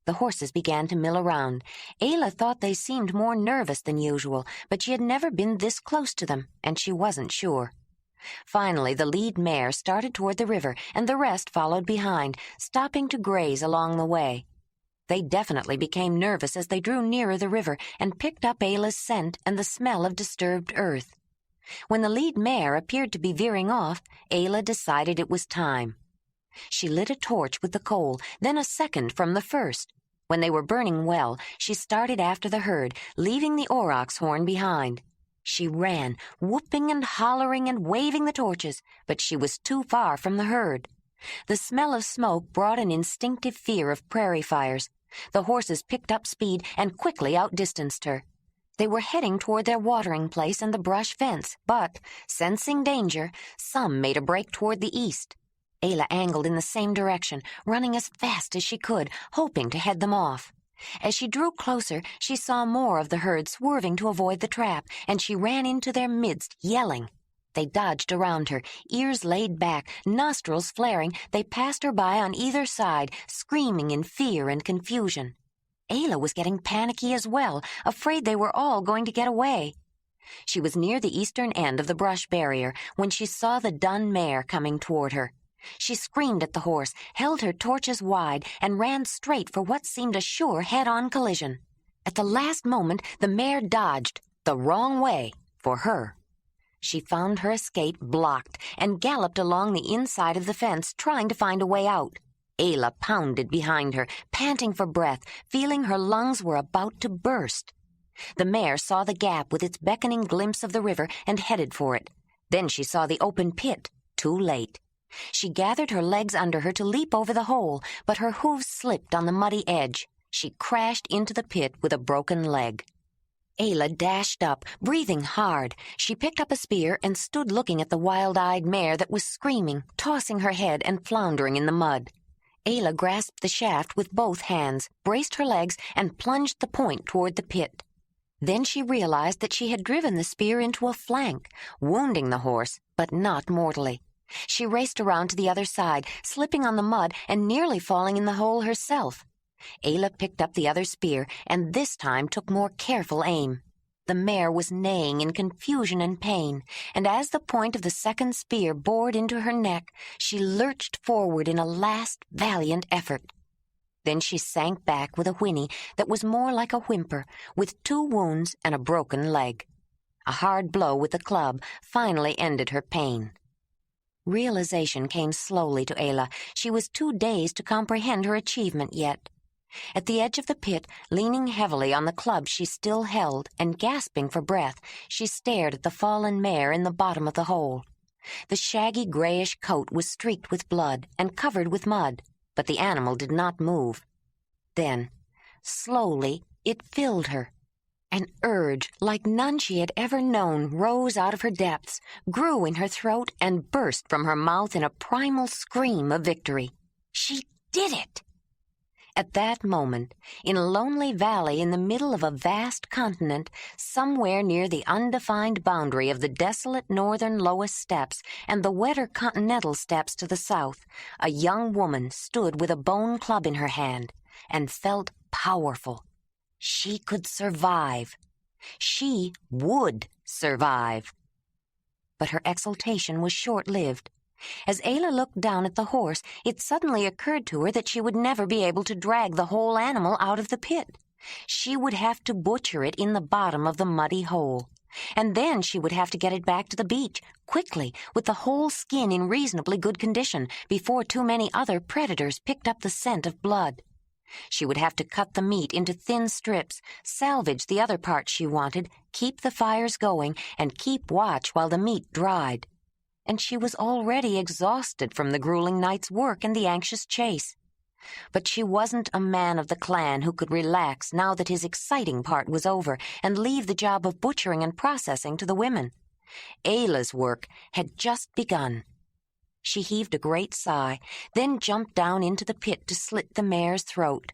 The horses began to mill around. Ayla thought they seemed more nervous than usual, but she had never been this close to them, and she wasn't sure. Finally, the lead mare started toward the river, and the rest followed behind, stopping to graze along the way. They definitely became nervous as they drew nearer the river and picked up Ayla's scent and the smell of disturbed earth. When the lead mare appeared to be veering off, Ayla decided it was time. She lit a torch with the coal, then a second from the first. When they were burning well, she started after the herd, leaving the aurochs horn behind. She ran, whooping and hollering and waving the torches, but she was too far from the herd. The smell of smoke brought an instinctive fear of prairie fires. The horses picked up speed and quickly outdistanced her. They were heading toward their watering place and the brush fence, but, sensing danger, some made a break toward the east. Ayla angled in the same direction, running as fast as she could, hoping to head them off. As she drew closer, she saw more of the herd swerving to avoid the trap, and she ran into their midst, yelling. They dodged around her, ears laid back, nostrils flaring. They passed her by on either side, screaming in fear and confusion. Ayla was getting panicky as well, afraid they were all going to get away. She was near the eastern end of the brush barrier when she saw the dun mare coming toward her. She screamed at the horse, held her torches wide, and ran straight for what seemed a sure head-on collision. At the last moment, the mare dodged, the wrong way, for her. She found her escape blocked and galloped along the inside of the fence, trying to find a way out. Ayla pounded behind her, panting for breath, feeling her lungs were about to burst. The mare saw the gap with its beckoning glimpse of the river and headed for it. Then she saw the open pit, too late. She gathered her legs under her to leap over the hole, but her hooves slipped on the muddy edge. She crashed into the pit with a broken leg. Ayla dashed up, breathing hard. She picked up a spear and stood looking at the wild-eyed mare that was screaming, tossing her head and floundering in the mud. Ayla grasped the shaft with both hands, braced her legs, and plunged the point toward the pit. Then she realized that she had driven the spear into a flank, wounding the horse, but not mortally. She raced around to the other side, slipping on the mud and nearly falling in the hole herself. Ayla picked up the other spear and this time took more careful aim. The mare was neighing in confusion and pain, and as the point of the second spear bored into her neck, she lurched forward in a last valiant effort. Then she sank back with a whinny that was more like a whimper, with 2 wounds and a broken leg. A hard blow with the club finally ended her pain. Realization came slowly to Ayla. She was too dazed to comprehend her achievement yet. At the edge of the pit, leaning heavily on the club she still held and gasping for breath, she stared at the fallen mare in the bottom of the hole. The shaggy grayish coat was streaked with blood and covered with mud, but the animal did not move. Then, slowly, it filled her. An urge like none she had ever known rose out of her depths, grew in her throat, and burst from her mouth in a primal scream of victory. She did it! At that moment, in a lonely valley in the middle of a vast continent, somewhere near the undefined boundary of the desolate northern lowest steppes and the wetter continental steppes to the south, a young woman stood with a bone club in her hand and felt powerful. She could survive. She would survive. But her exultation was short-lived. As Ayla looked down at the horse, it suddenly occurred to her that she would never be able to drag the whole animal out of the pit. She would have to butcher it in the bottom of the muddy hole. And then she would have to get it back to the beach, quickly, with the whole skin in reasonably good condition, before too many other predators picked up the scent of blood. She would have to cut the meat into thin strips, salvage the other parts she wanted, keep the fires going, and keep watch while the meat dried. And she was already exhausted from the grueling night's work and the anxious chase. But she wasn't a man of the clan who could relax now that his exciting part was over and leave the job of butchering and processing to the women. Ayla's work had just begun. She heaved a great sigh, then jumped down into the pit to slit the mare's throat.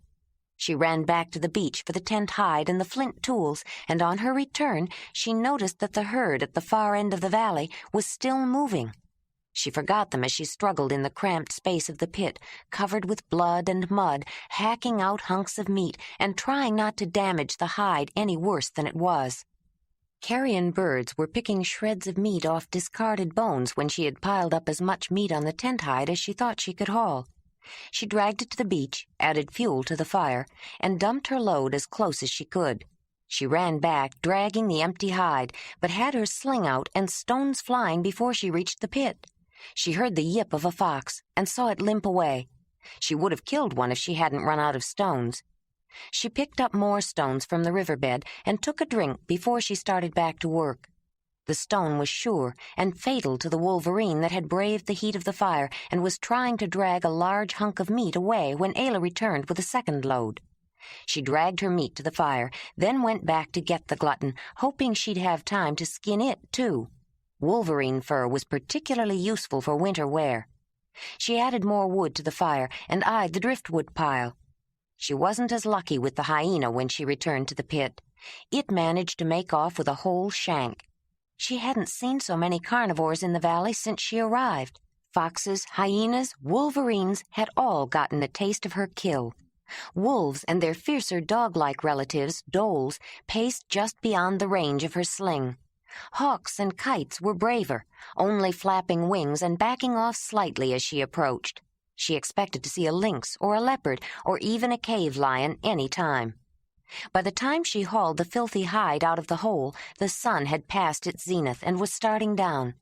She ran back to the beach for the tent hide and the flint tools, and on her return she noticed that the herd at the far end of the valley was still moving. She forgot them as she struggled in the cramped space of the pit, covered with blood and mud, hacking out hunks of meat and trying not to damage the hide any worse than it was. Carrion birds were picking shreds of meat off discarded bones when she had piled up as much meat on the tent hide as she thought she could haul. She dragged it to the beach, added fuel to the fire, and dumped her load as close as she could. She ran back, dragging the empty hide, but had her sling out and stones flying before she reached the pit. She heard the yip of a fox and saw it limp away. She would have killed one if she hadn't run out of stones. She picked up more stones from the riverbed and took a drink before she started back to work. The stone was sure and fatal to the wolverine that had braved the heat of the fire and was trying to drag a large hunk of meat away when Ayla returned with a second load. She dragged her meat to the fire, then went back to get the glutton, hoping she'd have time to skin it, too. Wolverine fur was particularly useful for winter wear. She added more wood to the fire and eyed the driftwood pile. She wasn't as lucky with the hyena when she returned to the pit. It managed to make off with a whole shank. She hadn't seen so many carnivores in the valley since she arrived. Foxes, hyenas, wolverines had all gotten a taste of her kill. Wolves and their fiercer dog-like relatives, dholes, paced just beyond the range of her sling. Hawks and kites were braver, only flapping wings and backing off slightly as she approached. She expected to see a lynx or a leopard or even a cave lion any time. By the time she hauled the filthy hide out of the hole, the sun had passed its zenith and was starting down.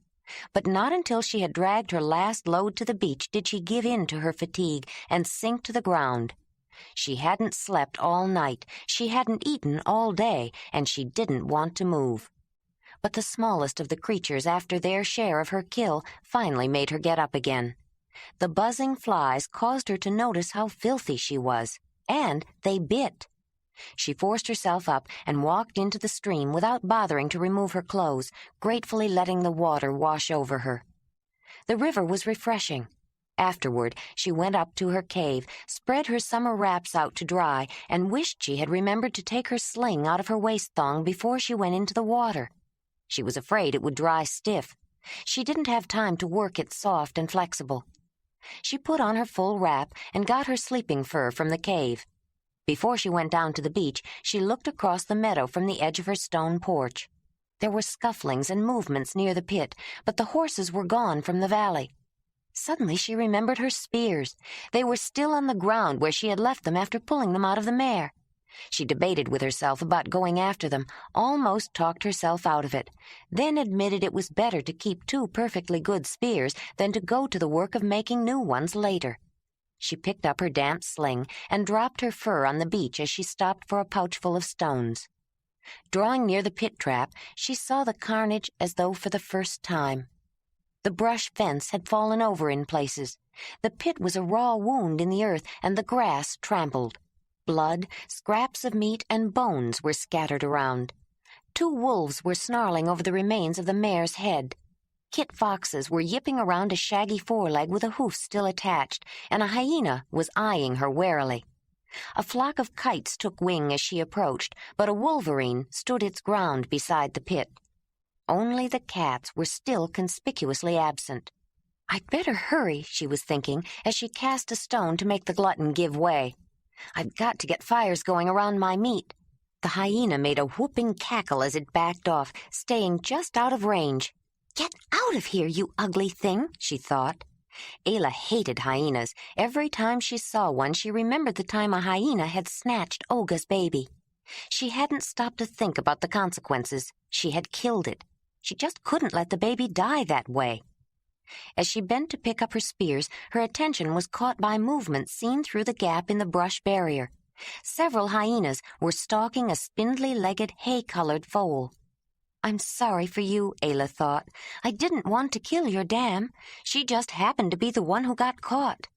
But not until she had dragged her last load to the beach did she give in to her fatigue and sink to the ground. She hadn't slept all night, she hadn't eaten all day, and she didn't want to move. But the smallest of the creatures, after their share of her kill, finally made her get up again. The buzzing flies caused her to notice how filthy she was, and they bit. She forced herself up and walked into the stream without bothering to remove her clothes, gratefully letting the water wash over her. The river was refreshing. Afterward, she went up to her cave, spread her summer wraps out to dry, and wished she had remembered to take her sling out of her waist thong before she went into the water. She was afraid it would dry stiff. She didn't have time to work it soft and flexible. She put on her full wrap and got her sleeping fur from the cave. Before she went down to the beach, she looked across the meadow from the edge of her stone porch. There were scufflings and movements near the pit, but the horses were gone from the valley. Suddenly she remembered her spears. They were still on the ground where she had left them after pulling them out of the mare. She debated with herself about going after them, almost talked herself out of it, then admitted it was better to keep two perfectly good spears than to go to the work of making new ones later. She picked up her damp sling and dropped her fur on the beach as she stopped for a pouchful of stones. Drawing near the pit trap, she saw the carnage as though for the first time. The brush fence had fallen over in places. The pit was a raw wound in the earth, and the grass trampled. Blood, scraps of meat, and bones were scattered around. 2 wolves were snarling over the remains of the mare's head. Kit foxes were yipping around a shaggy foreleg with a hoof still attached, and a hyena was eyeing her warily. A flock of kites took wing as she approached, but a wolverine stood its ground beside the pit. Only the cats were still conspicuously absent. "I'd better hurry," she was thinking, as she cast a stone to make the glutton give way. "I've got to get fires going around my meat." The hyena made a whooping cackle as it backed off, staying just out of range. "Get out of here, you ugly thing," she thought. Ayla hated hyenas. Every time she saw one, she remembered the time a hyena had snatched Olga's baby. She hadn't stopped to think about the consequences. She had killed it. She just couldn't let the baby die that way. As she bent to pick up her spears, her attention was caught by movement seen through the gap in the brush barrier. Several hyenas were stalking a spindly-legged, hay-colored foal. "I'm sorry for you," Ayla thought. "I didn't want to kill your dam. She just happened to be the one who got caught."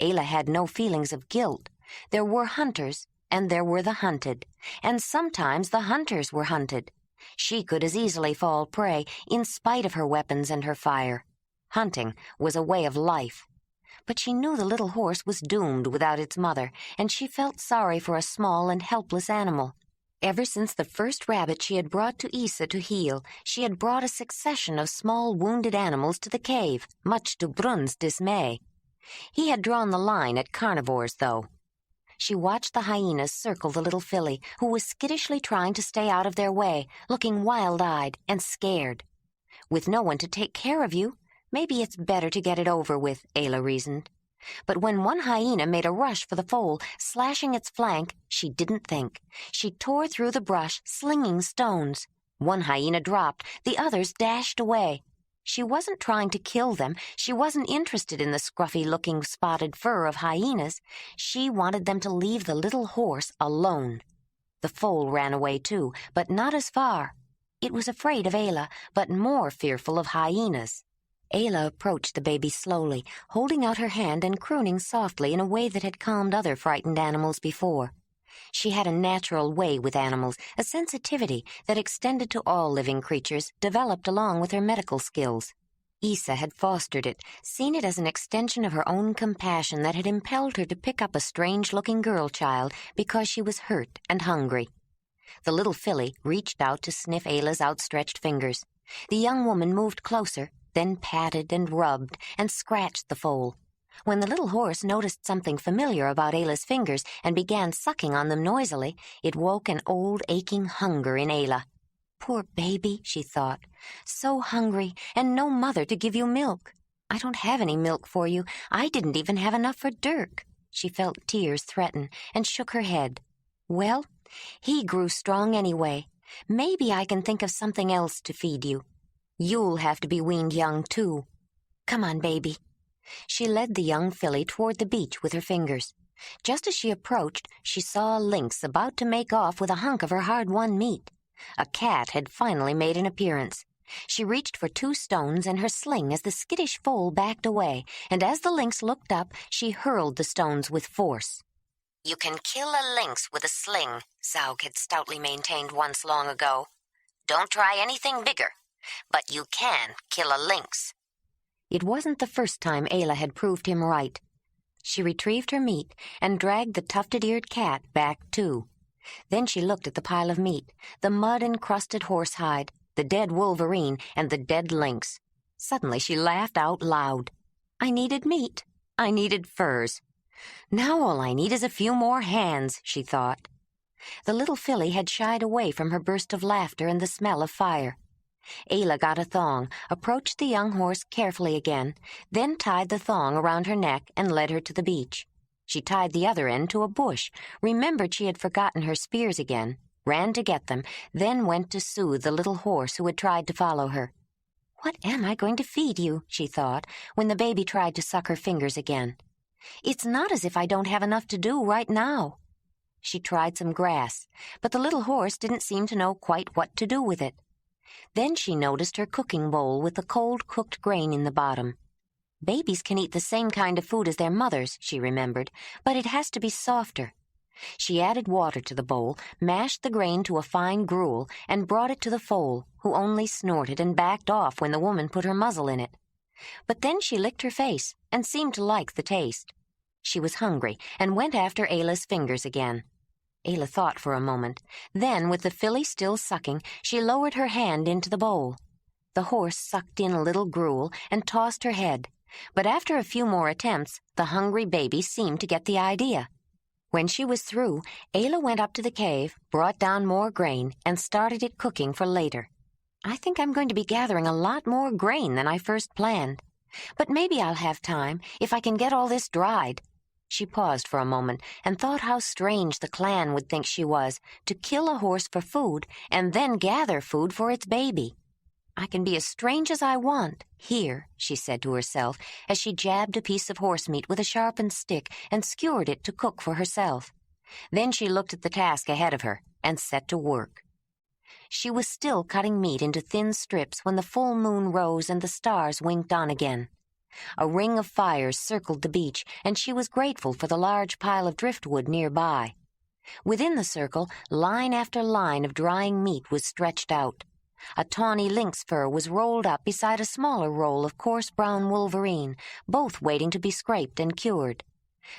Ayla had no feelings of guilt. There were hunters, and there were the hunted, and sometimes the hunters were hunted. She could as easily fall prey, in spite of her weapons and her fire. Hunting was a way of life. But she knew the little horse was doomed without its mother, and she felt sorry for a small and helpless animal. Ever since the first rabbit she had brought to Isa to heal, she had brought a succession of small wounded animals to the cave, much to Brun's dismay. He had drawn the line at carnivores, though. She watched the hyenas circle the little filly, who was skittishly trying to stay out of their way, looking wild-eyed and scared. "With no one to take care of you, maybe it's better to get it over with," Ayla reasoned. But when one hyena made a rush for the foal, slashing its flank, she didn't think. She tore through the brush, slinging stones. One hyena dropped, the others dashed away. She wasn't trying to kill them. She wasn't interested in the scruffy-looking spotted fur of hyenas. She wanted them to leave the little horse alone. The foal ran away too, but not as far. It was afraid of Ayla, but more fearful of hyenas. Ayla approached the baby slowly, holding out her hand and crooning softly in a way that had calmed other frightened animals before. She had a natural way with animals, a sensitivity that extended to all living creatures, developed along with her medical skills. Isa had fostered it, seen it as an extension of her own compassion that had impelled her to pick up a strange-looking girl child because she was hurt and hungry. The little filly reached out to sniff Ayla's outstretched fingers. The young woman moved closer, then patted and rubbed and scratched the foal. When the little horse noticed something familiar about Ayla's fingers and began sucking on them noisily, it woke an old aching hunger in Ayla. Poor baby, she thought, so hungry and no mother to give you milk. I don't have any milk for you. I didn't even have enough for Dirk. She felt tears threaten and shook her head. Well, he grew strong anyway. Maybe I can think of something else to feed you. You'll have to be weaned young, too. Come on, baby. She led the young filly toward the beach with her fingers. Just as she approached, she saw a lynx about to make off with a hunk of her hard-won meat. A cat had finally made an appearance. She reached for 2 stones and her sling as the skittish foal backed away, and as the lynx looked up, she hurled the stones with force. You can kill a lynx with a sling, Zaug had stoutly maintained once long ago. Don't try anything bigger, but you can kill a lynx. It wasn't the first time Ayla had proved him right. She retrieved her meat and dragged the tufted-eared cat back, too. Then she looked at the pile of meat, the mud-encrusted horsehide, the dead wolverine, and the dead lynx. Suddenly she laughed out loud. I needed meat. I needed furs. Now all I need is a few more hands, she thought. The little filly had shied away from her burst of laughter and the smell of fire. Ayla got a thong, approached the young horse carefully again, then tied the thong around her neck and led her to the beach. She tied the other end to a bush, remembered she had forgotten her spears again, ran to get them, then went to soothe the little horse who had tried to follow her. What am I going to feed you, she thought, when the baby tried to suck her fingers again. It's not as if I don't have enough to do right now. She tried some grass, but the little horse didn't seem to know quite what to do with it. Then she noticed her cooking bowl with the cold cooked grain in the bottom. Babies can eat the same kind of food as their mothers, she remembered, but it has to be softer. She added water to the bowl, mashed the grain to a fine gruel, and brought it to the foal, who only snorted and backed off when the woman put her muzzle in it. But then she licked her face and seemed to like the taste. She was hungry and went after Ayla's fingers again. Ayla thought for a moment. Then, with the filly still sucking, she lowered her hand into the bowl. The horse sucked in a little gruel and tossed her head. But after a few more attempts, the hungry baby seemed to get the idea. When she was through, Ayla went up to the cave, brought down more grain, and started it cooking for later. I think I'm going to be gathering a lot more grain than I first planned. But maybe I'll have time, if I can get all this dried. She paused for a moment and thought how strange the clan would think she was, to kill a horse for food and then gather food for its baby. I can be as strange as I want, here, she said to herself, as she jabbed a piece of horse meat with a sharpened stick and skewered it to cook for herself. Then she looked at the task ahead of her and set to work. She was still cutting meat into thin strips when the full moon rose and the stars winked on again. A ring of fires circled the beach, and she was grateful for the large pile of driftwood nearby. Within the circle, line after line of drying meat was stretched out. A tawny lynx fur was rolled up beside a smaller roll of coarse brown wolverine, both waiting to be scraped and cured.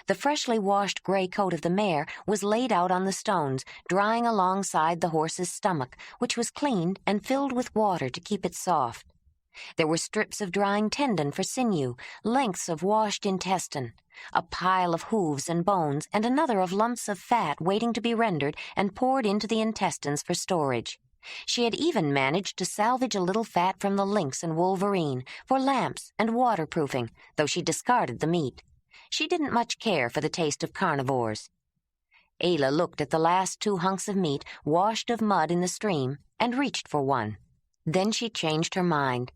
The freshly washed gray coat of the mare was laid out on the stones, drying alongside the horse's stomach, which was cleaned and filled with water to keep it soft. There were strips of drying tendon for sinew, lengths of washed intestine, a pile of hooves and bones, and another of lumps of fat waiting to be rendered and poured into the intestines for storage. She had even managed to salvage a little fat from the lynx and wolverine for lamps and waterproofing, though she discarded the meat. She didn't much care for the taste of carnivores. Ayla looked at the last 2 hunks of meat washed of mud in the stream and reached for one. Then she changed her mind.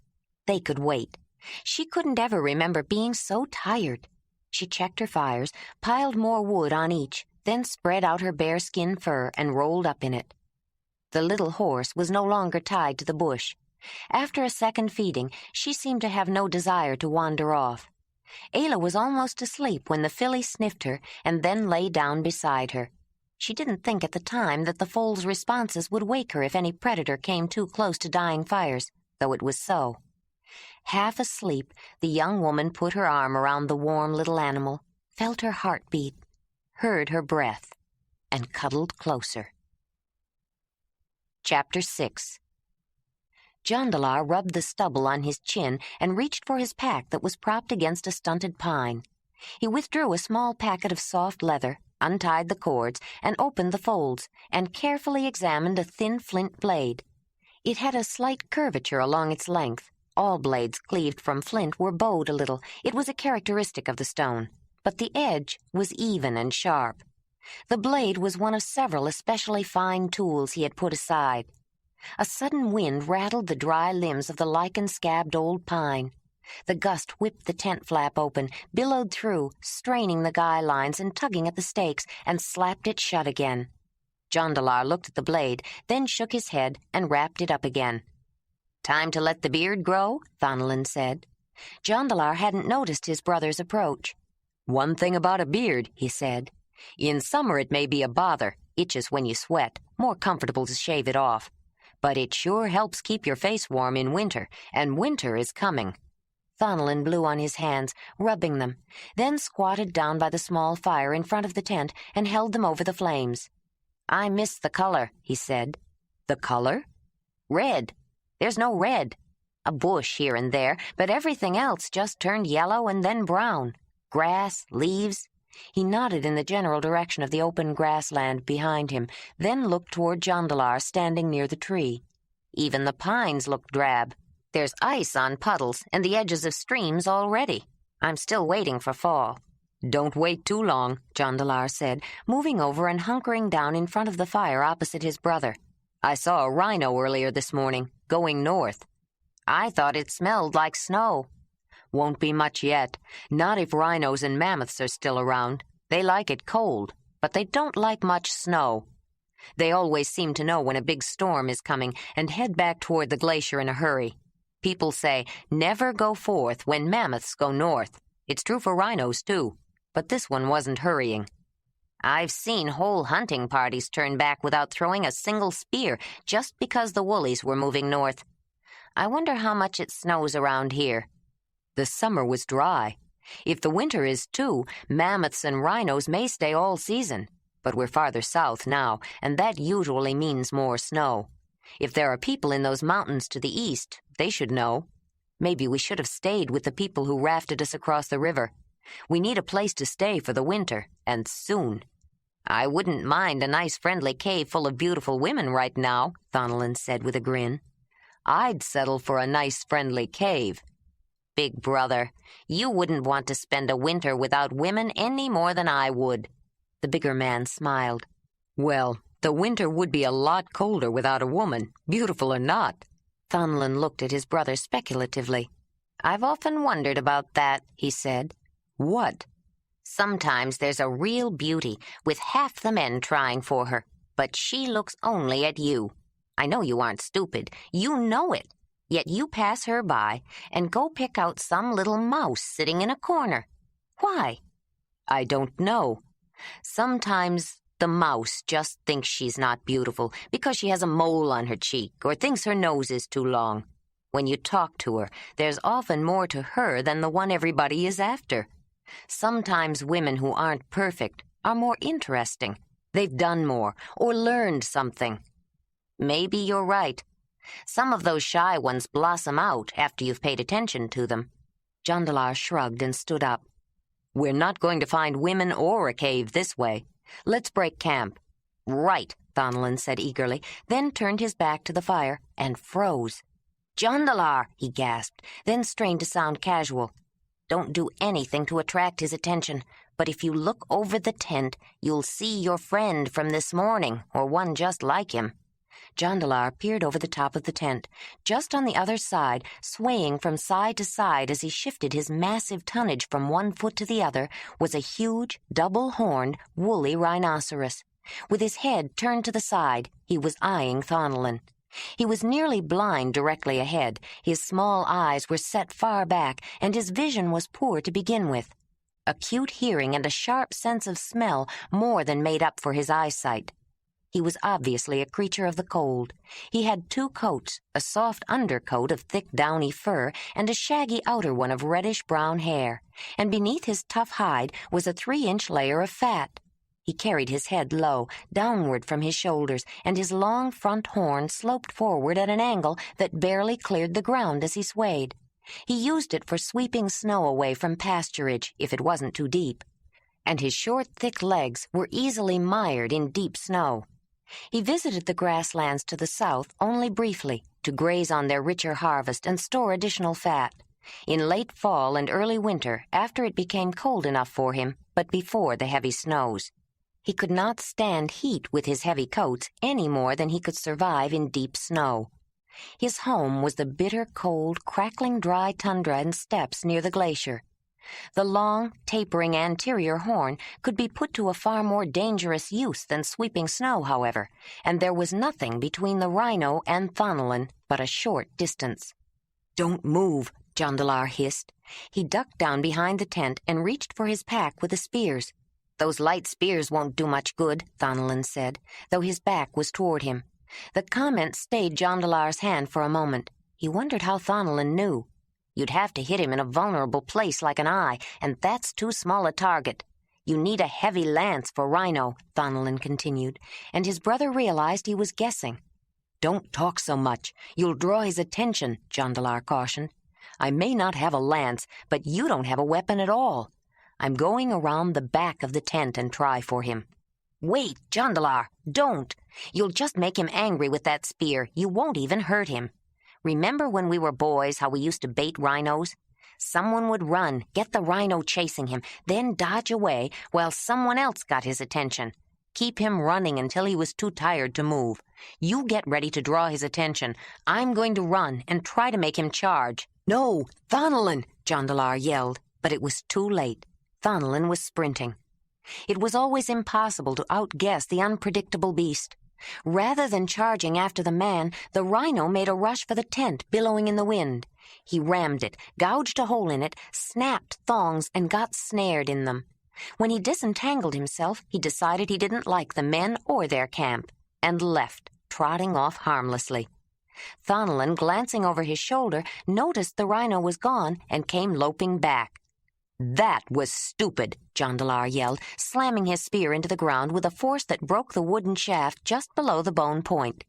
They could wait. She couldn't ever remember being so tired. She checked her fires, piled more wood on each, then spread out her bearskin fur and rolled up in it. The little horse was no longer tied to the bush. After a second feeding, she seemed to have no desire to wander off. Ayla was almost asleep when the filly sniffed her and then lay down beside her. She didn't think at the time that the foal's responses would wake her if any predator came too close to dying fires, though it was so. Half asleep, the young woman put her arm around the warm little animal, felt her heart beat, heard her breath, and cuddled closer. Chapter 6. Jondolar rubbed the stubble on his chin and reached for his pack that was propped against a stunted pine. He withdrew a small packet of soft leather, untied the cords, and opened the folds, and carefully examined a thin flint blade. It had a slight curvature along its length. All blades cleaved from flint were bowed a little. It was a characteristic of the stone. But the edge was even and sharp. The blade was one of several especially fine tools he had put aside. A sudden wind rattled the dry limbs of the lichen-scabbed old pine. The gust whipped the tent flap open, billowed through, straining the guy lines and tugging at the stakes, and slapped it shut again. Jondolar looked at the blade, then shook his head and wrapped it up again. "Time to let the beard grow?" Thonelin said. Jondolar hadn't noticed his brother's approach. "One thing about a beard," he said. "In summer it may be a bother, itches when you sweat, more comfortable to shave it off. But it sure helps keep your face warm in winter, and winter is coming." Thonelin blew on his hands, rubbing them, then squatted down by the small fire in front of the tent and held them over the flames. "I miss the color," he said. "The color?" "Red. There's no red. A bush here and there, but everything else just turned yellow and then brown. Grass, leaves." He nodded in the general direction of the open grassland behind him, then looked toward Jondolar standing near the tree. "Even the pines look drab. There's ice on puddles and the edges of streams already. I'm still waiting for fall." "Don't wait too long," Jondolar said, moving over and hunkering down in front of the fire opposite his brother. "I saw a rhino earlier this morning, going north." "I thought it smelled like snow." "Won't be much yet. Not if rhinos and mammoths are still around. They like it cold, but they don't like much snow. They always seem to know when a big storm is coming and head back toward the glacier in a hurry. People say, never go forth when mammoths go north. It's true for rhinos, too, but this one wasn't hurrying." "I've seen whole hunting parties turn back without throwing a single spear just because the woolies were moving north. I wonder how much it snows around here." "The summer was dry. If the winter is too, mammoths and rhinos may stay all season. But we're farther south now, and that usually means more snow. If there are people in those mountains to the east, they should know. Maybe we should have stayed with the people who rafted us across the river. We need a place to stay for the winter, and soon." "I wouldn't mind a nice friendly cave full of beautiful women right now," Thonelin said with a grin. "I'd settle for a nice friendly cave." "Big brother, you wouldn't want to spend a winter without women any more than I would." The bigger man smiled. "Well, the winter would be a lot colder without a woman, beautiful or not." Thonelin looked at his brother speculatively. "I've often wondered about that," he said. "What?" "Sometimes there's a real beauty, with half the men trying for her, but she looks only at you. I know you aren't stupid. You know it. Yet you pass her by and go pick out some little mouse sitting in a corner. Why?" "I don't know. Sometimes the mouse just thinks she's not beautiful because she has a mole on her cheek or thinks her nose is too long. When you talk to her, there's often more to her than the one everybody is after. Sometimes women who aren't perfect are more interesting. They've done more or learned something." "Maybe you're right. Some of those shy ones blossom out after you've paid attention to them." Jondolar shrugged and stood up. "We're not going to find women or a cave this way. Let's break camp." "Right," Thonelin said eagerly, then turned his back to the fire and froze. "Jondolar," he gasped, then strained to sound casual. "Don't do anything to attract his attention, but if you look over the tent, you'll see your friend from this morning, or one just like him. Jondolar peered over the top of the tent. Just on the other side, swaying from side to side as he shifted his massive tonnage from one foot to the other, was a huge, double-horned, woolly rhinoceros. With his head turned to the side, he was eyeing Thonolin. He was nearly blind directly ahead. His small eyes were set far back, and his vision was poor to begin with. Acute hearing and a sharp sense of smell more than made up for his eyesight. He was obviously a creature of the cold. He had two coats, a soft undercoat of thick downy fur and a shaggy outer one of reddish-brown hair, and beneath his tough hide was a 3-inch layer of fat. He carried his head low, downward from his shoulders, and his long front horn sloped forward at an angle that barely cleared the ground as he swayed. He used it for sweeping snow away from pasturage, if it wasn't too deep. And his short, thick legs were easily mired in deep snow. He visited the grasslands to the south only briefly, to graze on their richer harvest and store additional fat. In late fall and early winter, after it became cold enough for him, but before the heavy snows. He could not stand heat with his heavy coats any more than he could survive in deep snow. His home was the bitter cold, crackling dry tundra and steppes near the glacier. The long, tapering anterior horn could be put to a far more dangerous use than sweeping snow, however, and there was nothing between the rhino and Thonolin but a short distance. "Don't move," Jondolar hissed. He ducked down behind the tent and reached for his pack with the spears. "Those light spears won't do much good," Thonolin said, though his back was toward him. The comment stayed Jondolar's hand for a moment. He wondered how Thonolin knew. "You'd have to hit him in a vulnerable place like an eye, and that's too small a target. You need a heavy lance for rhino," Thonolin continued, and his brother realized he was guessing. "Don't talk so much. You'll draw his attention," Jondolar cautioned. "I may not have a lance, but you don't have a weapon at all. I'm going around the back of the tent and try for him." "Wait, Jondolar, don't. You'll just make him angry with that spear. You won't even hurt him. Remember when we were boys how we used to bait rhinos? Someone would run, get the rhino chasing him, then dodge away while someone else got his attention. Keep him running until he was too tired to move. You get ready to draw his attention. I'm going to run and try to make him charge." "No, Thonolin!" Jondolar yelled, but it was too late. Thonolin was sprinting. It was always impossible to outguess the unpredictable beast. Rather than charging after the man, the rhino made a rush for the tent, billowing in the wind. He rammed it, gouged a hole in it, snapped thongs, and got snared in them. When he disentangled himself, he decided he didn't like the men or their camp, and left, trotting off harmlessly. Thonolin, glancing over his shoulder, noticed the rhino was gone and came loping back. "That was stupid," Jondolar yelled, slamming his spear into the ground with a force that broke the wooden shaft just below the bone point.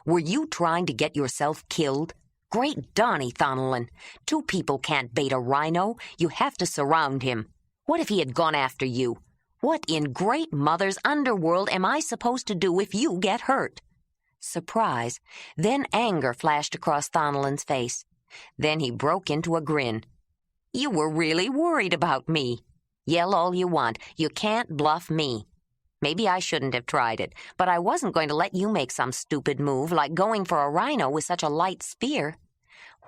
"Were you trying to get yourself killed? Great Donny, Thonolin! 2 people can't bait a rhino. You have to surround him. What if he had gone after you? What in great mother's underworld am I supposed to do if you get hurt?" Surprise, then anger flashed across Thonolin's face. Then he broke into a grin. "You were really worried about me. Yell all you want. You can't bluff me. Maybe I shouldn't have tried it, but I wasn't going to let you make some stupid move like going for a rhino with such a light spear.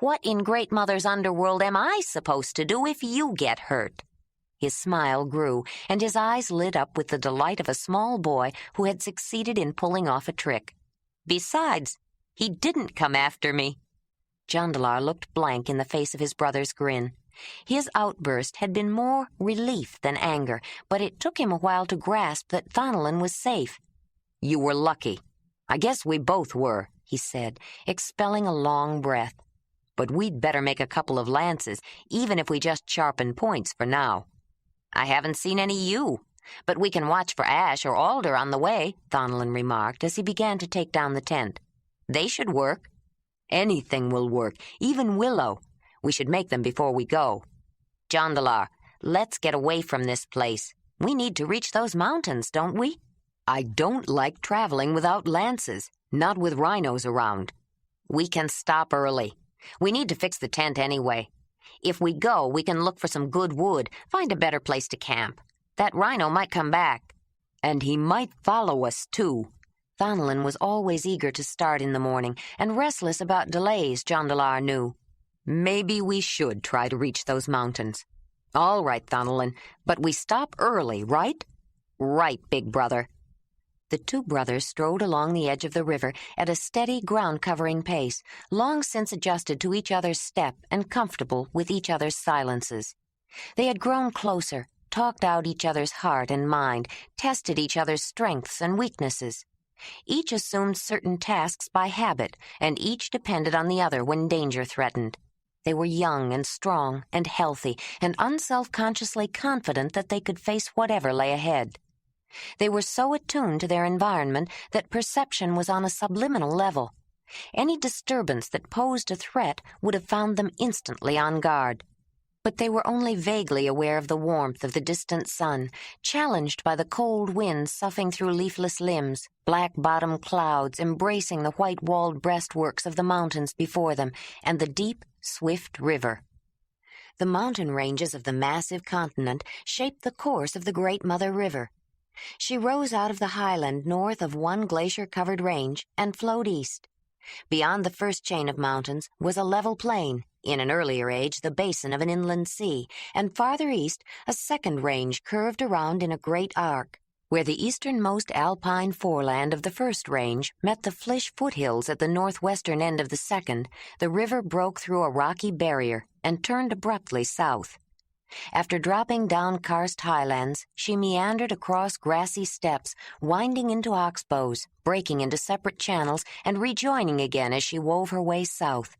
What in Great Mother's underworld am I supposed to do if you get hurt?" His smile grew, and his eyes lit up with the delight of a small boy who had succeeded in pulling off a trick. "Besides, he didn't come after me." Jondolar looked blank in the face of his brother's grin. His outburst had been more relief than anger, but it took him a while to grasp that Thonolin was safe. "You were lucky. I guess we both were," he said, expelling a long breath. "But we'd better make a couple of lances, even if we just sharpen points for now." "I haven't seen any yew, but we can watch for ash or alder on the way," Thonolin remarked as he began to take down the tent. "They should work." "Anything will work, even willow. We should make them before we go." "Jondolar, let's get away from this place. We need to reach those mountains, don't we?" "I don't like traveling without lances, not with rhinos around." "We can stop early. We need to fix the tent anyway. If we go, we can look for some good wood, find a better place to camp. That rhino might come back." "And he might follow us, too." Thonolin was always eager to start in the morning and restless about delays, Jondolar knew. Maybe we should try to reach those mountains. All right, Thonolin, but we stop early, right? Right, big brother. The two brothers strode along the edge of the river at a steady, ground-covering pace, long since adjusted to each other's step and comfortable with each other's silences. They had grown closer, talked out each other's heart and mind, tested each other's strengths and weaknesses. Each assumed certain tasks by habit, and each depended on the other when danger threatened. They were young and strong and healthy and unself-consciously confident that they could face whatever lay ahead. They were so attuned to their environment that perception was on a subliminal level. Any disturbance that posed a threat would have found them instantly on guard. But they were only vaguely aware of the warmth of the distant sun, challenged by the cold wind soughing through leafless limbs, black-bottomed clouds embracing the white-walled breastworks of the mountains before them, and the deep, swift river. The mountain ranges of the massive continent shaped the course of the Great Mother River. She rose out of the highland north of one glacier-covered range and flowed east. Beyond the first chain of mountains was a level plain, in an earlier age the basin of an inland sea, and farther east a second range curved around in a great arc. Where the easternmost alpine foreland of the first range met the Flysch foothills at the northwestern end of the second, the river broke through a rocky barrier and turned abruptly south. After dropping down karst highlands, she meandered across grassy steppes, winding into oxbows, breaking into separate channels, and rejoining again as she wove her way south.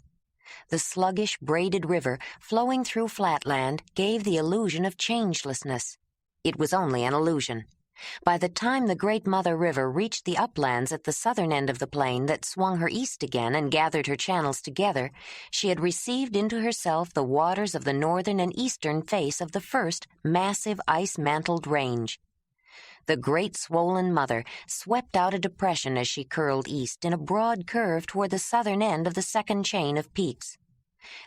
The sluggish, braided river, flowing through flatland, gave the illusion of changelessness. It was only an illusion. By the time the Great Mother River reached the uplands at the southern end of the plain that swung her east again and gathered her channels together, she had received into herself the waters of the northern and eastern face of the first massive ice-mantled range. The great swollen mother swept out a depression as she curled east in a broad curve toward the southern end of the second chain of peaks.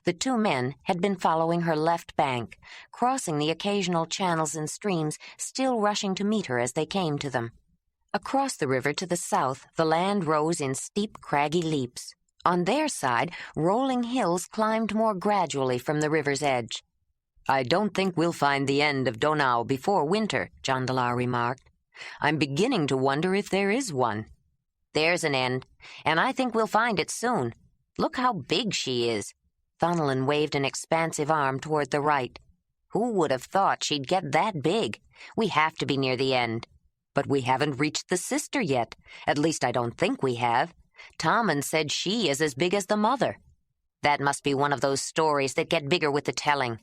The two men had been following her left bank, crossing the occasional channels and streams, still rushing to meet her as they came to them. Across the river to the south, the land rose in steep, craggy leaps. On their side, rolling hills climbed more gradually from the river's edge. "I don't think we'll find the end of Donau before winter," Jondolar remarked. "I'm beginning to wonder if there is one." "There's an end, and I think we'll find it soon. Look how big she is." Thonolin waved an expansive arm toward the right. "Who would have thought she'd get that big? We have to be near the end." "But we haven't reached the sister yet. At least I don't think we have. Tommen said she is as big as the mother." "That must be one of those stories that get bigger with the telling.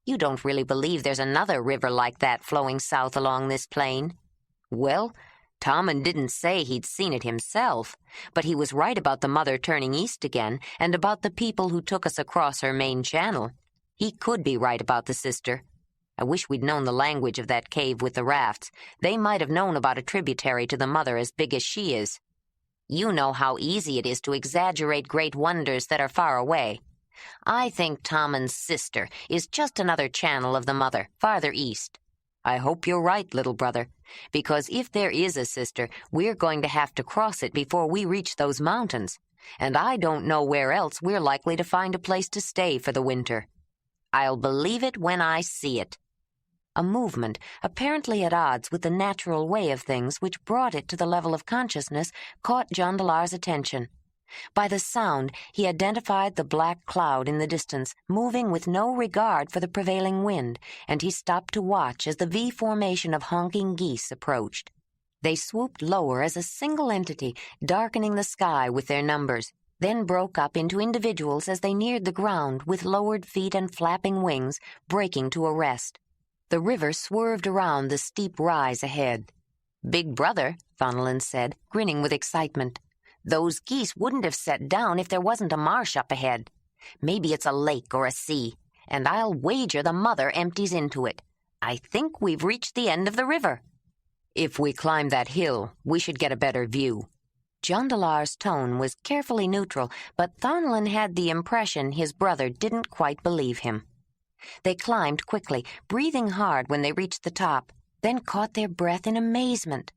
You don't really believe there's another river like that flowing south along this plain?" "Well, Tommen didn't say he'd seen it himself, but he was right about the mother turning east again and about the people who took us across her main channel. He could be right about the sister. I wish we'd known the language of that cave with the rafts. They might have known about a tributary to the mother as big as she is. You know how easy it is to exaggerate great wonders that are far away. I think Tommen's sister is just another channel of the mother, farther east. I hope you're right, little brother, because if there is a sister, we're going to have to cross it before we reach those mountains, and I don't know where else we're likely to find a place to stay for the winter. I'll believe it when I see it." A movement, apparently at odds with the natural way of things which brought it to the level of consciousness, caught Jondolar's attention. By the sound, he identified the black cloud in the distance, moving with no regard for the prevailing wind, and he stopped to watch as the V formation of honking geese approached. They swooped lower as a single entity, darkening the sky with their numbers, then broke up into individuals as they neared the ground with lowered feet and flapping wings, breaking to a rest. The river swerved around the steep rise ahead. "Big brother," Thonolin said, grinning with excitement. "Those geese wouldn't have set down if there wasn't a marsh up ahead. Maybe it's a lake or a sea, and I'll wager the mother empties into it. I think we've reached the end of the river." "If we climb that hill, we should get a better view." Jondolar's tone was carefully neutral, but Thonolin had the impression his brother didn't quite believe him. They climbed quickly, breathing hard when they reached the top, then caught their breath in amazement.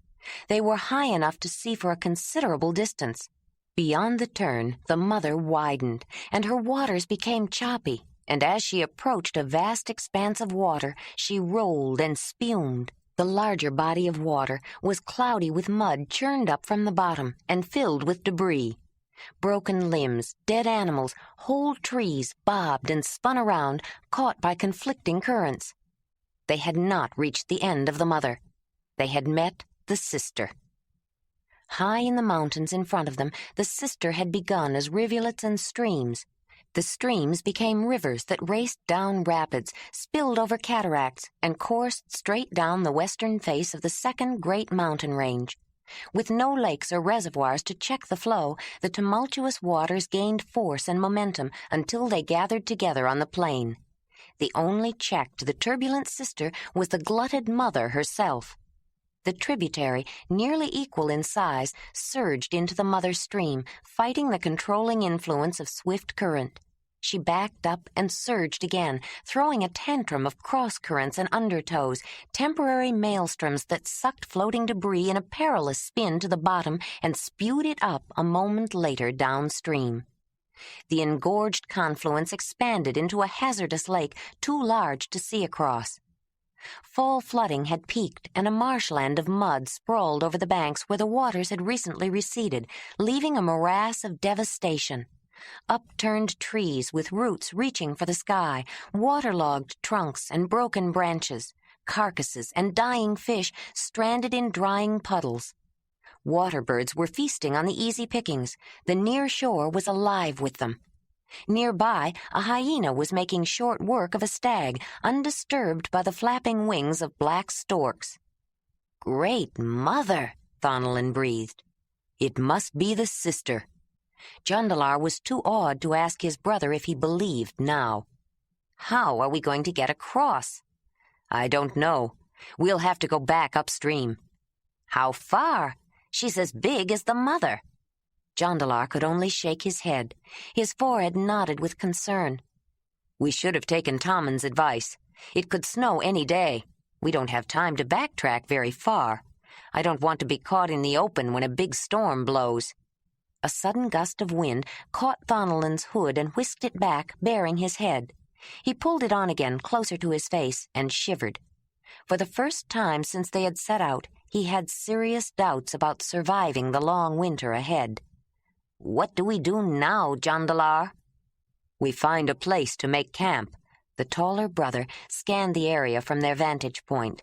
They were high enough to see for a considerable distance. Beyond the turn, the mother widened, and her waters became choppy, and as she approached a vast expanse of water, she rolled and spumed. The larger body of water was cloudy with mud churned up from the bottom and filled with debris. Broken limbs, dead animals, whole trees bobbed and spun around, caught by conflicting currents. They had not reached the end of the mother. They had met the sister. High in the mountains in front of them, the sister had begun as rivulets and streams. The streams became rivers that raced down rapids, spilled over cataracts, and coursed straight down the western face of the second great mountain range. With no lakes or reservoirs to check the flow, the tumultuous waters gained force and momentum until they gathered together on the plain. The only check to the turbulent sister was the glutted mother herself. The tributary, nearly equal in size, surged into the mother stream, fighting the controlling influence of swift current. She backed up and surged again, throwing a tantrum of cross-currents and undertows, temporary maelstroms that sucked floating debris in a perilous spin to the bottom and spewed it up a moment later downstream. The engorged confluence expanded into a hazardous lake too large to see across. Fall flooding had peaked, and a marshland of mud sprawled over the banks where the waters had recently receded, leaving a morass of devastation. Upturned trees with roots reaching for the sky, waterlogged trunks and broken branches, carcasses and dying fish stranded in drying puddles. Waterbirds were feasting on the easy pickings. The near shore was alive with them. Nearby, a hyena was making short work of a stag, undisturbed by the flapping wings of black storks. "Great Mother," Thonelin breathed. "It must be the sister." Jondolar was too awed to ask his brother if he believed now. "How are we going to get across?" "I don't know. We'll have to go back upstream." "How far? She's as big as the mother." Jondolar could only shake his head. His forehead nodded with concern. "We should have taken Tommen's advice. It could snow any day. We don't have time to backtrack very far. I don't want to be caught in the open when a big storm blows." A sudden gust of wind caught Thonelin's hood and whisked it back, baring his head. He pulled it on again, closer to his face, and shivered. For the first time since they had set out, he had serious doubts about surviving the long winter ahead. "What do we do now, Jondolar?" "We find a place to make camp." The taller brother scanned the area from their vantage point.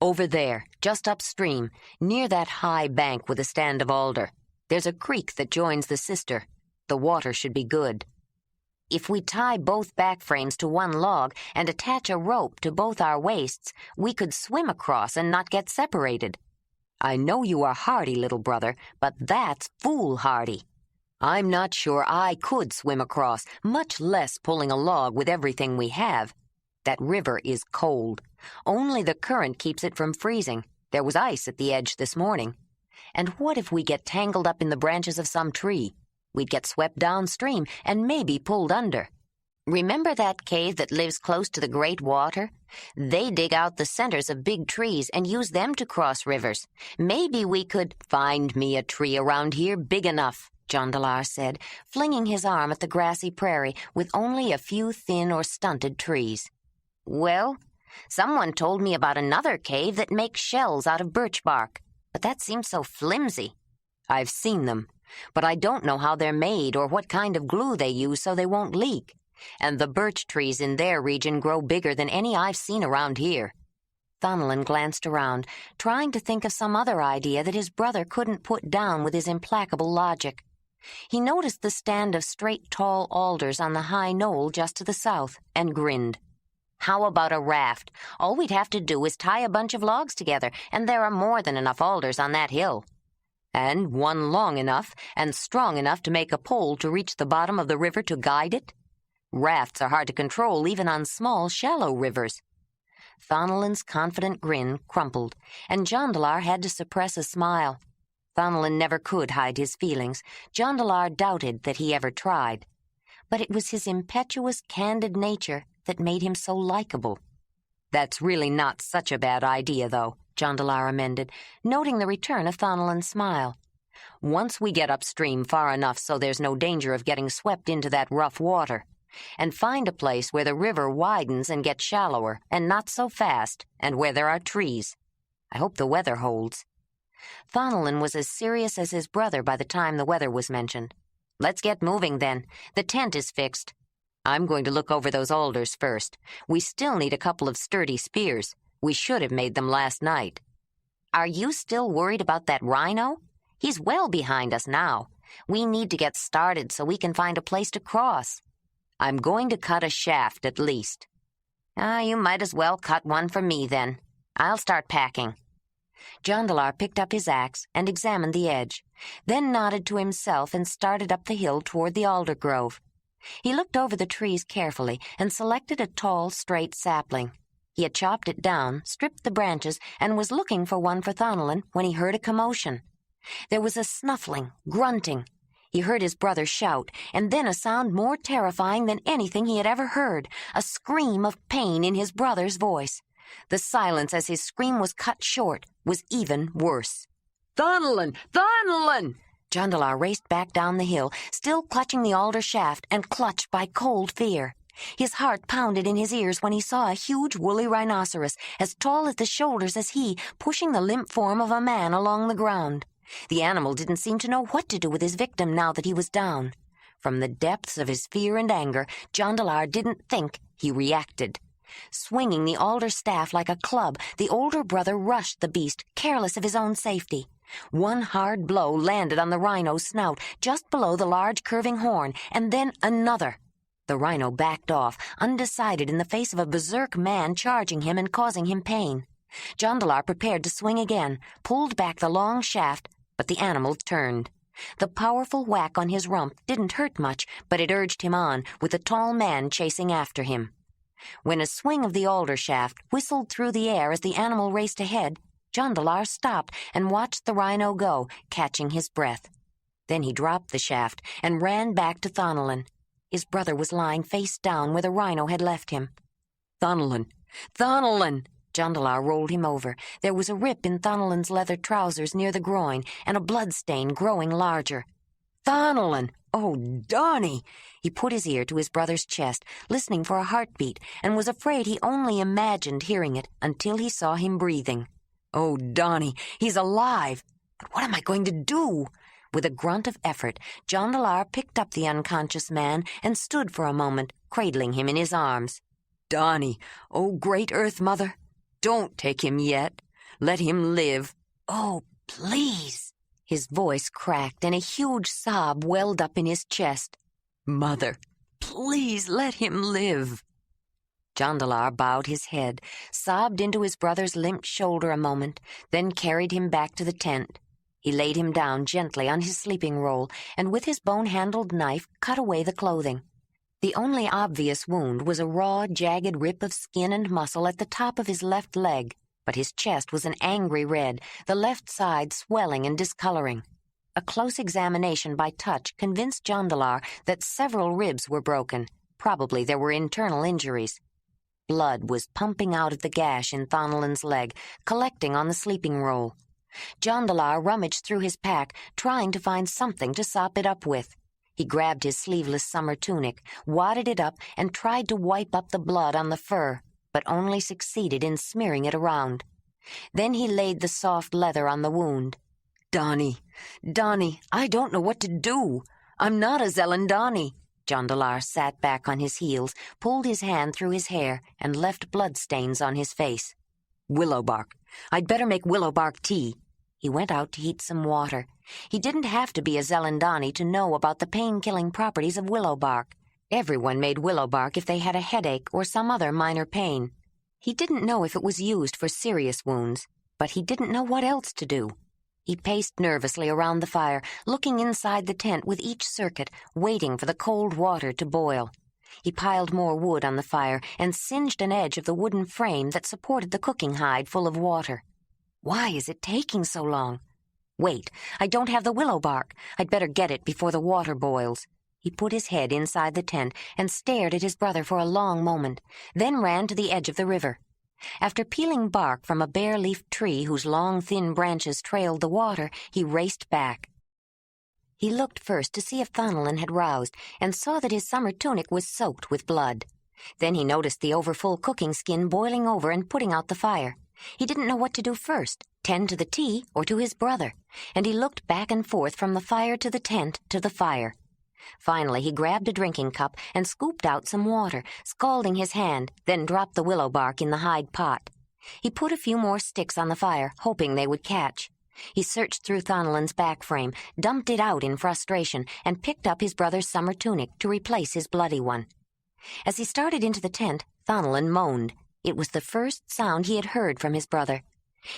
"Over there, just upstream, near that high bank with a stand of alder. There's a creek that joins the sister. The water should be good." "If we tie both back frames to one log and attach a rope to both our waists, we could swim across and not get separated." "I know you are hardy, little brother, but that's foolhardy. I'm not sure I could swim across, much less pulling a log with everything we have. That river is cold. Only the current keeps it from freezing. There was ice at the edge this morning. And what if we get tangled up in the branches of some tree? We'd get swept downstream and maybe pulled under." "Remember that cave that lives close to the great water? They dig out the centers of big trees and use them to cross rivers. Maybe we could—" "Find me a tree around here big enough," Jondolar said, flinging his arm at the grassy prairie with only a few thin or stunted trees. "Well, someone told me about another cave that makes shells out of birch bark, but that seems so flimsy." "I've seen them, but I don't know how they're made or what kind of glue they use so they won't leak. And the birch trees in their region grow bigger than any I've seen around here." Thonelin glanced around, trying to think of some other idea that his brother couldn't put down with his implacable logic. He noticed the stand of straight, tall alders on the high knoll just to the south, and grinned. "How about a raft? All we'd have to do is tie a bunch of logs together, and there are more than enough alders on that hill." "And one long enough and strong enough to make a pole to reach the bottom of the river to guide it? Rafts are hard to control even on small, shallow rivers." Thonelin's confident grin crumpled, and Jondolar had to suppress a smile. Thonelin never could hide his feelings. Jondolar doubted that he ever tried. But it was his impetuous, candid nature that made him so likable. "That's really not such a bad idea, though. Jondolar amended, noting the return of Thonalin's smile. "Once we get upstream far enough so there's no danger of getting swept into that rough water, and find a place where the river widens and gets shallower, and not so fast, and where there are trees. I hope the weather holds." Thonalin was as serious as his brother by the time the weather was mentioned. "Let's get moving, then. The tent is fixed. I'm going to look over those alders first. We still need a couple of sturdy spears. We should have made them last night." "Are you still worried about that rhino? He's well behind us now. We need to get started so we can find a place to cross." "I'm going to cut a shaft at least." You might as well cut one for me, then. I'll start packing." Jondolar picked up his axe and examined the edge, then nodded to himself and started up the hill toward the alder grove. He looked over the trees carefully and selected a tall, straight sapling. He had chopped it down, stripped the branches, and was looking for one for Thonalin when he heard a commotion. There was a snuffling, grunting. He heard his brother shout, and then a sound more terrifying than anything he had ever heard, a scream of pain in his brother's voice. The silence as his scream was cut short was even worse. "Thonalin! Thonalin!" Jondolar raced back down the hill, still clutching the alder shaft and clutched by cold fear. His heart pounded in his ears when he saw a huge woolly rhinoceros, as tall at the shoulders as he, pushing the limp form of a man along the ground. The animal didn't seem to know what to do with his victim now that he was down. From the depths of his fear and anger, Jondolar didn't think, he reacted. Swinging the alder staff like a club, the older brother rushed the beast, careless of his own safety. One hard blow landed on the rhino's snout, just below the large curving horn, and then another. The rhino backed off, undecided in the face of a berserk man charging him and causing him pain. Jondolar prepared to swing again, pulled back the long shaft, but the animal turned. The powerful whack on his rump didn't hurt much, but it urged him on, with the tall man chasing after him. When a swing of the alder shaft whistled through the air as the animal raced ahead, Jondolar stopped and watched the rhino go, catching his breath. Then he dropped the shaft and ran back to Thonalin. His brother was lying face down where the rhino had left him. "Thonalin! Thonalin!" Jondolar rolled him over. There was a rip in Thonalin's leather trousers near the groin, and a blood stain growing larger. "Thonalin! Oh, Donnie!" He put his ear to his brother's chest, listening for a heartbeat, and was afraid he only imagined hearing it until he saw him breathing. "Oh, Donnie, he's alive! But what am I going to do?" With a grunt of effort, Jondolar picked up the unconscious man and stood for a moment, cradling him in his arms. "Donnie, oh, great Earth Mother, don't take him yet. Let him live. Oh, please." His voice cracked and a huge sob welled up in his chest. "Mother, please let him live." Jondolar bowed his head, sobbed into his brother's limp shoulder a moment, then carried him back to the tent. He laid him down gently on his sleeping roll and with his bone-handled knife cut away the clothing. The only obvious wound was a raw, jagged rip of skin and muscle at the top of his left leg, but his chest was an angry red, the left side swelling and discoloring. A close examination by touch convinced Jondolar that several ribs were broken. Probably there were internal injuries. Blood was pumping out of the gash in Thonalin's leg, collecting on the sleeping roll. Jondolar rummaged through his pack, trying to find something to sop it up with. He grabbed his sleeveless summer tunic, wadded it up, and tried to wipe up the blood on the fur, but only succeeded in smearing it around. Then he laid the soft leather on the wound. Donnie, I don't know what to do. I'm not a Zelendani." Jondolar sat back on his heels, pulled his hand through his hair, and left bloodstains on his face. "Willow bark. I'd better make willow bark tea." He went out to heat some water. He didn't have to be a Zelendani to know about the pain-killing properties of willow bark. Everyone made willow bark if they had a headache or some other minor pain. He didn't know if it was used for serious wounds, but he didn't know what else to do. He paced nervously around the fire, looking inside the tent with each circuit, waiting for the cold water to boil. He piled more wood on the fire and singed an edge of the wooden frame that supported the cooking hide full of water. Why is it taking so long? Wait, I don't have the willow bark. I'd better get it before the water boils. He put his head inside the tent and stared at his brother for a long moment, then ran to the edge of the river. After peeling bark from a bare-leafed tree whose long, thin branches trailed the water, he raced back. He looked first to see if Thonelin had roused, and saw that his summer tunic was soaked with blood. Then he noticed the overfull cooking skin boiling over and putting out the fire. He didn't know what to do first, tend to the tea or to his brother, and he looked back and forth from the fire to the tent to the fire. Finally, he grabbed a drinking cup and scooped out some water, scalding his hand, then dropped the willow bark in the hide pot. He put a few more sticks on the fire, hoping they would catch. He searched through Thonelin's back frame, dumped it out in frustration, and picked up his brother's summer tunic to replace his bloody one. As he started into the tent, Thonelin moaned. It was the first sound he had heard from his brother.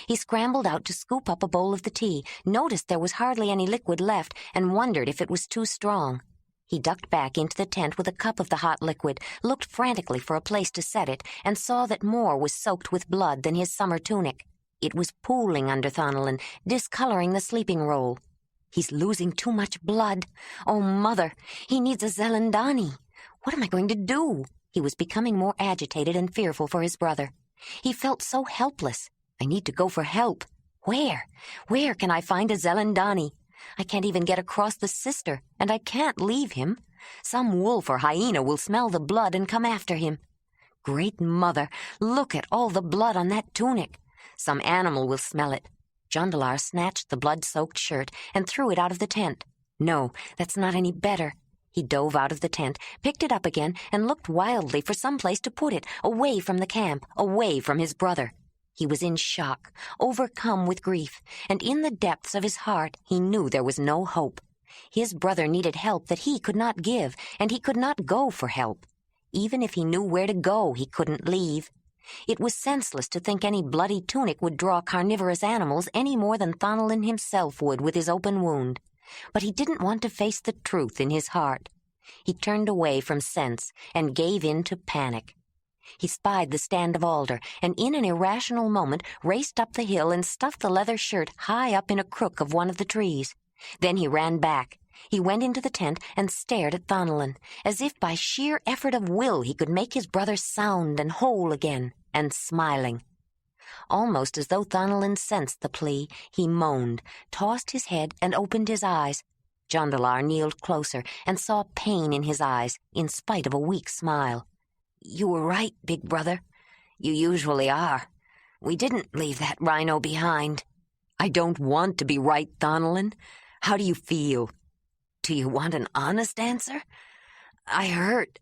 He scrambled out to scoop up a bowl of the tea, noticed there was hardly any liquid left, and wondered if it was too strong. He ducked back into the tent with a cup of the hot liquid, looked frantically for a place to set it, and saw that more was soaked with blood than his summer tunic. It was pooling under Thonelin, discoloring the sleeping roll. He's losing too much blood. Oh, Mother, he needs a Zelendani. What am I going to do? He was becoming more agitated and fearful for his brother. He felt so helpless. I need to go for help. Where? Where can I find a Zelendani? I can't even get across the Sister, and I can't leave him. Some wolf or hyena will smell the blood and come after him. Great Mother, look at all the blood on that tunic. Some animal will smell it. Jondolar snatched the blood-soaked shirt and threw it out of the tent. No, that's not any better. He dove out of the tent, picked it up again, and looked wildly for some place to put it, away from the camp, away from his brother. He was in shock, overcome with grief, and in the depths of his heart he knew there was no hope. His brother needed help that he could not give, and he could not go for help. Even if he knew where to go, he couldn't leave. It was senseless to think any bloody tunic would draw carnivorous animals any more than Thonelin himself would with his open wound. But he didn't want to face the truth in his heart. He turned away from sense and gave in to panic. He spied the stand of alder, and in an irrational moment raced up the hill and stuffed the leather shirt high up in a crook of one of the trees. Then he ran back. He went into the tent and stared at Thonelin, as if by sheer effort of will he could make his brother sound and whole again, and smiling. Almost as though Thonelin sensed the plea, he moaned, tossed his head, and opened his eyes. Jondolar kneeled closer and saw pain in his eyes, in spite of a weak smile. "You were right, big brother. You usually are. We didn't leave that rhino behind." "I don't want to be right, Thonelin. How do you feel?" "Do you want an honest answer? I hurt.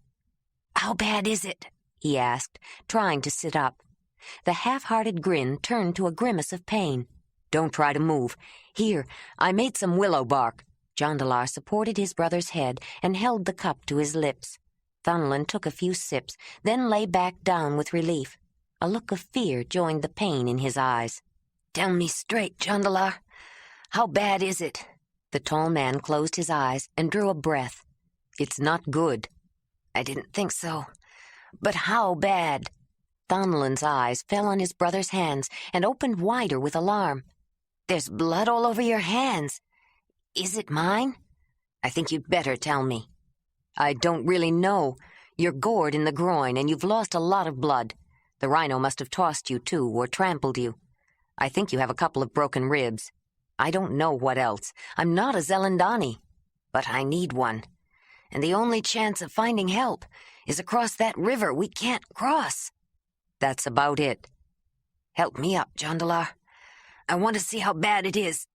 How bad is it?" he asked, trying to sit up. The half-hearted grin turned to a grimace of pain. "Don't try to move. Here, I made some willow bark." Jondolar supported his brother's head and held the cup to his lips. Thonelin took a few sips, then lay back down with relief. A look of fear joined the pain in his eyes. "Tell me straight, Jondolar. How bad is it?" The tall man closed his eyes and drew a breath. "It's not good." "I didn't think so. But how bad?" Thonelin's eyes fell on his brother's hands and opened wider with alarm. "There's blood all over your hands. Is it mine? I think you'd better tell me." "I don't really know. You're gored in the groin and you've lost a lot of blood. The rhino must have tossed you too, or trampled you. I think you have a couple of broken ribs. I don't know what else. I'm not a Zelendani, but I need one. And the only chance of finding help is across that river we can't cross." "That's about it." "Help me up, Jondolar. I want to see how bad it is."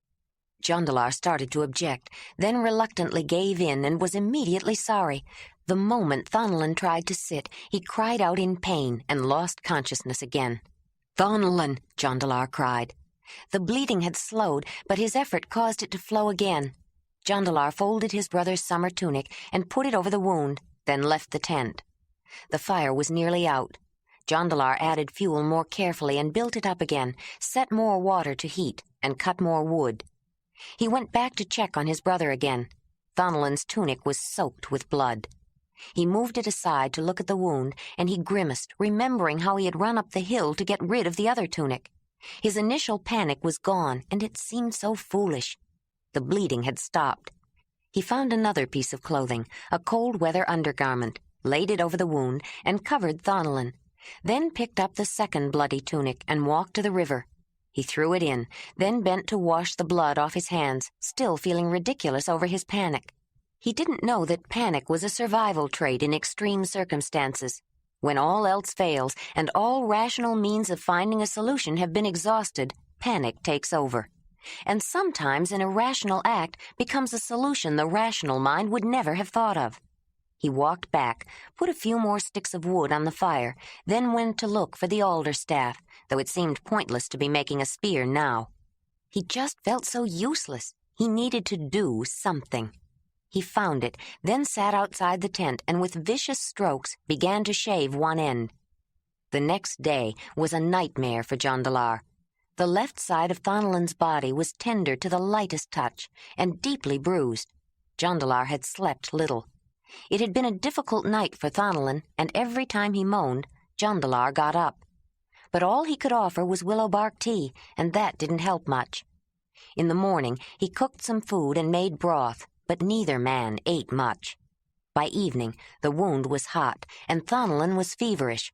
Jondolar started to object, then reluctantly gave in and was immediately sorry. The moment Thonelin tried to sit, he cried out in pain and lost consciousness again. "Thonelin!" Jondolar cried. The bleeding had slowed, but his effort caused it to flow again. Jondolar folded his brother's summer tunic and put it over the wound, then left the tent. The fire was nearly out. Jondolar added fuel more carefully and built it up again, set more water to heat, and cut more wood. He went back to check on his brother again. Thonelin's tunic was soaked with blood. He moved it aside to look at the wound, and he grimaced, remembering how he had run up the hill to get rid of the other tunic. His initial panic was gone, and it seemed so foolish. The bleeding had stopped. He found another piece of clothing, a cold-weather undergarment, laid it over the wound, and covered Thonelin. then picked up the second bloody tunic and walked to the river. He threw it in, then bent to wash the blood off his hands, still feeling ridiculous over his panic. He didn't know that panic was a survival trait in extreme circumstances. When all else fails and all rational means of finding a solution have been exhausted, panic takes over. And sometimes an irrational act becomes a solution the rational mind would never have thought of. He walked back, put a few more sticks of wood on the fire, then went to look for the alder staff, though it seemed pointless to be making a spear now. He just felt so useless. He needed to do something. He found it, then sat outside the tent and with vicious strokes began to shave one end. The next day was a nightmare for Jondolar. The left side of Thonalin's body was tender to the lightest touch and deeply bruised. Jondolar had slept little. It had been a difficult night for Thonalin, and every time he moaned, Jondolar got up. But all he could offer was willow bark tea, and that didn't help much. In the morning, he cooked some food and made broth, but neither man ate much. By evening, the wound was hot, and Thonalin was feverish.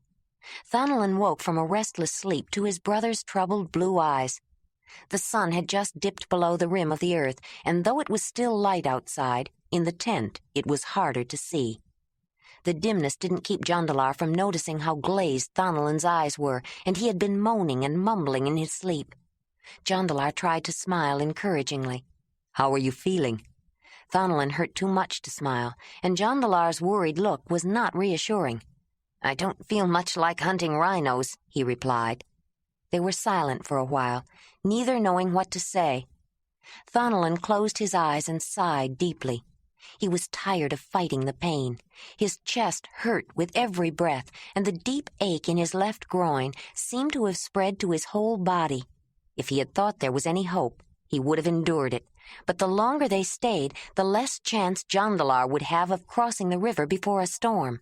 Thonalin woke from a restless sleep to his brother's troubled blue eyes. The sun had just dipped below the rim of the earth, and though it was still light outside, in the tent it was harder to see. The dimness didn't keep Jondolar from noticing how glazed Thonalin's eyes were, and he had been moaning and mumbling in his sleep. Jondolar tried to smile encouragingly. "How are you feeling?" Thonalin hurt too much to smile, and Jondolar's worried look was not reassuring. "I don't feel much like hunting rhinos," he replied. They were silent for a while, neither knowing what to say. Thonalin closed his eyes and sighed deeply. He was tired of fighting the pain. His chest hurt with every breath, and the deep ache in his left groin seemed to have spread to his whole body. If he had thought there was any hope, he would have endured it. But the longer they stayed, the less chance Jondolar would have of crossing the river before a storm.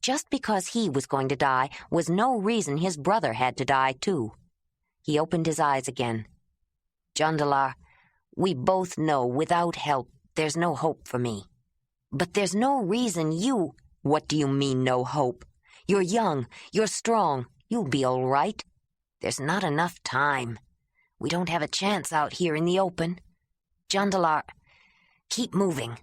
Just because he was going to die was no reason his brother had to die, too. He opened his eyes again. "Jondolar, we both know without help there's no hope for me. But there's no reason you—" "What do you mean, no hope? You're young, you're strong, you'll be all right. There's not enough time. We don't have a chance out here in the open. Jondolar, keep moving.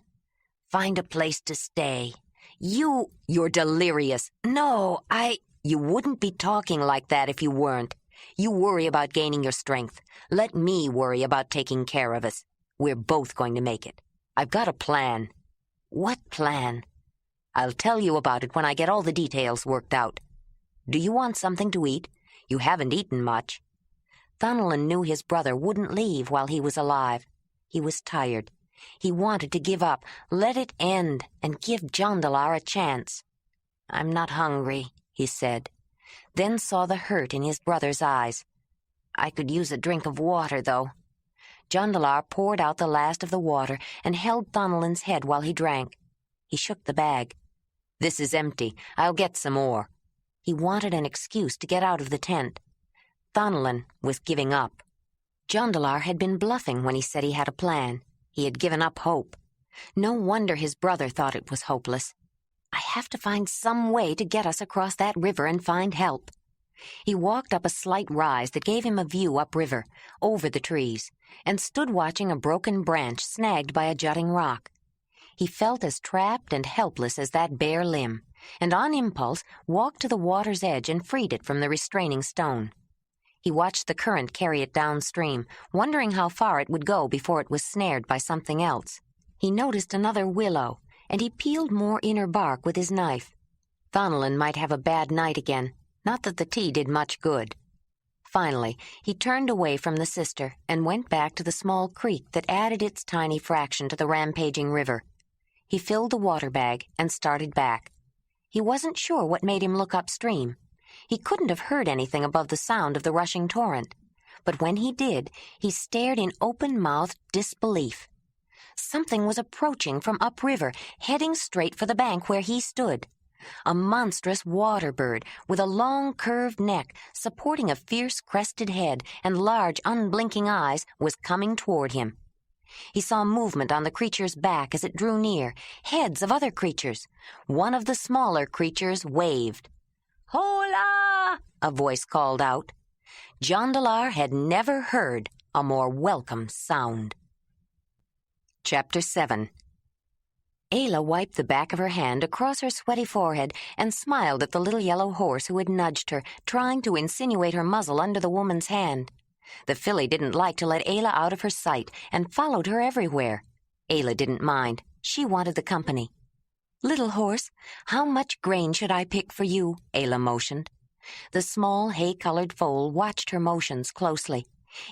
Find a place to stay. You're delirious. No, You wouldn't be talking like that if you weren't. You worry about gaining your strength. Let me worry about taking care of us. We're both going to make it. I've got a plan." "What plan?" "I'll tell you about it when I get all the details worked out. Do you want something to eat? You haven't eaten much." Thonalin knew his brother wouldn't leave while he was alive. He was tired. He wanted to give up, let it end, and give Jondolar a chance. "I'm not hungry," he said, then saw the hurt in his brother's eyes. "I could use a drink of water, though." Jondolar poured out the last of the water and held Thonalin's head while he drank. He shook the bag. "This is empty. I'll get some more." He wanted an excuse to get out of the tent. Thonalin was giving up. Jondolar had been bluffing when he said he had a plan. He had given up hope. No wonder his brother thought it was hopeless. "I have to find some way to get us across that river and find help." He walked up a slight rise that gave him a view upriver, over the trees, and stood watching a broken branch snagged by a jutting rock. He felt as trapped and helpless as that bare limb, and on impulse walked to the water's edge and freed it from the restraining stone. He watched the current carry it downstream, wondering how far it would go before it was snared by something else. He noticed another willow, and he peeled more inner bark with his knife. Thonalin might have a bad night again, not that the tea did much good. Finally, he turned away from the sister and went back to the small creek that added its tiny fraction to the rampaging river. He filled the water bag and started back. He wasn't sure what made him look upstream. He couldn't have heard anything above the sound of the rushing torrent. But when he did, he stared in open-mouthed disbelief. Something was approaching from upriver, heading straight for the bank where he stood. A monstrous water bird with a long curved neck, supporting a fierce crested head and large unblinking eyes, was coming toward him. He saw movement on the creature's back as it drew near, heads of other creatures. One of the smaller creatures waved. "Hola!" a voice called out. Jondolar had never heard a more welcome sound. Chapter 7. Ayla wiped the back of her hand across her sweaty forehead and smiled at the little yellow horse who had nudged her, trying to insinuate her muzzle under the woman's hand. The filly didn't like to let Ayla out of her sight and followed her everywhere. Ayla didn't mind. She wanted the company. "Little horse, how much grain should I pick for you?" Ayla motioned. The small, hay-colored foal watched her motions closely.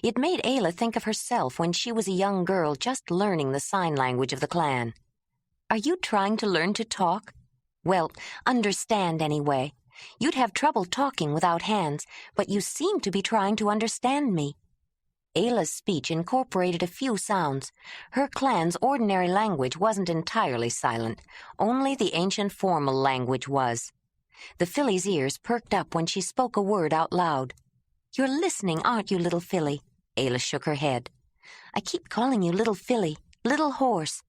It made Ayla think of herself when she was a young girl just learning the sign language of the clan. "Are you trying to learn to talk?" "Well, understand anyway. You'd have trouble talking without hands, but you seem to be trying to understand me." Ayla's speech incorporated a few sounds. Her clan's ordinary language wasn't entirely silent. Only the ancient formal language was. The filly's ears perked up when she spoke a word out loud. "You're listening, aren't you, little filly?" Ayla shook her head. "I keep calling you little filly, little horse.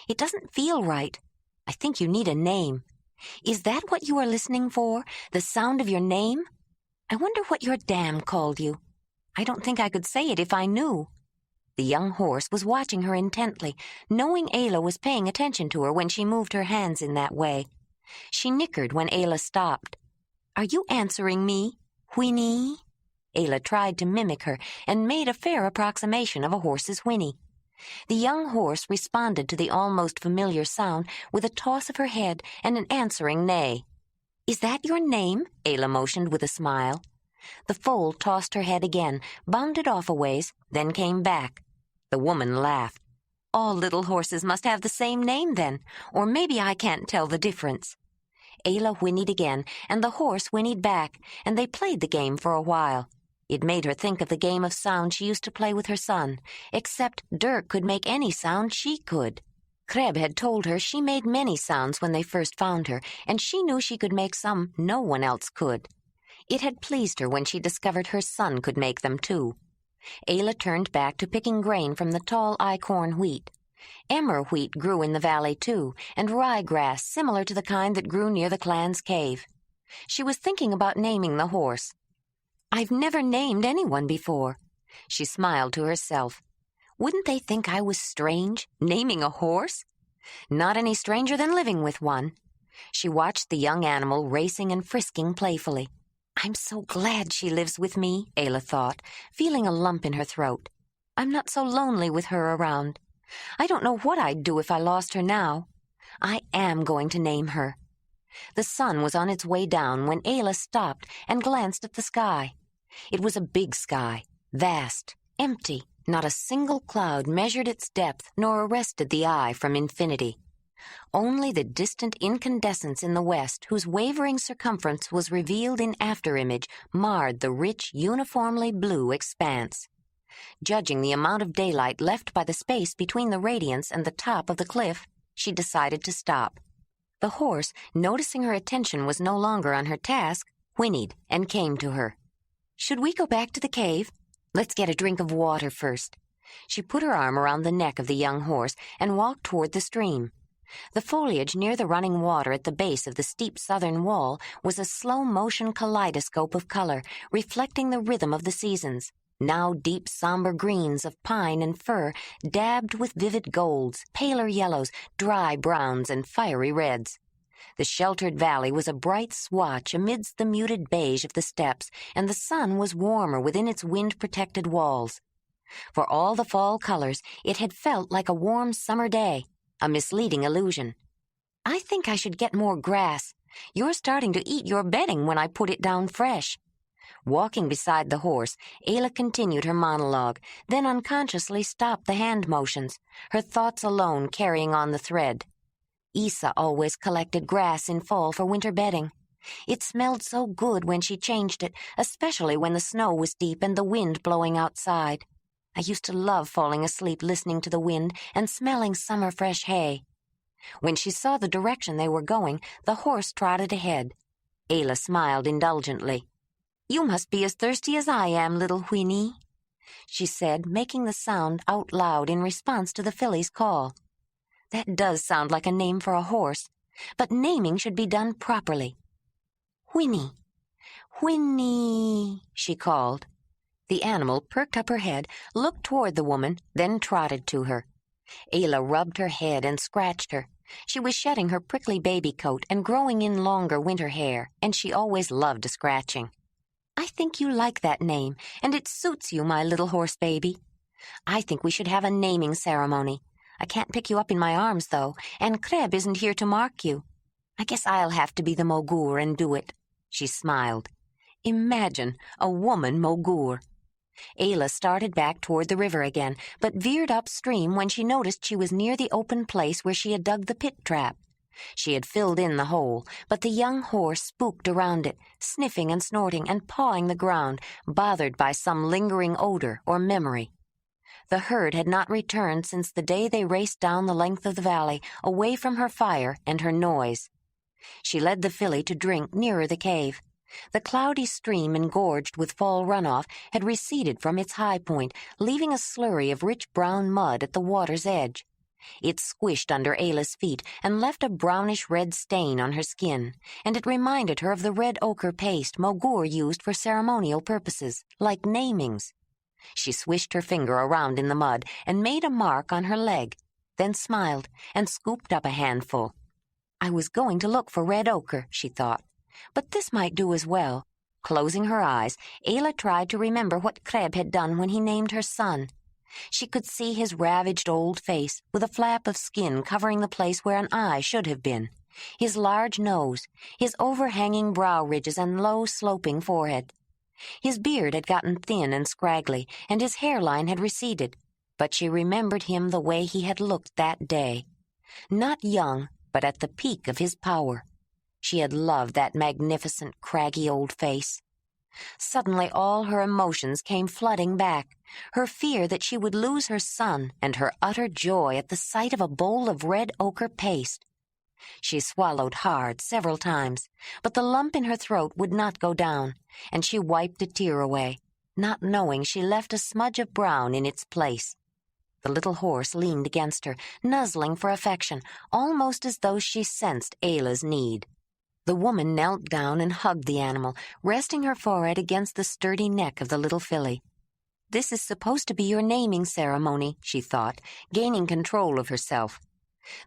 It doesn't feel right. I think you need a name. Is that what you are listening for, the sound of your name? I wonder what your dam called you. I don't think I could say it if I knew." The young horse was watching her intently, knowing Ayla was paying attention to her when she moved her hands in that way. She nickered when Ayla stopped. "Are you answering me, whinny?" Ayla tried to mimic her and made a fair approximation of a horse's whinny. The young horse responded to the almost familiar sound with a toss of her head and an answering neigh. "Is that your name?" Ayla motioned with a smile. The foal tossed her head again, bounded off a ways, then came back. The woman laughed. "All little horses must have the same name then, or maybe I can't tell the difference." Ayla whinnied again, and the horse whinnied back, and they played the game for a while. It made her think of the game of sound she used to play with her son, except Dirk could make any sound she could. Kreb had told her she made many sounds when they first found her, and she knew she could make some no one else could. It had pleased her when she discovered her son could make them too. Ayla turned back to picking grain from the tall eye-corn wheat. Emmer wheat grew in the valley too, and ryegrass similar to the kind that grew near the clan's cave. She was thinking about naming the horse. "I've never named anyone before." She smiled to herself. Wouldn't they think I was strange, naming a horse? Not any stranger than living with one. She watched the young animal racing and frisking playfully. "I'm so glad she lives with me," Ayla thought, feeling a lump in her throat. "I'm not so lonely with her around. I don't know what I'd do if I lost her now. I am going to name her." The sun was on its way down when Ayla stopped and glanced at the sky. It was a big sky, vast, empty. Not a single cloud measured its depth nor arrested the eye from infinity. Only the distant incandescence in the west, whose wavering circumference was revealed in afterimage, marred the rich, uniformly blue expanse. Judging the amount of daylight left by the space between the radiance and the top of the cliff, she decided to stop. The horse, noticing her attention was no longer on her task, whinnied and came to her. "Should we go back to the cave? Let's get a drink of water first." She put her arm around the neck of the young horse and walked toward the stream. The foliage near the running water at the base of the steep southern wall was a slow-motion kaleidoscope of color, reflecting the rhythm of the seasons. Now deep somber greens of pine and fir, dabbed with vivid golds, paler yellows, dry browns, and fiery reds. The sheltered valley was a bright swatch amidst the muted beige of the steppes, and the sun was warmer within its wind-protected walls. For all the fall colors, it had felt like a warm summer day, a misleading illusion. "I think I should get more grass. You're starting to eat your bedding when I put it down fresh." Walking beside the horse, Ayla continued her monologue, then unconsciously stopped the hand motions, her thoughts alone carrying on the thread. Isa always collected grass in fall for winter bedding. It smelled so good when she changed it, especially when the snow was deep and the wind blowing outside. I used to love falling asleep listening to the wind and smelling summer fresh hay. When she saw the direction they were going, the horse trotted ahead. Ayla smiled indulgently. "You must be as thirsty as I am, little whinny," she said, making the sound out loud in response to the filly's call. That does sound like a name for a horse, but naming should be done properly. "Whinny," "Winnie," she called. The animal perked up her head, looked toward the woman, then trotted to her. Ayla rubbed her head and scratched her. She was shedding her prickly baby coat and growing in longer winter hair, and she always loved a scratching. "I think you like that name, and it suits you, my little horse baby. I think we should have a naming ceremony. I can't pick you up in my arms, though, and Kreb isn't here to mark you. I guess I'll have to be the Mogur and do it." She smiled. Imagine a woman Mogur. Ayla started back toward the river again, but veered upstream when she noticed she was near the open place where she had dug the pit trap. She had filled in the hole, but the young horse spooked around it, sniffing and snorting and pawing the ground, bothered by some lingering odor or memory. The herd had not returned since the day they raced down the length of the valley, away from her fire and her noise. She led the filly to drink nearer the cave. The cloudy stream, engorged with fall runoff, had receded from its high point, leaving a slurry of rich brown mud at the water's edge. It squished under Ayla's feet and left a brownish-red stain on her skin, and it reminded her of the red ochre paste Mogur used for ceremonial purposes, like namings. She swished her finger around in the mud and made a mark on her leg, then smiled and scooped up a handful. I was going to look for red ochre, she thought, but this might do as well. Closing her eyes, Ayla tried to remember what Kreb had done when he named her son. She could see his ravaged old face, with a flap of skin covering the place where an eye should have been, his large nose, his overhanging brow ridges and low, sloping forehead. His beard had gotten thin and scraggly, and his hairline had receded, but she remembered him the way he had looked that day. Not young, but at the peak of his power. She had loved that magnificent, craggy old face. Suddenly all her emotions came flooding back, her fear that she would lose her son and her utter joy at the sight of a bowl of red ochre paste. She swallowed hard several times, but the lump in her throat would not go down, and she wiped a tear away, not knowing she left a smudge of brown in its place. The little horse leaned against her, nuzzling for affection, almost as though she sensed Ayla's need. The woman knelt down and hugged the animal, resting her forehead against the sturdy neck of the little filly. This is supposed to be your naming ceremony, she thought, gaining control of herself.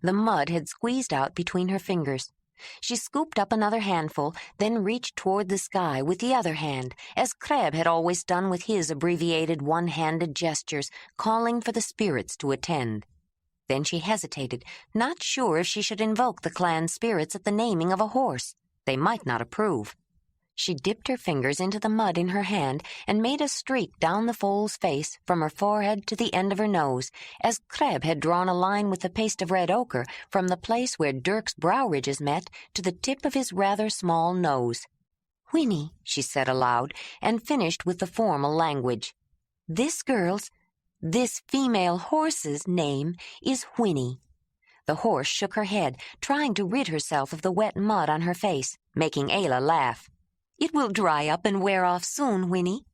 The mud had squeezed out between her fingers. She scooped up another handful, then reached toward the sky with the other hand, as Kreb had always done with his abbreviated one-handed gestures, calling for the spirits to attend. Then she hesitated, not sure if she should invoke the clan spirits at the naming of a horse. They might not approve. She dipped her fingers into the mud in her hand and made a streak down the foal's face from her forehead to the end of her nose, as Kreb had drawn a line with the paste of red ochre from the place where Dirk's brow ridges met to the tip of his rather small nose. "Winnie," she said aloud, and finished with the formal language. This female horse's name is Winnie." The horse shook her head, trying to rid herself of the wet mud on her face, making Ayla laugh. "It will dry up and wear off soon, Winnie."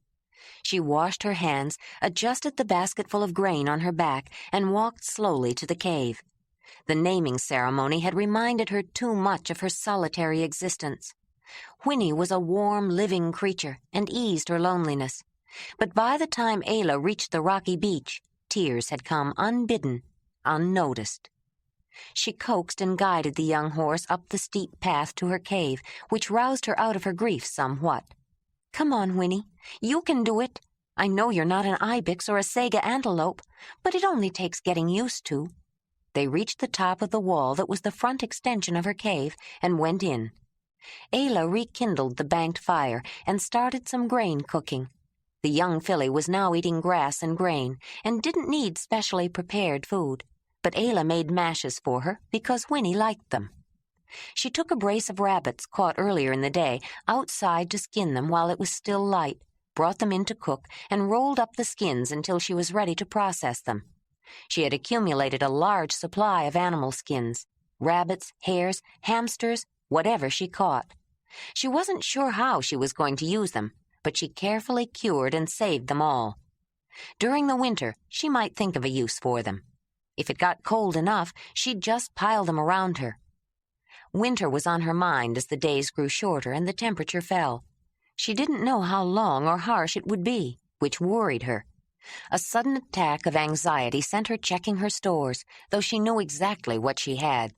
She washed her hands, adjusted the basketful of grain on her back, and walked slowly to the cave. The naming ceremony had reminded her too much of her solitary existence. Winnie was a warm, living creature and eased her loneliness. But by the time Ayla reached the rocky beach, tears had come unbidden, unnoticed. She coaxed and guided the young horse up the steep path to her cave, which roused her out of her grief somewhat. "Come on, Winnie. You can do it. I know you're not an ibex or a saga antelope, but it only takes getting used to." They reached the top of the wall that was the front extension of her cave and went in. Ayla rekindled the banked fire and started some grain cooking. The young filly was now eating grass and grain and didn't need specially prepared food, but Ayla made mashes for her because Winnie liked them. She took a brace of rabbits caught earlier in the day outside to skin them while it was still light, brought them in to cook, and rolled up the skins until she was ready to process them. She had accumulated a large supply of animal skins, rabbits, hares, hamsters, whatever she caught. She wasn't sure how she was going to use them, but she carefully cured and saved them all. During the winter, she might think of a use for them. If it got cold enough, she'd just pile them around her. Winter was on her mind as the days grew shorter and the temperature fell. She didn't know how long or harsh it would be, which worried her. A sudden attack of anxiety sent her checking her stores, though she knew exactly what she had.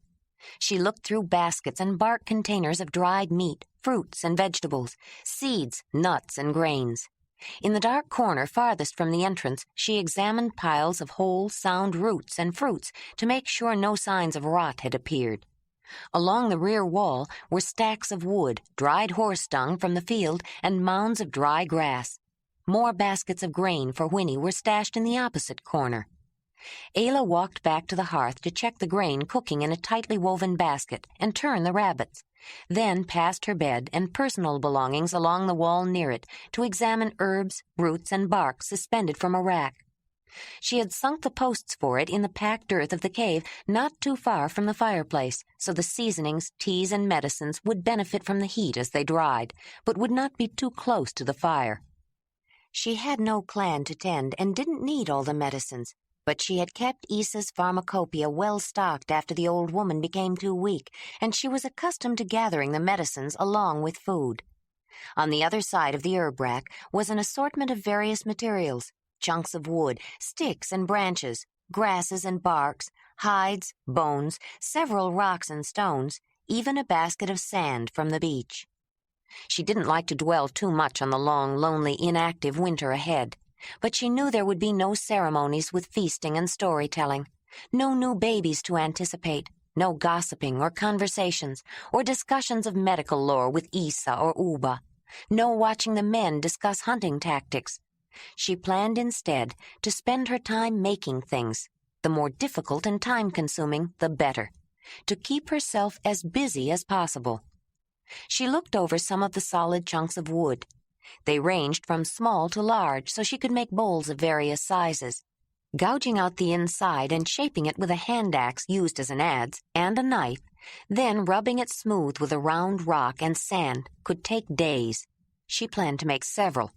She looked through baskets and bark containers of dried meat, fruits and vegetables, seeds, nuts, and grains. In the dark corner farthest from the entrance, she examined piles of whole, sound roots and fruits to make sure no signs of rot had appeared. Along the rear wall were stacks of wood, dried horse dung from the field, and mounds of dry grass. More baskets of grain for Winnie were stashed in the opposite corner. Ayla walked back to the hearth to check the grain cooking in a tightly woven basket and turn the rabbits, then passed her bed and personal belongings along the wall near it to examine herbs, roots, and bark suspended from a rack. She had sunk the posts for it in the packed earth of the cave not too far from the fireplace, so the seasonings, teas, and medicines would benefit from the heat as they dried, but would not be too close to the fire. She had no clan to tend and didn't need all the medicines, but she had kept Issa's pharmacopoeia well stocked after the old woman became too weak, and she was accustomed to gathering the medicines along with food. On the other side of the herb rack was an assortment of various materials, chunks of wood, sticks and branches, grasses and barks, hides, bones, several rocks and stones, even a basket of sand from the beach. She didn't like to dwell too much on the long, lonely, inactive winter ahead, but she knew there would be no ceremonies with feasting and storytelling, no new babies to anticipate, no gossiping or conversations, or discussions of medical lore with Issa or Uba, no watching the men discuss hunting tactics. She planned instead to spend her time making things, the more difficult and time-consuming, the better, to keep herself as busy as possible. She looked over some of the solid chunks of wood. They ranged from small to large, so she could make bowls of various sizes. Gouging out the inside and shaping it with a hand axe used as an adze and a knife, then rubbing it smooth with a round rock and sand could take days. She planned to make several.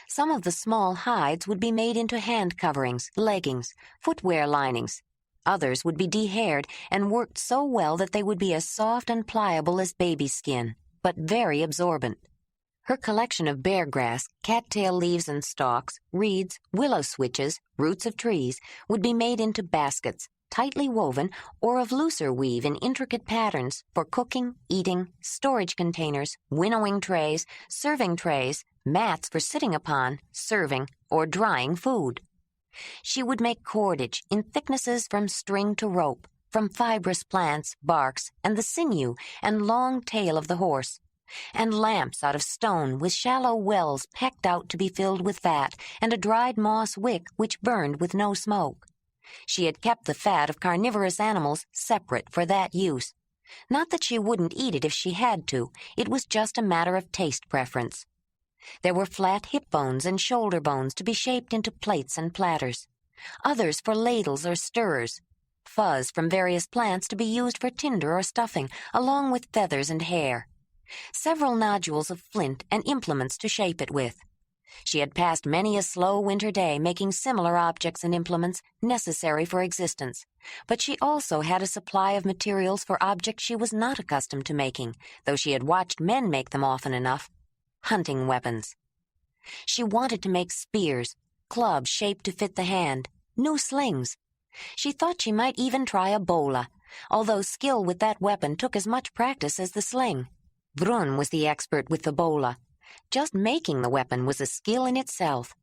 Some of the small hides would be made into hand coverings, leggings, footwear linings. Others would be de-haired and worked so well that they would be as soft and pliable as baby skin, but very absorbent. Her collection of bear grass, cattail leaves and stalks, reeds, willow switches, roots of trees would be made into baskets, tightly woven or of looser weave in intricate patterns for cooking, eating, storage containers, winnowing trays, serving trays, mats for sitting upon, serving, or drying food. She would make cordage in thicknesses from string to rope, from fibrous plants, barks, and the sinew and long tail of the horse, and lamps out of stone with shallow wells pecked out to be filled with fat, and a dried moss wick which burned with no smoke. She had kept the fat of carnivorous animals separate for that use. Not that she wouldn't eat it if she had to, it was just a matter of taste preference. There were flat hip bones and shoulder bones to be shaped into plates and platters, others for ladles or stirrers, fuzz from various plants to be used for tinder or stuffing, along with feathers and hair, several nodules of flint and implements to shape it with. She had passed many a slow winter day making similar objects and implements necessary for existence, but she also had a supply of materials for objects she was not accustomed to making, though she had watched men make them often enough. Hunting weapons. She wanted to make spears, clubs shaped to fit the hand, new slings. She thought she might even try a bola, although skill with that weapon took as much practice as the sling. Brun was the expert with the bola. Just making the weapon was a skill in itself.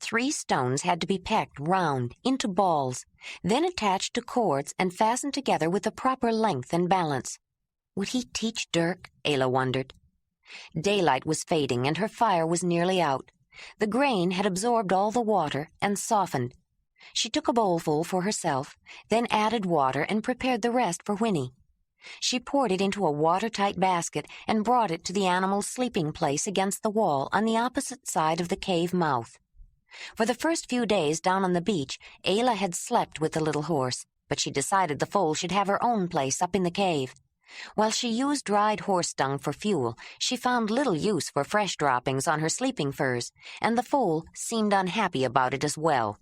3 stones had to be pecked round into balls, then attached to cords and fastened together with the proper length and balance. Would he teach Dirk? Ayla wondered. Daylight was fading and her fire was nearly out. The grain had absorbed all the water and softened. She took a bowlful for herself, then added water and prepared the rest for Winnie. She poured it into a watertight basket and brought it to the animal's sleeping place against the wall on the opposite side of the cave mouth. For the first few days down on the beach, Ayla had slept with the little horse, but she decided the foal should have her own place up in the cave. While she used dried horse dung for fuel, she found little use for fresh droppings on her sleeping furs, and the foal seemed unhappy about it as well.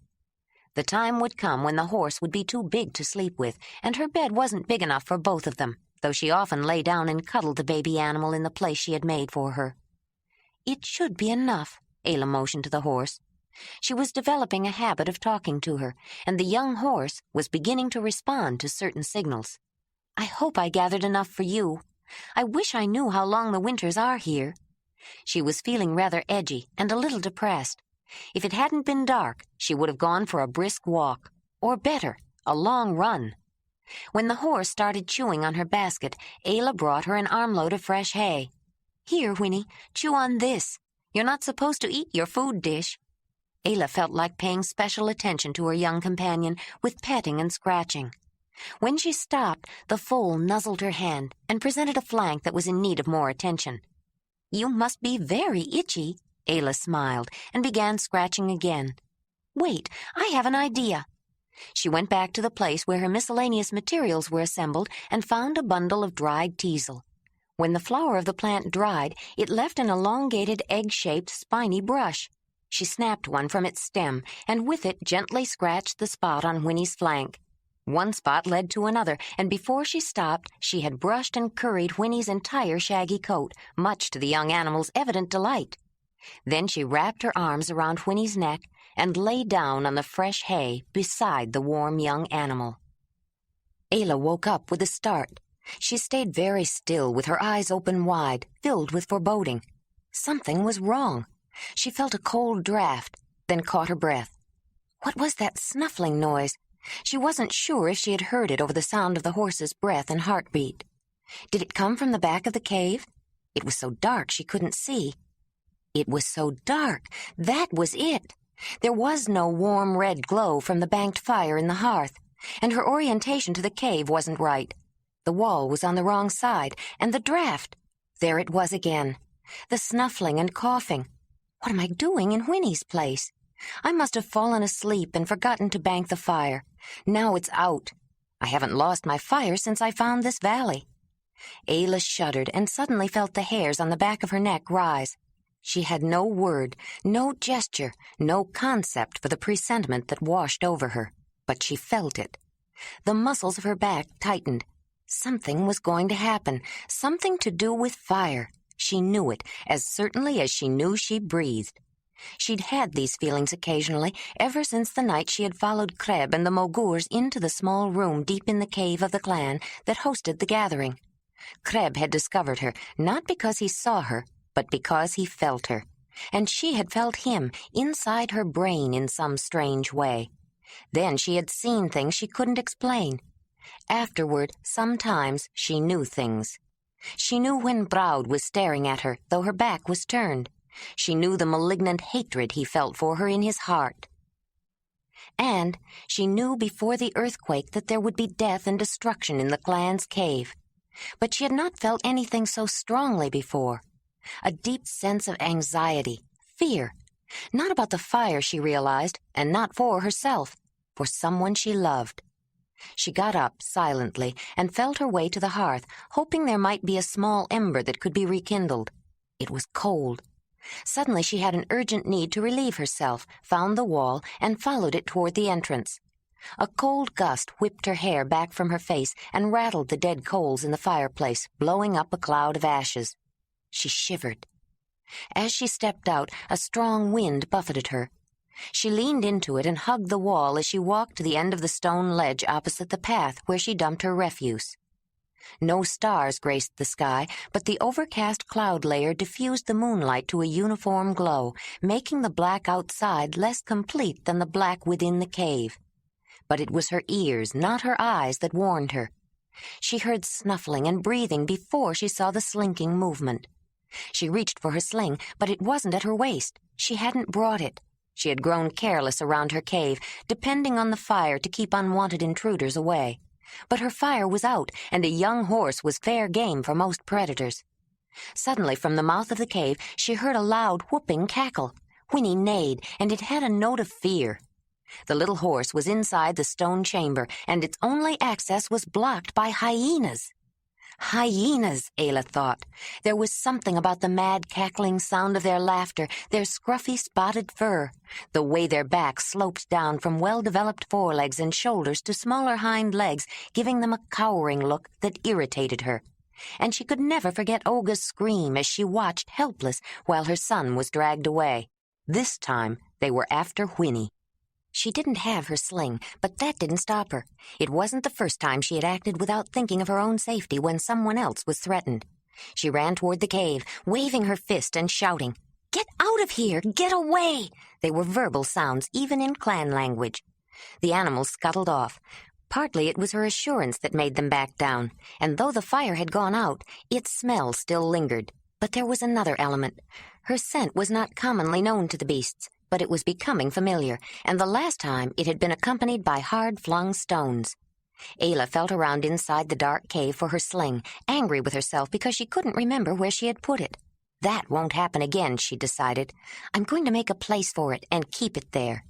The time would come when the horse would be too big to sleep with, and her bed wasn't big enough for both of them, though she often lay down and cuddled the baby animal in the place she had made for her. It should be enough, Ayla motioned to the horse. She was developing a habit of talking to her, and the young horse was beginning to respond to certain signals. I hope I gathered enough for you. I wish I knew how long the winters are here. She was feeling rather edgy and a little depressed. If it hadn't been dark, she would have gone for a brisk walk, or better, a long run. When the horse started chewing on her basket, Ayla brought her an armload of fresh hay. Here, Winnie, chew on this. You're not supposed to eat your food dish. Ayla felt like paying special attention to her young companion with petting and scratching. When she stopped, the foal nuzzled her hand and presented a flank that was in need of more attention. You must be very itchy, Ayla smiled and began scratching again. Wait, I have an idea. She went back to the place where her miscellaneous materials were assembled and found a bundle of dried teasel. When the flower of the plant dried, it left an elongated, egg-shaped, spiny brush. She snapped one from its stem and with it gently scratched the spot on Winnie's flank. One spot led to another, and before she stopped, she had brushed and curried Winnie's entire shaggy coat, much to the young animal's evident delight. Then she wrapped her arms around Winnie's neck and lay down on the fresh hay beside the warm young animal. Ayla woke up with a start. She stayed very still with her eyes open wide, filled with foreboding. Something was wrong. She felt a cold draft, then caught her breath. What was that snuffling noise? She wasn't sure if she had heard it over the sound of the horse's breath and heartbeat. Did it come from the back of the cave? It was so dark she couldn't see. It was so dark. That was it. There was no warm red glow from the banked fire in the hearth, and her orientation to the cave wasn't right. The wall was on the wrong side, and the draft. There it was again. The snuffling and coughing. What am I doing in Winnie's place? I must have fallen asleep and forgotten to bank the fire. Now it's out. I haven't lost my fire since I found this valley. Ayla shuddered and suddenly felt the hairs on the back of her neck rise. She had no word, no gesture, no concept for the presentiment that washed over her, but she felt it. The muscles of her back tightened. Something was going to happen, something to do with fire. She knew it, as certainly as she knew she breathed. She'd had these feelings occasionally ever since the night she had followed Kreb and the Mogurs into the small room deep in the cave of the clan that hosted the gathering. Kreb had discovered her, not because he saw her, but because he felt her. And she had felt him inside her brain in some strange way. Then she had seen things she couldn't explain. Afterward, sometimes she knew things. She knew when Braud was staring at her, though her back was turned. She knew the malignant hatred he felt for her in his heart. And she knew before the earthquake that there would be death and destruction in the clan's cave. But she had not felt anything so strongly before. A deep sense of anxiety, fear. Not about the fire, she realized, and not for herself, for someone she loved. She got up silently and felt her way to the hearth, hoping there might be a small ember that could be rekindled. It was cold. Suddenly she had an urgent need to relieve herself, found the wall, and followed it toward the entrance. A cold gust whipped her hair back from her face and rattled the dead coals in the fireplace, blowing up a cloud of ashes. She shivered. As she stepped out, a strong wind buffeted her. She leaned into it and hugged the wall as she walked to the end of the stone ledge opposite the path where she dumped her refuse. No stars graced the sky, but the overcast cloud layer diffused the moonlight to a uniform glow, making the black outside less complete than the black within the cave. But it was her ears, not her eyes, that warned her. She heard snuffling and breathing before she saw the slinking movement. She reached for her sling, but it wasn't at her waist. She hadn't brought it. She had grown careless around her cave, depending on the fire to keep unwanted intruders away. But her fire was out, and a young horse was fair game for most predators. Suddenly, from the mouth of the cave, she heard a loud whooping cackle. Winnie neighed, and it had a note of fear. The little horse was inside the stone chamber, and its only access was blocked by hyenas. Hyenas, Ayla thought. There was something about the mad cackling sound of their laughter, their scruffy spotted fur, the way their backs sloped down from well-developed forelegs and shoulders to smaller hind legs, giving them a cowering look that irritated her. and she could never forget Olga's scream as she watched helpless while her son was dragged away. This time, they were after Winnie. She didn't have her sling, but that didn't stop her. It wasn't the first time she had acted without thinking of her own safety when someone else was threatened. She ran toward the cave, waving her fist and shouting, "Get out of here! Get away!" They were verbal sounds, even in clan language. The animals scuttled off. Partly it was her assurance that made them back down, and though the fire had gone out, its smell still lingered. But there was another element. Her scent was not commonly known to the beasts, but it was becoming familiar, and the last time it had been accompanied by hard-flung stones. Ayla felt around inside the dark cave for her sling, angry with herself because she couldn't remember where she had put it. That won't happen again, she decided. I'm going to make a place for it and keep it there.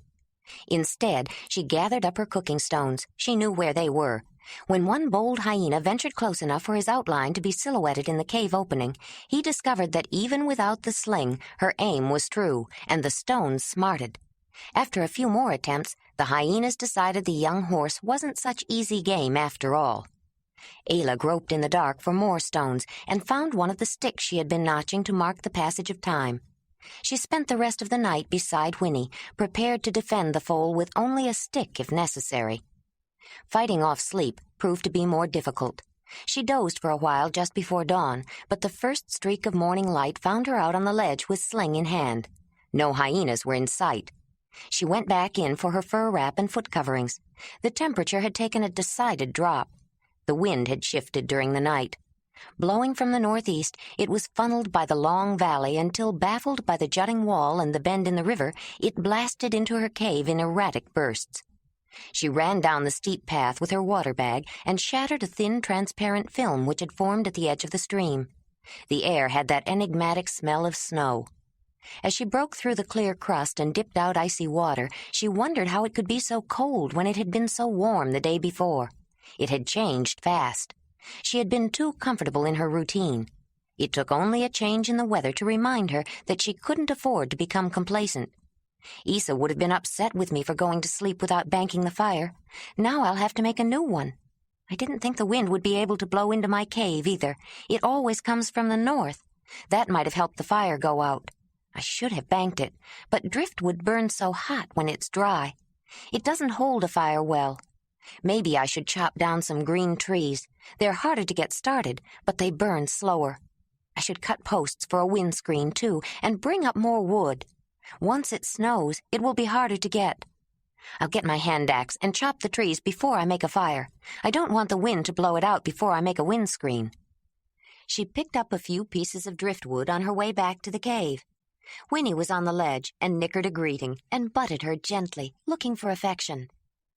Instead, she gathered up her cooking stones. She knew where they were. When one bold hyena ventured close enough for his outline to be silhouetted in the cave opening, he discovered that even without the sling, her aim was true, and the stones smarted. After a few more attempts, the hyenas decided the young horse wasn't such easy game after all. Ayla groped in the dark for more stones and found one of the sticks she had been notching to mark the passage of time. She spent the rest of the night beside Winnie, prepared to defend the foal with only a stick if necessary. Fighting off sleep proved to be more difficult. She dozed for a while just before dawn, but the first streak of morning light found her out on the ledge with sling in hand. No hyenas were in sight. She went back in for her fur wrap and foot coverings. The temperature had taken a decided drop. The wind had shifted during the night. Blowing from the northeast, it was funneled by the long valley until, baffled by the jutting wall and the bend in the river, it blasted into her cave in erratic bursts. She ran down the steep path with her water bag and shattered a thin, transparent film which had formed at the edge of the stream. The air had that enigmatic smell of snow. As she broke through the clear crust and dipped out icy water, she wondered how it could be so cold when it had been so warm the day before. It had changed fast. She had been too comfortable in her routine. It took only a change in the weather to remind her that she couldn't afford to become complacent. Isa would have been upset with me for going to sleep without banking the fire. Now I'll have to make a new one. I didn't think the wind would be able to blow into my cave, either. It always comes from the north. That might have helped the fire go out. I should have banked it, but driftwood burns so hot when it's dry. It doesn't hold a fire well. Maybe I should chop down some green trees. They're harder to get started, but they burn slower. I should cut posts for a windscreen, too, and bring up more wood. Once it snows, it will be harder to get. I'll get my hand axe and chop the trees before I make a fire. I don't want the wind to blow it out before I make a windscreen. She picked up a few pieces of driftwood on her way back to the cave. Winnie was on the ledge and nickered a greeting and butted her gently, looking for affection.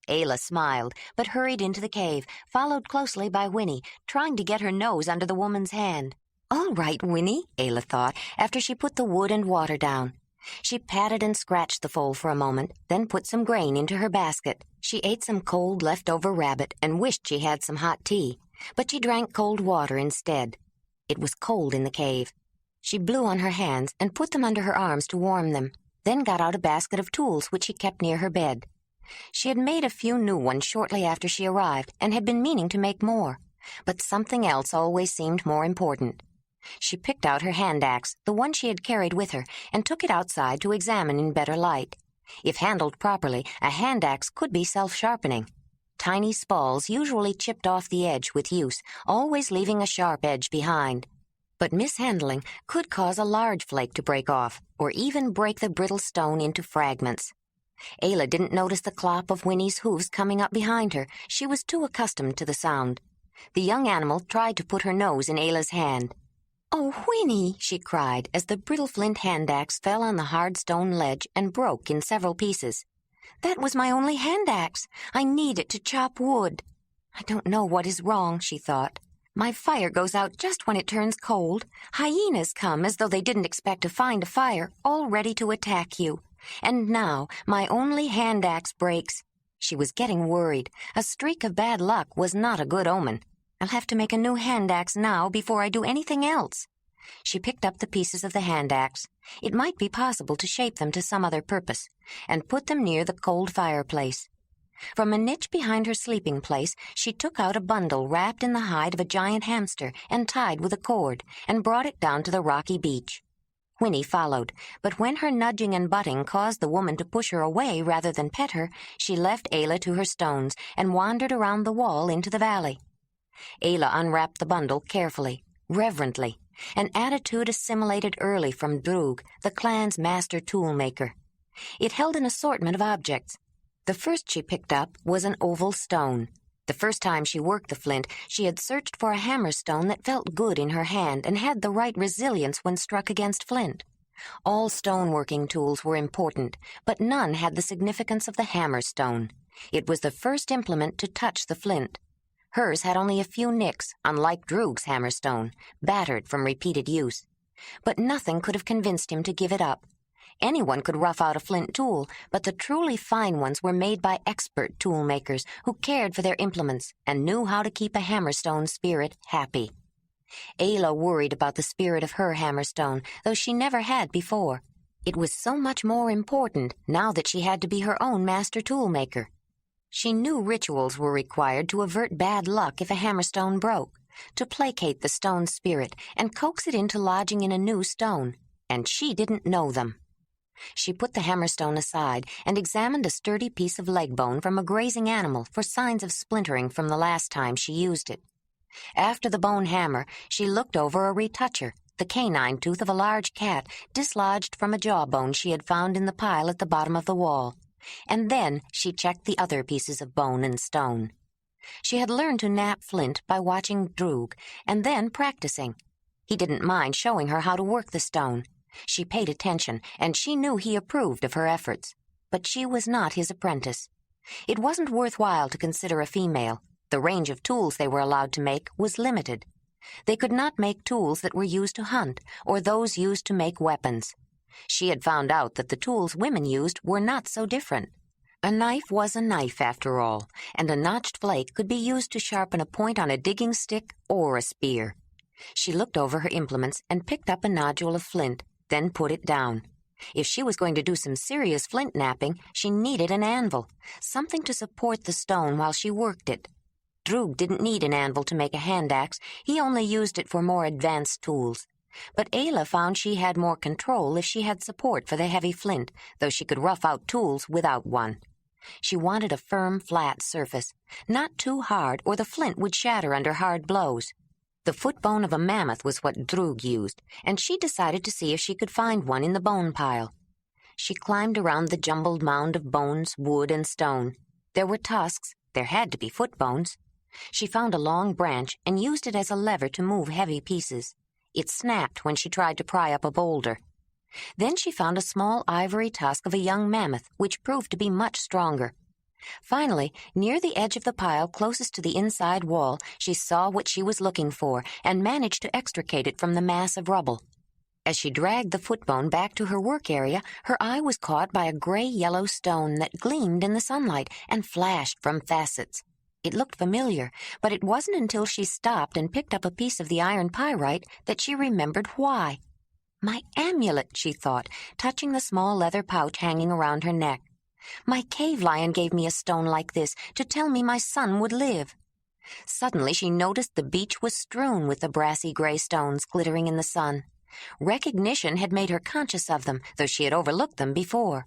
Ayla smiled, but hurried into the cave, followed closely by Winnie, trying to get her nose under the woman's hand. All right, Winnie, Ayla thought, after she put the wood and water down. She patted and scratched the foal for a moment, then put some grain into her basket. She ate some cold leftover rabbit and wished she had some hot tea, but she drank cold water instead. It was cold in the cave. She blew on her hands and put them under her arms to warm them, then got out a basket of tools which she kept near her bed. She had made a few new ones shortly after she arrived and had been meaning to make more, but something else always seemed more important. She picked out her hand axe, the one she had carried with her, and took it outside to examine in better light. If handled properly, a hand axe could be self-sharpening. Tiny spalls usually chipped off the edge with use, always leaving a sharp edge behind. But mishandling could cause a large flake to break off, or even break the brittle stone into fragments. Ayla didn't notice the clop of Winnie's hooves coming up behind her. She was too accustomed to the sound. The young animal tried to put her nose in Ayla's hand. "Oh, Winnie!" she cried as the brittle flint hand axe fell on the hard stone ledge and broke in several pieces. "That was my only hand axe. I need it to chop wood. I don't know what is wrong," she thought. "My fire goes out just when it turns cold. Hyenas come as though they didn't expect to find a fire, all ready to attack you. And now my only hand axe breaks." She was getting worried. A streak of bad luck was not a good omen. "I'll have to make a new hand axe now before I do anything else." She picked up the pieces of the hand axe. It might be possible to shape them to some other purpose, and put them near the cold fireplace. From a niche behind her sleeping place, she took out a bundle wrapped in the hide of a giant hamster and tied with a cord, and brought it down to the rocky beach. Winnie followed, but when her nudging and butting caused the woman to push her away rather than pet her, she left Ayla to her stones and wandered around the wall into the valley. Ayla unwrapped the bundle carefully, reverently, an attitude assimilated early from Droog, the clan's master toolmaker. It held an assortment of objects. The first she picked up was an oval stone. The first time she worked the flint, she had searched for a hammerstone that felt good in her hand and had the right resilience when struck against flint. All stoneworking tools were important, but none had the significance of the hammerstone. It was the first implement to touch the flint. Hers had only a few nicks, unlike Droog's hammerstone, battered from repeated use. But nothing could have convinced him to give it up. Anyone could rough out a flint tool, but the truly fine ones were made by expert tool makers who cared for their implements and knew how to keep a hammerstone spirit happy. Ayla worried about the spirit of her hammerstone, though she never had before. It was so much more important now that she had to be her own master toolmaker. She knew rituals were required to avert bad luck if a hammerstone broke, to placate the stone's spirit and coax it into lodging in a new stone, and she didn't know them. She put the hammerstone aside and examined a sturdy piece of leg bone from a grazing animal for signs of splintering from the last time she used it. After the bone hammer, she looked over a retoucher, the canine tooth of a large cat dislodged from a jawbone she had found in the pile at the bottom of the wall. And then she checked the other pieces of bone and stone. She had learned to knap flint by watching Droog and then practicing. He didn't mind showing her how to work the stone. She paid attention, and she knew he approved of her efforts. But she was not his apprentice. It wasn't worthwhile to consider a female. The range of tools they were allowed to make was limited. They could not make tools that were used to hunt, or those used to make weapons. She had found out that the tools women used were not so different. A knife was a knife, after all, and a notched flake could be used to sharpen a point on a digging stick or a spear. She looked over her implements and picked up a nodule of flint, then put it down. If she was going to do some serious flint knapping, she needed an anvil, something to support the stone while she worked it. Droog didn't need an anvil to make a hand axe. He only used it for more advanced tools. But Ayla found she had more control if she had support for the heavy flint, though she could rough out tools without one. She wanted a firm, flat surface, not too hard or the flint would shatter under hard blows. The foot bone of a mammoth was what Droog used, and she decided to see if she could find one in the bone pile. She climbed around the jumbled mound of bones, wood, and stone. There were tusks. There had to be foot bones. She found a long branch and used it as a lever to move heavy pieces. It snapped when she tried to pry up a boulder. Then she found a small ivory tusk of a young mammoth, which proved to be much stronger. Finally, near the edge of the pile closest to the inside wall, she saw what she was looking for and managed to extricate it from the mass of rubble. As she dragged the footbone back to her work area, her eye was caught by a gray-yellow stone that gleamed in the sunlight and flashed from facets. It looked familiar, but it wasn't until she stopped and picked up a piece of the iron pyrite that she remembered why. My amulet, she thought, touching the small leather pouch hanging around her neck. My cave lion gave me a stone like this to tell me my son would live. Suddenly she noticed the beach was strewn with the brassy gray stones glittering in the sun. Recognition had made her conscious of them, though she had overlooked them before.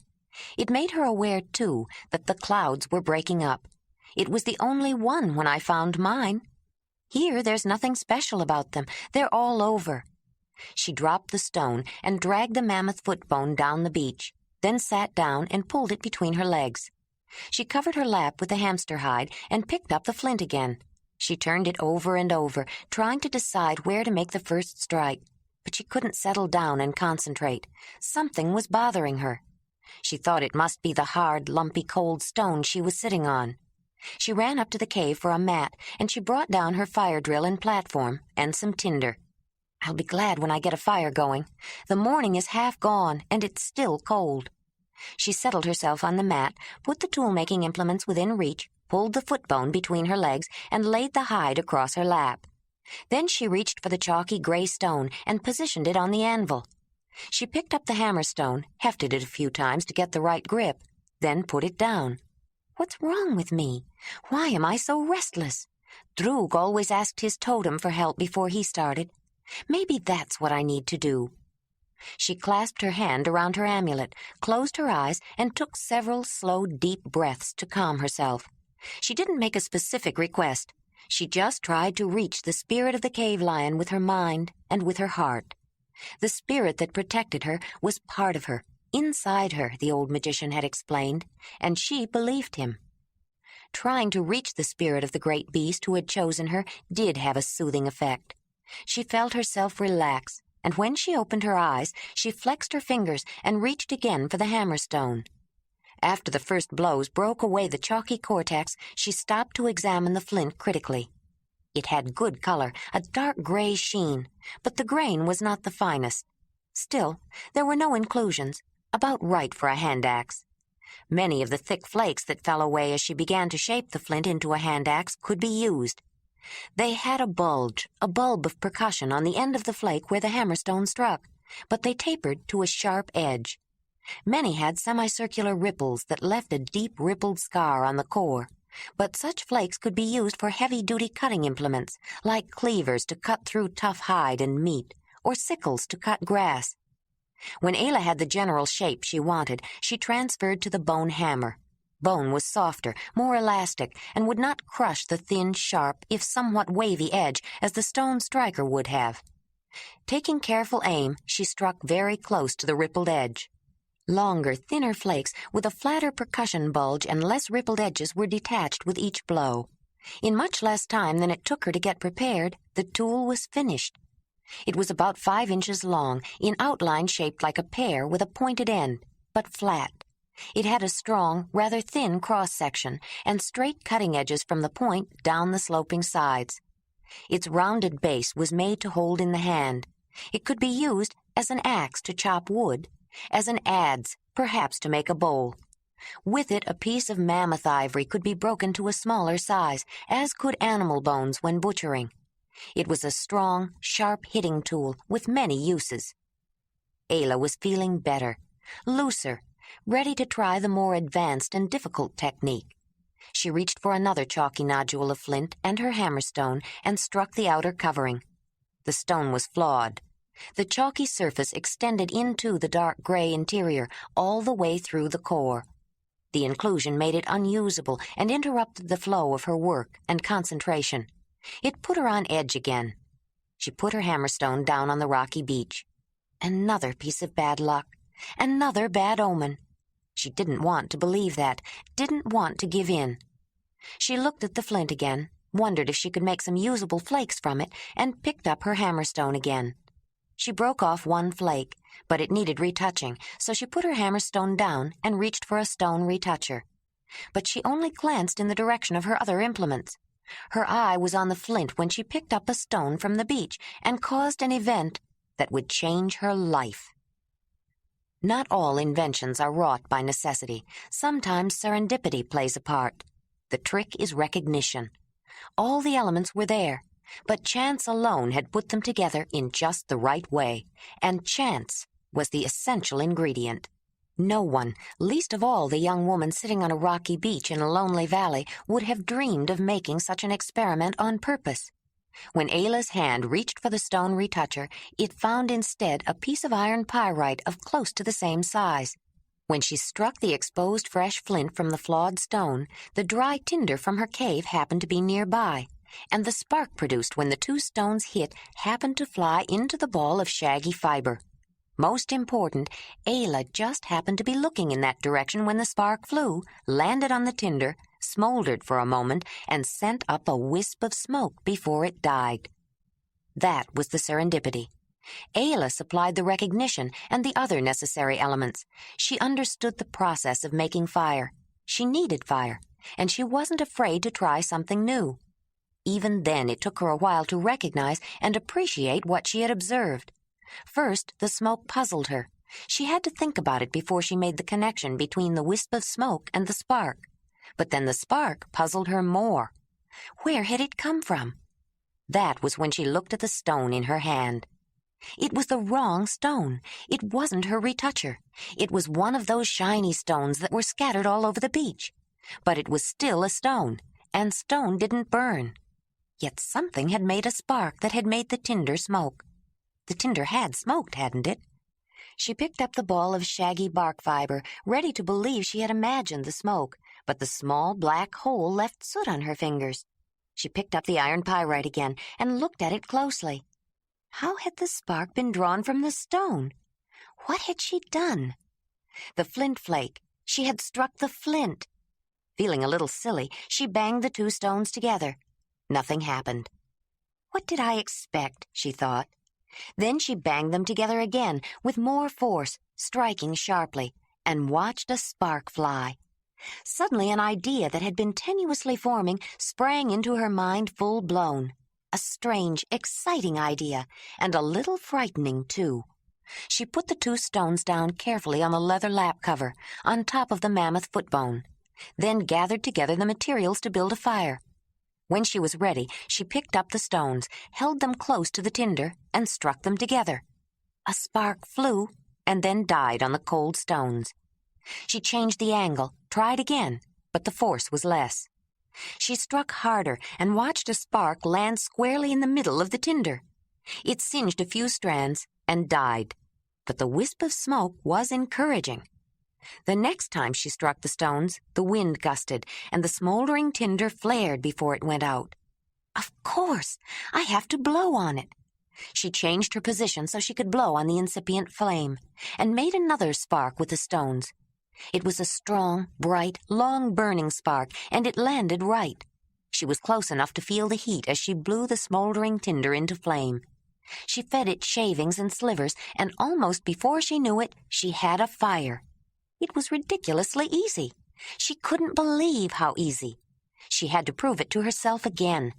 It made her aware, too, that the clouds were breaking up. It was the only one when I found mine. Here there's nothing special about them. They're all over. She dropped the stone and dragged the mammoth footbone down the beach, then sat down and pulled it between her legs. She covered her lap with the hamster hide and picked up the flint again. She turned it over and over, trying to decide where to make the first strike. But she couldn't settle down and concentrate. Something was bothering her. She thought it must be the hard, lumpy, cold stone she was sitting on. She ran up to the cave for a mat, and she brought down her fire drill and platform and some tinder. I'll be glad when I get a fire going. The morning is half gone, and it's still cold. She settled herself on the mat, put the tool-making implements within reach, pulled the footbone between her legs, and laid the hide across her lap. Then she reached for the chalky gray stone and positioned it on the anvil. She picked up the hammerstone, hefted it a few times to get the right grip, then put it down. What's wrong with me? Why am I so restless? Droog always asked his totem for help before he started. Maybe that's what I need to do. She clasped her hand around her amulet, closed her eyes, and took several slow, deep breaths to calm herself. She didn't make a specific request. She just tried to reach the spirit of the cave lion with her mind and with her heart. The spirit that protected her was part of her, inside her, the old magician had explained, and she believed him. Trying to reach the spirit of the great beast who had chosen her did have a soothing effect. She felt herself relax, and when she opened her eyes, she flexed her fingers and reached again for the hammerstone. After the first blows broke away the chalky cortex, she stopped to examine the flint critically. It had good color, a dark gray sheen, but the grain was not the finest. Still, there were no inclusions, about right for a hand axe. Many of the thick flakes that fell away as she began to shape the flint into a hand axe could be used. They had a bulb of percussion on the end of the flake where the hammerstone struck, but they tapered to a sharp edge. Many had semicircular ripples that left a deep rippled scar on the core, but such flakes could be used for heavy-duty cutting implements, like cleavers to cut through tough hide and meat, or sickles to cut grass. When Ayla had the general shape she wanted, she transferred to the bone hammer. Bone was softer, more elastic, and would not crush the thin, sharp, if somewhat wavy edge as the stone striker would have. Taking careful aim, she struck very close to the rippled edge. Longer, thinner flakes with a flatter percussion bulge and less rippled edges were detached with each blow. In much less time than it took her to get prepared, the tool was finished. It was about 5 inches long, in outline shaped like a pear with a pointed end, but flat. It had a strong, rather thin cross-section and straight cutting edges from the point down the sloping sides. Its rounded base was made to hold in the hand. It could be used as an axe to chop wood, as an adze, perhaps to make a bowl. With it, a piece of mammoth ivory could be broken to a smaller size, as could animal bones when butchering. It was a strong, sharp hitting tool with many uses. Ayla was feeling better, looser, ready to try the more advanced and difficult technique. She reached for another chalky nodule of flint and her hammerstone and struck the outer covering. The stone was flawed. The chalky surface extended into the dark gray interior all the way through the core. The inclusion made it unusable and interrupted the flow of her work and concentration. It put her on edge again. She put her hammerstone down on the rocky beach. Another piece of bad luck. Another bad omen. She didn't want to believe that, didn't want to give in. She looked at the flint again, wondered if she could make some usable flakes from it, and picked up her hammerstone again. She broke off one flake, but it needed retouching, so she put her hammerstone down and reached for a stone retoucher. But she only glanced in the direction of her other implements. Her eye was on the flint when she picked up a stone from the beach and caused an event that would change her life. Not all inventions are wrought by necessity. Sometimes serendipity plays a part. The trick is recognition. All the elements were there, but chance alone had put them together in just the right way, and chance was the essential ingredient. No one, least of all the young woman sitting on a rocky beach in a lonely valley, would have dreamed of making such an experiment on purpose. When Ayla's hand reached for the stone retoucher, it found instead a piece of iron pyrite of close to the same size. When she struck the exposed fresh flint from the flawed stone, the dry tinder from her cave happened to be nearby, and the spark produced when the two stones hit happened to fly into the ball of shaggy fiber. Most important, Ayla just happened to be looking in that direction when the spark flew, landed on the tinder, smoldered for a moment, and sent up a wisp of smoke before it died. That was the serendipity. Ayla supplied the recognition and the other necessary elements. She understood the process of making fire. She needed fire, and she wasn't afraid to try something new. Even then, it took her a while to recognize and appreciate what she had observed. First, the smoke puzzled her. She had to think about it before she made the connection between the wisp of smoke and the spark. But then the spark puzzled her more. Where had it come from? That was when she looked at the stone in her hand. It was the wrong stone. It wasn't her retoucher. It was one of those shiny stones that were scattered all over the beach. But it was still a stone, and stone didn't burn. Yet something had made a spark that had made the tinder smoke. The tinder had smoked, hadn't it? She picked up the ball of shaggy bark fiber, ready to believe she had imagined the smoke, but the small black hole left soot on her fingers. She picked up the iron pyrite again and looked at it closely. How had the spark been drawn from the stone? What had she done? The flint flake. She had struck the flint. Feeling a little silly, she banged the two stones together. Nothing happened. What did I expect, she thought. Then she banged them together again with more force, striking sharply, and watched a spark fly. Suddenly an idea that had been tenuously forming sprang into her mind full-blown. A strange, exciting idea, and a little frightening, too. She put the two stones down carefully on the leather lap cover, on top of the mammoth footbone, then gathered together the materials to build a fire. When she was ready, she picked up the stones, held them close to the tinder, and struck them together. A spark flew, and then died on the cold stones. She changed the angle, tried again, but the force was less. She struck harder and watched a spark land squarely in the middle of the tinder. It singed a few strands and died, but the wisp of smoke was encouraging. The next time she struck the stones, the wind gusted, and the smoldering tinder flared before it went out. Of course, I have to blow on it. She changed her position so she could blow on the incipient flame, and made another spark with the stones. It was a strong, bright, long-burning spark, and it landed right. She was close enough to feel the heat as she blew the smoldering tinder into flame. She fed it shavings and slivers, and almost before she knew it, she had a fire. It was ridiculously easy. She couldn't believe how easy. She had to prove it to herself again.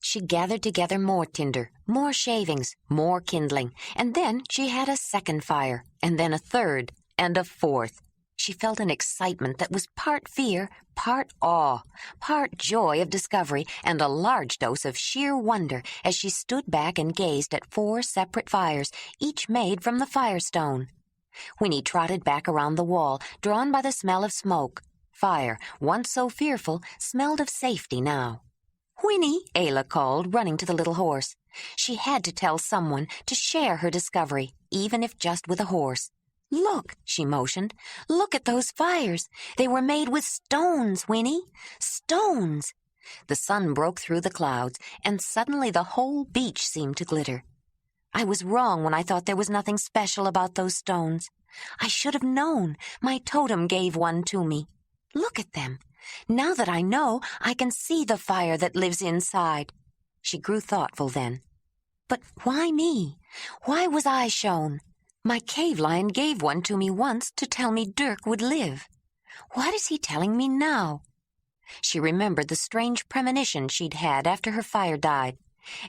She gathered together more tinder, more shavings, more kindling, and then she had a second fire, and then a third, and a fourth. She felt an excitement that was part fear, part awe, part joy of discovery, and a large dose of sheer wonder as she stood back and gazed at 4 separate fires, each made from the firestone. Winnie trotted back around the wall, drawn by the smell of smoke. Fire, once so fearful, smelled of safety now. "Winnie," Ayla called, running to the little horse. She had to tell someone, to share her discovery, even if just with a horse. "Look," she motioned. "Look at those fires. They were made with stones, Winnie. Stones." The sun broke through the clouds, and suddenly the whole beach seemed to glitter. I was wrong when I thought there was nothing special about those stones. I should have known. My totem gave one to me. Look at them. Now that I know, I can see the fire that lives inside. She grew thoughtful then. But why me? Why was I shown? My cave lion gave one to me once to tell me Dirk would live. What is he telling me now? She remembered the strange premonition she'd had after her fire died,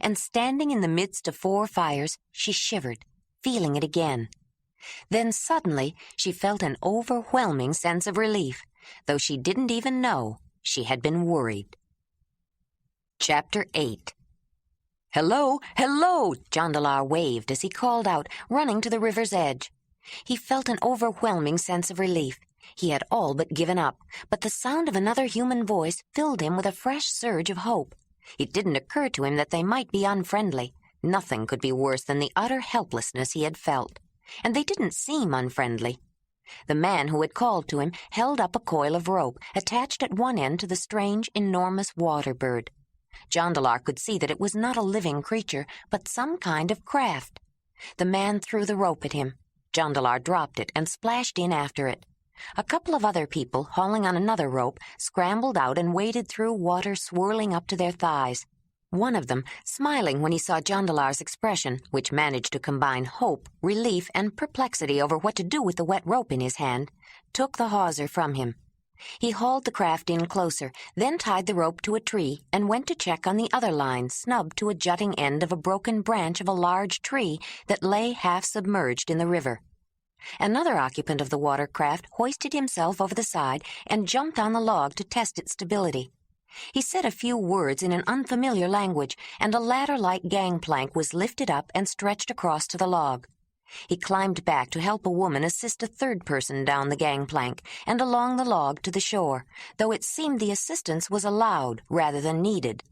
and standing in the midst of 4 fires, she shivered, feeling it again. Then suddenly she felt an overwhelming sense of relief, though she didn't even know she had been worried. Chapter 8. "Hello, hello!" Jondolar waved as he called out, running to the river's edge. He felt an overwhelming sense of relief. He had all but given up, but the sound of another human voice filled him with a fresh surge of hope. It didn't occur to him that they might be unfriendly. Nothing could be worse than the utter helplessness he had felt. And they didn't seem unfriendly. The man who had called to him held up a coil of rope, attached at one end to the strange, enormous water bird. Jondolar could see that it was not a living creature, but some kind of craft. The man threw the rope at him. Jondolar dropped it and splashed in after it. A couple of other people, hauling on another rope, scrambled out and waded through water swirling up to their thighs. One of them, smiling when he saw Jondolar's expression, which managed to combine hope, relief, and perplexity over what to do with the wet rope in his hand, took the hawser from him. He hauled the craft in closer, then tied the rope to a tree and went to check on the other line snubbed to a jutting end of a broken branch of a large tree that lay half submerged in the river. Another occupant of the watercraft hoisted himself over the side and jumped on the log to test its stability. He said a few words in an unfamiliar language, and a ladder-like gangplank was lifted up and stretched across to the log. He climbed back to help a woman assist a third person down the gangplank and along the log to the shore, though it seemed the assistance was allowed rather than needed.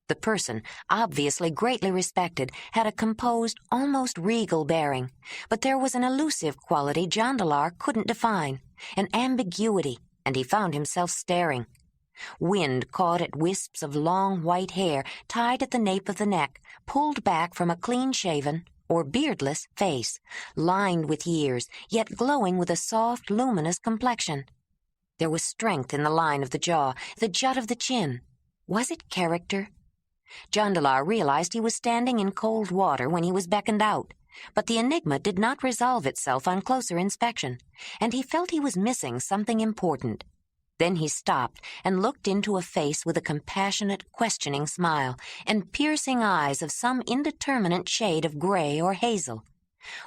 The person, obviously greatly respected, had a composed, almost regal bearing, but there was an elusive quality Jondolar couldn't define, an ambiguity, and he found himself staring. Wind caught at wisps of long white hair tied at the nape of the neck, pulled back from a clean-shaven, or beardless, face, lined with years, yet glowing with a soft, luminous complexion. There was strength in the line of the jaw, the jut of the chin. Was it character? Jondolar realized he was standing in cold water when he was beckoned out, but the enigma did not resolve itself on closer inspection, and he felt he was missing something important. Then he stopped and looked into a face with a compassionate, questioning smile and piercing eyes of some indeterminate shade of gray or hazel.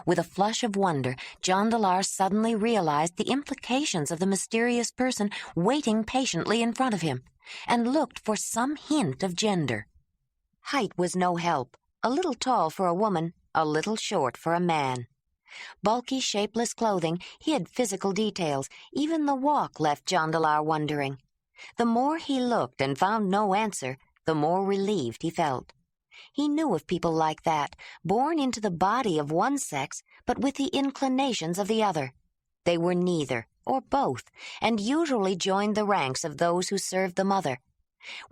With a flush of wonder, Jondolar suddenly realized the implications of the mysterious person waiting patiently in front of him, and looked for some hint of gender. Height was no help. A little tall for a woman, a little short for a man. Bulky, shapeless clothing hid physical details. Even the walk left Jondolar wondering. The more he looked and found no answer, the more relieved he felt. He knew of people like that, born into the body of one sex, but with the inclinations of the other. They were neither, or both, and usually joined the ranks of those who served the mother.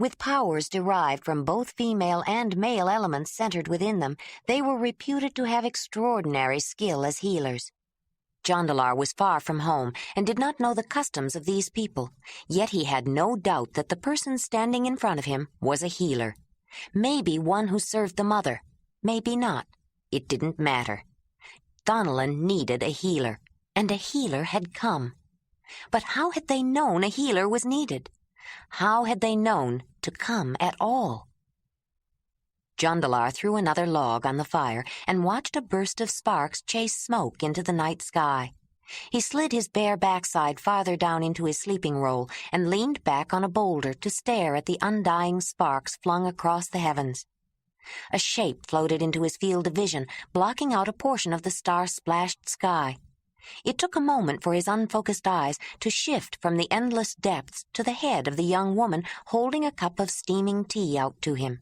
With powers derived from both female and male elements centered within them, they were reputed to have extraordinary skill as healers. Jondolar was far from home and did not know the customs of these people, yet he had no doubt that the person standing in front of him was a healer. Maybe one who served the mother, maybe not. It didn't matter. Thonolin needed a healer, and a healer had come. But how had they known a healer was needed? How had they known to come at all? Jondolar threw another log on the fire and watched a burst of sparks chase smoke into the night sky. He slid his bare backside farther down into his sleeping roll and leaned back on a boulder to stare at the undying sparks flung across the heavens. A shape floated into his field of vision, blocking out a portion of the star-splashed sky. It took a moment for his unfocused eyes to shift from the endless depths to the head of the young woman holding a cup of steaming tea out to him.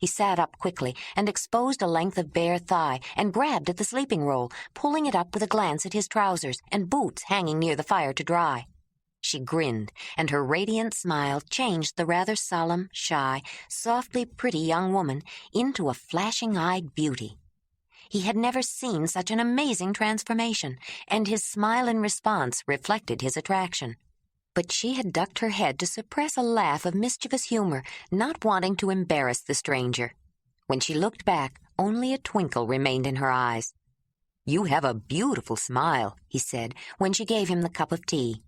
He sat up quickly and exposed a length of bare thigh and grabbed at the sleeping roll, pulling it up with a glance at his trousers and boots hanging near the fire to dry. She grinned, and her radiant smile changed the rather solemn, shy, softly pretty young woman into a flashing-eyed beauty. He had never seen such an amazing transformation, and his smile in response reflected his attraction. But she had ducked her head to suppress a laugh of mischievous humor, not wanting to embarrass the stranger. When she looked back, only a twinkle remained in her eyes. "You have a beautiful smile," he said, when she gave him the cup of tea.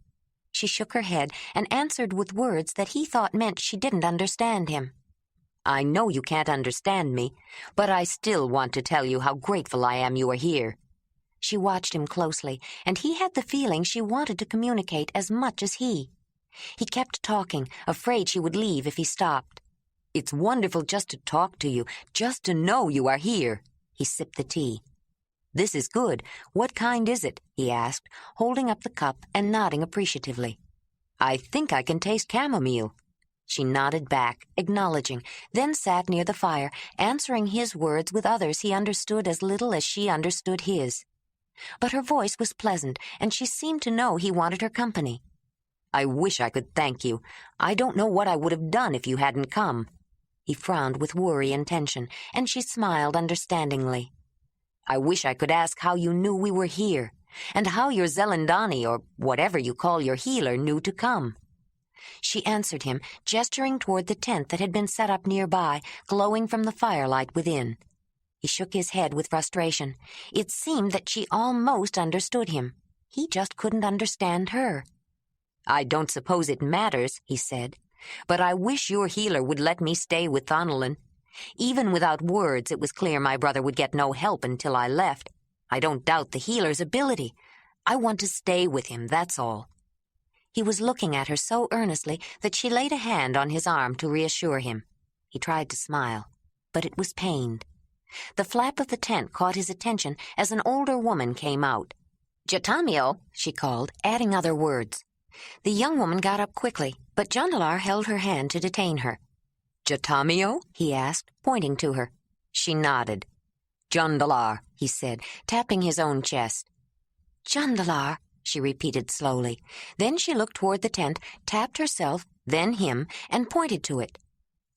She shook her head and answered with words that he thought meant she didn't understand him. "I know you can't understand me, but I still want to tell you how grateful I am you are here." She watched him closely, and he had the feeling she wanted to communicate as much as he. He kept talking, afraid she would leave if he stopped. "It's wonderful just to talk to you, just to know you are here." He sipped the tea. "This is good. What kind is it?" he asked, holding up the cup and nodding appreciatively. "I think I can taste chamomile." She nodded back, acknowledging, then sat near the fire, answering his words with others he understood as little as she understood his. But her voice was pleasant, and she seemed to know he wanted her company. "I wish I could thank you. I don't know what I would have done if you hadn't come." He frowned with worry and tension, and she smiled understandingly. "I wish I could ask how you knew we were here, and how your Zelendani, or whatever you call your healer, knew to come." She answered him, gesturing toward the tent that had been set up nearby, glowing from the firelight within. He shook his head with frustration. It seemed that she almost understood him. He just couldn't understand her. "I don't suppose it matters," he said, "but I wish your healer would let me stay with Thonolin. Even without words, it was clear my brother would get no help until I left. I don't doubt the healer's ability. I want to stay with him, that's all." He was looking at her so earnestly that she laid a hand on his arm to reassure him. He tried to smile, but it was pained. The flap of the tent caught his attention as an older woman came out. "Jatamio," she called, adding other words. The young woman got up quickly, but Jondolar held her hand to detain her. "Jatamio?" he asked, pointing to her. She nodded. "Jondolar," he said, tapping his own chest. "Jondolar," she repeated slowly. Then she looked toward the tent, tapped herself, then him, and pointed to it.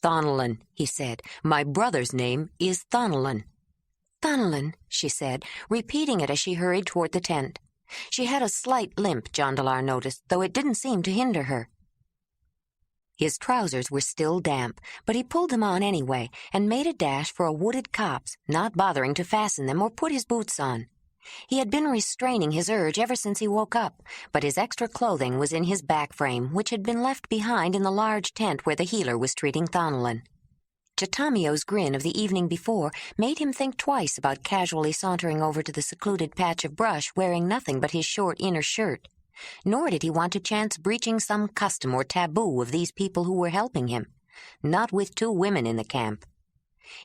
"Thonolin," he said. "My brother's name is Thonolin." "Thonolin," she said, repeating it as she hurried toward the tent. She had a slight limp, Jondolar noticed, though it didn't seem to hinder her. His trousers were still damp, but he pulled them on anyway and made a dash for a wooded copse, not bothering to fasten them or put his boots on. He had been restraining his urge ever since he woke up, but his extra clothing was in his back frame, which had been left behind in the large tent where the healer was treating Thonolin. Jatamio's grin of the evening before made him think twice about casually sauntering over to the secluded patch of brush wearing nothing but his short inner shirt. Nor did he want to chance breaching some custom or taboo of these people who were helping him. Not with 2 women in the camp.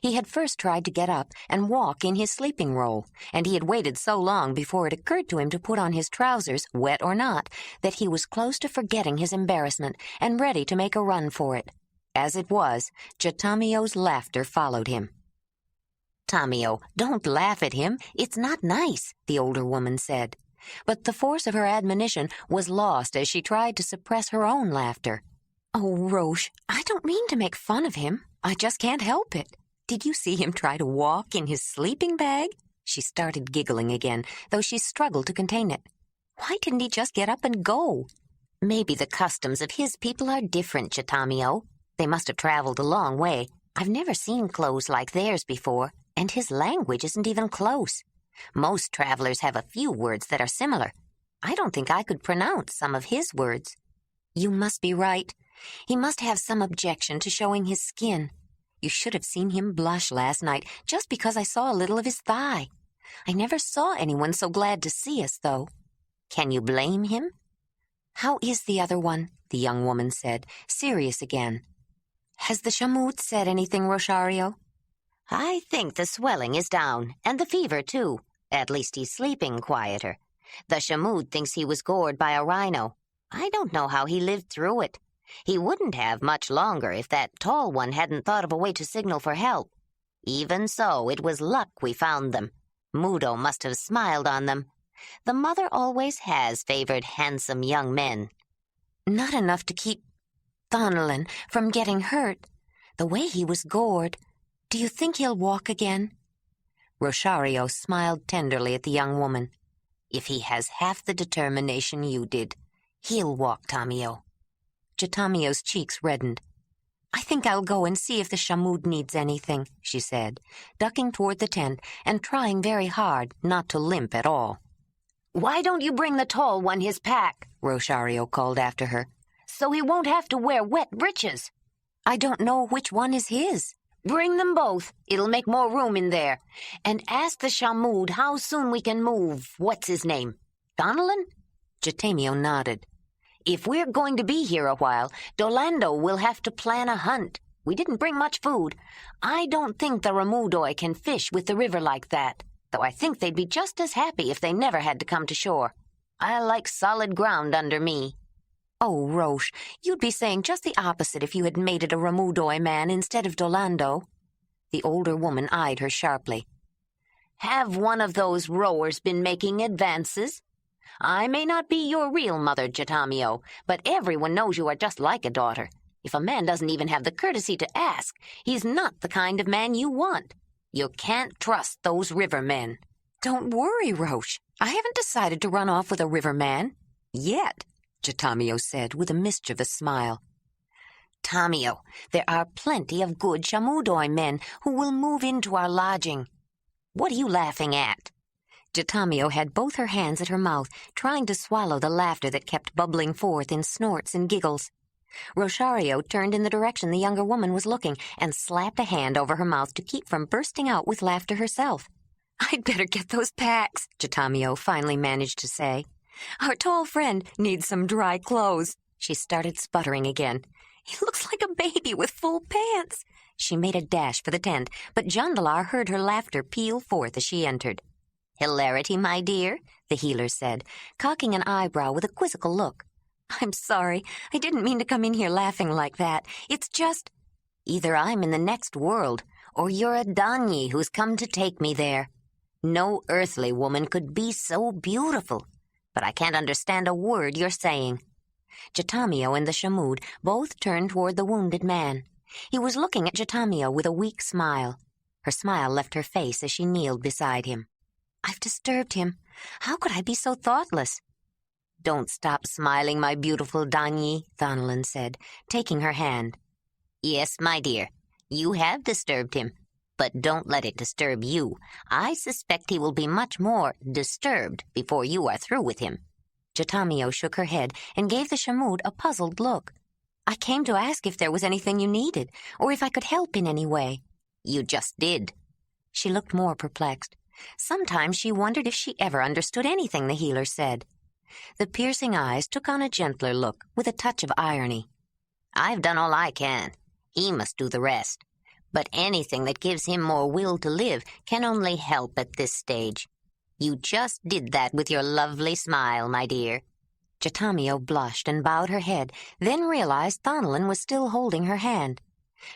He had first tried to get up and walk in his sleeping roll, and he had waited so long before it occurred to him to put on his trousers, wet or not, that he was close to forgetting his embarrassment and ready to make a run for it. As it was, Jatamio's laughter followed him. "Tamio, don't laugh at him. It's not nice," the older woman said. But the force of her admonition was lost as she tried to suppress her own laughter. "Oh, Roche, I don't mean to make fun of him. I just can't help it. Did you see him try to walk in his sleeping bag?" She started giggling again, though she struggled to contain it. "Why didn't he just get up and go?" "Maybe the customs of his people are different, Jatamio. They must have traveled a long way. I've never seen clothes like theirs before, and his language isn't even close. Most travelers have a few words that are similar. I don't think I could pronounce some of his words." "You must be right. He must have some objection to showing his skin. You should have seen him blush last night just because I saw a little of his thigh. I never saw anyone so glad to see us, though." "Can you blame him?" "How is the other one?" the young woman said, serious again. "Has the Shamoot said anything, Rosario?" "I think the swelling is down, and the fever, too. At least he's sleeping quieter. The Shamoot thinks he was gored by a rhino. I don't know how he lived through it. He wouldn't have much longer if that tall one hadn't thought of a way to signal for help. Even so, it was luck we found them. Mudo must have smiled on them. The mother always has favored handsome young men." "Not enough to keep Thonolin from getting hurt. The way he was gored. Do you think he'll walk again?" Rosario smiled tenderly at the young woman. "If he has half the determination you did, he'll walk, Tamio." Jatamio's cheeks reddened. "I think I'll go and see if the Shamood needs anything," she said, ducking toward the tent and trying very hard not to limp at all. "Why don't you bring the tall one his pack?" Rosario called after her. "So he won't have to wear wet breeches." "I don't know which one is his." "Bring them both. It'll make more room in there. And ask the Shamood how soon we can move, what's his name? Thonolin?" Jatamio nodded. "If we're going to be here a while, Dolando will have to plan a hunt. We didn't bring much food. I don't think the Ramudoi can fish with the river like that, though I think they'd be just as happy if they never had to come to shore. I like solid ground under me." "Oh, Roche, you'd be saying just the opposite if you had made it a Ramudoi man instead of Dolando." The older woman eyed her sharply. "Have one of those rowers been making advances? I may not be your real mother, Jatamio, but everyone knows you are just like a daughter. If a man doesn't even have the courtesy to ask, he's not the kind of man you want. You can't trust those river men." "Don't worry, Roche. I haven't decided to run off with a river man. Yet," Jatamio said with a mischievous smile. "Tamio, there are plenty of good Shamudoi men who will move into our lodging. What are you laughing at?" Jatamio had both her hands at her mouth, trying to swallow the laughter that kept bubbling forth in snorts and giggles. Rosario turned in the direction the younger woman was looking and slapped a hand over her mouth to keep from bursting out with laughter herself. "I'd better get those packs," Jatamio finally managed to say. "Our tall friend needs some dry clothes." She started sputtering again. "He looks like a baby with full pants. She made a dash for the tent, but Jondolar heard her laughter peal forth as she entered. "Hilarity, my dear?" the healer said, cocking an eyebrow with a quizzical look. "I'm sorry. I didn't mean to come in here laughing like that. It's just—" "Either I'm in the next world, or you're a Danyi who's come to take me there. No earthly woman could be so beautiful, but I can't understand a word you're saying." Jatamio and the Shamud both turned toward the wounded man. He was looking at Jatamio with a weak smile. Her smile left her face as she kneeled beside him. "I've disturbed him. How could I be so thoughtless?" "Don't stop smiling, my beautiful Danyi," Thonolin said, taking her hand. "Yes, my dear, you have disturbed him, but don't let it disturb you. I suspect he will be much more disturbed before you are through with him." Jatamio shook her head and gave the Shamud a puzzled look. "I came to ask if there was anything you needed, or if I could help in any way." "You just did." She looked more perplexed. Sometimes she wondered if she ever understood anything the healer said. The piercing eyes took on a gentler look, with a touch of irony. "I've done all I can. He must do the rest. But anything that gives him more will to live can only help at this stage. You just did that with your lovely smile, my dear." Jatamio blushed and bowed her head, then realized Thonolin was still holding her hand.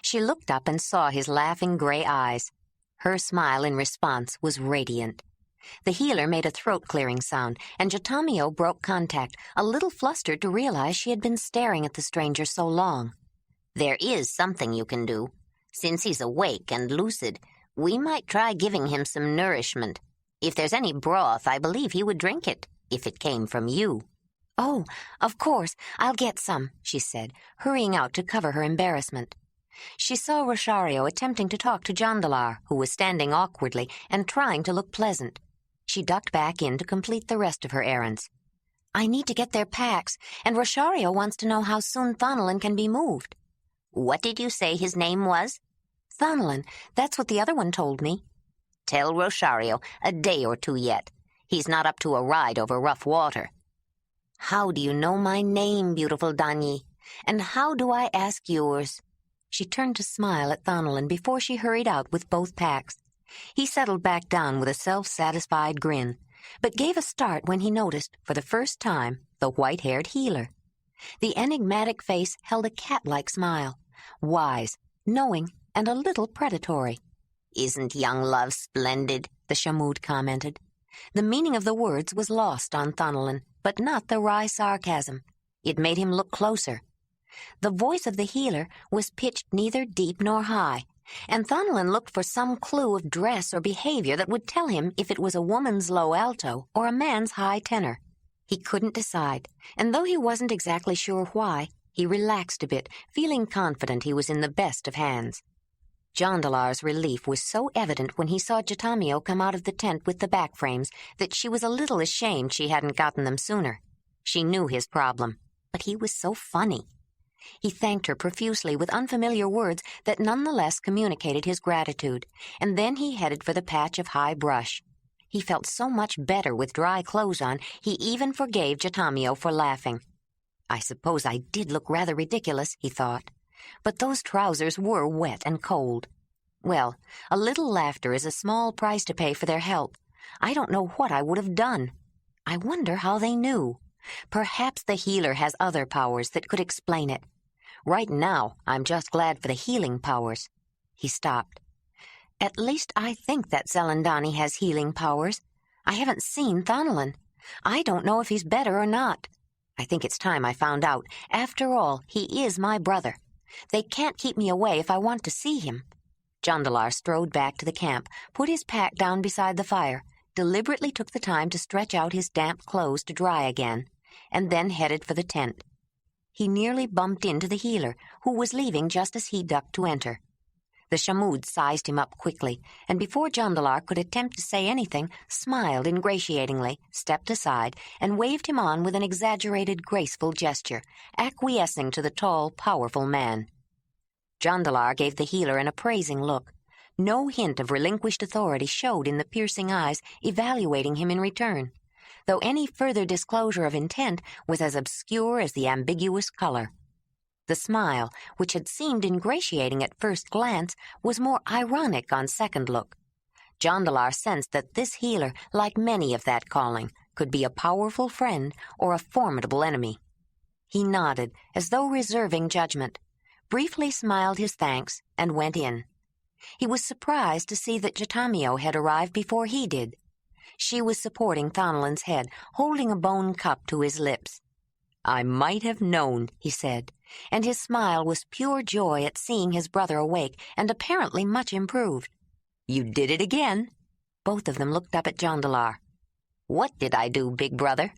She looked up and saw his laughing gray eyes. Her smile in response was radiant. The healer made a throat-clearing sound, and Jatamio broke contact, a little flustered to realize she had been staring at the stranger so long. "There is something you can do. Since he's awake and lucid, we might try giving him some nourishment. If there's any broth, I believe he would drink it, if it came from you." "Oh, of course, I'll get some," she said, hurrying out to cover her embarrassment. She saw Rosario attempting to talk to Jondolar, who was standing awkwardly and trying to look pleasant. She ducked back in to complete the rest of her errands. "I need to get their packs, and Rosario wants to know how soon Thonolin can be moved." "What did you say his name was?" "Thonolin. That's what the other one told me." "Tell Rosario a day or two yet. He's not up to a ride over rough water." "How do you know my name, beautiful Danyi? And how do I ask yours?" She turned to smile at Thonolin before she hurried out with both packs. He settled back down with a self-satisfied grin, but gave a start when he noticed, for the first time, the white-haired healer. The enigmatic face held a cat-like smile, wise, knowing, and a little predatory. "Isn't young love splendid?" the Shamud commented. The meaning of the words was lost on Thonolin, but not the wry sarcasm. It made him look closer. The voice of the healer was pitched neither deep nor high, and Thonolin looked for some clue of dress or behavior that would tell him if it was a woman's low alto or a man's high tenor. He couldn't decide, and though he wasn't exactly sure why, he relaxed a bit, feeling confident he was in the best of hands. Jondolar's relief was so evident when he saw Jatamio come out of the tent with the back frames that she was a little ashamed she hadn't gotten them sooner. She knew his problem, but he was so funny. He thanked her profusely with unfamiliar words that nonetheless communicated his gratitude, and then he headed for the patch of high brush. He felt so much better with dry clothes on, he even forgave Jatamio for laughing. "I suppose I did look rather ridiculous," he thought, "but those trousers were wet and cold. Well, a little laughter is a small price to pay for their help. I don't know what I would have done. I wonder how they knew. Perhaps the healer has other powers that could explain it. Right now, I'm just glad for the healing powers." He stopped. "At least I think that Zelendani has healing powers. I haven't seen Thonolin. I don't know if he's better or not. I think it's time I found out. After all, he is my brother. They can't keep me away if I want to see him." Jondolar strode back to the camp, put his pack down beside the fire, deliberately took the time to stretch out his damp clothes to dry again, and then headed for the tent. He nearly bumped into the healer, who was leaving just as he ducked to enter. The Shamud sized him up quickly, and before Jondolar could attempt to say anything, smiled ingratiatingly, stepped aside, and waved him on with an exaggerated, graceful gesture, acquiescing to the tall, powerful man. Jondolar gave the healer an appraising look. No hint of relinquished authority showed in the piercing eyes, evaluating him in return, though any further disclosure of intent was as obscure as the ambiguous color. The smile, which had seemed ingratiating at first glance, was more ironic on second look. Jondolar sensed that this healer, like many of that calling, could be a powerful friend or a formidable enemy. He nodded, as though reserving judgment, briefly smiled his thanks, and went in. He was surprised to see that Jatamio had arrived before he did. She was supporting Thonalin's head, holding a bone cup to his lips. "I might have known," he said, and his smile was pure joy at seeing his brother awake and apparently much improved. "You did it again." Both of them looked up at Jondolar. "What did I do, big brother?"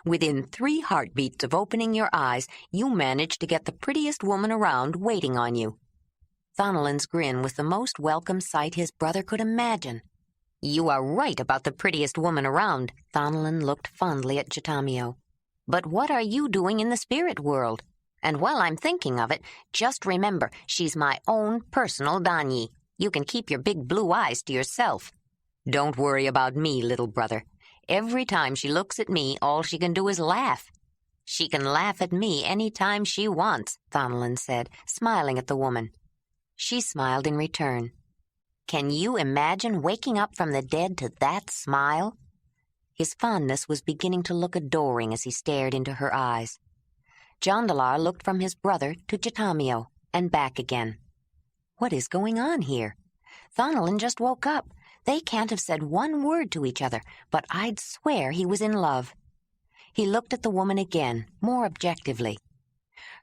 "Within 3 heartbeats of opening your eyes, you managed to get the prettiest woman around waiting on you." Thonalin's grin was the most welcome sight his brother could imagine. "You are right about the prettiest woman around." Thonalin looked fondly at Jatamio. "But what are you doing in the spirit world? And while I'm thinking of it, just remember, she's my own personal Danyi. You can keep your big blue eyes to yourself." "Don't worry about me, little brother. Every time she looks at me, all she can do is laugh." "She can laugh at me any time she wants," Thonalin said, smiling at the woman. She smiled in return. "Can you imagine waking up from the dead to that smile?" His fondness was beginning to look adoring as he stared into her eyes. Jondolar looked from his brother to Jatamio, and back again. "What is going on here? Thonalin just woke up. They can't have said one word to each other, but I'd swear he was in love." He looked at the woman again, more objectively.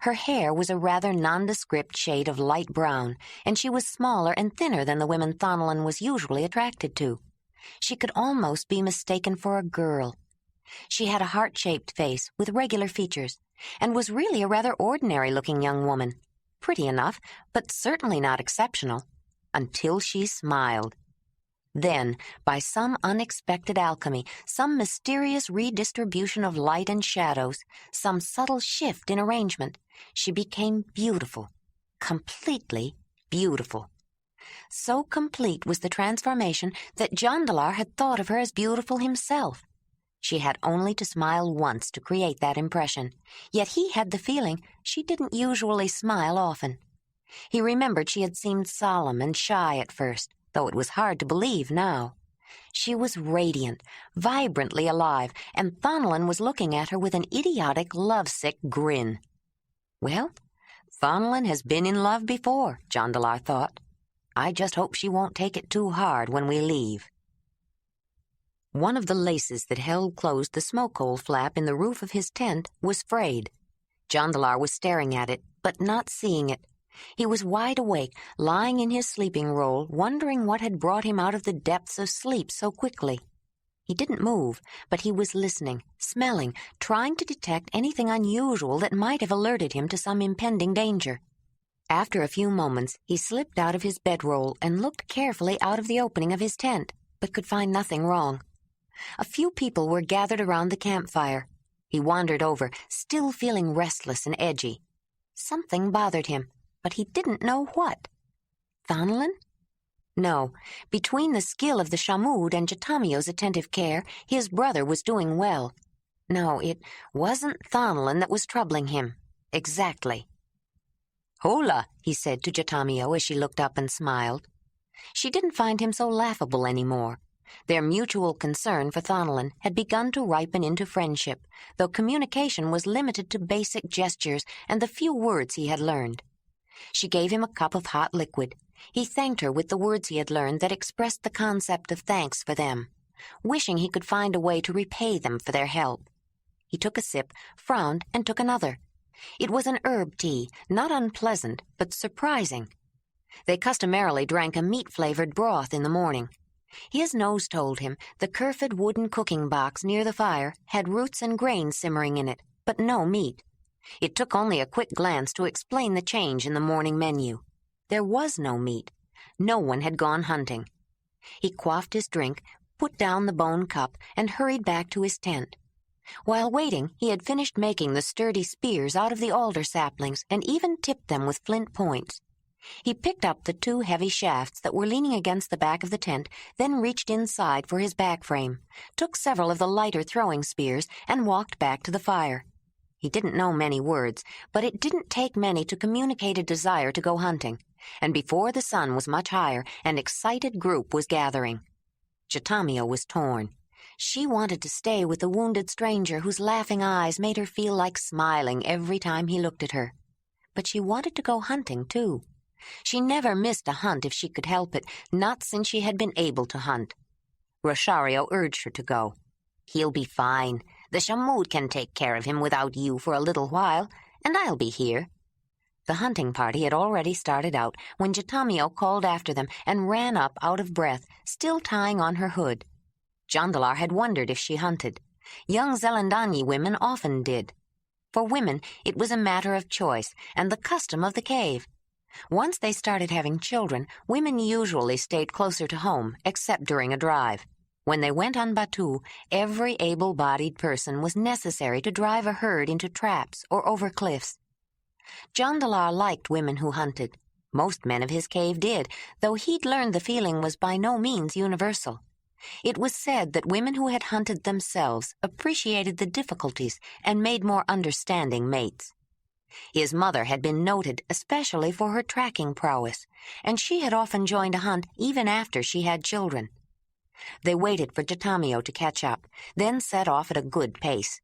Her hair was a rather nondescript shade of light brown, and she was smaller and thinner than the women Thonalin was usually attracted to. She could almost be mistaken for a girl. She had a heart-shaped face with regular features, and was really a rather ordinary-looking young woman. Pretty enough, but certainly not exceptional, until she smiled. Then, by some unexpected alchemy, some mysterious redistribution of light and shadows, some subtle shift in arrangement, she became beautiful, completely beautiful. So complete was the transformation that Jondolar had thought of her as beautiful himself. She had only to smile once to create that impression, yet he had the feeling she didn't usually smile often. He remembered she had seemed solemn and shy at first, though it was hard to believe now. She was radiant, vibrantly alive, and Thonalin was looking at her with an idiotic, lovesick grin. Well, Thonalin has been in love before, Jondolar thought. I just hope she won't take it too hard when we leave. One of the laces that held closed the smoke-hole flap in the roof of his tent was frayed. Jondolar was staring at it, but not seeing it. He was wide awake, lying in his sleeping roll, wondering what had brought him out of the depths of sleep so quickly. He didn't move, but he was listening, smelling, trying to detect anything unusual that might have alerted him to some impending danger. After a few moments, he slipped out of his bedroll and looked carefully out of the opening of his tent, but could find nothing wrong. A few people were gathered around the campfire. He wandered over, still feeling restless and edgy. Something bothered him, but he didn't know what. Thonalin? No. Between the skill of the Shamood and Jatamio's attentive care, his brother was doing well. No, it wasn't Thonalin that was troubling him. Exactly. "Hola," he said to Jatamio as she looked up and smiled. She didn't find him so laughable anymore. Their mutual concern for Thonalin had begun to ripen into friendship, though communication was limited to basic gestures and the few words he had learned. She gave him a cup of hot liquid. He thanked her with the words he had learned that expressed the concept of thanks for them, wishing he could find a way to repay them for their help. He took a sip, frowned, and took another. It was an herb tea, not unpleasant, but surprising. They customarily drank a meat-flavored broth in the morning. His nose told him the Kerfid wooden cooking box near the fire had roots and grains simmering in it, but no meat. It took only a quick glance to explain the change in the morning menu. There was no meat. No one had gone hunting. He quaffed his drink, put down the bone cup, and hurried back to his tent. While waiting, he had finished making the sturdy spears out of the alder saplings and even tipped them with flint points. He picked up the 2 heavy shafts that were leaning against the back of the tent, then reached inside for his back frame, took several of the lighter throwing spears, and walked back to the fire. He didn't know many words, but it didn't take many to communicate a desire to go hunting, and before the sun was much higher, an excited group was gathering. Chitamio was torn. She wanted to stay with the wounded stranger whose laughing eyes made her feel like smiling every time he looked at her. But she wanted to go hunting, too. She never missed a hunt if she could help it, not since she had been able to hunt. Rosario urged her to go. "He'll be fine. The Shamud can take care of him without you for a little while, and I'll be here." The hunting party had already started out when Chitamio called after them and ran up out of breath, still tying on her hood. Jondolar had wondered if she hunted. Young Zelandani women often did. For women, it was a matter of choice and the custom of the cave. Once they started having children, women usually stayed closer to home, except during a drive. When they went on Batu, every able-bodied person was necessary to drive a herd into traps or over cliffs. Jondolar liked women who hunted. Most men of his cave did, though he'd learned the feeling was by no means universal. It was said that women who had hunted themselves appreciated the difficulties and made more understanding mates. His mother had been noted especially for her tracking prowess, and she had often joined a hunt even after she had children. They waited for Chitamio to catch up, then set off at a good pace.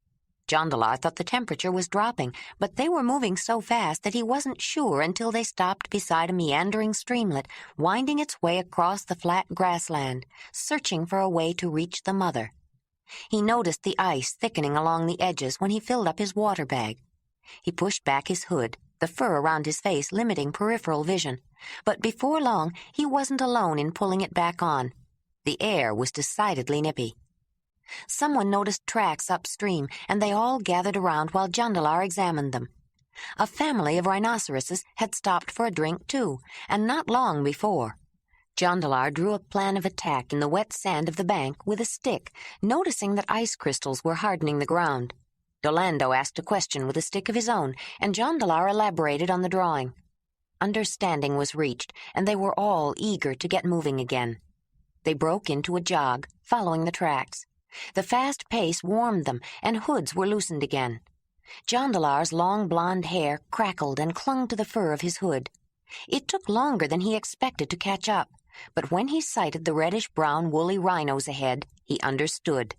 Jondolar thought the temperature was dropping, but they were moving so fast that he wasn't sure until they stopped beside a meandering streamlet, winding its way across the flat grassland, searching for a way to reach the mother. He noticed the ice thickening along the edges when he filled up his water bag. He pushed back his hood, the fur around his face limiting peripheral vision. But before long, he wasn't alone in pulling it back on. The air was decidedly nippy. Someone noticed tracks upstream, and they all gathered around while Jondolar examined them. A family of rhinoceroses had stopped for a drink, too, and not long before. Jondolar drew a plan of attack in the wet sand of the bank with a stick, noticing that ice crystals were hardening the ground. Dolando asked a question with a stick of his own, and Jondolar elaborated on the drawing. Understanding was reached, and they were all eager to get moving again. They broke into a jog, following the tracks. The fast pace warmed them, and hoods were loosened again. Jondolar's long blonde hair crackled and clung to the fur of his hood. It took longer than he expected to catch up, but when he sighted the reddish-brown woolly rhinos ahead, he understood.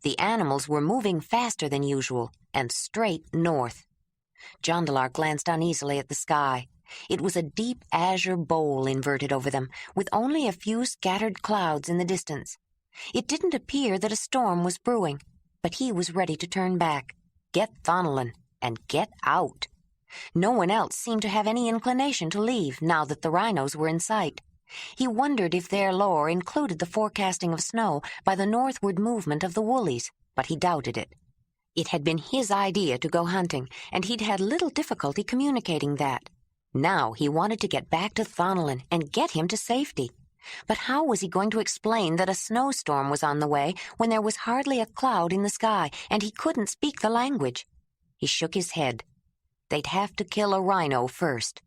The animals were moving faster than usual, and straight north. Jondolar glanced uneasily at the sky. It was a deep azure bowl inverted over them, with only a few scattered clouds in the distance. It didn't appear that a storm was brewing, but he was ready to turn back, get Thonolin, and get out. No one else seemed to have any inclination to leave now that the rhinos were in sight. He wondered if their lore included the forecasting of snow by the northward movement of the woolies, but he doubted it. It had been his idea to go hunting, and he'd had little difficulty communicating that. Now he wanted to get back to Thonolin and get him to safety. But how was he going to explain that a snowstorm was on the way when there was hardly a cloud in the sky and he couldn't speak the language? He shook his head. They'd have to kill a rhino first.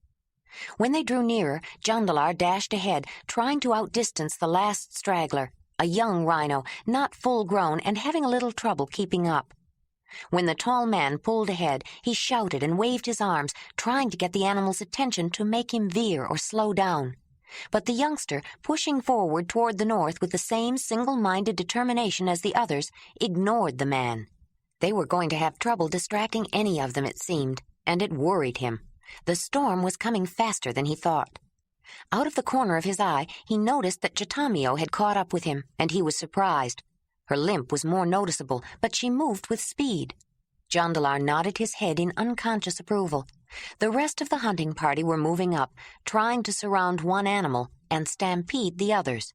When they drew nearer, Jondolar dashed ahead, trying to outdistance the last straggler, a young rhino, not full-grown and having a little trouble keeping up. When the tall man pulled ahead, he shouted and waved his arms, trying to get the animal's attention to make him veer or slow down. But the youngster, pushing forward toward the north with the same single-minded determination as the others, ignored the man. They were going to have trouble distracting any of them, it seemed, and it worried him. The storm was coming faster than he thought. Out of the corner of his eye, he noticed that Chitamio had caught up with him, and he was surprised. Her limp was more noticeable, but she moved with speed. Jondolar nodded his head in unconscious approval. The rest of the hunting party were moving up, trying to surround one animal and stampede the others.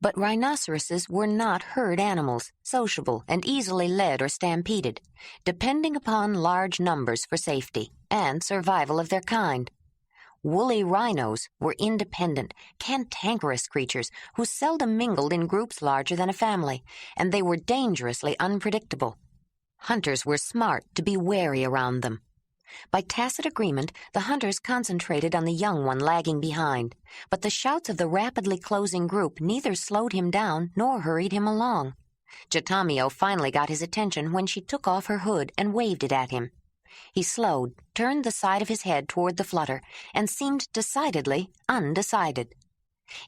But rhinoceroses were not herd animals, sociable and easily led or stampeded, depending upon large numbers for safety and survival of their kind. Woolly rhinos were independent, cantankerous creatures who seldom mingled in groups larger than a family, and they were dangerously unpredictable. Hunters were smart to be wary around them. By tacit agreement, the hunters concentrated on the young one lagging behind, but the shouts of the rapidly closing group neither slowed him down nor hurried him along. Chitamio finally got his attention when she took off her hood and waved it at him. He slowed, turned the side of his head toward the flutter, and seemed decidedly undecided.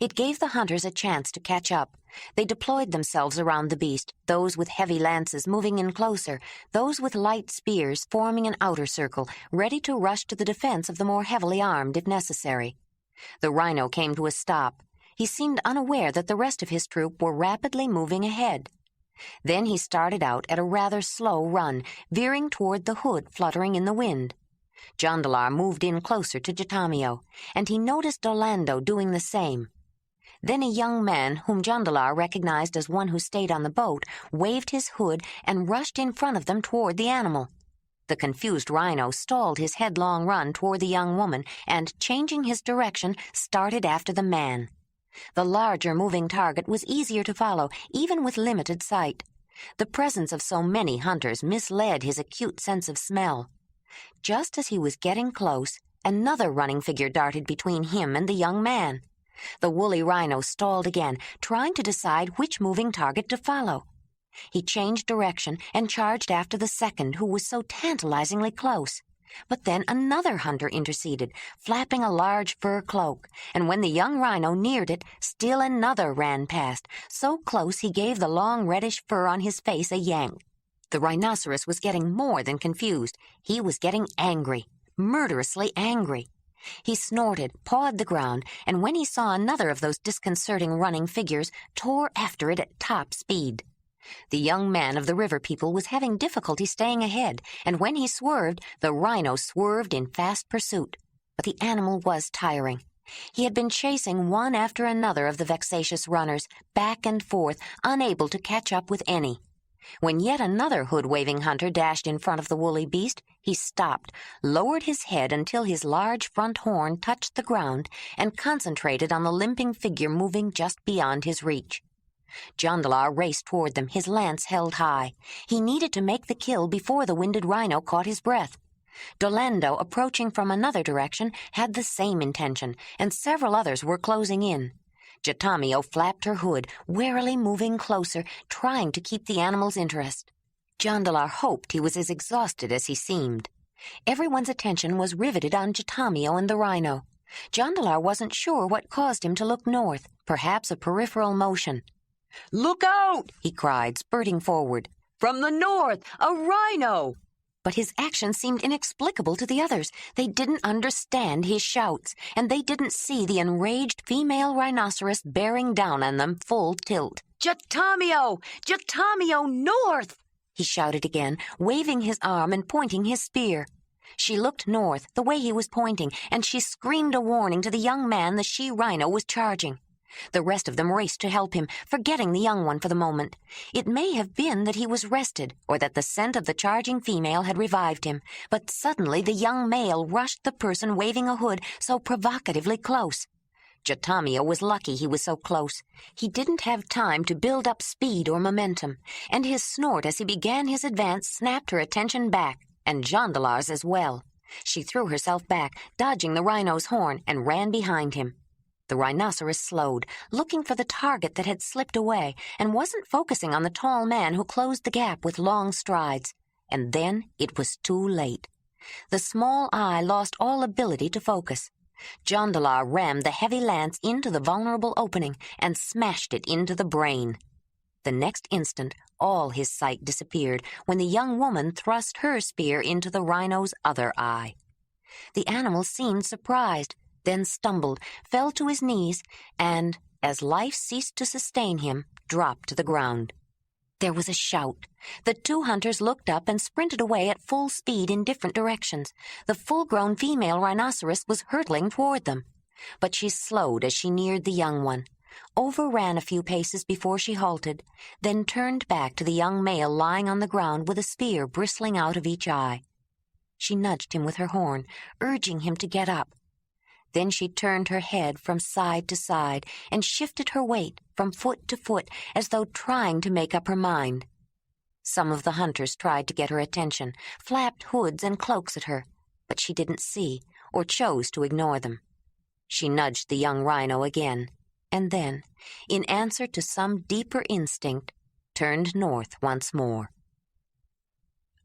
It gave the hunters a chance to catch up. They deployed themselves around the beast, those with heavy lances moving in closer, those with light spears forming an outer circle, ready to rush to the defense of the more heavily armed if necessary. The rhino came to a stop. He seemed unaware that the rest of his troop were rapidly moving ahead. Then he started out at a rather slow run, veering toward the hood fluttering in the wind. Jondolar moved in closer to Jatamio, and he noticed Orlando doing the same. Then a young man, whom Jondolar recognized as one who stayed on the boat, waved his hood and rushed in front of them toward the animal. The confused rhino stalled his headlong run toward the young woman and, changing his direction, started after the man. The larger moving target was easier to follow, even with limited sight. The presence of so many hunters misled his acute sense of smell. Just as he was getting close, another running figure darted between him and the young man. The woolly rhino stalled again, trying to decide which moving target to follow. He changed direction and charged after the second, who was so tantalizingly close. But then another hunter interceded, flapping a large fur cloak, and when the young rhino neared it, still another ran past, so close he gave the long reddish fur on his face a yank. The rhinoceros was getting more than confused. He was getting angry, murderously angry. He snorted, pawed the ground, and when he saw another of those disconcerting running figures, tore after it at top speed. The young man of the river people was having difficulty staying ahead, and when he swerved, the rhino swerved in fast pursuit. But the animal was tiring. He had been chasing one after another of the vexatious runners, back and forth, unable to catch up with any. When yet another hood-waving hunter dashed in front of the woolly beast, he stopped, lowered his head until his large front horn touched the ground, and concentrated on the limping figure moving just beyond his reach. Jondolar raced toward them, his lance held high. He needed to make the kill before the winded rhino caught his breath. Dolendo, approaching from another direction, had the same intention, and several others were closing in. Jatamio flapped her hood, warily moving closer, trying to keep the animal's interest. Jondolar hoped he was as exhausted as he seemed. Everyone's attention was riveted on Jatamio and the rhino. Jondolar wasn't sure what caused him to look north, perhaps a peripheral motion. "Look out!" he cried, spurting forward. "From the north, a rhino!" But his action seemed inexplicable to the others. They didn't understand his shouts, and they didn't see the enraged female rhinoceros bearing down on them full tilt. "Jatamio! Jatamio, north!" he shouted again, waving his arm and pointing his spear. She looked north, the way he was pointing, and she screamed a warning to the young man the she-rhino was charging. The rest of them raced to help him, forgetting the young one for the moment. It may have been that he was rested, or that the scent of the charging female had revived him, but suddenly the young male rushed the person waving a hood so provocatively close. Jatamio was lucky he was so close. He didn't have time to build up speed or momentum, and his snort as he began his advance snapped her attention back, and Jondolar's as well. She threw herself back, dodging the rhino's horn, and ran behind him. The rhinoceros slowed, looking for the target that had slipped away, and wasn't focusing on the tall man who closed the gap with long strides. And then it was too late. The small eye lost all ability to focus. Jondolar rammed the heavy lance into the vulnerable opening and smashed it into the brain. The next instant, all his sight disappeared when the young woman thrust her spear into the rhino's other eye. The animal seemed surprised, then stumbled, fell to his knees, and, as life ceased to sustain him, dropped to the ground. There was a shout. The two hunters looked up and sprinted away at full speed in different directions. The full-grown female rhinoceros was hurtling toward them. But she slowed as she neared the young one, overran a few paces before she halted, then turned back to the young male lying on the ground with a spear bristling out of each eye. She nudged him with her horn, urging him to get up. Then she turned her head from side to side and shifted her weight from foot to foot as though trying to make up her mind. Some of the hunters tried to get her attention, flapped hoods and cloaks at her, but she didn't see or chose to ignore them. She nudged the young rhino again, and then, in answer to some deeper instinct, turned north once more.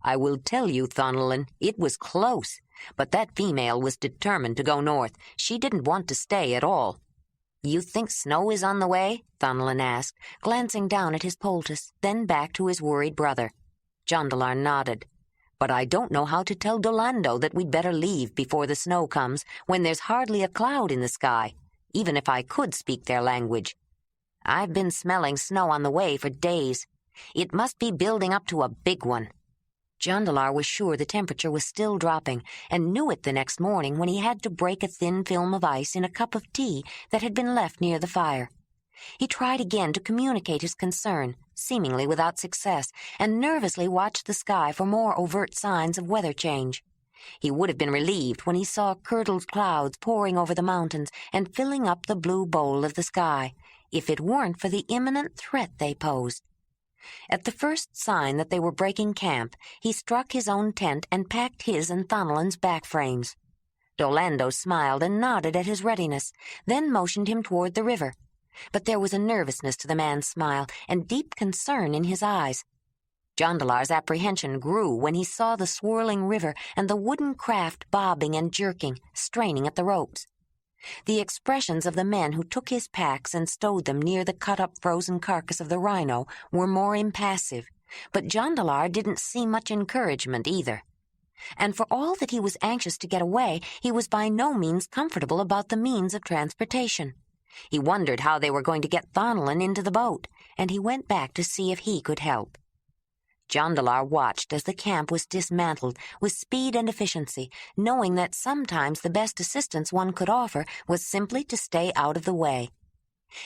I will tell you, Thonolin, it was close, but that female was determined to go north. She didn't want to stay at all. You think snow is on the way? Thonolin asked, glancing down at his poultice, then back to his worried brother. Jondolar nodded. But I don't know how to tell Dolando that we'd better leave before the snow comes, when there's hardly a cloud in the sky, even if I could speak their language. I've been smelling snow on the way for days. It must be building up to a big one. Jondolar was sure the temperature was still dropping, and knew it the next morning when he had to break a thin film of ice in a cup of tea that had been left near the fire. He tried again to communicate his concern, seemingly without success, and nervously watched the sky for more overt signs of weather change. He would have been relieved when he saw curdled clouds pouring over the mountains and filling up the blue bowl of the sky, if it weren't for the imminent threat they posed. At the first sign that they were breaking camp, he struck his own tent and packed his and Thonolin's back frames. Dolando smiled and nodded at his readiness, then motioned him toward the river. But there was a nervousness to the man's smile and deep concern in his eyes. Jondolar's apprehension grew when he saw the swirling river and the wooden craft bobbing and jerking, straining at the ropes. The expressions of the men who took his packs and stowed them near the cut-up frozen carcass of the rhino were more impassive, but Jondolar didn't see much encouragement either. And for all that he was anxious to get away, he was by no means comfortable about the means of transportation. He wondered how they were going to get Thonolin into the boat, and he went back to see if he could help. Jondolar watched as the camp was dismantled with speed and efficiency, knowing that sometimes the best assistance one could offer was simply to stay out of the way.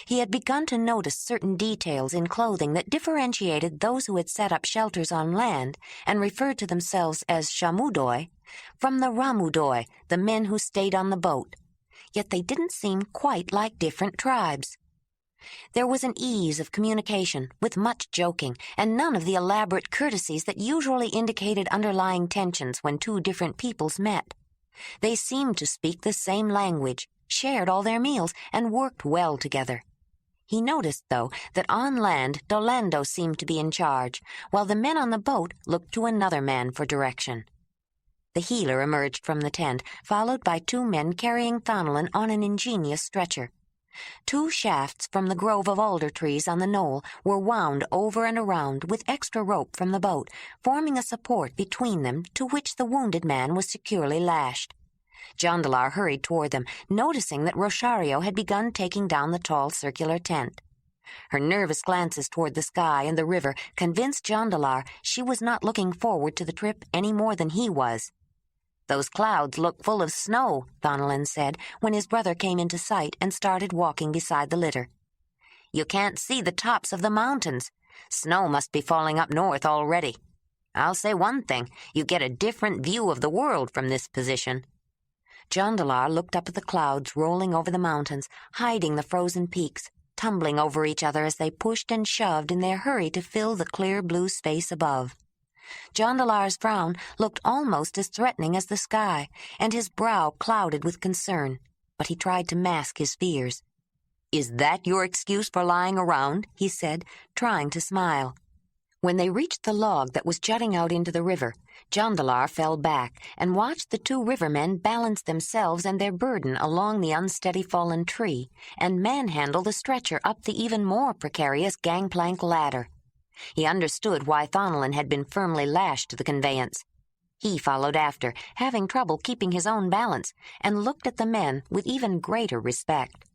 He had begun to notice certain details in clothing that differentiated those who had set up shelters on land and referred to themselves as shamudoi from the ramudoi, the men who stayed on the boat. Yet they didn't seem quite like different tribes. There was an ease of communication, with much joking, and none of the elaborate courtesies that usually indicated underlying tensions when two different peoples met. They seemed to speak the same language, shared all their meals, and worked well together. He noticed, though, that on land Dolando seemed to be in charge, while the men on the boat looked to another man for direction. The healer emerged from the tent, followed by two men carrying Thonolin on an ingenious stretcher. Two shafts from the grove of alder trees on the knoll were wound over and around with extra rope from the boat, forming a support between them to which the wounded man was securely lashed. Jondolar hurried toward them, noticing that Rosario had begun taking down the tall circular tent. Her nervous glances toward the sky and the river convinced Jondolar she was not looking forward to the trip any more than he was. "Those clouds look full of snow," Thonolin said when his brother came into sight and started walking beside the litter. "You can't see the tops of the mountains. Snow must be falling up north already. I'll say one thing, you get a different view of the world from this position." Jondolar looked up at the clouds rolling over the mountains, hiding the frozen peaks, tumbling over each other as they pushed and shoved in their hurry to fill the clear blue space above. Jondolar's frown looked almost as threatening as the sky, and his brow clouded with concern, but he tried to mask his fears. "Is that your excuse for lying around?" he said, trying to smile. When they reached the log that was jutting out into the river, Jondolar fell back and watched the two rivermen balance themselves and their burden along the unsteady fallen tree and manhandle the stretcher up the even more precarious gangplank ladder. He understood why Thonolin had been firmly lashed to the conveyance. He followed after, having trouble keeping his own balance, and looked at the men with even greater respect.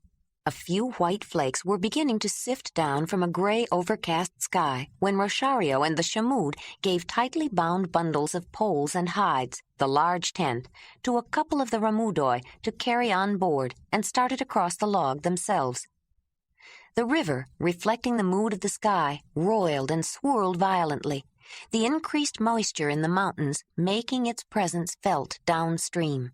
A few white flakes were beginning to sift down from a gray, overcast sky when Rosario and the Shamud gave tightly bound bundles of poles and hides, the large tent, to a couple of the Ramudoi to carry on board, and started across the log themselves. The river, reflecting the mood of the sky, roiled and swirled violently, the increased moisture in the mountains making its presence felt downstream.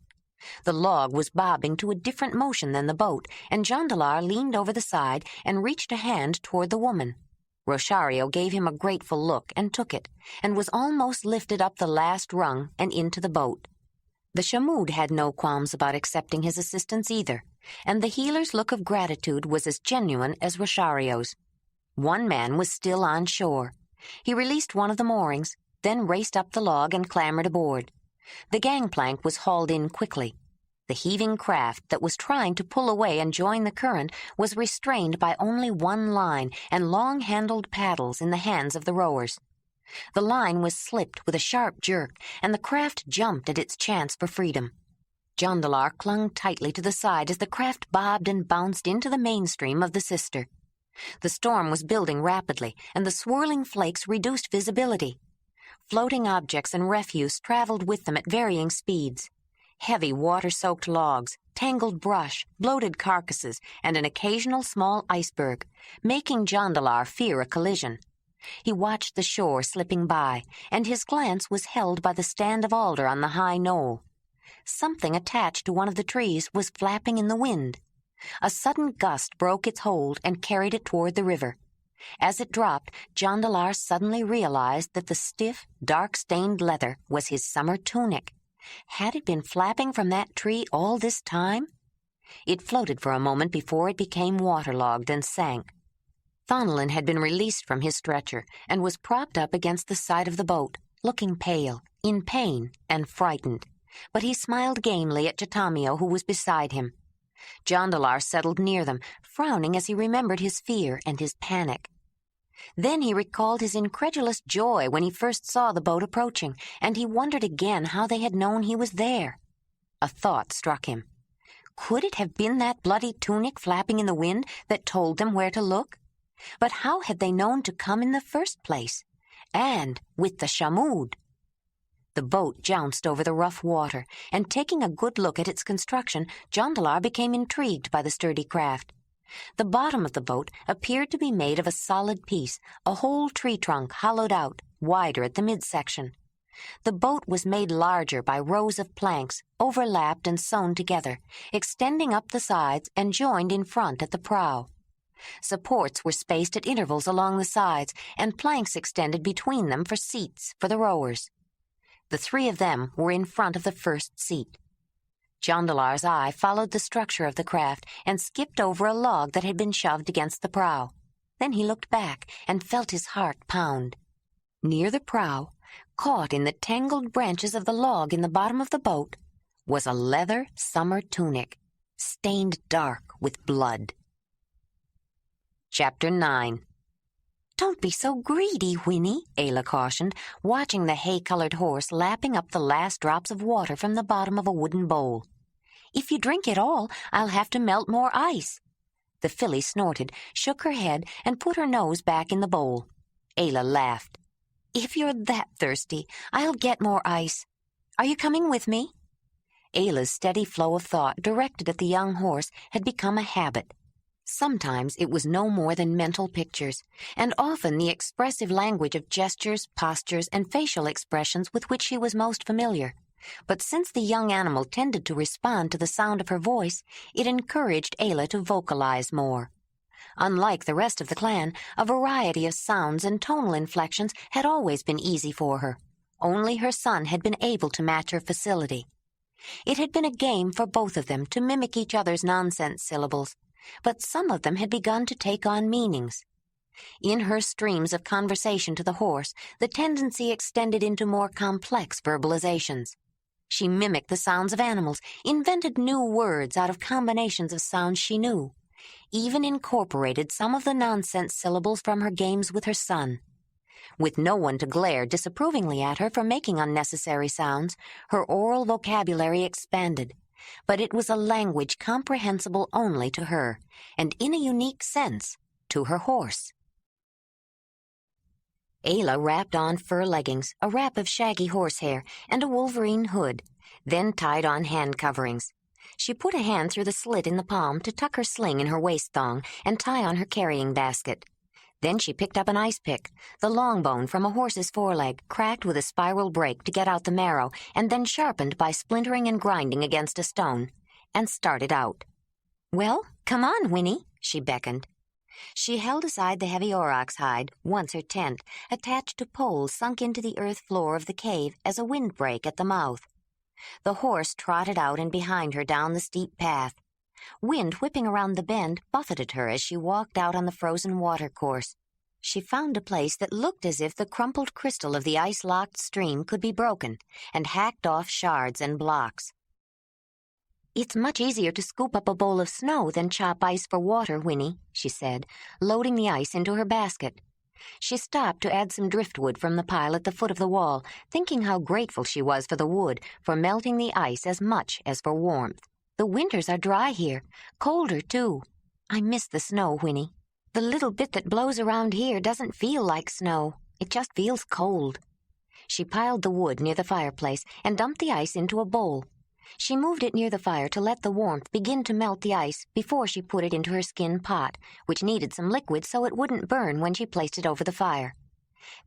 The log was bobbing to a different motion than the boat, and Jondolar leaned over the side and reached a hand toward the woman. Rosario gave him a grateful look and took it, and was almost lifted up the last rung and into the boat. The Shamud had no qualms about accepting his assistance either, and the healer's look of gratitude was as genuine as Rosario's. One man was still on shore. He released one of the moorings, then raced up the log and clambered aboard. The gangplank was hauled in quickly. The heaving craft that was trying to pull away and join the current was restrained by only one line and long-handled paddles in the hands of the rowers. The line was slipped with a sharp jerk, and the craft jumped at its chance for freedom. Jondolar clung tightly to the side as the craft bobbed and bounced into the mainstream of the sister. The storm was building rapidly, and the swirling flakes reduced visibility. Floating objects and refuse traveled with them at varying speeds. Heavy water-soaked logs, tangled brush, bloated carcasses, and an occasional small iceberg, making Jondolar fear a collision. He watched the shore slipping by, and his glance was held by the stand of alder on the high knoll. Something attached to one of the trees was flapping in the wind. A sudden gust broke its hold and carried it toward the river. As it dropped, Jondolar suddenly realized that the stiff, dark-stained leather was his summer tunic. Had it been flapping from that tree all this time? It floated for a moment before it became waterlogged and sank. Thonelin had been released from his stretcher and was propped up against the side of the boat, looking pale, in pain, and frightened. But he smiled gamely at Chatamio, who was beside him. Jondolar settled near them, frowning as he remembered his fear and his panic. Then he recalled his incredulous joy when he first saw the boat approaching, and he wondered again how they had known he was there. A thought struck him. Could it have been that bloody tunic flapping in the wind that told them where to look? But how had they known to come in the first place? And with the shamood? The boat jounced over the rough water, and taking a good look at its construction, Jondolar became intrigued by the sturdy craft. The bottom of the boat appeared to be made of a solid piece, a whole tree trunk hollowed out, wider at the midsection. The boat was made larger by rows of planks, overlapped and sewn together, extending up the sides and joined in front at the prow. Supports were spaced at intervals along the sides, and planks extended between them for seats for the rowers. The three of them were in front of the first seat. Jondolar's eye followed the structure of the craft and skipped over a log that had been shoved against the prow. Then he looked back and felt his heart pound. Near the prow, caught in the tangled branches of the log in the bottom of the boat, was a leather summer tunic, stained dark with blood. Chapter 9. "Don't be so greedy, Winnie," Ayla cautioned, watching the hay-colored horse lapping up the last drops of water from the bottom of a wooden bowl. "If you drink it all, I'll have to melt more ice." The filly snorted, shook her head, and put her nose back in the bowl. Ayla laughed. "If you're that thirsty, I'll get more ice. Are you coming with me?" Ayla's steady flow of thought directed at the young horse had become a habit. Sometimes it was no more than mental pictures, and often the expressive language of gestures, postures, and facial expressions with which she was most familiar. But since the young animal tended to respond to the sound of her voice, it encouraged Ayla to vocalize more. Unlike the rest of the clan, a variety of sounds and tonal inflections had always been easy for her. Only her son had been able to match her facility. It had been a game for both of them to mimic each other's nonsense syllables, but some of them had begun to take on meanings. In her streams of conversation to the horse, the tendency extended into more complex verbalizations. She mimicked the sounds of animals, invented new words out of combinations of sounds she knew, even incorporated some of the nonsense syllables from her games with her son. With no one to glare disapprovingly at her for making unnecessary sounds, her oral vocabulary expanded. But it was a language comprehensible only to her, and in a unique sense, to her horse. Ayla wrapped on fur leggings, a wrap of shaggy horsehair, and a wolverine hood, then tied on hand coverings. She put a hand through the slit in the palm to tuck her sling in her waist thong and tie on her carrying basket. Then she picked up an ice pick, the long bone from a horse's foreleg, cracked with a spiral break to get out the marrow, and then sharpened by splintering and grinding against a stone, and started out. "Well, come on, Winnie," she beckoned. She held aside the heavy aurochs hide, once her tent, attached to poles sunk into the earth floor of the cave as a windbreak at the mouth. The horse trotted out and behind her down the steep path. Wind whipping around the bend buffeted her as she walked out on the frozen watercourse. She found a place that looked as if the crumpled crystal of the ice-locked stream could be broken and hacked off shards and blocks. "It's much easier to scoop up a bowl of snow than chop ice for water, Winnie," she said, loading the ice into her basket. She stopped to add some driftwood from the pile at the foot of the wall, thinking how grateful she was for the wood for melting the ice as much as for warmth. "The winters are dry here, colder too. I miss the snow, Winnie. The little bit that blows around here doesn't feel like snow. It just feels cold." She piled the wood near the fireplace and dumped the ice into a bowl. She moved it near the fire to let the warmth begin to melt the ice before she put it into her skin pot, which needed some liquid so it wouldn't burn when she placed it over the fire.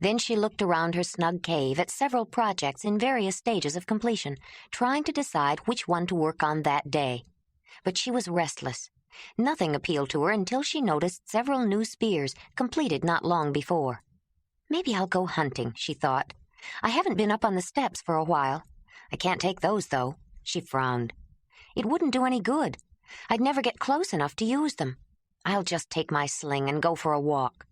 Then she looked around her snug cave at several projects in various stages of completion, trying to decide which one to work on that day. But she was restless. Nothing appealed to her until she noticed several new spears, completed not long before. "Maybe I'll go hunting," she thought. "I haven't been up on the steppes for a while. I can't take those, though." She frowned. "It wouldn't do any good. I'd never get close enough to use them. I'll just take my sling and go for a walk."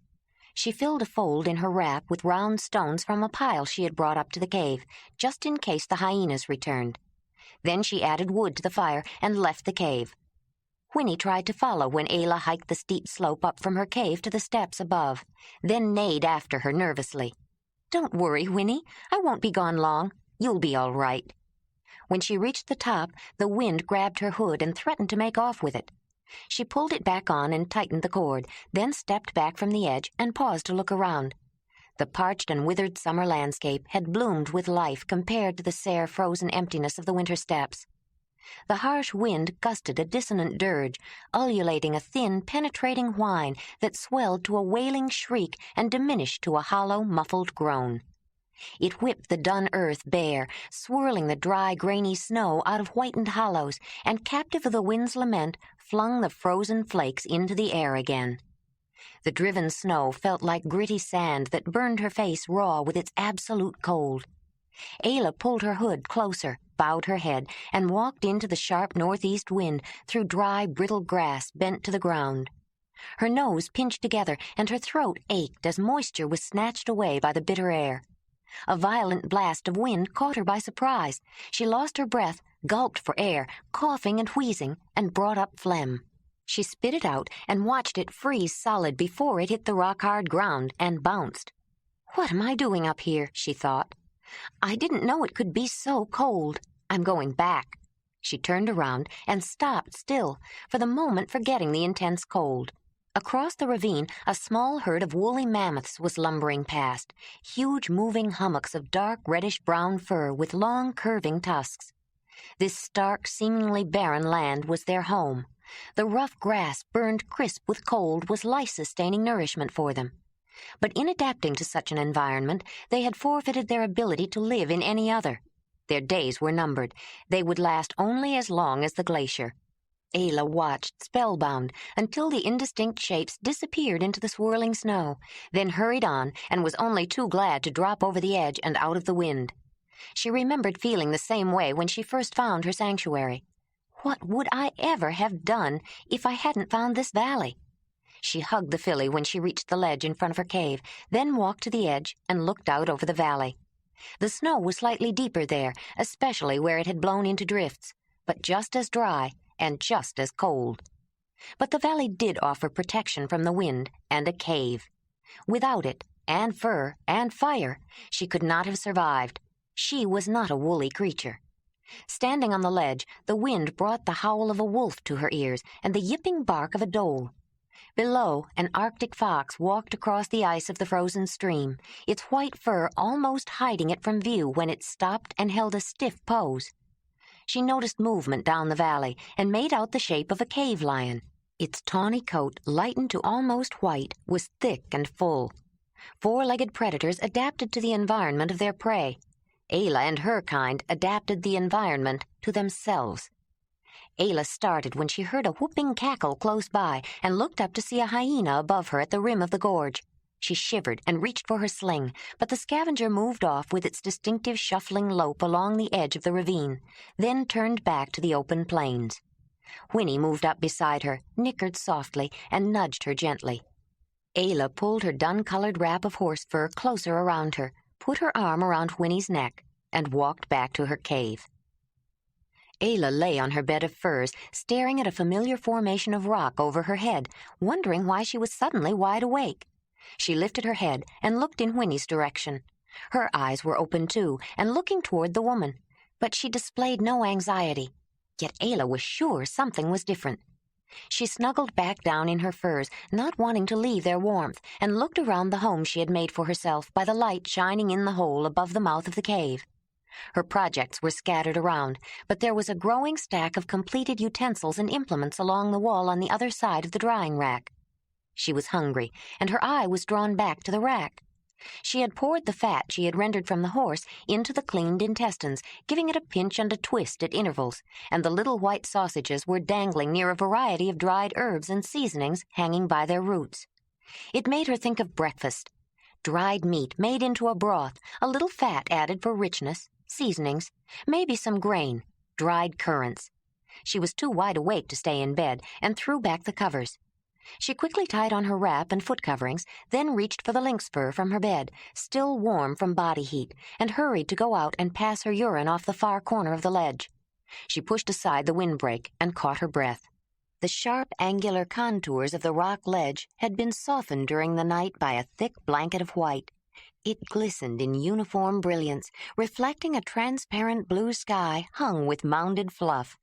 She filled a fold in her wrap with round stones from a pile she had brought up to the cave, just in case the hyenas returned. Then she added wood to the fire and left the cave. Winnie tried to follow when Ayla hiked the steep slope up from her cave to the steps above, then neighed after her nervously. "Don't worry, Winnie. I won't be gone long. You'll be all right." When she reached the top, the wind grabbed her hood and threatened to make off with it. She pulled it back on and tightened the cord, then stepped back from the edge and paused to look around. The parched and withered summer landscape had bloomed with life compared to the sere, frozen emptiness of the winter steppes. The harsh wind gusted a dissonant dirge, ululating a thin, penetrating whine that swelled to a wailing shriek and diminished to a hollow, muffled groan. It whipped the dun earth bare, swirling the dry, grainy snow out of whitened hollows, and, captive of the wind's lament, flung the frozen flakes into the air again. The driven snow felt like gritty sand that burned her face raw with its absolute cold. Ayla pulled her hood closer, bowed her head, and walked into the sharp northeast wind through dry, brittle grass bent to the ground. Her nose pinched together, and her throat ached as moisture was snatched away by the bitter air. A violent blast of wind caught her by surprise. She lost her breath, gulped for air, coughing and wheezing, and brought up phlegm. She spit it out and watched it freeze solid before it hit the rock-hard ground and bounced. "What am I doing up here?" she thought. "I didn't know it could be so cold. I'm going back." She turned around and stopped still, for the moment forgetting the intense cold. Across the ravine, a small herd of woolly mammoths was lumbering past, huge moving hummocks of dark reddish-brown fur with long curving tusks. This stark, seemingly barren land was their home. The rough grass, burned crisp with cold, was life-sustaining nourishment for them. But in adapting to such an environment, they had forfeited their ability to live in any other. Their days were numbered. They would last only as long as the glacier. Ayla watched, spellbound, until the indistinct shapes disappeared into the swirling snow, then hurried on and was only too glad to drop over the edge and out of the wind. She remembered feeling the same way when she first found her sanctuary. What would I ever have done if I hadn't found this valley? She hugged the filly when she reached the ledge in front of her cave, then walked to the edge and looked out over the valley. The snow was slightly deeper there, especially where it had blown into drifts, but just as dry and just as cold. But the valley did offer protection from the wind and a cave. Without it, and fur, and fire, she could not have survived. She was not a woolly creature. Standing on the ledge, the wind brought the howl of a wolf to her ears and the yipping bark of a dhole. Below, an Arctic fox walked across the ice of the frozen stream, its white fur almost hiding it from view when it stopped and held a stiff pose. She noticed movement down the valley and made out the shape of a cave lion. Its tawny coat, lightened to almost white, was thick and full. Four-legged predators adapted to the environment of their prey. Ayla and her kind adapted the environment to themselves. Ayla started when she heard a whooping cackle close by and looked up to see a hyena above her at the rim of the gorge. She shivered and reached for her sling, but the scavenger moved off with its distinctive shuffling lope along the edge of the ravine, then turned back to the open plains. Winnie moved up beside her, nickered softly, and nudged her gently. Ayla pulled her dun-colored wrap of horse fur closer around her, put her arm around Winnie's neck, and walked back to her cave. Ayla lay on her bed of furs, staring at a familiar formation of rock over her head, wondering why she was suddenly wide awake. She lifted her head and looked in Winnie's direction. Her eyes were open too, and looking toward the woman, but she displayed no anxiety. Yet Ayla was sure something was different. She snuggled back down in her furs, not wanting to leave their warmth, and looked around the home she had made for herself by the light shining in the hole above the mouth of the cave. Her projects were scattered around, but there was a growing stack of completed utensils and implements along the wall on the other side of the drying rack. She was hungry, and her eye was drawn back to the rack. She had poured the fat she had rendered from the horse into the cleaned intestines, giving it a pinch and a twist at intervals, and the little white sausages were dangling near a variety of dried herbs and seasonings hanging by their roots. It made her think of breakfast. Dried meat made into a broth, a little fat added for richness, seasonings, maybe some grain, dried currants. She was too wide awake to stay in bed, and threw back the covers. She quickly tied on her wrap and foot coverings, then reached for the lynx fur from her bed, still warm from body heat, and hurried to go out and pass her urine off the far corner of the ledge. She pushed aside the windbreak and caught her breath. The sharp, angular contours of the rock ledge had been softened during the night by a thick blanket of white. It glistened in uniform brilliance, reflecting a transparent blue sky hung with mounded fluff.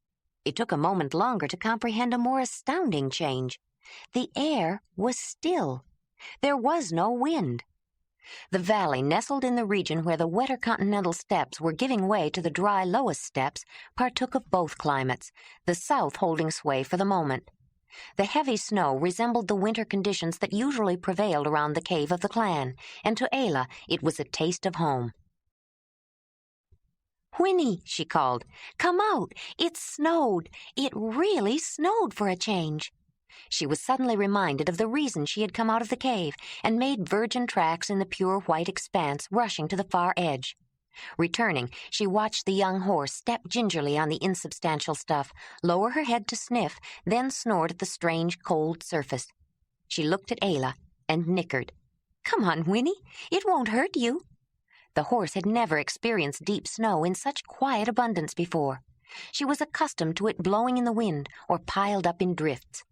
It took a moment longer to comprehend a more astounding change. The air was still. There was no wind. The valley, nestled in the region where the wetter continental steppes were giving way to the dry lowest steppes, partook of both climates, the south holding sway for the moment. The heavy snow resembled the winter conditions that usually prevailed around the cave of the clan, and to Ayla it was a taste of home. "Winnie," she called, "come out. It snowed. It really snowed for a change." She was suddenly reminded of the reason she had come out of the cave, and made virgin tracks in the pure white expanse, rushing to the far edge. Returning, she watched the young horse step gingerly on the insubstantial stuff, lower her head to sniff, then snort at the strange, cold surface. She looked at Ayla and nickered. "Come on, Winnie. It won't hurt you." The horse had never experienced deep snow in such quiet abundance before. She was accustomed to it blowing in the wind or piled up in drifts.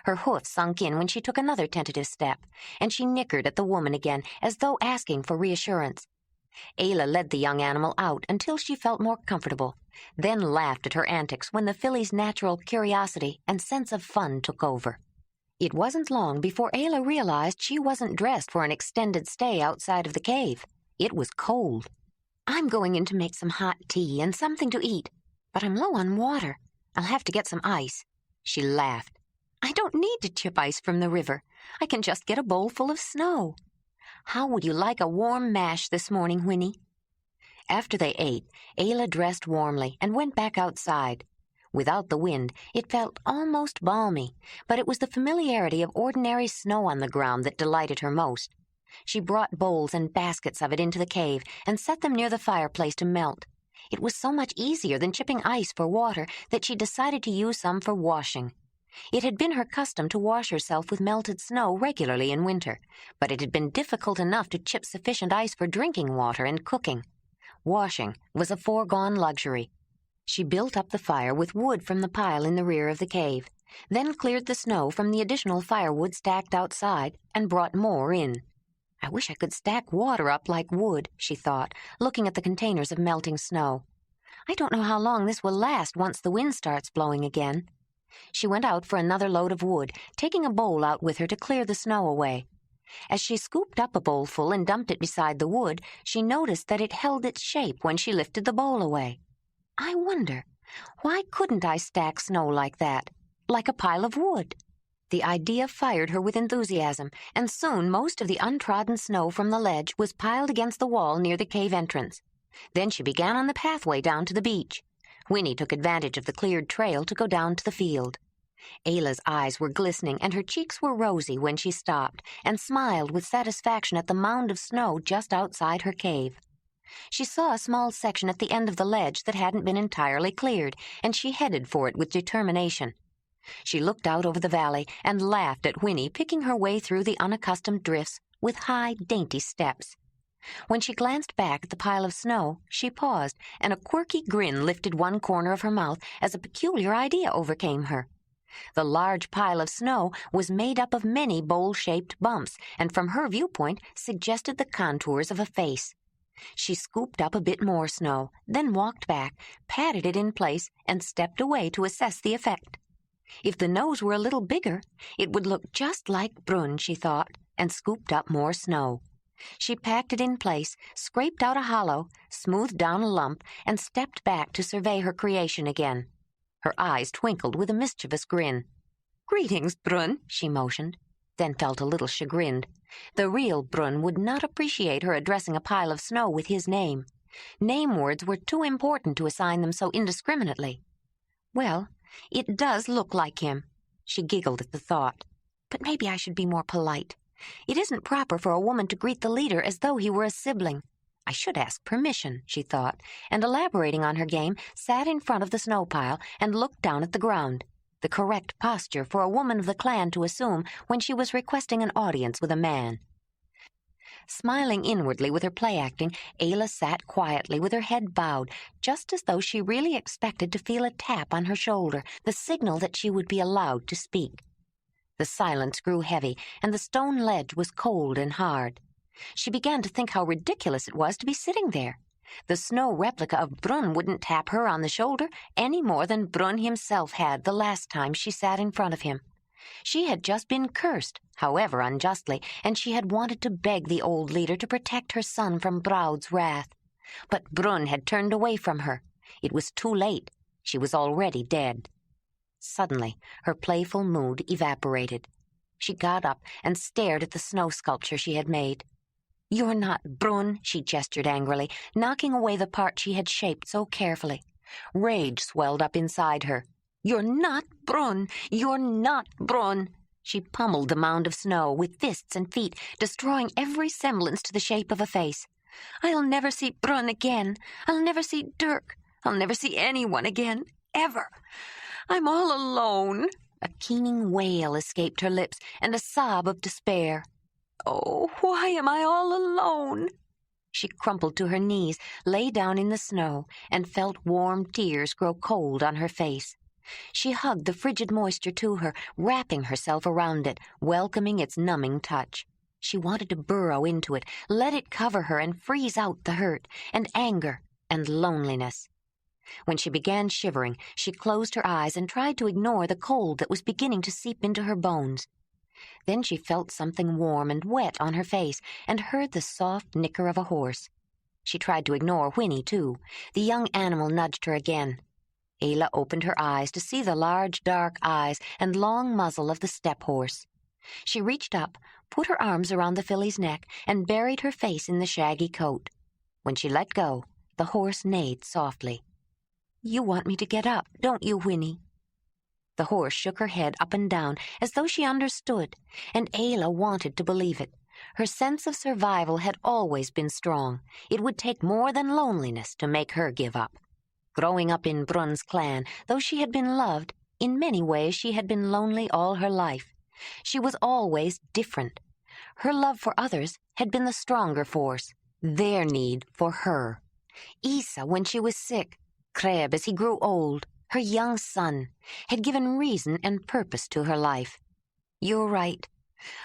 Her hoofs sunk in when she took another tentative step, and she nickered at the woman again as though asking for reassurance. Ayla led the young animal out until she felt more comfortable, then laughed at her antics when the filly's natural curiosity and sense of fun took over. It wasn't long before Ayla realized she wasn't dressed for an extended stay outside of the cave. It was cold. "I'm going in to make some hot tea and something to eat, but I'm low on water. I'll have to get some ice." She laughed. "I don't need to chip ice from the river. I can just get a bowl full of snow. How would you like a warm mash this morning, Winnie?" After they ate, Ayla dressed warmly and went back outside. Without the wind, it felt almost balmy, but it was the familiarity of ordinary snow on the ground that delighted her most. She brought bowls and baskets of it into the cave and set them near the fireplace to melt. It was so much easier than chipping ice for water that she decided to use some for washing. It had been her custom to wash herself with melted snow regularly in winter, but it had been difficult enough to chip sufficient ice for drinking water and cooking. Washing was a foregone luxury. She built up the fire with wood from the pile in the rear of the cave, then cleared the snow from the additional firewood stacked outside and brought more in. "I wish I could stack water up like wood," she thought, looking at the containers of melting snow. "I don't know how long this will last once the wind starts blowing again." She went out for another load of wood, taking a bowl out with her to clear the snow away. As she scooped up a bowlful and dumped it beside the wood, she noticed that it held its shape when she lifted the bowl away. "I wonder, why couldn't I stack snow like that, like a pile of wood?" The idea fired her with enthusiasm, and soon most of the untrodden snow from the ledge was piled against the wall near the cave entrance. Then she began on the pathway down to the beach. Winnie took advantage of the cleared trail to go down to the field. Ayla's eyes were glistening and her cheeks were rosy when she stopped and smiled with satisfaction at the mound of snow just outside her cave. She saw a small section at the end of the ledge that hadn't been entirely cleared, and she headed for it with determination. She looked out over the valley and laughed at Winnie picking her way through the unaccustomed drifts with high, dainty steps. When she glanced back at the pile of snow, she paused, and a quirky grin lifted one corner of her mouth as a peculiar idea overcame her. The large pile of snow was made up of many bowl-shaped bumps, and from her viewpoint suggested the contours of a face. She scooped up a bit more snow, then walked back, patted it in place, and stepped away to assess the effect. If the nose were a little bigger, it would look just like Brunn, she thought, and scooped up more snow. She packed it in place, scraped out a hollow, smoothed down a lump, and stepped back to survey her creation again. Her eyes twinkled with a mischievous grin. "Greetings, Brunn," she motioned, then felt a little chagrined. The real Brunn would not appreciate her addressing a pile of snow with his name. Name words were too important to assign them so indiscriminately. "Well, it does look like him." She giggled at the thought. "But maybe I should be more polite. It isn't proper for a woman to greet the leader as though he were a sibling. I should ask permission," she thought, and elaborating on her game, sat in front of the snow pile and looked down at the ground, the correct posture for a woman of the clan to assume when she was requesting an audience with a man. Smiling inwardly with her play-acting, Ayla sat quietly with her head bowed, just as though she really expected to feel a tap on her shoulder, the signal that she would be allowed to speak. The silence grew heavy, and the stone ledge was cold and hard. She began to think how ridiculous it was to be sitting there. The snow replica of Brunn wouldn't tap her on the shoulder any more than Brunn himself had the last time she sat in front of him. She had just been cursed, however unjustly, and she had wanted to beg the old leader to protect her son from Braud's wrath. But Brunn had turned away from her. It was too late. She was already dead. Suddenly, her playful mood evaporated. She got up and stared at the snow sculpture she had made. "You're not Brunn," she gestured angrily, knocking away the part she had shaped so carefully. Rage swelled up inside her. "You're not Brunn! You're not Brunn!" She pummeled the mound of snow with fists and feet, destroying every semblance to the shape of a face. "I'll never see Brunn again. I'll never see Dirk. I'll never see anyone again. Ever. I'm all alone." A keening wail escaped her lips, and a sob of despair. "Oh, why am I all alone?" She crumpled to her knees, lay down in the snow, and felt warm tears grow cold on her face. She hugged the frigid moisture to her, wrapping herself around it, welcoming its numbing touch. She wanted to burrow into it, let it cover her and freeze out the hurt, and anger, and loneliness. When she began shivering, she closed her eyes and tried to ignore the cold that was beginning to seep into her bones. Then she felt something warm and wet on her face and heard the soft nicker of a horse. She tried to ignore Winnie, too. The young animal nudged her again. Ayla opened her eyes to see the large, dark eyes and long muzzle of the steppe horse. She reached up, put her arms around the filly's neck, and buried her face in the shaggy coat. When she let go, the horse neighed softly. "You want me to get up, don't you, Winnie?" The horse shook her head up and down as though she understood, and Ayla wanted to believe it. Her sense of survival had always been strong. It would take more than loneliness to make her give up. Growing up in Brunn's clan, though she had been loved, in many ways she had been lonely all her life. She was always different. Her love for others had been the stronger force, their need for her. Isa, when she was sick, Kreb as he grew old, her young son, had given reason and purpose to her life. "You're right.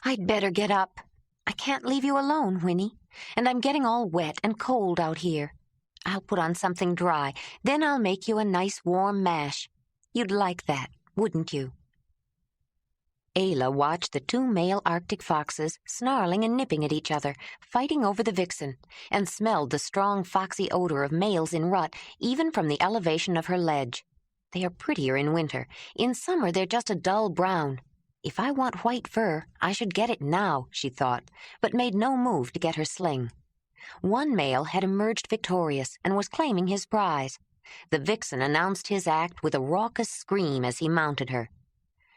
I'd better get up. I can't leave you alone, Winnie, and I'm getting all wet and cold out here. I'll put on something dry, then I'll make you a nice warm mash. You'd like that, wouldn't you?" Ayla watched the two male Arctic foxes snarling and nipping at each other, fighting over the vixen, and smelled the strong foxy odor of males in rut even from the elevation of her ledge. They are prettier in winter. In summer they're just a dull brown. If I want white fur, I should get it now, she thought, but made no move to get her sling. One male had emerged victorious and was claiming his prize. The vixen announced his act with a raucous scream as he mounted her.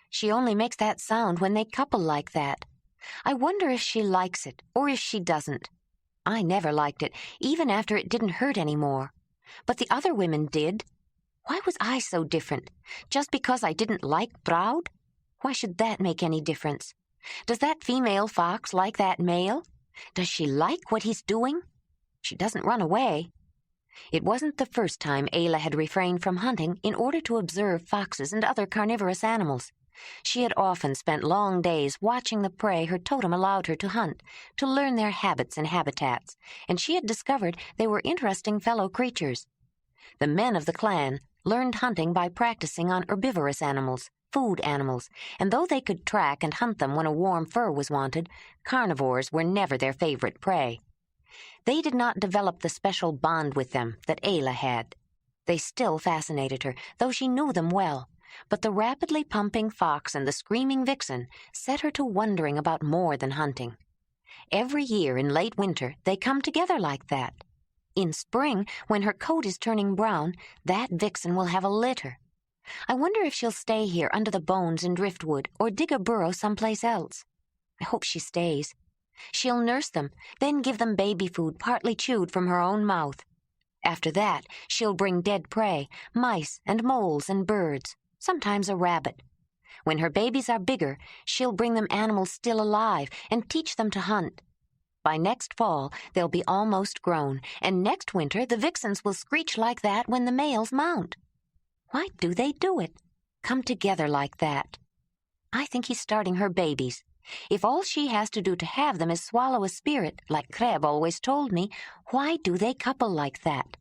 She only makes that sound when they couple like that. I wonder if she likes it, or if she doesn't. I never liked it, even after it didn't hurt any more. But the other women did. Why was I so different? Just because I didn't like Braud? Why should that make any difference? Does that female fox like that male? Does she like what he's doing? She doesn't run away. It wasn't the first time Ayla had refrained from hunting in order to observe foxes and other carnivorous animals. She had often spent long days watching the prey her totem allowed her to hunt, to learn their habits and habitats, and she had discovered they were interesting fellow creatures. The men of the clan learned hunting by practicing on herbivorous animals, food animals, and though they could track and hunt them when a warm fur was wanted, carnivores were never their favorite prey. They did not develop the special bond with them that Ayla had. They still fascinated her, though she knew them well, but the rapidly pumping fox and the screaming vixen set her to wondering about more than hunting. Every year in late winter, they come together like that. In spring, when her coat is turning brown, that vixen will have a litter. I wonder if she'll stay here under the bones and driftwood or dig a burrow someplace else. I hope she stays. She'll nurse them, then give them baby food partly chewed from her own mouth. After that, she'll bring dead prey, mice and moles and birds, sometimes a rabbit. When her babies are bigger, she'll bring them animals still alive and teach them to hunt. By next fall, they'll be almost grown, and next winter the vixens will screech like that when the males mount. Why do they do it? Come together like that? I think he's starting her babies. If all she has to do to have them is swallow a spirit, like Kreb always told me, why do they couple like that?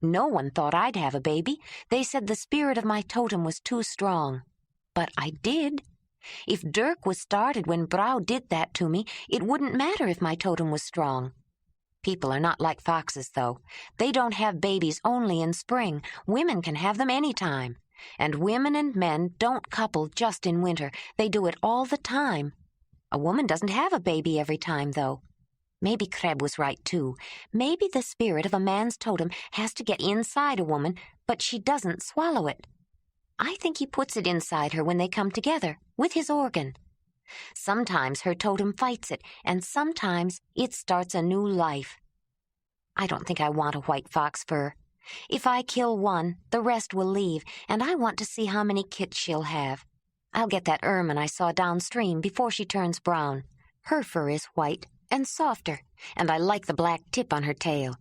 No one thought I'd have a baby. They said the spirit of my totem was too strong. But I did. If Dirk was started when Brau did that to me, it wouldn't matter if my totem was strong. People are not like foxes, though. They don't have babies only in spring. Women can have them any time. And women and men don't couple just in winter. They do it all the time. A woman doesn't have a baby every time, though. Maybe Kreb was right, too. Maybe the spirit of a man's totem has to get inside a woman, but she doesn't swallow it. I think he puts it inside her when they come together, with his organ. Sometimes her totem fights it, and sometimes it starts a new life. I don't think I want a white fox fur. If I kill one, the rest will leave, and I want to see how many kits she'll have. I'll get that ermine I saw downstream before she turns brown. Her fur is white and softer, and I like the black tip on her tail.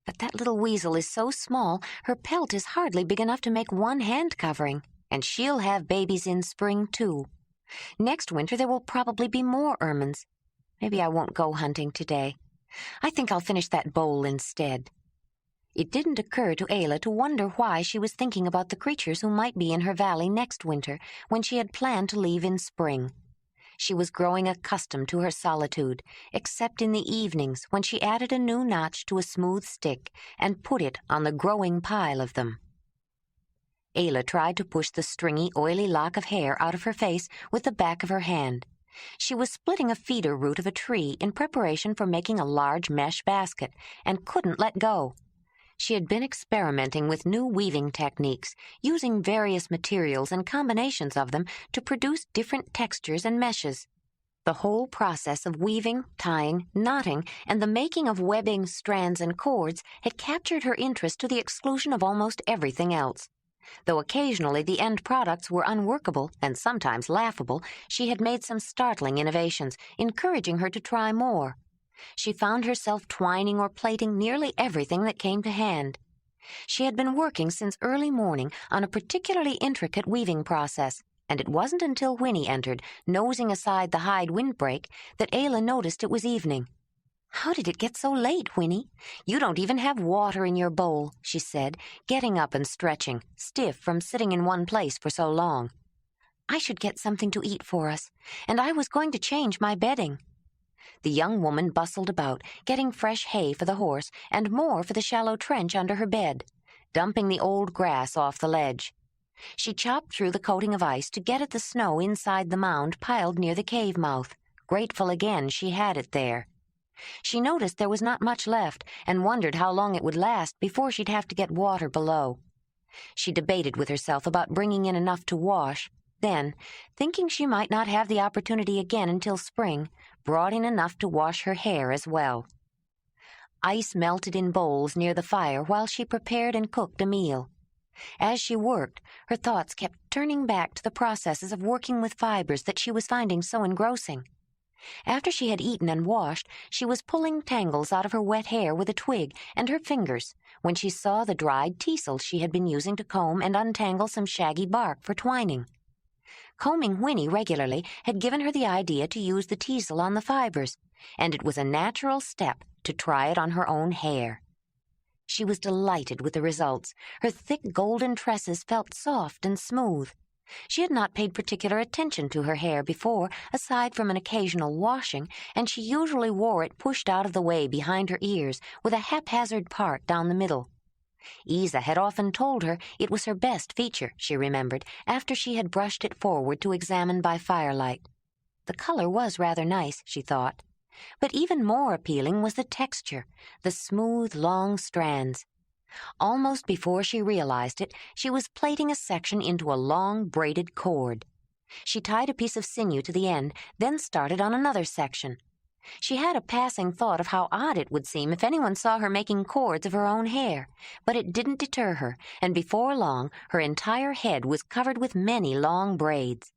But that little weasel is so small, her pelt is hardly big enough to make one hand covering, and she'll have babies in spring, too. Next winter there will probably be more ermines. Maybe I won't go hunting today. I think I'll finish that bowl instead. It didn't occur to Ayla to wonder why she was thinking about the creatures who might be in her valley next winter when she had planned to leave in spring. She was growing accustomed to her solitude, except in the evenings when she added a new notch to a smooth stick and put it on the growing pile of them. Ayla tried to push the stringy, oily lock of hair out of her face with the back of her hand. She was splitting a feeder root of a tree in preparation for making a large mesh basket and couldn't let go. She had been experimenting with new weaving techniques, using various materials and combinations of them to produce different textures and meshes. The whole process of weaving, tying, knotting, and the making of webbing, strands, and cords had captured her interest to the exclusion of almost everything else. Though occasionally the end products were unworkable and sometimes laughable, she had made some startling innovations, encouraging her to try more. She found herself twining or plaiting nearly everything that came to hand. She had been working since early morning on a particularly intricate weaving process, and it wasn't until Winnie entered, nosing aside the hide windbreak, that Ayla noticed it was evening. "How did it get so late, Winnie? You don't even have water in your bowl," she said, getting up and stretching, stiff from sitting in one place for so long. "I should get something to eat for us, and I was going to change my bedding." The young woman bustled about, getting fresh hay for the horse and more for the shallow trench under her bed, dumping the old grass off the ledge. She chopped through the coating of ice to get at the snow inside the mound piled near the cave mouth, grateful again she had it there. She noticed there was not much left and wondered how long it would last before she'd have to get water below. She debated with herself about bringing in enough to wash, then, thinking she might not have the opportunity again until spring, brought in enough to wash her hair as well. Ice melted in bowls near the fire while she prepared and cooked a meal. As she worked, her thoughts kept turning back to the processes of working with fibers that she was finding so engrossing. After she had eaten and washed, she was pulling tangles out of her wet hair with a twig and her fingers when she saw the dried teasel she had been using to comb and untangle some shaggy bark for twining. Combing Winnie regularly had given her the idea to use the teasel on the fibers, and it was a natural step to try it on her own hair. She was delighted with the results. Her thick golden tresses felt soft and smooth. She had not paid particular attention to her hair before, aside from an occasional washing, and she usually wore it pushed out of the way behind her ears with a haphazard part down the middle. Isa had often told her it was her best feature, she remembered, after she had brushed it forward to examine by firelight. The color was rather nice, she thought. But even more appealing was the texture, the smooth, long strands. Almost before she realized it, she was plaiting a section into a long, braided cord. She tied a piece of sinew to the end, then started on another section. She had a passing thought of how odd it would seem if anyone saw her making cords of her own hair, but it didn't deter her, and before long her entire head was covered with many long braids.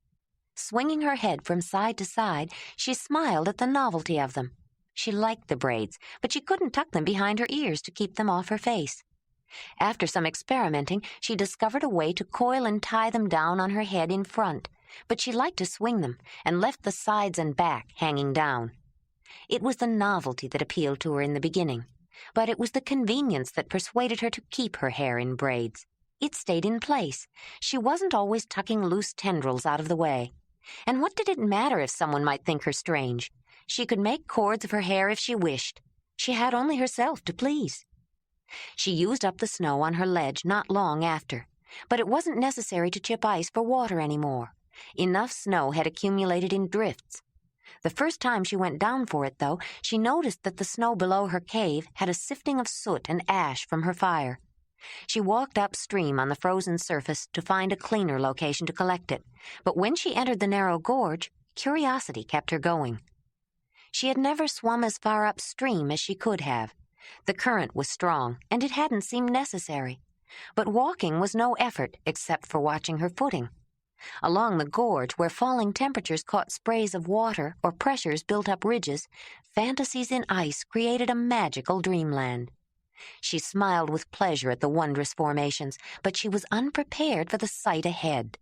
Swinging her head from side to side, she smiled at the novelty of them. She liked the braids, but she couldn't tuck them behind her ears to keep them off her face. After some experimenting, she discovered a way to coil and tie them down on her head in front, but she liked to swing them and left the sides and back hanging down. It was the novelty that appealed to her in the beginning, but it was the convenience that persuaded her to keep her hair in braids. It stayed in place. She wasn't always tucking loose tendrils out of the way. And what did it matter if someone might think her strange? She could make cords of her hair if she wished. She had only herself to please. She used up the snow on her ledge not long after, but it wasn't necessary to chip ice for water anymore. Enough snow had accumulated in drifts. The first time she went down for it, though, she noticed that the snow below her cave had a sifting of soot and ash from her fire. She walked upstream on the frozen surface to find a cleaner location to collect it, but when she entered the narrow gorge, curiosity kept her going. She had never swum as far upstream as she could have. The current was strong, and it hadn't seemed necessary. But walking was no effort except for watching her footing. Along the gorge, where falling temperatures caught sprays of water or pressures built up ridges, fantasies in ice created a magical dreamland. She smiled with pleasure at the wondrous formations, but she was unprepared for the sight ahead.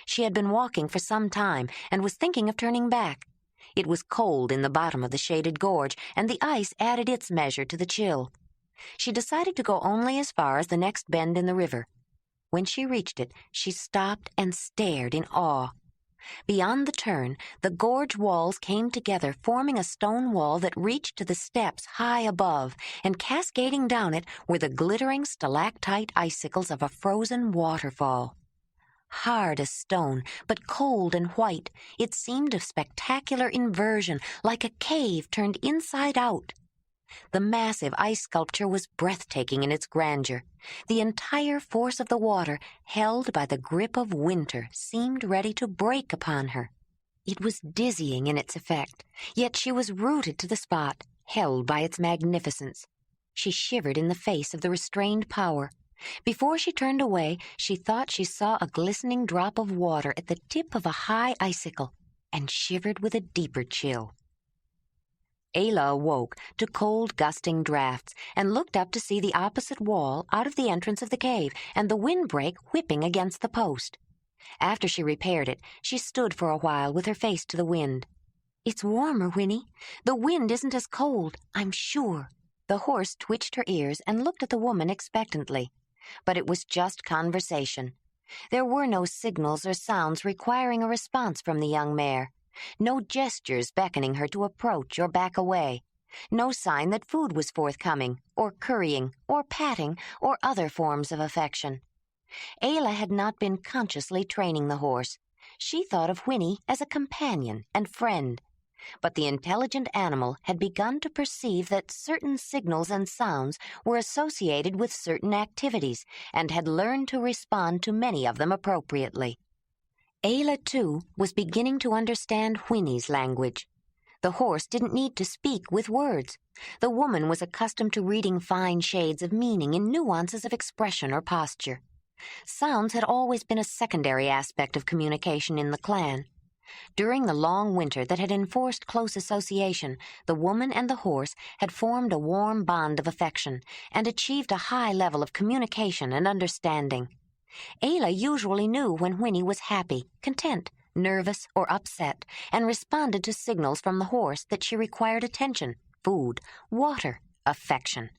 She had been walking for some time and was thinking of turning back. It was cold in the bottom of the shaded gorge, and the ice added its measure to the chill. She decided to go only as far as the next bend in the river. When she reached it, she stopped and stared in awe. Beyond the turn, the gorge walls came together, forming a stone wall that reached to the steps high above, and cascading down it were the glittering stalactite icicles of a frozen waterfall. Hard as stone, but cold and white, it seemed of spectacular inversion, like a cave turned inside out. The massive ice sculpture was breathtaking in its grandeur. The entire force of the water, held by the grip of winter, seemed ready to break upon her. It was dizzying in its effect, yet she was rooted to the spot, held by its magnificence. She shivered in the face of the restrained power. Before she turned away, she thought she saw a glistening drop of water at the tip of a high icicle, and shivered with a deeper chill. Ayla awoke to cold, gusting drafts and looked up to see the opposite wall out of the entrance of the cave and the windbreak whipping against the post. After she repaired it, she stood for a while with her face to the wind. "It's warmer, Winnie. The wind isn't as cold, I'm sure." The horse twitched her ears and looked at the woman expectantly. But it was just conversation. There were no signals or sounds requiring a response from the young mare. No gestures beckoning her to approach or back away. No sign that food was forthcoming, or currying, or patting, or other forms of affection. Ayla had not been consciously training the horse. She thought of Winnie as a companion and friend. But the intelligent animal had begun to perceive that certain signals and sounds were associated with certain activities, and had learned to respond to many of them appropriately. Ayla, too, was beginning to understand Winnie's language. The horse didn't need to speak with words. The woman was accustomed to reading fine shades of meaning in nuances of expression or posture. Sounds had always been a secondary aspect of communication in the clan. During the long winter that had enforced close association, the woman and the horse had formed a warm bond of affection and achieved a high level of communication and understanding. Ayla usually knew when Whinny was happy, content, nervous, or upset, and responded to signals from the horse that she required attention, food, water, affection.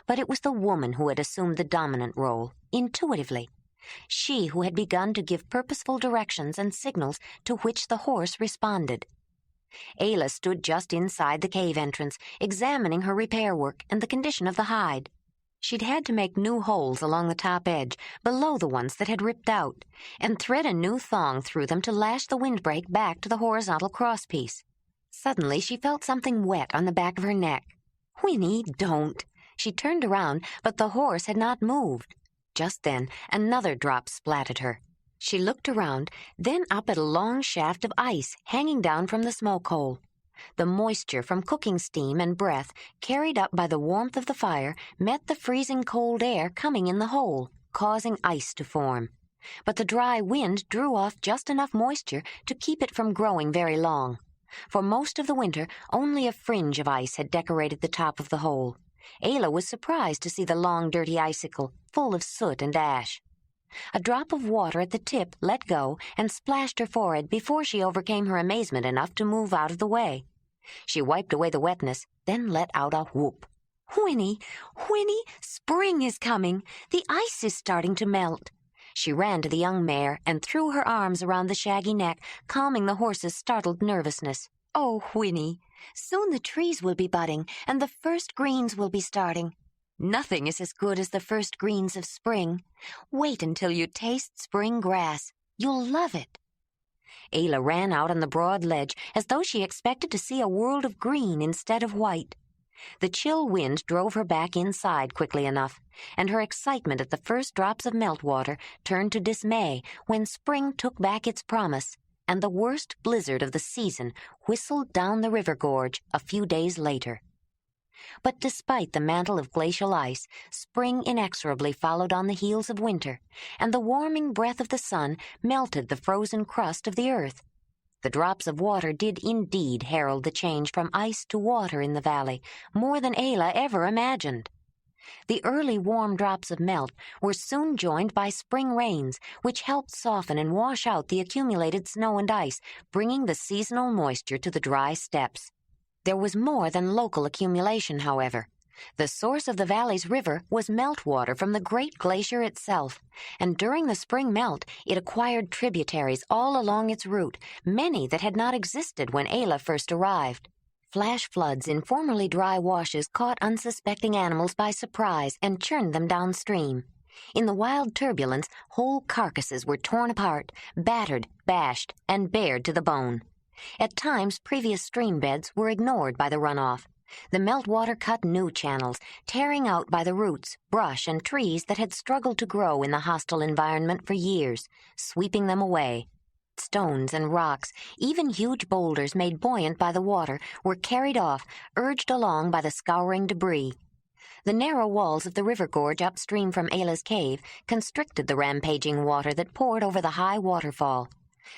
But it was the woman who had assumed the dominant role, intuitively. She who had begun to give purposeful directions and signals to which the horse responded. Ayla stood just inside the cave entrance, examining her repair work and the condition of the hide. She'd had to make new holes along the top edge, below the ones that had ripped out, and thread a new thong through them to lash the windbreak back to the horizontal crosspiece. Suddenly she felt something wet on the back of her neck. "Whinny, don't!" She turned around, but the horse had not moved. Just then, another drop splattered her. She looked around, then up at a long shaft of ice hanging down from the smoke hole. The moisture from cooking steam and breath, carried up by the warmth of the fire, met the freezing cold air coming in the hole, causing ice to form. But the dry wind drew off just enough moisture to keep it from growing very long. For most of the winter, only a fringe of ice had decorated the top of the hole. Ayla was surprised to see the long, dirty icicle, full of soot and ash. A drop of water at the tip let go and splashed her forehead before she overcame her amazement enough to move out of the way. She wiped away the wetness, then let out a whoop. "Whinny, Whinny, spring is coming. The ice is starting to melt." She ran to the young mare and threw her arms around the shaggy neck, calming the horse's startled nervousness. "Oh, Whinny, soon the trees will be budding and the first greens will be starting. Nothing is as good as the first greens of spring. Wait until you taste spring grass. You'll love it." Ayla ran out on the broad ledge as though she expected to see a world of green instead of white. The chill wind drove her back inside quickly enough, and her excitement at the first drops of meltwater turned to dismay when spring took back its promise, and the worst blizzard of the season whistled down the river gorge a few days later. But despite the mantle of glacial ice, spring inexorably followed on the heels of winter, and the warming breath of the sun melted the frozen crust of the earth. The drops of water did indeed herald the change from ice to water in the valley, more than Ayla ever imagined. The early warm drops of melt were soon joined by spring rains, which helped soften and wash out the accumulated snow and ice, bringing the seasonal moisture to the dry steppes. There was more than local accumulation, however. The source of the valley's river was meltwater from the great glacier itself, and during the spring melt it acquired tributaries all along its route, many that had not existed when Ayla first arrived. Flash floods in formerly dry washes caught unsuspecting animals by surprise and churned them downstream. In the wild turbulence, whole carcasses were torn apart, battered, bashed, and bared to the bone. At times, previous stream beds were ignored by the runoff. The meltwater cut new channels, tearing out by the roots, brush, and trees that had struggled to grow in the hostile environment for years, sweeping them away. Stones and rocks, even huge boulders made buoyant by the water, were carried off, urged along by the scouring debris. The narrow walls of the river gorge upstream from Ayla's cave constricted the rampaging water that poured over the high waterfall.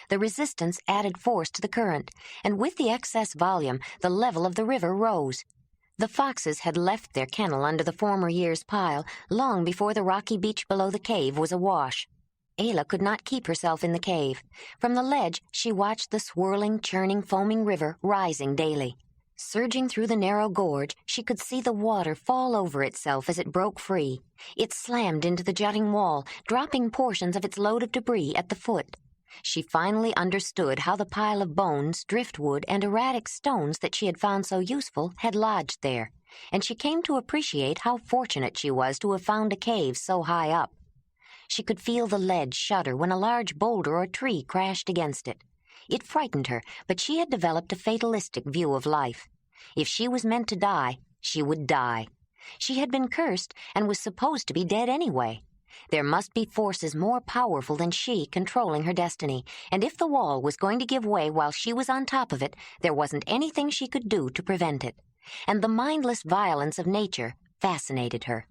The resistance added force to the current, and with the excess volume, the level of the river rose. The foxes had left their kennel under the former year's pile long before the rocky beach below the cave was awash. Ayla could not keep herself in the cave. From the ledge, she watched the swirling, churning, foaming river rising daily. Surging through the narrow gorge, she could see the water fall over itself as it broke free. It slammed into the jutting wall, dropping portions of its load of debris at the foot. She finally understood how the pile of bones, driftwood, and erratic stones that she had found so useful had lodged there, and she came to appreciate how fortunate she was to have found a cave so high up. She could feel the ledge shudder when a large boulder or tree crashed against it. It frightened her, but she had developed a fatalistic view of life. If she was meant to die, she would die. She had been cursed and was supposed to be dead anyway. There must be forces more powerful than she controlling her destiny, and if the wall was going to give way while she was on top of it, there wasn't anything she could do to prevent it. And the mindless violence of nature fascinated her.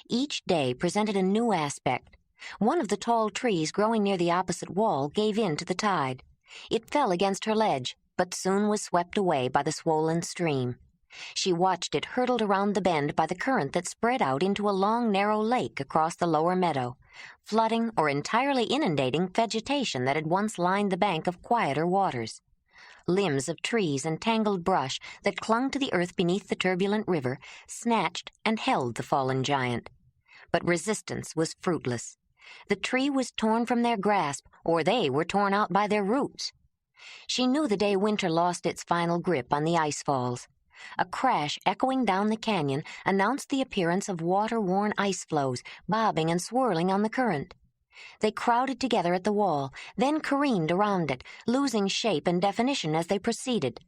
Each day presented a new aspect. One of the tall trees growing near the opposite wall gave in to the tide. It fell against her ledge, but soon was swept away by the swollen stream. She watched it hurtled around the bend by the current that spread out into a long, narrow lake across the lower meadow, flooding or entirely inundating vegetation that had once lined the bank of quieter waters. Limbs of trees and tangled brush that clung to the earth beneath the turbulent river snatched and held the fallen giant. But resistance was fruitless. The tree was torn from their grasp, or they were torn out by their roots. She knew the day winter lost its final grip on the ice falls. A crash echoing down the canyon announced the appearance of water-worn ice floes bobbing and swirling on the current. They crowded together at the wall, then careened around it, losing shape and definition as they proceeded.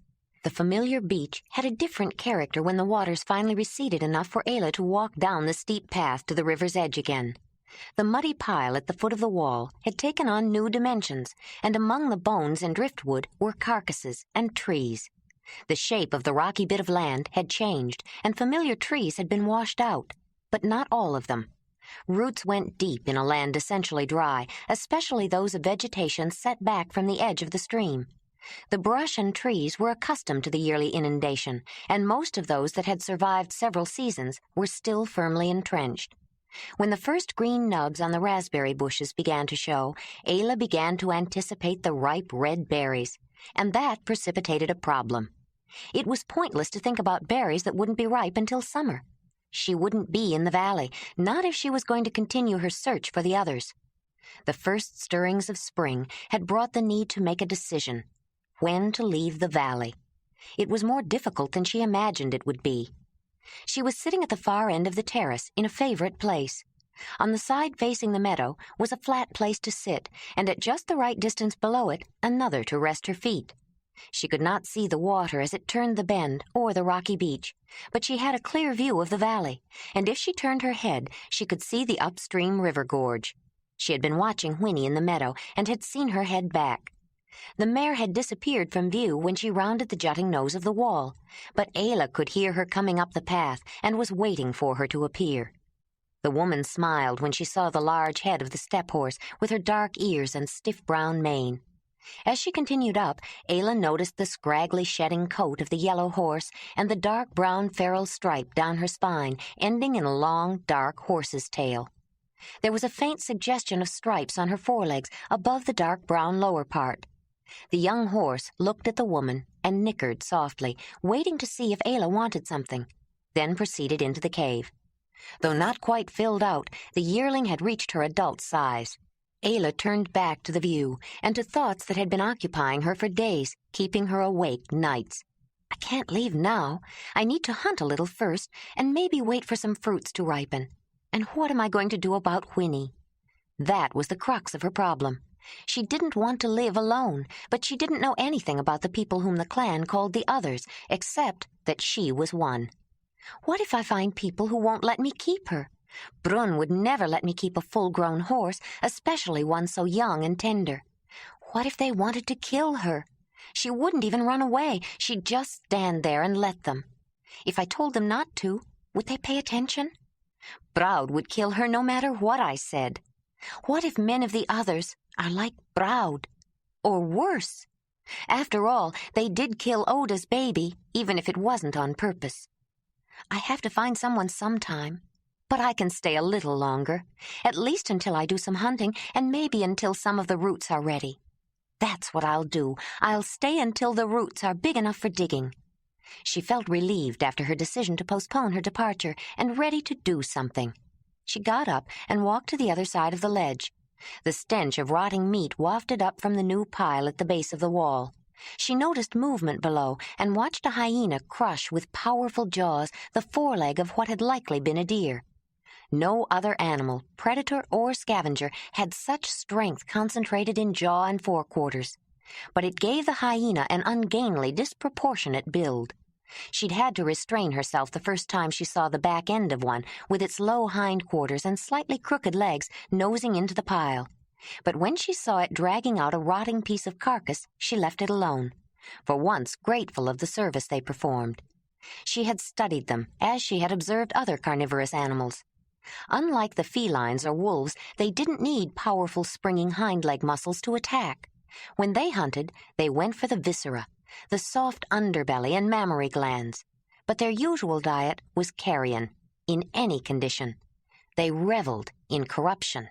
The familiar beach had a different character when the waters finally receded enough for Ayla to walk down the steep path to the river's edge again. The muddy pile at the foot of the wall had taken on new dimensions, and among the bones and driftwood were carcasses and trees. The shape of the rocky bit of land had changed, and familiar trees had been washed out, but not all of them. Roots went deep in a land essentially dry, especially those of vegetation set back from the edge of the stream. The brush and trees were accustomed to the yearly inundation, and most of those that had survived several seasons were still firmly entrenched. When the first green nubs on the raspberry bushes began to show, Ayla began to anticipate the ripe red berries, and that precipitated a problem. It was pointless to think about berries that wouldn't be ripe until summer. She wouldn't be in the valley, not if she was going to continue her search for the others. The first stirrings of spring had brought the need to make a decision: when to leave the valley. It was more difficult than she imagined it would be. She was sitting at the far end of the terrace in a favorite place. On the side facing the meadow was a flat place to sit, and at just the right distance below it, another to rest her feet. She could not see the water as it turned the bend or the rocky beach, but she had a clear view of the valley, and if she turned her head, she could see the upstream river gorge. She had been watching Winnie in the meadow and had seen her head back. The mare had disappeared from view when she rounded the jutting nose of the wall, but Ayla could hear her coming up the path and was waiting for her to appear. The woman smiled when she saw the large head of the steppe horse with her dark ears and stiff brown mane. As she continued up, Ayla noticed the scraggly shedding coat of the yellow horse and the dark brown ferrule stripe down her spine, ending in a long, dark horse's tail. There was a faint suggestion of stripes on her forelegs above the dark brown lower part. The young horse looked at the woman and nickered softly, waiting to see if Ayla wanted something, then proceeded into the cave. Though not quite filled out, the yearling had reached her adult size. Ayla turned back to the view and to thoughts that had been occupying her for days, keeping her awake nights. I can't leave now. I need to hunt a little first and maybe wait for some fruits to ripen. And what am I going to do about Winnie? That was the crux of her problem. She didn't want to live alone, but she didn't know anything about the people whom the clan called the others, except that she was one. What if I find people who won't let me keep her? Brun would never let me keep a full-grown horse, especially one so young and tender. What if they wanted to kill her? She wouldn't even run away. She'd just stand there and let them. If I told them not to, would they pay attention? Braud would kill her no matter what I said. What if men of the others are like Braud? Or worse? After all, they did kill Oda's baby, even if it wasn't on purpose. I have to find someone sometime. But I can stay a little longer, at least until I do some hunting and maybe until some of the roots are ready. That's what I'll do. I'll stay until the roots are big enough for digging. She felt relieved after her decision to postpone her departure and ready to do something. She got up and walked to the other side of the ledge. The stench of rotting meat wafted up from the new pile at the base of the wall. She noticed movement below and watched a hyena crush with powerful jaws the foreleg of what had likely been a deer. No other animal, predator or scavenger, had such strength concentrated in jaw and forequarters. But it gave the hyena an ungainly, disproportionate build. She'd had to restrain herself the first time she saw the back end of one, with its low hindquarters and slightly crooked legs nosing into the pile. But when she saw it dragging out a rotting piece of carcass, she left it alone, for once grateful of the service they performed. She had studied them, as she had observed other carnivorous animals. Unlike the felines or wolves, they didn't need powerful springing hind leg muscles to attack. When they hunted, they went for the viscera, the soft underbelly and mammary glands. But their usual diet was carrion, in any condition. They reveled in corruption.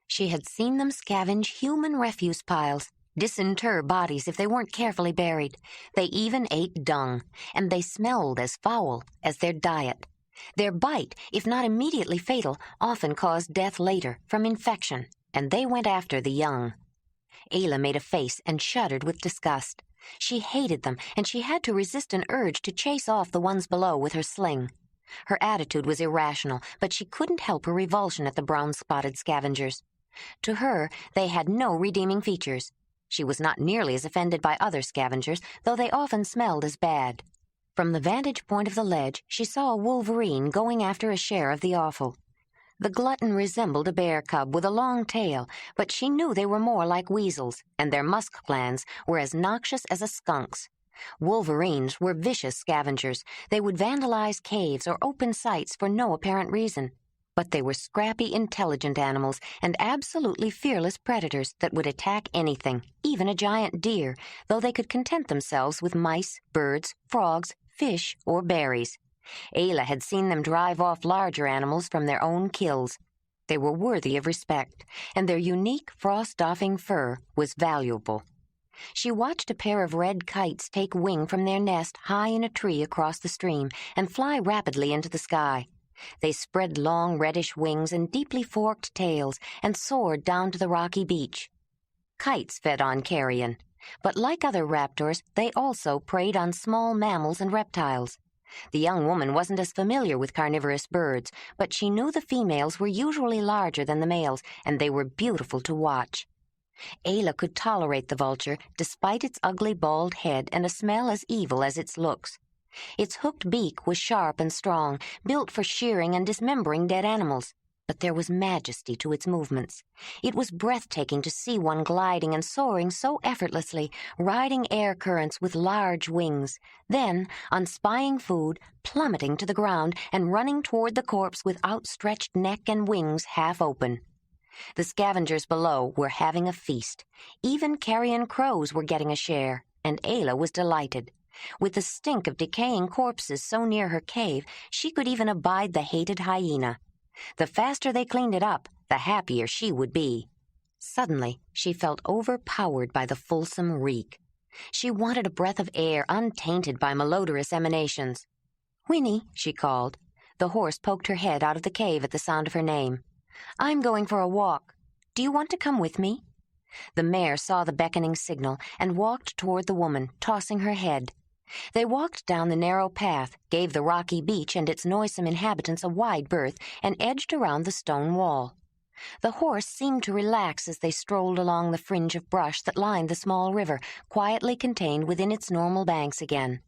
She had seen them scavenge human refuse piles, disinter bodies if they weren't carefully buried. They even ate dung, and they smelled as foul as their diet. Their bite, if not immediately fatal, often caused death later from infection, and they went after the young. Ayla made a face and shuddered with disgust. She hated them, and she had to resist an urge to chase off the ones below with her sling. Her attitude was irrational, but she couldn't help her revulsion at the brown-spotted scavengers. To her, they had no redeeming features. She was not nearly as offended by other scavengers, though they often smelled as bad. From the vantage point of the ledge, she saw a wolverine going after a share of the offal. The glutton resembled a bear cub with a long tail, but she knew they were more like weasels, and their musk glands were as noxious as a skunk's. Wolverines were vicious scavengers. They would vandalize caves or open sites for no apparent reason. But they were scrappy, intelligent animals and absolutely fearless predators that would attack anything, even a giant deer, though they could content themselves with mice, birds, frogs, fish, or berries. Ayla had seen them drive off larger animals from their own kills. They were worthy of respect, and their unique frost-doffing fur was valuable. She watched a pair of red kites take wing from their nest high in a tree across the stream and fly rapidly into the sky. They spread long reddish wings and deeply forked tails and soared down to the rocky beach. Kites fed on carrion, but like other raptors, they also preyed on small mammals and reptiles. The young woman wasn't as familiar with carnivorous birds, but she knew the females were usually larger than the males, and they were beautiful to watch. Ayla could tolerate the vulture, despite its ugly bald head and a smell as evil as its looks. Its hooked beak was sharp and strong, built for shearing and dismembering dead animals. But there was majesty to its movements. It was breathtaking to see one gliding and soaring so effortlessly, riding air currents with large wings, then, on spying food, plummeting to the ground and running toward the corpse with outstretched neck and wings half open. The scavengers below were having a feast. Even carrion crows were getting a share, and Ayla was delighted. With the stink of decaying corpses so near her cave, she could even abide the hated hyena. The faster they cleaned it up, the happier she would be. Suddenly, she felt overpowered by the fulsome reek. She wanted a breath of air untainted by malodorous emanations. "Winnie," she called. The horse poked her head out of the cave at the sound of her name. "I'm going for a walk. Do you want to come with me?" The mare saw the beckoning signal and walked toward the woman, tossing her head. They walked down the narrow path, gave the rocky beach and its noisome inhabitants a wide berth, and edged around the stone wall. The horse seemed to relax as they strolled along the fringe of brush that lined the small river, quietly contained within its normal banks again.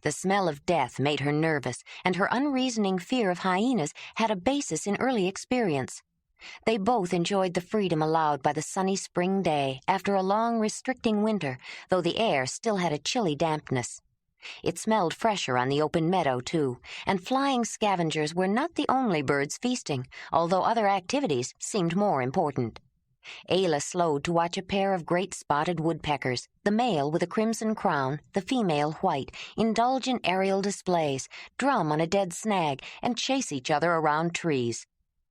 The smell of death made her nervous, and her unreasoning fear of hyenas had a basis in early experience. They both enjoyed the freedom allowed by the sunny spring day after a long, restricting winter, though the air still had a chilly dampness. It smelled fresher on the open meadow, too, and flying scavengers were not the only birds feasting, although other activities seemed more important. Ayla slowed to watch a pair of great spotted woodpeckers, the male with a crimson crown, the female white, indulge in aerial displays, drum on a dead snag, and chase each other around trees.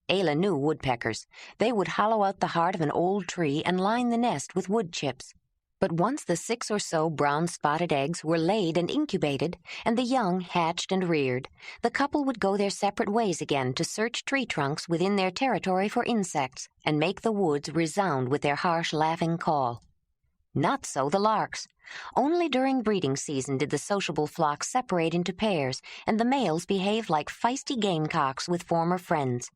Ayla knew woodpeckers. They would hollow out the heart of an old tree and line the nest with wood chips. But once the 6 or so brown-spotted eggs were laid and incubated, and the young hatched and reared, the couple would go their separate ways again to search tree trunks within their territory for insects and make the woods resound with their harsh, laughing call. Not so the larks. Only during breeding season did the sociable flock separate into pairs, and the males behaved like feisty gamecocks with former friends.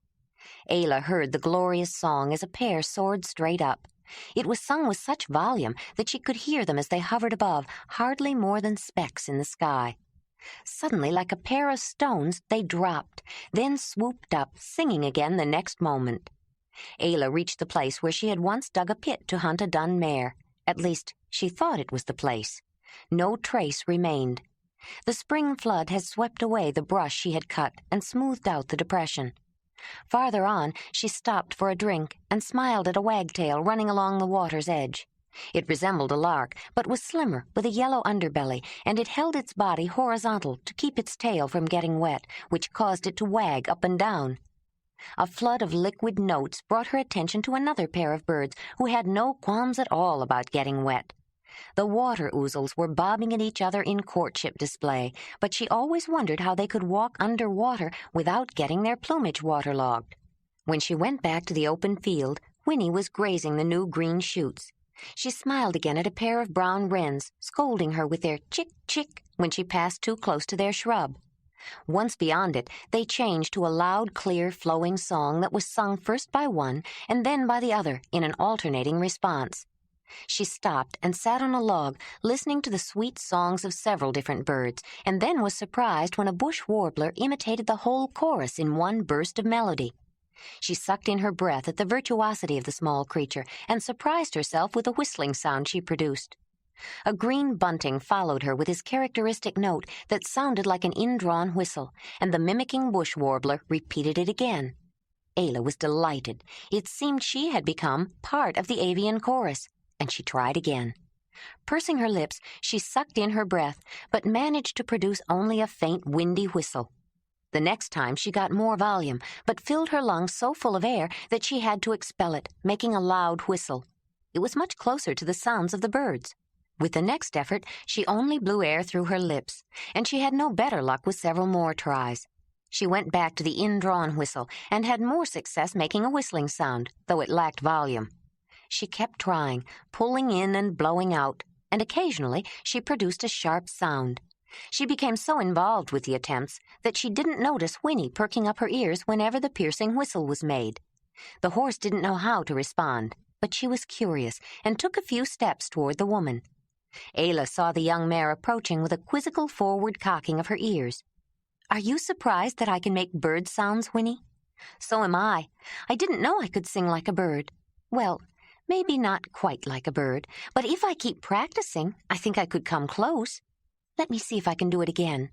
Ayla heard the glorious song as a pair soared straight up. It was sung with such volume that she could hear them as they hovered above, hardly more than specks in the sky. Suddenly, like a pair of stones, they dropped, then swooped up, singing again the next moment. Ayla reached the place where she had once dug a pit to hunt a dun mare. At least, she thought it was the place. No trace remained. The spring flood had swept away the brush she had cut and smoothed out the depression. Farther on, she stopped for a drink and smiled at a wagtail running along the water's edge. It resembled a lark, but was slimmer, with a yellow underbelly, and it held its body horizontal to keep its tail from getting wet, which caused it to wag up and down. A flood of liquid notes brought her attention to another pair of birds who had no qualms at all about getting wet. The water ouzels were bobbing at each other in courtship display, but she always wondered how they could walk under water without getting their plumage waterlogged. When she went back to the open field, Winnie was grazing the new green shoots. She smiled again at a pair of brown wrens, scolding her with their chick-chick when she passed too close to their shrub. Once beyond it, they changed to a loud, clear, flowing song that was sung first by one and then by the other in an alternating response. She stopped and sat on a log, listening to the sweet songs of several different birds, and then was surprised when a bush warbler imitated the whole chorus in one burst of melody. She sucked in her breath at the virtuosity of the small creature and surprised herself with the whistling sound she produced. A green bunting followed her with his characteristic note that sounded like an indrawn whistle, and the mimicking bush warbler repeated it again. Ayla was delighted. It seemed she had become part of the avian chorus, and she tried again. Pursing her lips, she sucked in her breath, but managed to produce only a faint, windy whistle. The next time she got more volume, but filled her lungs so full of air that she had to expel it, making a loud whistle. It was much closer to the sounds of the birds. With the next effort, she only blew air through her lips, and she had no better luck with several more tries. She went back to the indrawn whistle and had more success making a whistling sound, though it lacked volume. She kept trying, pulling in and blowing out, and occasionally she produced a sharp sound. She became so involved with the attempts that she didn't notice Winnie perking up her ears whenever the piercing whistle was made. The horse didn't know how to respond, but she was curious and took a few steps toward the woman. Ayla saw the young mare approaching with a quizzical forward cocking of her ears. "Are you surprised that I can make bird sounds, Winnie?" "So am I. I didn't know I could sing like a bird. Well, maybe not quite like a bird, but if I keep practicing, I think I could come close. Let me see if I can do it again."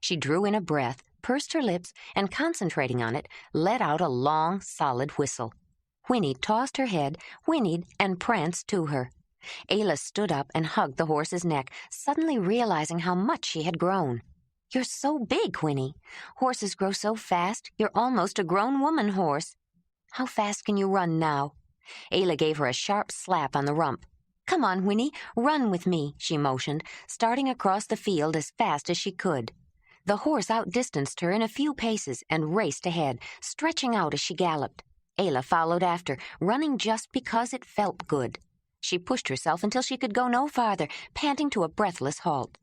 She drew in a breath, pursed her lips, and concentrating on it, let out a long, solid whistle. Winnie tossed her head, whinnied, and pranced to her. Ayla stood up and hugged the horse's neck, suddenly realizing how much she had grown. "You're so big, Winnie. Horses grow so fast, you're almost a grown woman horse. How fast can you run now?" Ayla gave her a sharp slap on the rump. "Come on, Winnie, run with me," she motioned, starting across the field as fast as she could. The horse outdistanced her in a few paces and raced ahead, stretching out as she galloped. Ayla followed after, running just because it felt good. She pushed herself until she could go no farther, panting to a breathless halt.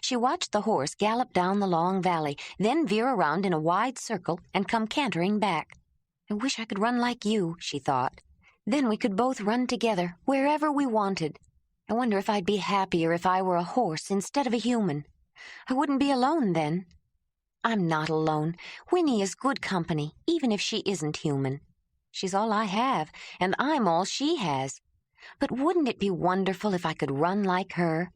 She watched the horse gallop down the long valley, then veer around in a wide circle and come cantering back. "I wish I could run like you," she thought. "Then we could both run together, wherever we wanted. I wonder if I'd be happier if I were a horse instead of a human. I wouldn't be alone then. I'm not alone. Winnie is good company, even if she isn't human. She's all I have, and I'm all she has. But wouldn't it be wonderful if I could run like her?"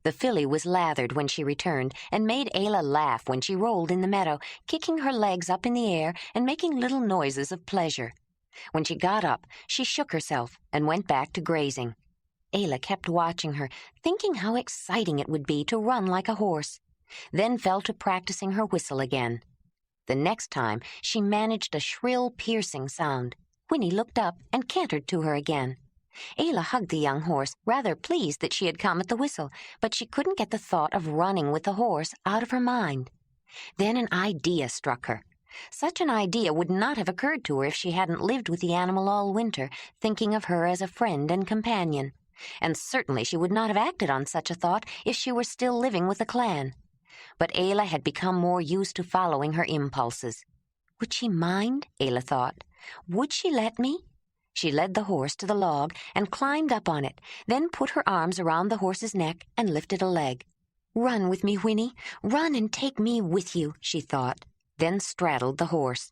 The filly was lathered when she returned and made Ayla laugh when she rolled in the meadow, kicking her legs up in the air and making little noises of pleasure. When she got up, she shook herself and went back to grazing. Ayla kept watching her, thinking how exciting it would be to run like a horse, then fell to practicing her whistle again. The next time, she managed a shrill, piercing sound. Winnie looked up and cantered to her again. Ayla hugged the young horse, rather pleased that she had come at the whistle, but she couldn't get the thought of running with the horse out of her mind. Then an idea struck her. Such an idea would not have occurred to her if she hadn't lived with the animal all winter, thinking of her as a friend and companion. And certainly she would not have acted on such a thought if she were still living with the clan. But Ayla had become more used to following her impulses. Would she mind? Ayla thought. Would she let me? She led the horse to the log and climbed up on it, then put her arms around the horse's neck and lifted a leg. "Run with me, Winnie. Run and take me with you," she thought, then straddled the horse.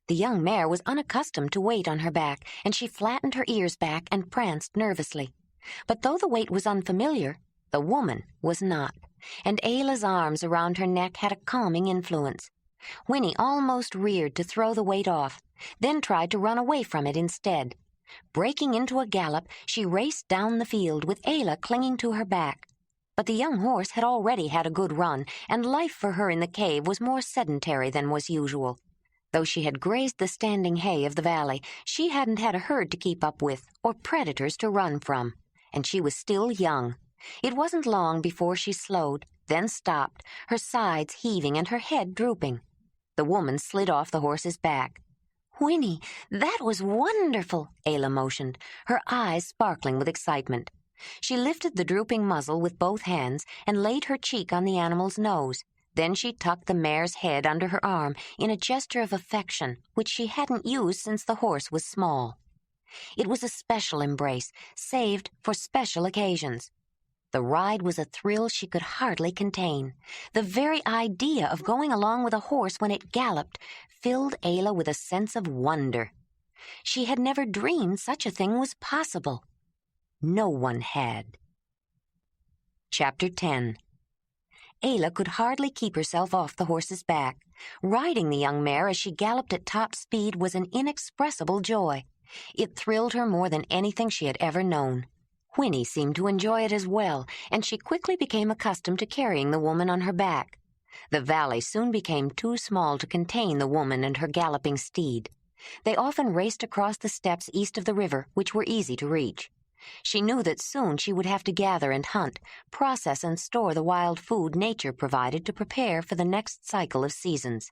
The young mare was unaccustomed to weight on her back, and she flattened her ears back and pranced nervously. But though the weight was unfamiliar, the woman was not, and Ayla's arms around her neck had a calming influence. Winnie almost reared to throw the weight off, then tried to run away from it instead. Breaking into a gallop, she raced down the field with Ayla clinging to her back. But the young horse had already had a good run, and life for her in the cave was more sedentary than was usual. Though she had grazed the standing hay of the valley, she hadn't had a herd to keep up with or predators to run from, and she was still young. It wasn't long before she slowed, then stopped, her sides heaving and her head drooping. The woman slid off the horse's back. "Winnie, that was wonderful," Ayla motioned, her eyes sparkling with excitement. She lifted the drooping muzzle with both hands and laid her cheek on the animal's nose. Then she tucked the mare's head under her arm in a gesture of affection which she hadn't used since the horse was small. It was a special embrace, saved for special occasions. The ride was a thrill she could hardly contain. The very idea of going along with a horse when it galloped filled Ayla with a sense of wonder. She had never dreamed such a thing was possible. No one had. Chapter 10. Ayla could hardly keep herself off the horse's back. Riding the young mare as she galloped at top speed was an inexpressible joy. It thrilled her more than anything she had ever known. Winnie seemed to enjoy it as well, and she quickly became accustomed to carrying the woman on her back. The valley soon became too small to contain the woman and her galloping steed. They often raced across the steppes east of the river, which were easy to reach. She knew that soon she would have to gather and hunt, process and store the wild food nature provided to prepare for the next cycle of seasons.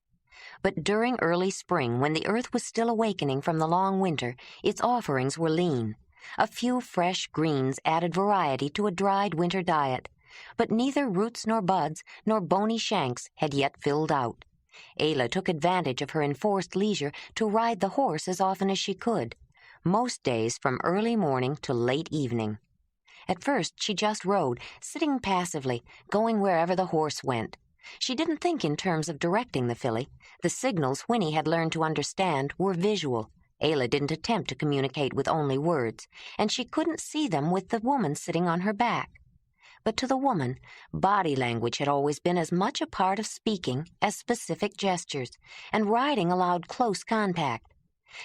But during early spring, when the earth was still awakening from the long winter, its offerings were lean. A few fresh greens added variety to a dried winter diet, but neither roots nor buds nor bony shanks had yet filled out. Ayla took advantage of her enforced leisure to ride the horse as often as she could, most days from early morning to late evening. At first she just rode, sitting passively, going wherever the horse went. She didn't think in terms of directing the filly. The signals Winnie had learned to understand were visual. Ayla didn't attempt to communicate with only words, and she couldn't see them with the woman sitting on her back. But to the woman, body language had always been as much a part of speaking as specific gestures, and riding allowed close contact.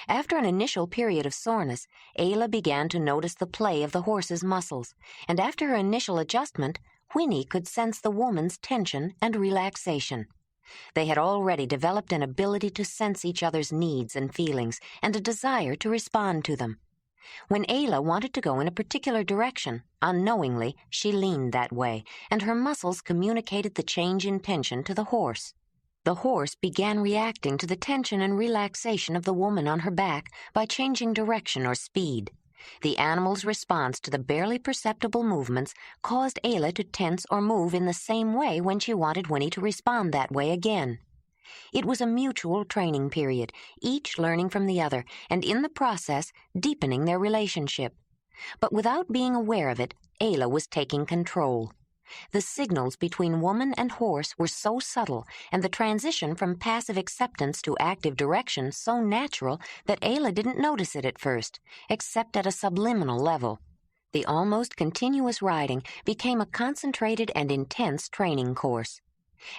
After an initial period of soreness, Ayla began to notice the play of the horse's muscles, and after her initial adjustment, Winnie could sense the woman's tension and relaxation. They had already developed an ability to sense each other's needs and feelings, and a desire to respond to them. When Ayla wanted to go in a particular direction, unknowingly, she leaned that way, and her muscles communicated the change in tension to the horse. The horse began reacting to the tension and relaxation of the woman on her back by changing direction or speed. The animal's response to the barely perceptible movements caused Ayla to tense or move in the same way when she wanted Winnie to respond that way again. It was a mutual training period, each learning from the other, and in the process, deepening their relationship. But without being aware of it, Ayla was taking control. The signals between woman and horse were so subtle, and the transition from passive acceptance to active direction so natural that Ayla didn't notice it at first, except at a subliminal level. The almost continuous riding became a concentrated and intense training course.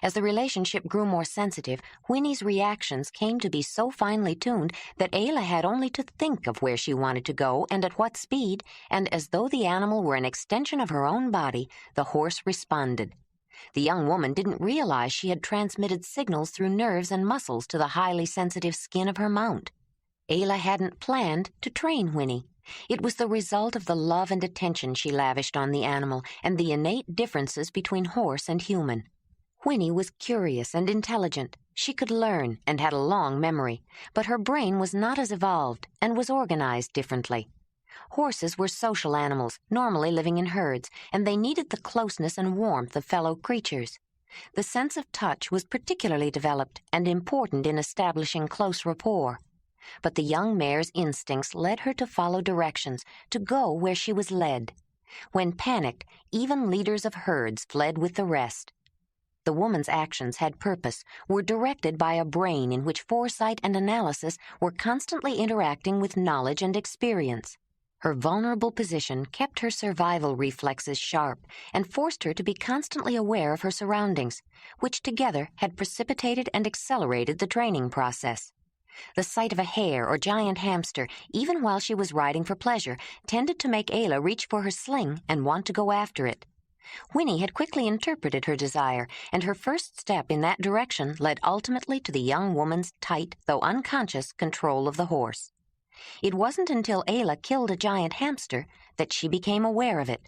As the relationship grew more sensitive, Winnie's reactions came to be so finely tuned that Ayla had only to think of where she wanted to go and at what speed, and as though the animal were an extension of her own body, the horse responded. The young woman didn't realize she had transmitted signals through nerves and muscles to the highly sensitive skin of her mount. Ayla hadn't planned to train Winnie. It was the result of the love and attention she lavished on the animal and the innate differences between horse and human. Winnie was curious and intelligent. She could learn and had a long memory, but her brain was not as evolved and was organized differently. Horses were social animals, normally living in herds, and they needed the closeness and warmth of fellow creatures. The sense of touch was particularly developed and important in establishing close rapport. But the young mare's instincts led her to follow directions, to go where she was led. When panicked, even leaders of herds fled with the rest. The woman's actions had purpose, were directed by a brain in which foresight and analysis were constantly interacting with knowledge and experience. Her vulnerable position kept her survival reflexes sharp and forced her to be constantly aware of her surroundings, which together had precipitated and accelerated the training process. The sight of a hare or giant hamster, even while she was riding for pleasure, tended to make Ayla reach for her sling and want to go after it. Winnie had quickly interpreted her desire, and her first step in that direction led ultimately to the young woman's tight, though unconscious, control of the horse. It wasn't until Ayla killed a giant hamster that she became aware of it.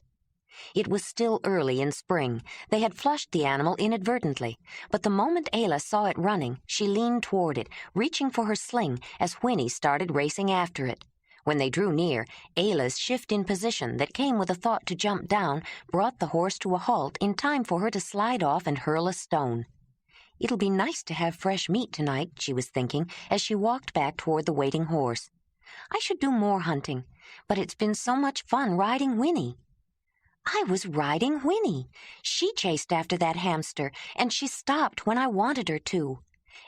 It was still early in spring. They had flushed the animal inadvertently, but the moment Ayla saw it running, she leaned toward it, reaching for her sling as Winnie started racing after it. When they drew near, Ayla's shift in position that came with a thought to jump down brought the horse to a halt in time for her to slide off and hurl a stone. "It'll be nice to have fresh meat tonight," she was thinking as she walked back toward the waiting horse. "I should do more hunting, but it's been so much fun riding Winnie." I was riding Winnie. She chased after that hamster, and she stopped when I wanted her to.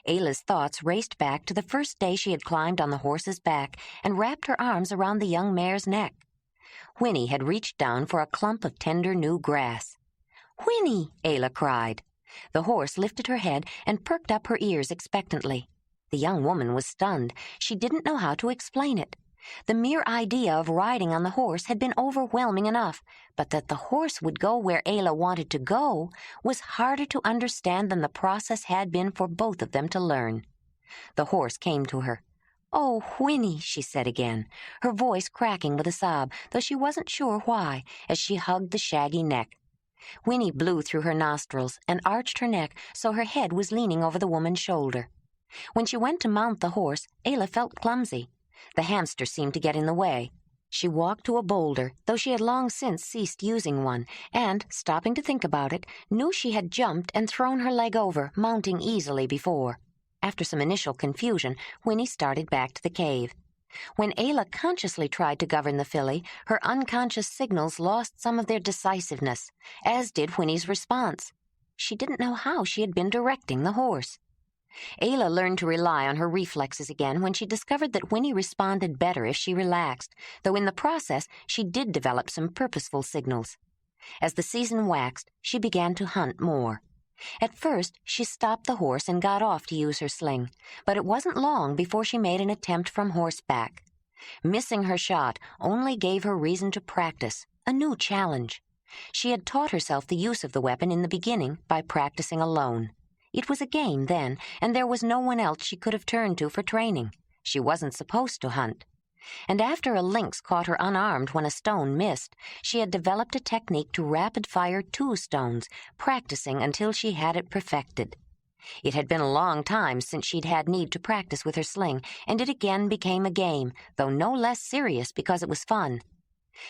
Ayla's thoughts raced back to the first day she had climbed on the horse's back and wrapped her arms around the young mare's neck. Winnie had reached down for a clump of tender new grass. "Winnie!" Ayla cried. The horse lifted her head and perked up her ears expectantly. The young woman was stunned. She didn't know how to explain it. The mere idea of riding on the horse had been overwhelming enough, but that the horse would go where Ayla wanted to go was harder to understand than the process had been for both of them to learn. The horse came to her. "Oh, Winnie," she said again, her voice cracking with a sob, though she wasn't sure why, as she hugged the shaggy neck. Winnie blew through her nostrils and arched her neck so her head was leaning over the woman's shoulder. When she went to mount the horse, Ayla felt clumsy. The hamster seemed to get in the way. She walked to a boulder, though she had long since ceased using one, and, stopping to think about it, knew she had jumped and thrown her leg over, mounting easily before. After some initial confusion, Winnie started back to the cave. When Ayla consciously tried to govern the filly, her unconscious signals lost some of their decisiveness, as did Winnie's response. She didn't know how she had been directing the horse. Ayla learned to rely on her reflexes again when she discovered that Winnie responded better if she relaxed, though in the process she did develop some purposeful signals. As the season waxed, she began to hunt more. At first, she stopped the horse and got off to use her sling, but it wasn't long before she made an attempt from horseback. Missing her shot only gave her reason to practice, a new challenge. She had taught herself the use of the weapon in the beginning by practicing alone. It was a game then, and there was no one else she could have turned to for training. She wasn't supposed to hunt. And after a lynx caught her unarmed when a stone missed, she had developed a technique to rapid-fire 2 stones, practicing until she had it perfected. It had been a long time since she'd had need to practice with her sling, and it again became a game, though no less serious because it was fun.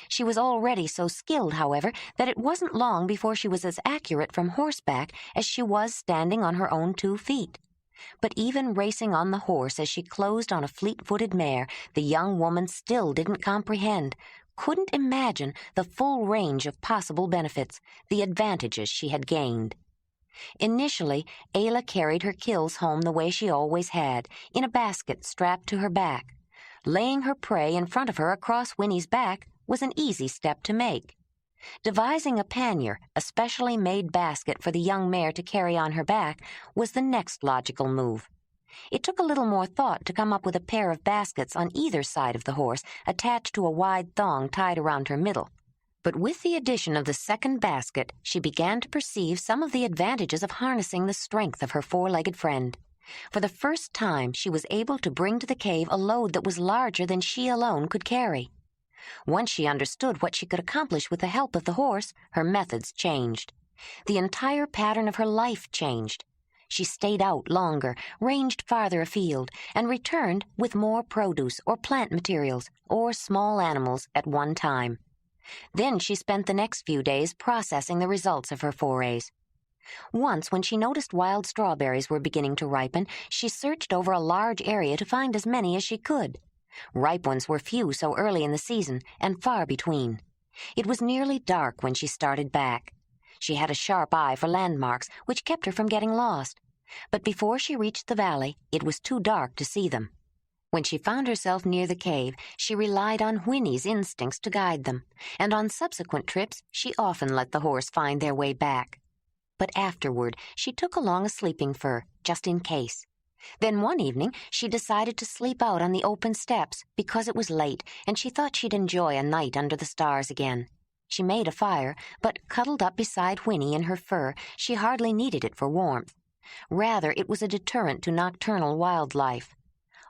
She was already so skilled, however, that it wasn't long before she was as accurate from horseback as she was standing on her own 2 feet. But even racing on the horse as she closed on a fleet-footed mare, the young woman still didn't comprehend, couldn't imagine the full range of possible benefits, the advantages she had gained. Initially, Ayla carried her kills home the way she always had, in a basket strapped to her back. Laying her prey in front of her across Winnie's back was an easy step to make. Devising a pannier, a specially made basket for the young mare to carry on her back, was the next logical move. It took a little more thought to come up with a pair of baskets on either side of the horse, attached to a wide thong tied around her middle. But with the addition of the second basket, she began to perceive some of the advantages of harnessing the strength of her 4-legged friend. For the first time, she was able to bring to the cave a load that was larger than she alone could carry. Once she understood what she could accomplish with the help of the horse, her methods changed. The entire pattern of her life changed. She stayed out longer, ranged farther afield, and returned with more produce or plant materials or small animals at one time. Then she spent the next few days processing the results of her forays. Once, when she noticed wild strawberries were beginning to ripen, she searched over a large area to find as many as she could. Ripe ones were few so early in the season, and far between. It was nearly dark when she started back. She had a sharp eye for landmarks, which kept her from getting lost. But before she reached the valley, it was too dark to see them. When she found herself near the cave, she relied on Whinny's instincts to guide them, and on subsequent trips she often let the horse find their way back. But afterward she took along a sleeping fur, just in case. Then one evening she decided to sleep out on the open steppes because it was late and she thought she'd enjoy a night under the stars again. She made a fire, but cuddled up beside Whinny in her fur, she hardly needed it for warmth. Rather, it was a deterrent to nocturnal wildlife.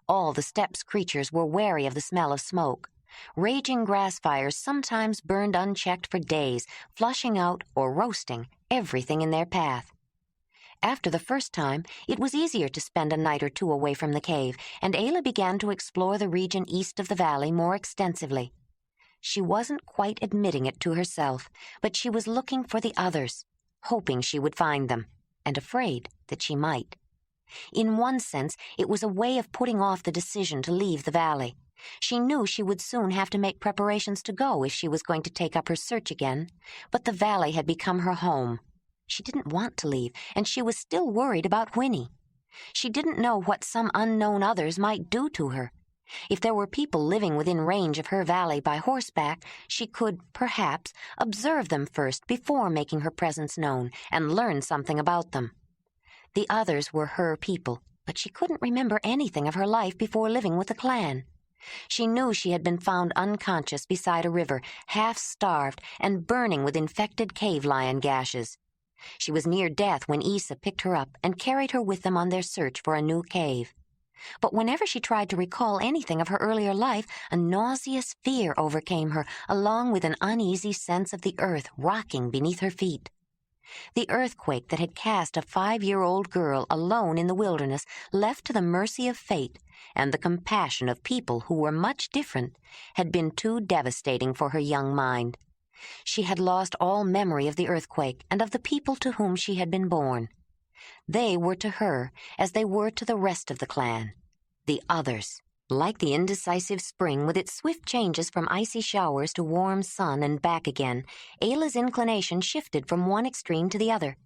All the steppes creatures were wary of the smell of smoke. Raging grass fires sometimes burned unchecked for days, flushing out or roasting everything in their path. After the first time, it was easier to spend a night or two away from the cave, and Ayla began to explore the region east of the valley more extensively. She wasn't quite admitting it to herself, but she was looking for the others, hoping she would find them, and afraid that she might. In one sense, it was a way of putting off the decision to leave the valley. She knew she would soon have to make preparations to go if she was going to take up her search again, but the valley had become her home. She didn't want to leave, and she was still worried about Whinny. She didn't know what some unknown others might do to her. If there were people living within range of her valley by horseback, she could, perhaps, observe them first before making her presence known and learn something about them. The others were her people, but she couldn't remember anything of her life before living with the clan. She knew she had been found unconscious beside a river, half-starved and burning with infected cave lion gashes. She was near death when Isa picked her up and carried her with them on their search for a new cave. But whenever she tried to recall anything of her earlier life, a nauseous fear overcame her, along with an uneasy sense of the earth rocking beneath her feet. The earthquake that had cast a 5-year-old girl alone in the wilderness, left to the mercy of fate and the compassion of people who were much different, had been too devastating for her young mind. She had lost all memory of the earthquake and of the people to whom she had been born. They were to her as they were to the rest of the clan, the others. Like the indecisive spring with its swift changes from icy showers to warm sun and back again, Ayla's inclination shifted from one extreme to the other.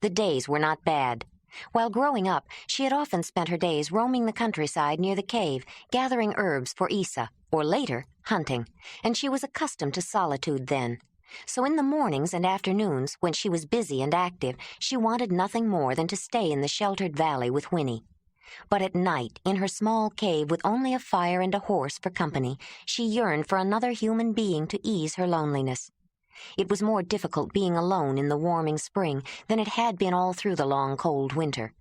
The days were not bad. While growing up, she had often spent her days roaming the countryside near the cave, gathering herbs for Isa, or later, hunting, and she was accustomed to solitude then. So in the mornings and afternoons, when she was busy and active, she wanted nothing more than to stay in the sheltered valley with Whinny. But at night, in her small cave with only a fire and a horse for company, she yearned for another human being to ease her loneliness. It was more difficult being alone in the warming spring than it had been all through the long, cold winter.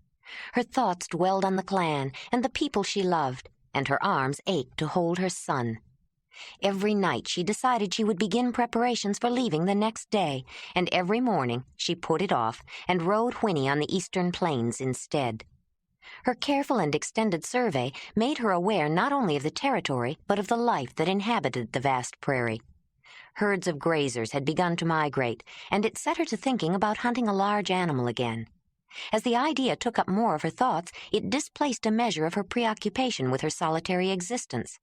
Her thoughts dwelled on the clan and the people she loved, and her arms ached to hold her son. Every night she decided she would begin preparations for leaving the next day, and every morning she put it off and rode Whinny on the eastern plains instead. Her careful and extended survey made her aware not only of the territory, but of the life that inhabited the vast prairie. Herds of grazers had begun to migrate, and it set her to thinking about hunting a large animal again. As the idea took up more of her thoughts, it displaced a measure of her preoccupation with her solitary existence.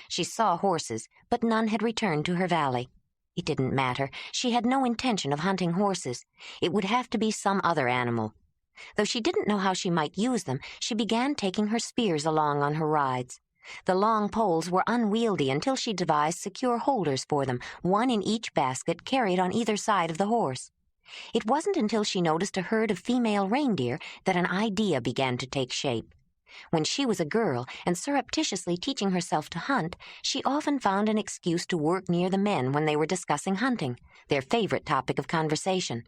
She saw horses, but none had returned to her valley. It didn't matter. She had no intention of hunting horses. It would have to be some other animal. Though she didn't know how she might use them, she began taking her spears along on her rides. The long poles were unwieldy until she devised secure holders for them, one in each basket carried on either side of the horse. It wasn't until she noticed a herd of female reindeer that an idea began to take shape. When she was a girl and surreptitiously teaching herself to hunt, she often found an excuse to work near the men when they were discussing hunting, their favorite topic of conversation.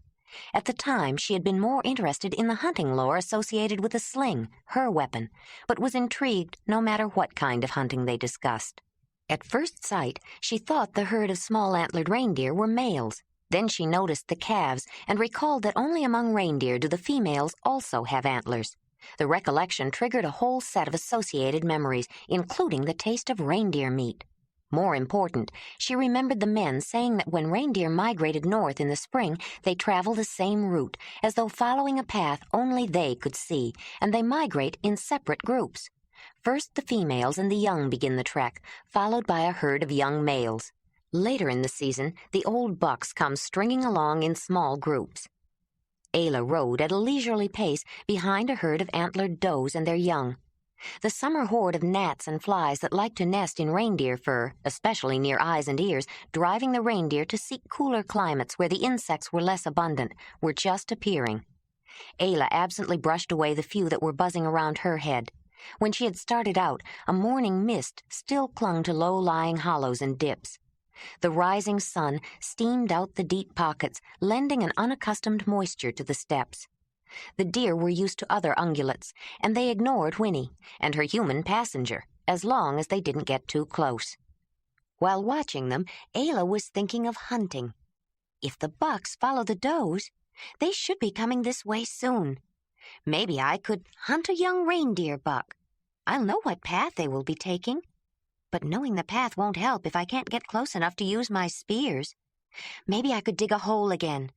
At the time, she had been more interested in the hunting lore associated with the sling, her weapon, but was intrigued no matter what kind of hunting they discussed. At first sight, she thought the herd of small-antlered reindeer were males. Then she noticed the calves and recalled that only among reindeer do the females also have antlers. The recollection triggered a whole set of associated memories, including the taste of reindeer meat. More important, she remembered the men saying that when reindeer migrated north in the spring, they travel the same route, as though following a path only they could see, and they migrate in separate groups. First the females and the young begin the trek, followed by a herd of young males. Later in the season, the old bucks come stringing along in small groups. Ayla rode at a leisurely pace behind a herd of antlered does and their young. The summer horde of gnats and flies that like to nest in reindeer fur, especially near eyes and ears, driving the reindeer to seek cooler climates where the insects were less abundant, were just appearing. Ayla absently brushed away the few that were buzzing around her head. When she had started out, a morning mist still clung to low-lying hollows and dips. The rising sun steamed out the deep pockets, lending an unaccustomed moisture to the steppes. The deer were used to other ungulates, and they ignored Whinny and her human passenger, as long as they didn't get too close. While watching them, Ayla was thinking of hunting. If the bucks follow the does, they should be coming this way soon. Maybe I could hunt a young reindeer buck. I'll know what path they will be taking. But knowing the path won't help if I can't get close enough to use my spears. Maybe I could dig a hole again.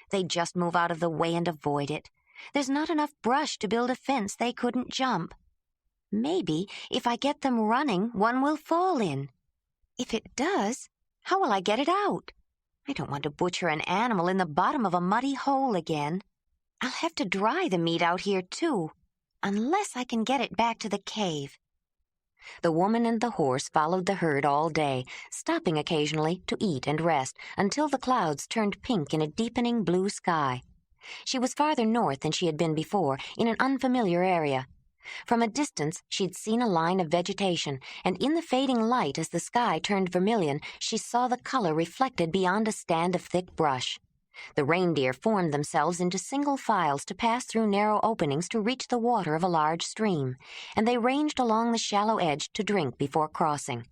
They'd just move out of the way and avoid it. There's not enough brush to build a fence they couldn't jump. Maybe if I get them running, one will fall in. If it does, how will I get it out? I don't want to butcher an animal in the bottom of a muddy hole again. I'll have to dry the meat out here, too, unless I can get it back to the cave. The woman and the horse followed the herd all day, stopping occasionally to eat and rest until the clouds turned pink in a deepening blue sky. She was farther north than she had been before, in an unfamiliar area. From a distance, she'd seen a line of vegetation, and in the fading light as the sky turned vermilion, she saw the color reflected beyond a stand of thick brush. The reindeer formed themselves into single files to pass through narrow openings to reach the water of a large stream, and they ranged along the shallow edge to drink before crossing.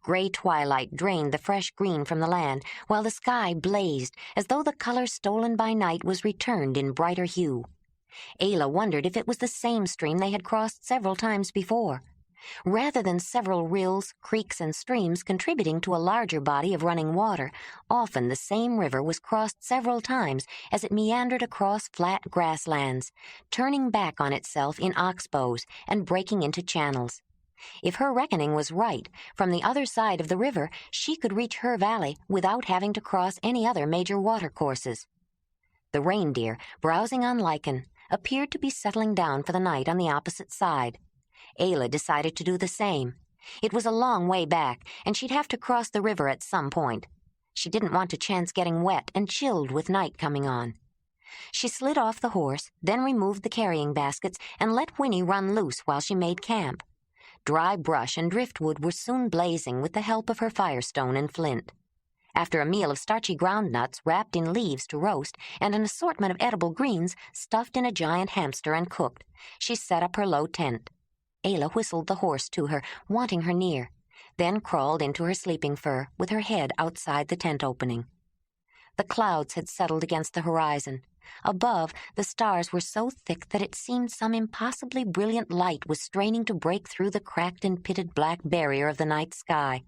Gray twilight drained the fresh green from the land, while the sky blazed as though the color stolen by night was returned in brighter hue. Ayla wondered if it was the same stream they had crossed several times before. Rather than several rills, creeks, and streams contributing to a larger body of running water, often the same river was crossed several times as it meandered across flat grasslands, turning back on itself in oxbows and breaking into channels. If her reckoning was right, from the other side of the river she could reach her valley without having to cross any other major watercourses. The reindeer, browsing on lichen, appeared to be settling down for the night on the opposite side. Ayla decided to do the same. It was a long way back, and she'd have to cross the river at some point. She didn't want to chance getting wet and chilled with night coming on. She slid off the horse, then removed the carrying baskets and let Whinny run loose while she made camp. Dry brush and driftwood were soon blazing with the help of her firestone and flint. After a meal of starchy ground nuts wrapped in leaves to roast and an assortment of edible greens stuffed in a giant hamster and cooked, she set up her low tent. Ayla whistled the horse to her, wanting her near, then crawled into her sleeping fur with her head outside the tent opening. The clouds had settled against the horizon. Above, the stars were so thick that it seemed some impossibly brilliant light was straining to break through the cracked and pitted black barrier of the night sky.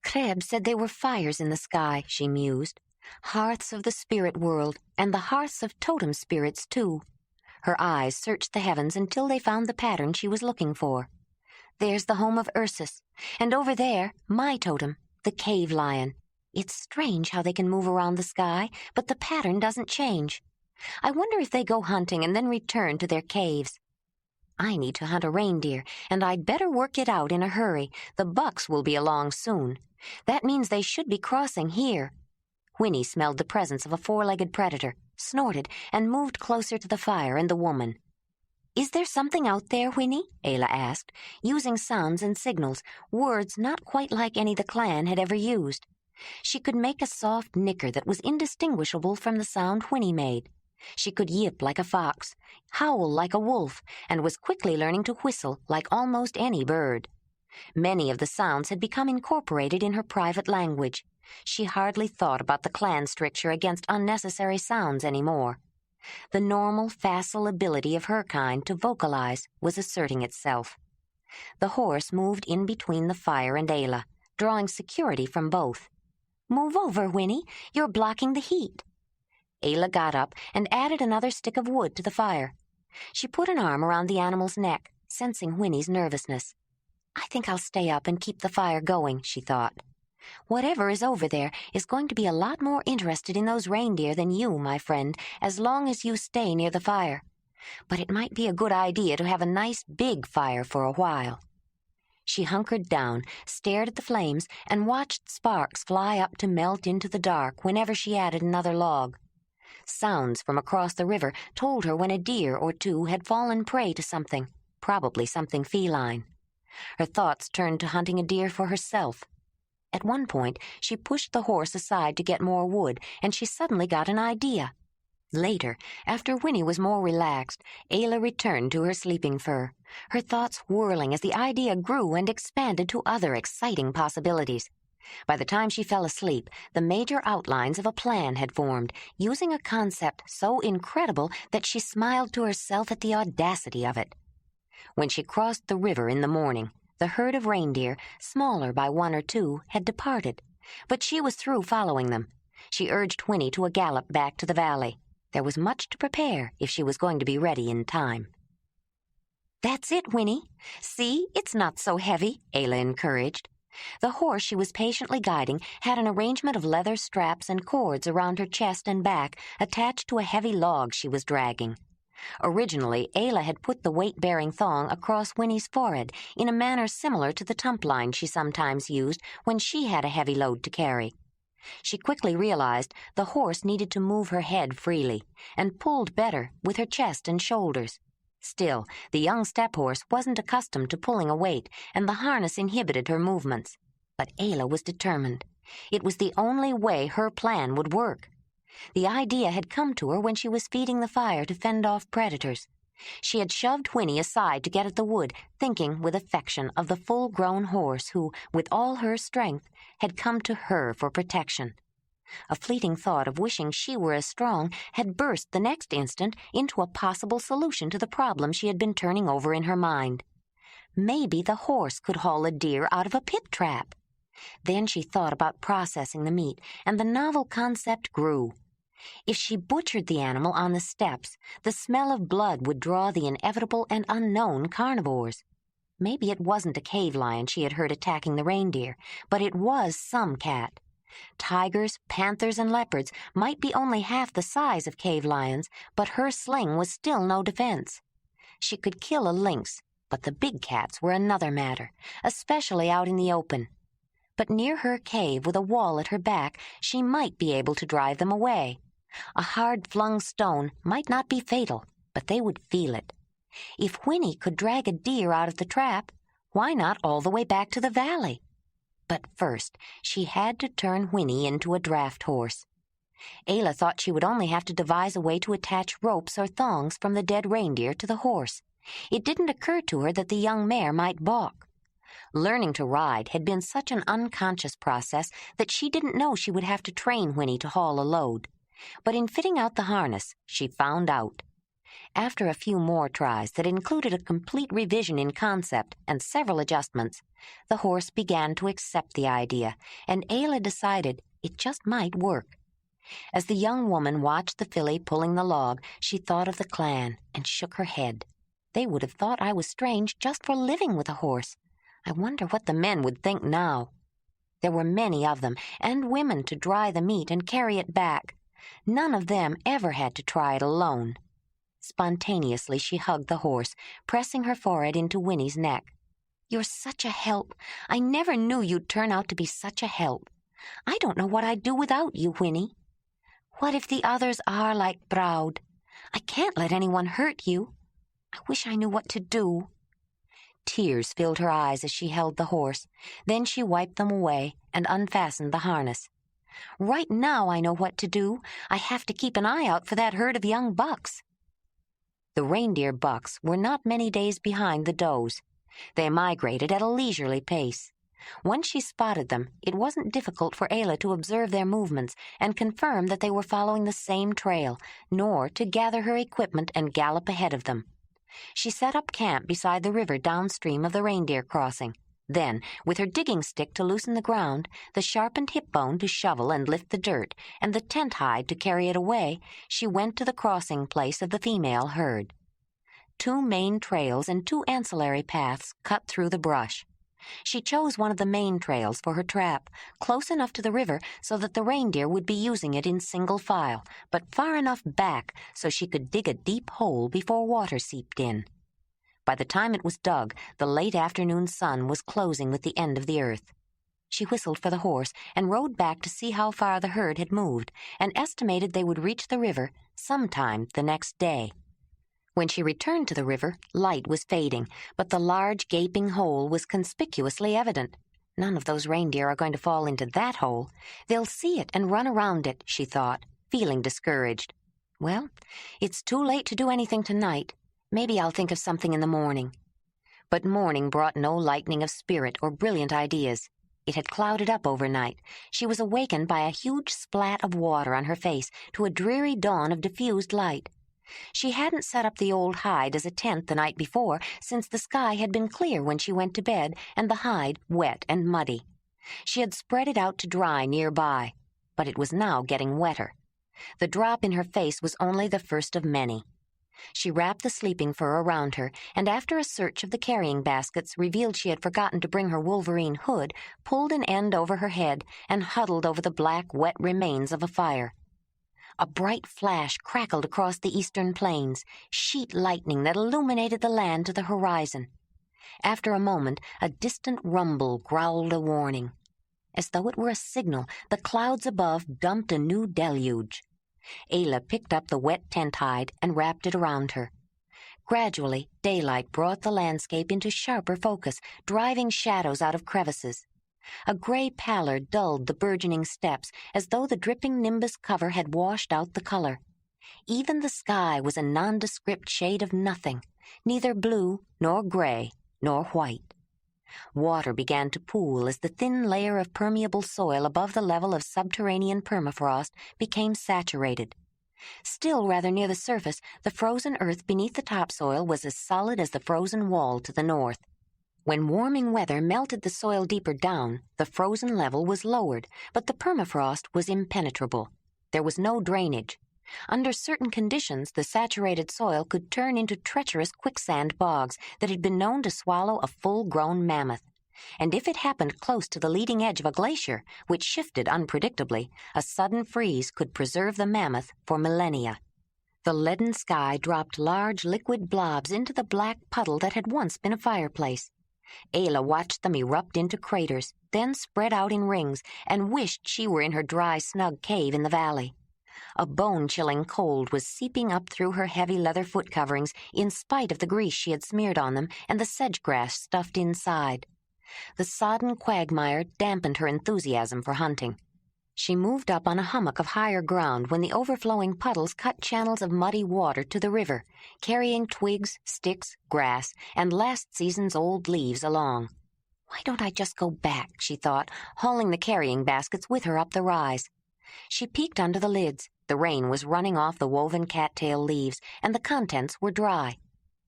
Kreb said there were fires in the sky, she mused. Hearths of the spirit world, and the hearths of totem spirits, too. Her eyes searched the heavens until they found the pattern she was looking for. There's the home of Ursus, and over there, my totem, the cave lion. It's strange how they can move around the sky, but the pattern doesn't change. I wonder if they go hunting and then return to their caves. I need to hunt a reindeer, and I'd better work it out in a hurry. The bucks will be along soon. That means they should be crossing here. Whinny smelled the presence of a four-legged predator, snorted, and moved closer to the fire and the woman. Is there something out there, Whinny? Ayla asked, using sounds and signals, words not quite like any the clan had ever used. She could make a soft nicker that was indistinguishable from the sound Whinny made. She could yip like a fox, howl like a wolf, and was quickly learning to whistle like almost any bird. Many of the sounds had become incorporated in her private language. She hardly thought about the clan stricture against unnecessary sounds anymore. The normal, facile ability of her kind to vocalize was asserting itself. The horse moved in between the fire and Ayla, drawing security from both. Move over, Whinny. You're blocking the heat. Ayla got up and added another stick of wood to the fire. She put an arm around the animal's neck, sensing Whinny's nervousness. I think I'll stay up and keep the fire going, she thought. Whatever is over there is going to be a lot more interested in those reindeer than you, my friend, as long as you stay near the fire. but it might be a good idea to have a nice big fire for a while. She hunkered down, stared at the flames, and watched sparks fly up to melt into the dark whenever she added another log. Sounds from across the river told her when a deer or two had fallen prey to something, probably something feline. Her thoughts turned to hunting a deer for herself. At one point, she pushed the horse aside to get more wood, and she suddenly got an idea. Later, after Winnie was more relaxed, Ayla returned to her sleeping fur, her thoughts whirling as the idea grew and expanded to other exciting possibilities. By the time she fell asleep, the major outlines of a plan had formed, using a concept so incredible that she smiled to herself at the audacity of it. When she crossed the river in the morning, the herd of reindeer, smaller by one or two, had departed, but she was through following them. She urged Winnie to a gallop back to the valley. There was much to prepare if she was going to be ready in time. "That's it, Winnie. See, it's not so heavy," Ayla encouraged. The horse she was patiently guiding had an arrangement of leather straps and cords around her chest and back attached to a heavy log she was dragging. Originally, Ayla had put the weight-bearing thong across Winnie's forehead in a manner similar to the tump line she sometimes used when she had a heavy load to carry. She quickly realized the horse needed to move her head freely, and pulled better with her chest and shoulders. Still, the young steppe horse wasn't accustomed to pulling a weight, and the harness inhibited her movements. But Ayla was determined. It was the only way her plan would work. The idea had come to her when she was feeding the fire to fend off predators. She had shoved Winnie aside to get at the wood, thinking with affection of the full-grown horse who, with all her strength, had come to her for protection. A fleeting thought of wishing she were as strong had burst the next instant into a possible solution to the problem she had been turning over in her mind. Maybe the horse could haul a deer out of a pit trap. Then she thought about processing the meat, and the novel concept grew. If she butchered the animal on the steppes, the smell of blood would draw the inevitable and unknown carnivores. Maybe it wasn't a cave lion she had heard attacking the reindeer, but it was some cat. Tigers, panthers, and leopards might be only half the size of cave lions, but her sling was still no defense. She could kill a lynx, but the big cats were another matter, especially out in the open. But near her cave with a wall at her back, she might be able to drive them away. A hard-flung stone might not be fatal, but they would feel it. If Winnie could drag a deer out of the trap, why not all the way back to the valley? But first, she had to turn Winnie into a draft horse. Ayla thought she would only have to devise a way to attach ropes or thongs from the dead reindeer to the horse. It didn't occur to her that the young mare might balk. Learning to ride had been such an unconscious process that she didn't know she would have to train Winnie to haul a load. But in fitting out the harness, she found out. After a few more tries that included a complete revision in concept and several adjustments, the horse began to accept the idea, and Ayla decided it just might work. As the young woman watched the filly pulling the log, she thought of the clan and shook her head. They would have thought I was strange just for living with a horse. I wonder what the men would think now. There were many of them, and women to dry the meat and carry it back. None of them ever had to try it alone. Spontaneously, she hugged the horse, pressing her forehead into Winnie's neck. "You're such a help. I never knew you'd turn out to be such a help. I don't know what I'd do without you, Winnie. What if the others are like Braud? I can't let anyone hurt you. I wish I knew what to do." Tears filled her eyes as she held the horse. Then she wiped them away and unfastened the harness. "Right now I know what to do. I have to keep an eye out for that herd of young bucks." The reindeer bucks were not many days behind the does. They migrated at a leisurely pace. Once she spotted them, it wasn't difficult for Ayla to observe their movements and confirm that they were following the same trail, nor to gather her equipment and gallop ahead of them. She set up camp beside the river downstream of the reindeer crossing. Then, with her digging stick to loosen the ground, the sharpened hip bone to shovel and lift the dirt, and the tent hide to carry it away, she went to the crossing place of the female herd. 2 main trails and 2 ancillary paths cut through the brush. She chose one of the main trails for her trap, close enough to the river so that the reindeer would be using it in single file, but far enough back so she could dig a deep hole before water seeped in. By the time it was dug, the late afternoon sun was closing with the end of the earth. She whistled for the horse and rode back to see how far the herd had moved, and estimated they would reach the river sometime the next day. When she returned to the river, light was fading, but the large gaping hole was conspicuously evident. None of those reindeer are going to fall into that hole. They'll see it and run around it, she thought, feeling discouraged. Well, it's too late to do anything tonight. Maybe I'll think of something in the morning. But morning brought no lightening of spirit or brilliant ideas. It had clouded up overnight. She was awakened by a huge splat of water on her face to a dreary dawn of diffused light. She hadn't set up the old hide as a tent the night before, since the sky had been clear when she went to bed and the hide wet and muddy. She had spread it out to dry nearby, but it was now getting wetter. The drop in her face was only the first of many. She wrapped the sleeping fur around her, and after a search of the carrying baskets revealed she had forgotten to bring her wolverine hood, pulled an end over her head and huddled over the black, wet remains of a fire. A bright flash crackled across the eastern plains, sheet lightning that illuminated the land to the horizon. After a moment, a distant rumble growled a warning. As though it were a signal, the clouds above dumped a new deluge. Ayla picked up the wet tent hide and wrapped it around her. Gradually, daylight brought the landscape into sharper focus, driving shadows out of crevices. A gray pallor dulled the burgeoning steppes, as though the dripping nimbus cover had washed out the color. Even the sky was a nondescript shade of nothing, neither blue nor gray nor white. Water began to pool as the thin layer of permeable soil above the level of subterranean permafrost became saturated. Still rather near the surface, the frozen earth beneath the topsoil was as solid as the frozen wall to the north. When warming weather melted the soil deeper down, the frozen level was lowered, but the permafrost was impenetrable. There was no drainage. Under certain conditions, the saturated soil could turn into treacherous quicksand bogs that had been known to swallow a full-grown mammoth. And if it happened close to the leading edge of a glacier, which shifted unpredictably, a sudden freeze could preserve the mammoth for millennia. The leaden sky dropped large liquid blobs into the black puddle that had once been a fireplace. Ayla watched them erupt into craters, then spread out in rings, and wished she were in her dry, snug cave in the valley. A bone-chilling cold was seeping up through her heavy leather foot coverings in spite of the grease she had smeared on them and the sedge-grass stuffed inside. The sodden quagmire dampened her enthusiasm for hunting. She moved up on a hummock of higher ground when the overflowing puddles cut channels of muddy water to the river, carrying twigs, sticks, grass, and last season's old leaves along. Why don't I just go back, she thought, hauling the carrying baskets with her up the rise. She peeked under the lids. The rain was running off the woven cattail leaves, and the contents were dry.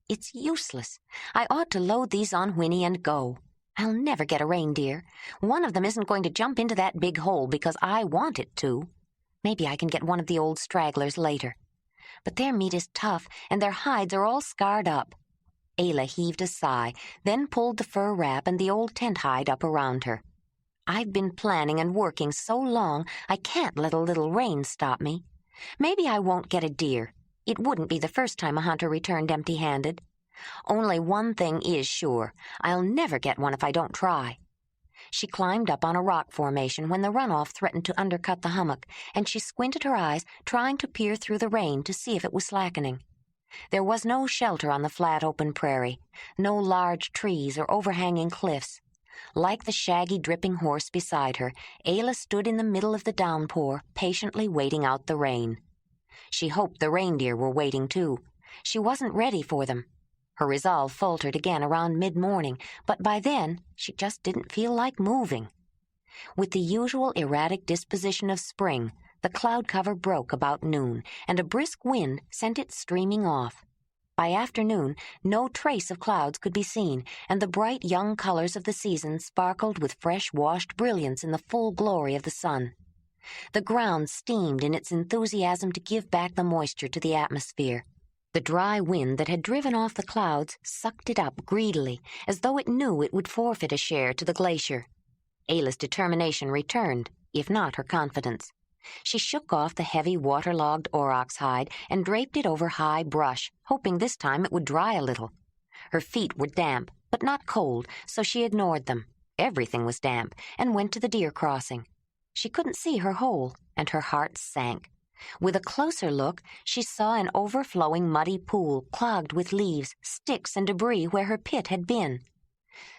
It's useless. I ought to load these on Winnie and go. I'll never get a reindeer. One of them isn't going to jump into that big hole because I want it to. Maybe I can get one of the old stragglers later. But their meat is tough, and their hides are all scarred up. Ayla heaved a sigh, then pulled the fur wrap and the old tent hide up around her. I've been planning and working so long, I can't let a little rain stop me. Maybe I won't get a deer. It wouldn't be the first time a hunter returned empty-handed. Only one thing is sure. I'll never get one if I don't try. She climbed up on a rock formation when the runoff threatened to undercut the hummock, and she squinted her eyes, trying to peer through the rain to see if it was slackening. There was no shelter on the flat open prairie, no large trees or overhanging cliffs. Like the shaggy, dripping horse beside her, Ayla stood in the middle of the downpour, patiently waiting out the rain. She hoped the reindeer were waiting, too. She wasn't ready for them. Her resolve faltered again around mid-morning, but by then she just didn't feel like moving. With the usual erratic disposition of spring, the cloud cover broke about noon, and a brisk wind sent it streaming off. By afternoon, no trace of clouds could be seen, and the bright young colors of the season sparkled with fresh-washed brilliance in the full glory of the sun. The ground steamed in its enthusiasm to give back the moisture to the atmosphere. The dry wind that had driven off the clouds sucked it up greedily, as though it knew it would forfeit a share to the glacier. Ayla's determination returned, if not her confidence. She shook off the heavy waterlogged aurochs hide and draped it over high brush, hoping this time it would dry a little. Her feet were damp, but not cold, so she ignored them. Everything was damp, and went to the deer crossing. She couldn't see her hole, and her heart sank. With a closer look, she saw an overflowing muddy pool clogged with leaves, sticks, and debris where her pit had been.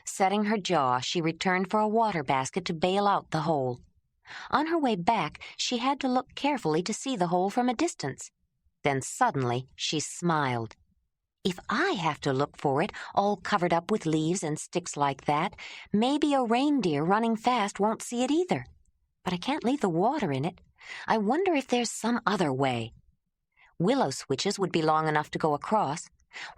Setting her jaw, she returned for a water basket to bail out the hole. On her way back, she had to look carefully to see the hole from a distance. Then suddenly she smiled. If I have to look for it, all covered up with leaves and sticks like that, maybe a reindeer running fast won't see it either. But I can't leave the water in it. I wonder if there's some other way. Willow switches would be long enough to go across.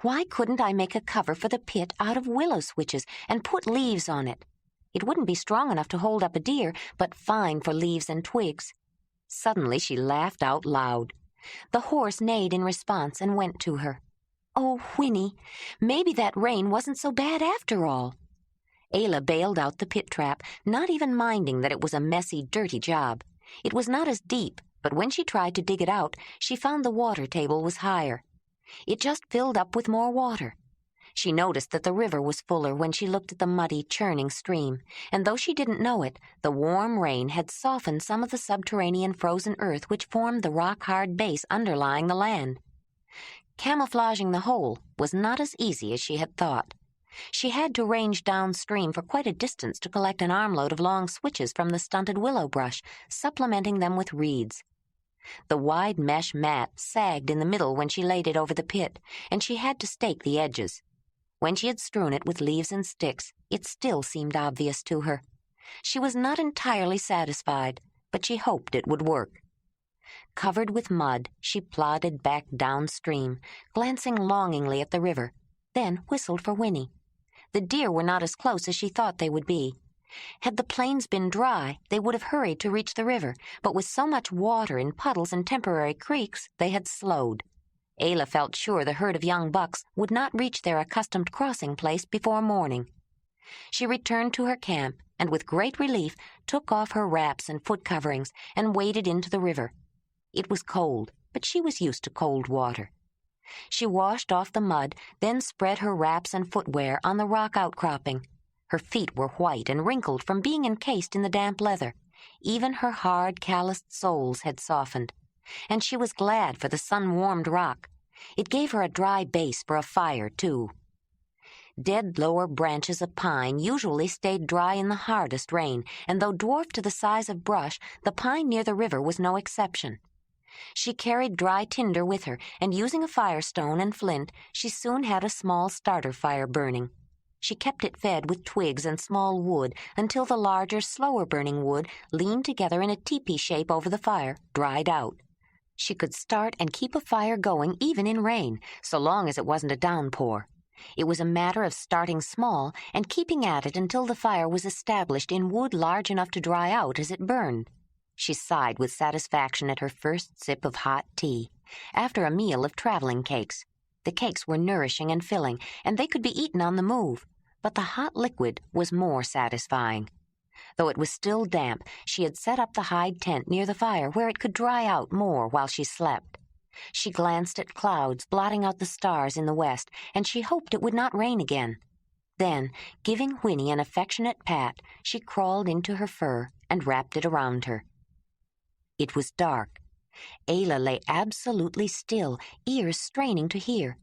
Why couldn't I make a cover for the pit out of willow switches and put leaves on it? It wouldn't be strong enough to hold up a deer, but fine for leaves and twigs. Suddenly she laughed out loud. The horse neighed in response and went to her. Oh, Winnie, maybe that rain wasn't so bad after all. Ayla bailed out the pit trap, not even minding that it was a messy, dirty job. It was not as deep, but when she tried to dig it out, she found the water table was higher. It just filled up with more water. She noticed that the river was fuller when she looked at the muddy, churning stream, and though she didn't know it, the warm rain had softened some of the subterranean frozen earth which formed the rock-hard base underlying the land. Camouflaging the hole was not as easy as she had thought. She had to range downstream for quite a distance to collect an armload of long switches from the stunted willow brush, supplementing them with reeds. The wide mesh mat sagged in the middle when she laid it over the pit, and she had to stake the edges. When she had strewn it with leaves and sticks, it still seemed obvious to her. She was not entirely satisfied, but she hoped it would work. Covered with mud, she plodded back downstream, glancing longingly at the river, then whistled for Winnie. The deer were not as close as she thought they would be. Had the plains been dry, they would have hurried to reach the river, but with so much water in puddles and temporary creeks, they had slowed. Ayla felt sure the herd of young bucks would not reach their accustomed crossing place before morning. She returned to her camp and with great relief took off her wraps and foot coverings and waded into the river. It was cold, but she was used to cold water. She washed off the mud, then spread her wraps and footwear on the rock outcropping. Her feet were white and wrinkled from being encased in the damp leather. Even her hard, calloused soles had softened. And she was glad for the sun-warmed rock. It gave her a dry base for a fire, too. Dead lower branches of pine usually stayed dry in the hardest rain, and though dwarfed to the size of brush, the pine near the river was no exception. She carried dry tinder with her, and using a firestone and flint, she soon had a small starter fire burning. She kept it fed with twigs and small wood until the larger, slower-burning wood, leaned together in a teepee shape over the fire, dried out. She could start and keep a fire going even in rain, so long as it wasn't a downpour. It was a matter of starting small and keeping at it until the fire was established in wood large enough to dry out as it burned. She sighed with satisfaction at her first sip of hot tea, after a meal of traveling cakes. The cakes were nourishing and filling, and they could be eaten on the move, but the hot liquid was more satisfying. Though it was still damp, she had set up the hide tent near the fire where it could dry out more while she slept. She glanced at clouds blotting out the stars in the west, and she hoped it would not rain again. Then, giving Winnie an affectionate pat, she crawled into her fur and wrapped it around her. It was dark. Ayla lay absolutely still, ears straining to hear.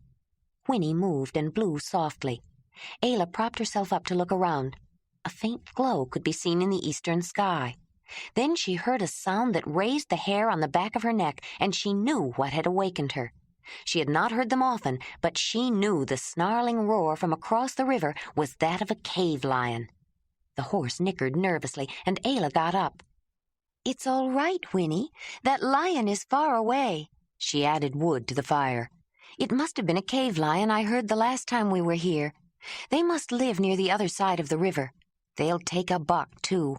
Winnie moved and blew softly. Ayla propped herself up to look around. A faint glow could be seen in the eastern sky. Then she heard a sound that raised the hair on the back of her neck, and she knew what had awakened her. She had not heard them often, but she knew the snarling roar from across the river was that of a cave lion. The horse nickered nervously, and Ayla got up. "It's all right, Winnie. That lion is far away." She added wood to the fire. "It must have been a cave lion I heard the last time we were here. They must live near the other side of the river. They'll take a buck, too.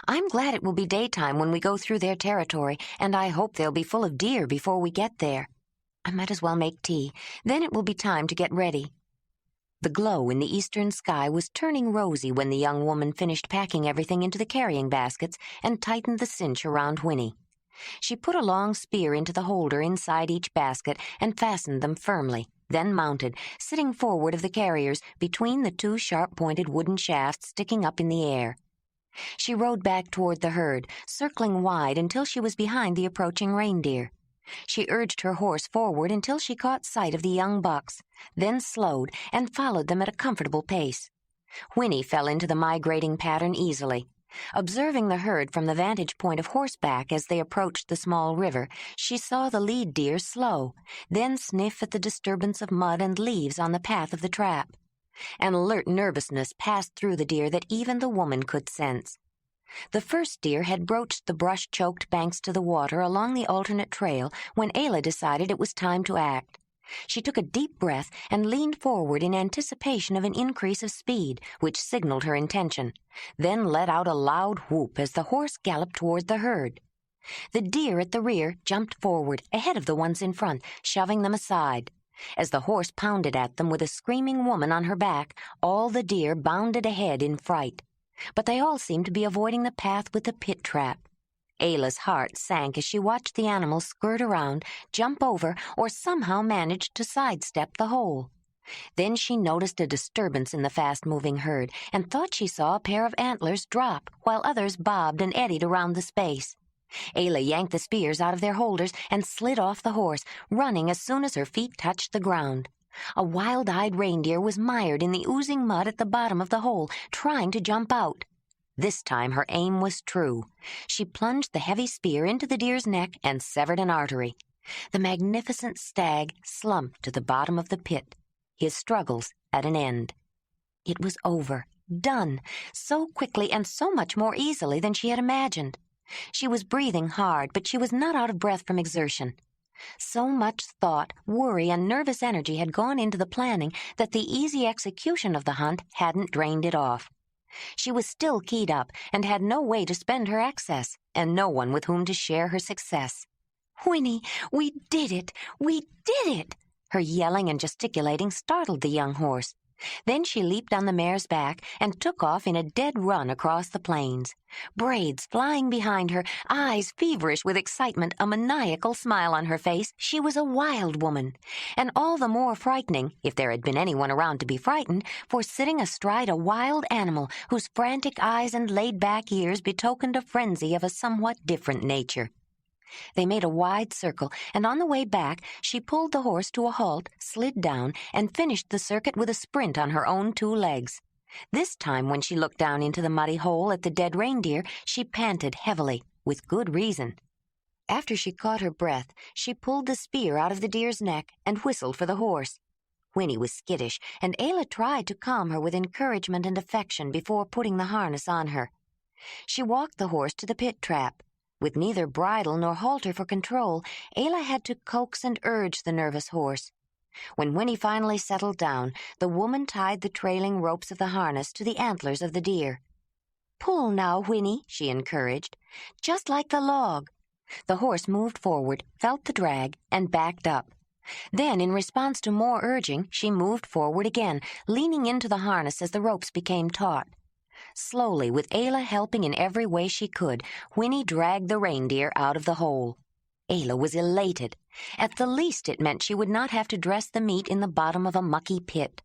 I'm glad it will be daytime when we go through their territory, and I hope they'll be full of deer before we get there." I might as well make tea. Then it will be time to get ready." The glow in the eastern sky was turning rosy when the young woman finished packing everything into the carrying baskets and tightened the cinch around Winnie. She put a long spear into the holder inside each basket and fastened them firmly, then mounted, sitting forward of the carriers between the two sharp-pointed wooden shafts sticking up in the air. She rode back toward the herd, circling wide until she was behind the approaching reindeer. She urged her horse forward until she caught sight of the young bucks, then slowed and followed them at a comfortable pace. Winnie fell into the migrating pattern easily. Observing the herd from the vantage point of horseback as they approached the small river, she saw the lead deer slow, then sniff at the disturbance of mud and leaves on the path of the trap. An alert nervousness passed through the deer that even the woman could sense. The first deer had broached the brush-choked banks to the water along the alternate trail when Ayla decided it was time to act. She took a deep breath and leaned forward in anticipation of an increase of speed, which signaled her intention, then let out a loud whoop as the horse galloped toward the herd. The deer at the rear jumped forward, ahead of the ones in front, shoving them aside. As the horse pounded at them with a screaming woman on her back, all the deer bounded ahead in fright. But they all seemed to be avoiding the path with the pit trap. Ayla's heart sank as she watched the animals skirt around, jump over, or somehow managed to sidestep the hole. Then she noticed a disturbance in the fast-moving herd and thought she saw a pair of antlers drop while others bobbed and eddied around the space. Ayla yanked the spears out of their holders and slid off the horse, running as soon as her feet touched the ground. A wild-eyed reindeer was mired in the oozing mud at the bottom of the hole, trying to jump out. This time her aim was true. She plunged the heavy spear into the deer's neck and severed an artery. The magnificent stag slumped to the bottom of the pit, his struggles at an end. It was over, done, so quickly and so much more easily than she had imagined. She was breathing hard, but she was not out of breath from exertion. So much thought, worry, and nervous energy had gone into the planning that the easy execution of the hunt hadn't drained it off. She was still keyed up and had no way to spend her excess, and no one with whom to share her success. "Winnie, we did it! We did it!" Her yelling and gesticulating startled the young horse. Then she leaped on the mare's back and took off in a dead run across the plains. Braids flying behind her, eyes feverish with excitement, a maniacal smile on her face, she was a wild woman. And all the more frightening, if there had been anyone around to be frightened, for sitting astride a wild animal whose frantic eyes and laid-back ears betokened a frenzy of a somewhat different nature. They made a wide circle, and on the way back, she pulled the horse to a halt, slid down, and finished the circuit with a sprint on her own 2 legs. This time, when she looked down into the muddy hole at the dead reindeer, she panted heavily, with good reason. After she caught her breath, she pulled the spear out of the deer's neck and whistled for the horse. Winnie was skittish, and Ayla tried to calm her with encouragement and affection before putting the harness on her. She walked the horse to the pit trap. With neither bridle nor halter for control, Ayla had to coax and urge the nervous horse. When Winnie finally settled down, the woman tied the trailing ropes of the harness to the antlers of the deer. "Pull now, Winnie," she encouraged, "just like the log." The horse moved forward, felt the drag, and backed up. Then, in response to more urging, she moved forward again, leaning into the harness as the ropes became taut. Slowly, with Ayla helping in every way she could, Winnie dragged the reindeer out of the hole. Ayla was elated. At the least, it meant she would not have to dress the meat in the bottom of a mucky pit.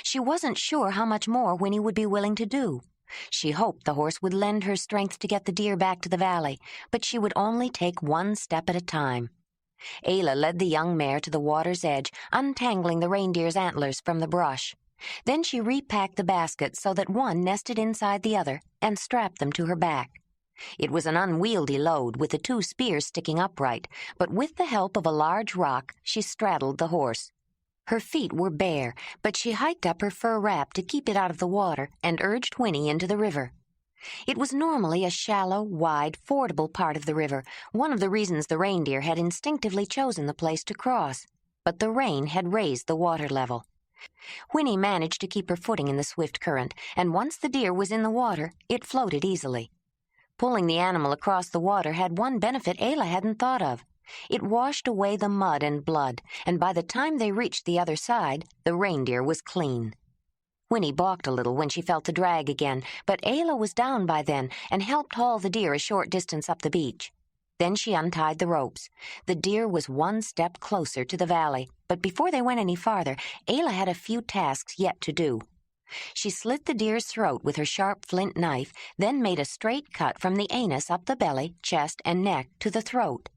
She wasn't sure how much more Winnie would be willing to do. She hoped the horse would lend her strength to get the deer back to the valley, but she would only take one step at a time. Ayla led the young mare to the water's edge, untangling the reindeer's antlers from the brush. Then she repacked the baskets so that one nested inside the other and strapped them to her back. It was an unwieldy load, with the 2 spears sticking upright, but with the help of a large rock, she straddled the horse. Her feet were bare, but she hiked up her fur wrap to keep it out of the water and urged Winnie into the river. It was normally a shallow, wide, fordable part of the river, one of the reasons the reindeer had instinctively chosen the place to cross. But the rain had raised the water level. Winnie managed to keep her footing in the swift current, and once the deer was in the water, it floated easily. Pulling the animal across the water had one benefit Ayla hadn't thought of. It washed away the mud and blood, and by the time they reached the other side, the reindeer was clean. Winnie balked a little when she felt the drag again, but Ayla was down by then and helped haul the deer a short distance up the beach. Then she untied the ropes. The deer was one step closer to the valley, but before they went any farther, Ayla had a few tasks yet to do. She slit the deer's throat with her sharp flint knife, then made a straight cut from the anus up the belly, chest, and neck to the throat.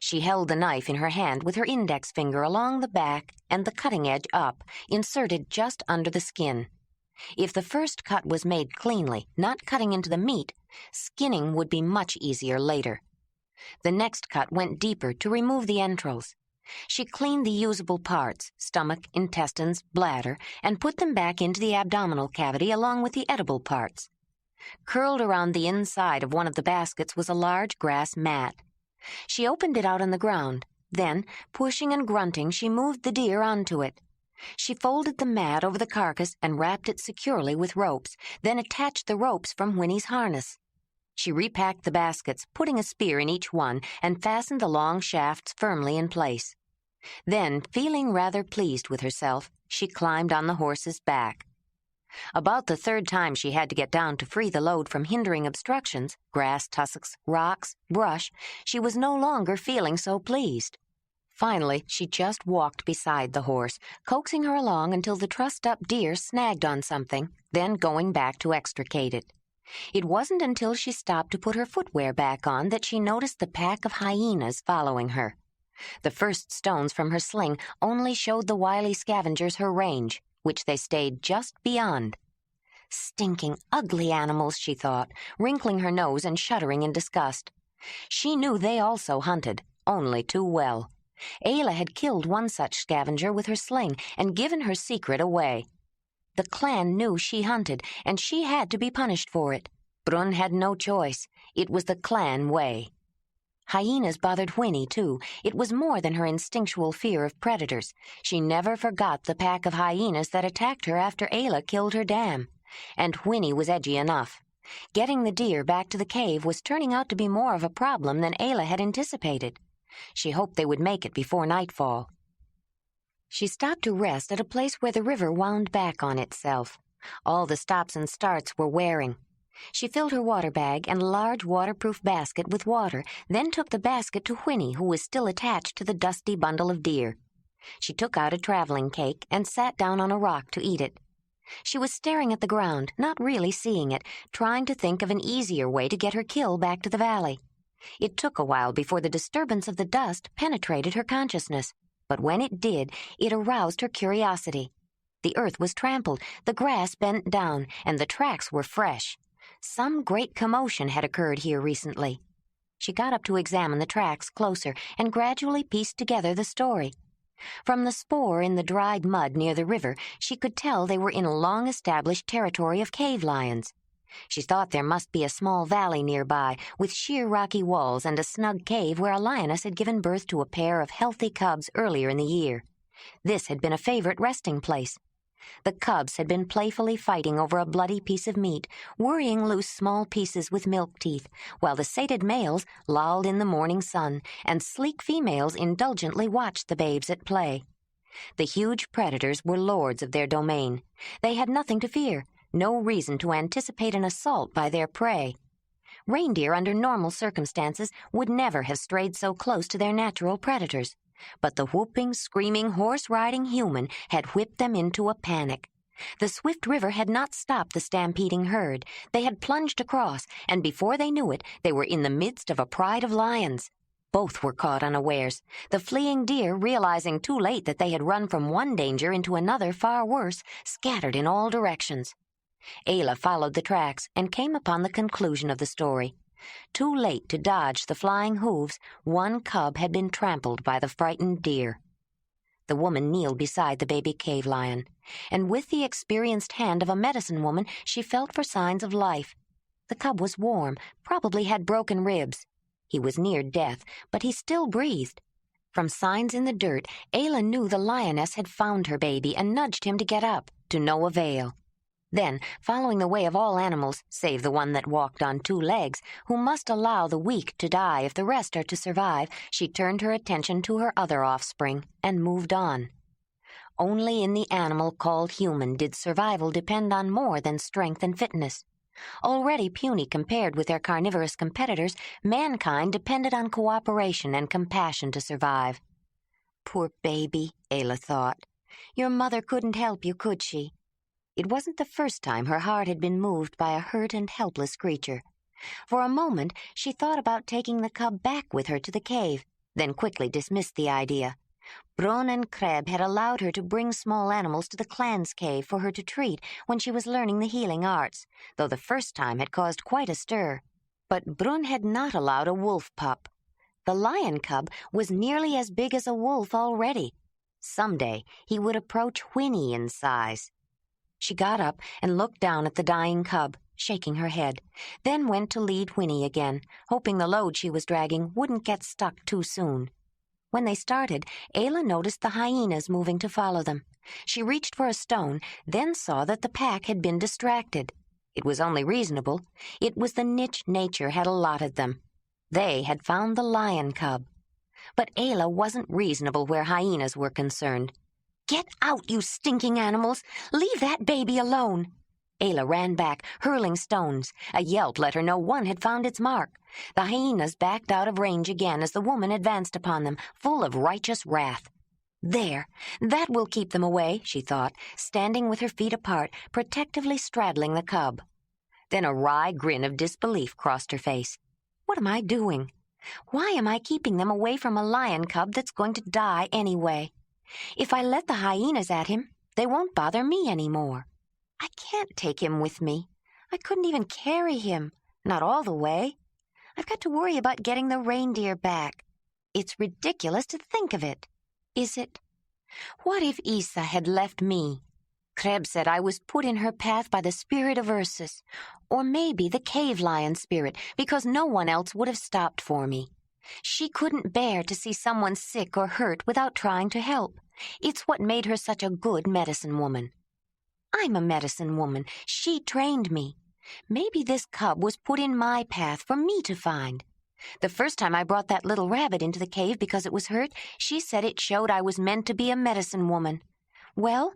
She held the knife in her hand with her index finger along the back and the cutting edge up, inserted just under the skin. If the first cut was made cleanly, not cutting into the meat, skinning would be much easier later. The next cut went deeper to remove the entrails. She cleaned the usable parts, stomach, intestines, bladder, and put them back into the abdominal cavity along with the edible parts. Curled around the inside of one of the baskets was a large grass mat. She opened it out on the ground. Then, pushing and grunting, she moved the deer onto it. She folded the mat over the carcass and wrapped it securely with ropes, then attached the ropes from Winnie's harness. She repacked the baskets, putting a spear in each one, and fastened the long shafts firmly in place. Then, feeling rather pleased with herself, she climbed on the horse's back. About the third time she had to get down to free the load from hindering obstructions, grass tussocks, rocks, brush, she was no longer feeling so pleased. Finally, she just walked beside the horse, coaxing her along until the trussed-up deer snagged on something, then going back to extricate it. It wasn't until she stopped to put her footwear back on that she noticed the pack of hyenas following her. The first stones from her sling only showed the wily scavengers her range, which they stayed just beyond. Stinking, ugly animals, she thought, wrinkling her nose and shuddering in disgust. She knew they also hunted, only too well. Ayla had killed one such scavenger with her sling and given her secret away. The clan knew she hunted, and she had to be punished for it. Brunn had no choice. It was the clan way. Hyenas bothered Winnie, too. It was more than her instinctual fear of predators. She never forgot the pack of hyenas that attacked her after Ayla killed her dam. And Winnie was edgy enough. Getting the deer back to the cave was turning out to be more of a problem than Ayla had anticipated. She hoped they would make it before nightfall. She stopped to rest at a place where the river wound back on itself. All the stops and starts were wearing. She filled her water bag and a large waterproof basket with water, then took the basket to Winnie, who was still attached to the dusty bundle of deer. She took out a traveling cake and sat down on a rock to eat it. She was staring at the ground, not really seeing it, trying to think of an easier way to get her kill back to the valley. It took a while before the disturbance of the dust penetrated her consciousness, but when it did, it aroused her curiosity. The earth was trampled, the grass bent down, and the tracks were fresh. Some great commotion had occurred here recently. She got up to examine the tracks closer and gradually pieced together the story. From the spoor in the dried mud near the river, she could tell they were in a long-established territory of cave lions. She thought there must be a small valley nearby, with sheer rocky walls and a snug cave where a lioness had given birth to a pair of healthy cubs earlier in the year. This had been a favorite resting place. The cubs had been playfully fighting over a bloody piece of meat, worrying loose small pieces with milk teeth, while the sated males lolled in the morning sun, and sleek females indulgently watched the babes at play. The huge predators were lords of their domain. They had nothing to fear, no reason to anticipate an assault by their prey. Reindeer, under normal circumstances, would never have strayed so close to their natural predators. But the whooping, screaming, horse-riding human had whipped them into a panic. The swift river had not stopped the stampeding herd. They had plunged across, and before they knew it, they were in the midst of a pride of lions. Both were caught unawares, the fleeing deer, realizing too late that they had run from one danger into another far worse, scattered in all directions. Ayla followed the tracks and came upon the conclusion of the story. Too late to dodge the flying hooves, one cub had been trampled by the frightened deer. The woman kneeled beside the baby cave lion, and with the experienced hand of a medicine woman, she felt for signs of life. The cub was warm, probably had broken ribs. He was near death, but he still breathed. From signs in the dirt, Ayla knew the lioness had found her baby and nudged him to get up, to no avail. Then, following the way of all animals, save the one that walked on 2 legs, who must allow the weak to die if the rest are to survive, she turned her attention to her other offspring and moved on. Only in the animal called human did survival depend on more than strength and fitness. Already puny compared with their carnivorous competitors, mankind depended on cooperation and compassion to survive. Poor baby, Ayla thought. Your mother couldn't help you, could she? It wasn't the first time her heart had been moved by a hurt and helpless creature. For a moment, she thought about taking the cub back with her to the cave, then quickly dismissed the idea. Brun and Kreb had allowed her to bring small animals to the clan's cave for her to treat when she was learning the healing arts, though the first time had caused quite a stir. But Brun had not allowed a wolf pup. The lion cub was nearly as big as a wolf already. Someday he would approach Whinny in size. She got up and looked down at the dying cub, shaking her head, then went to lead Whinny again, hoping the load she was dragging wouldn't get stuck too soon. When they started, Ayla noticed the hyenas moving to follow them. She reached for a stone, then saw that the pack had been distracted. It was only reasonable. It was the niche nature had allotted them. They had found the lion cub. But Ayla wasn't reasonable where hyenas were concerned. "Get out, you stinking animals! Leave that baby alone!" Ayla ran back, hurling stones. A yelp let her know one had found its mark. The hyenas backed out of range again as the woman advanced upon them, full of righteous wrath. There, that will keep them away, she thought, standing with her feet apart, protectively straddling the cub. Then a wry grin of disbelief crossed her face. What am I doing? Why am I keeping them away from a lion cub that's going to die anyway? If I let the hyenas at him, they won't bother me anymore. I can't take him with me. I couldn't even carry him, not all the way. I've got to worry about getting the reindeer back. It's ridiculous to think of it. Is it? What if Isa had left me? Kreb said I was put in her path by the spirit of Ursus, or maybe the cave lion spirit, because no one else would have stopped for me. She couldn't bear to see someone sick or hurt without trying to help. It's what made her such a good medicine woman. I'm a medicine woman. She trained me. Maybe this cub was put in my path for me to find. The first time I brought that little rabbit into the cave because it was hurt, she said it showed I was meant to be a medicine woman. Well,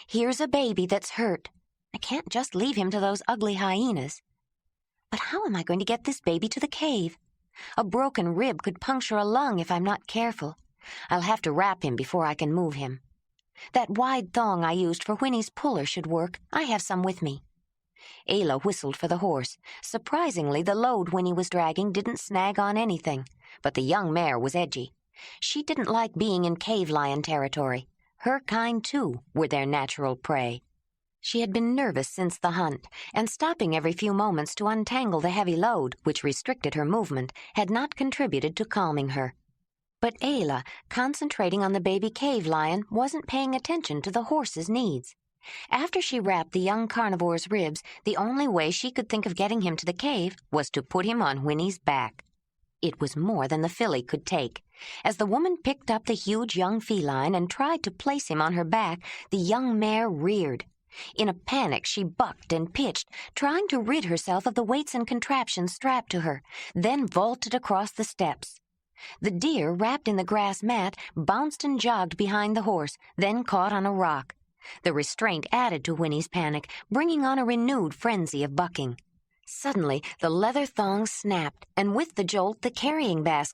here's a baby that's hurt. I can't just leave him to those ugly hyenas. But how am I going to get this baby to the cave? A broken rib could puncture a lung if I'm not careful. I'll have to wrap him before I can move him. That wide thong I used for Whinny's puller should work. I have some with me. Ayla whistled for the horse. Surprisingly, the load Whinny was dragging didn't snag on anything, but the young mare was edgy. She didn't like being in cave lion territory. Her kind, too, were their natural prey. She had been nervous since the hunt, and stopping every few moments to untangle the heavy load, which restricted her movement, had not contributed to calming her. But Ayla, concentrating on the baby cave lion, wasn't paying attention to the horse's needs. After she wrapped the young carnivore's ribs, the only way she could think of getting him to the cave was to put him on Whinny's back. It was more than the filly could take. As the woman picked up the huge young feline and tried to place him on her back, the young mare reared. In a panic, she bucked and pitched, trying to rid herself of the weights and contraptions strapped to her, then vaulted across the steps. The deer, wrapped in the grass mat, bounced and jogged behind the horse, then caught on a rock. The restraint added to Whinny's panic, bringing on a renewed frenzy of bucking. Suddenly, the leather thongs snapped, and with the jolt, the carrying basket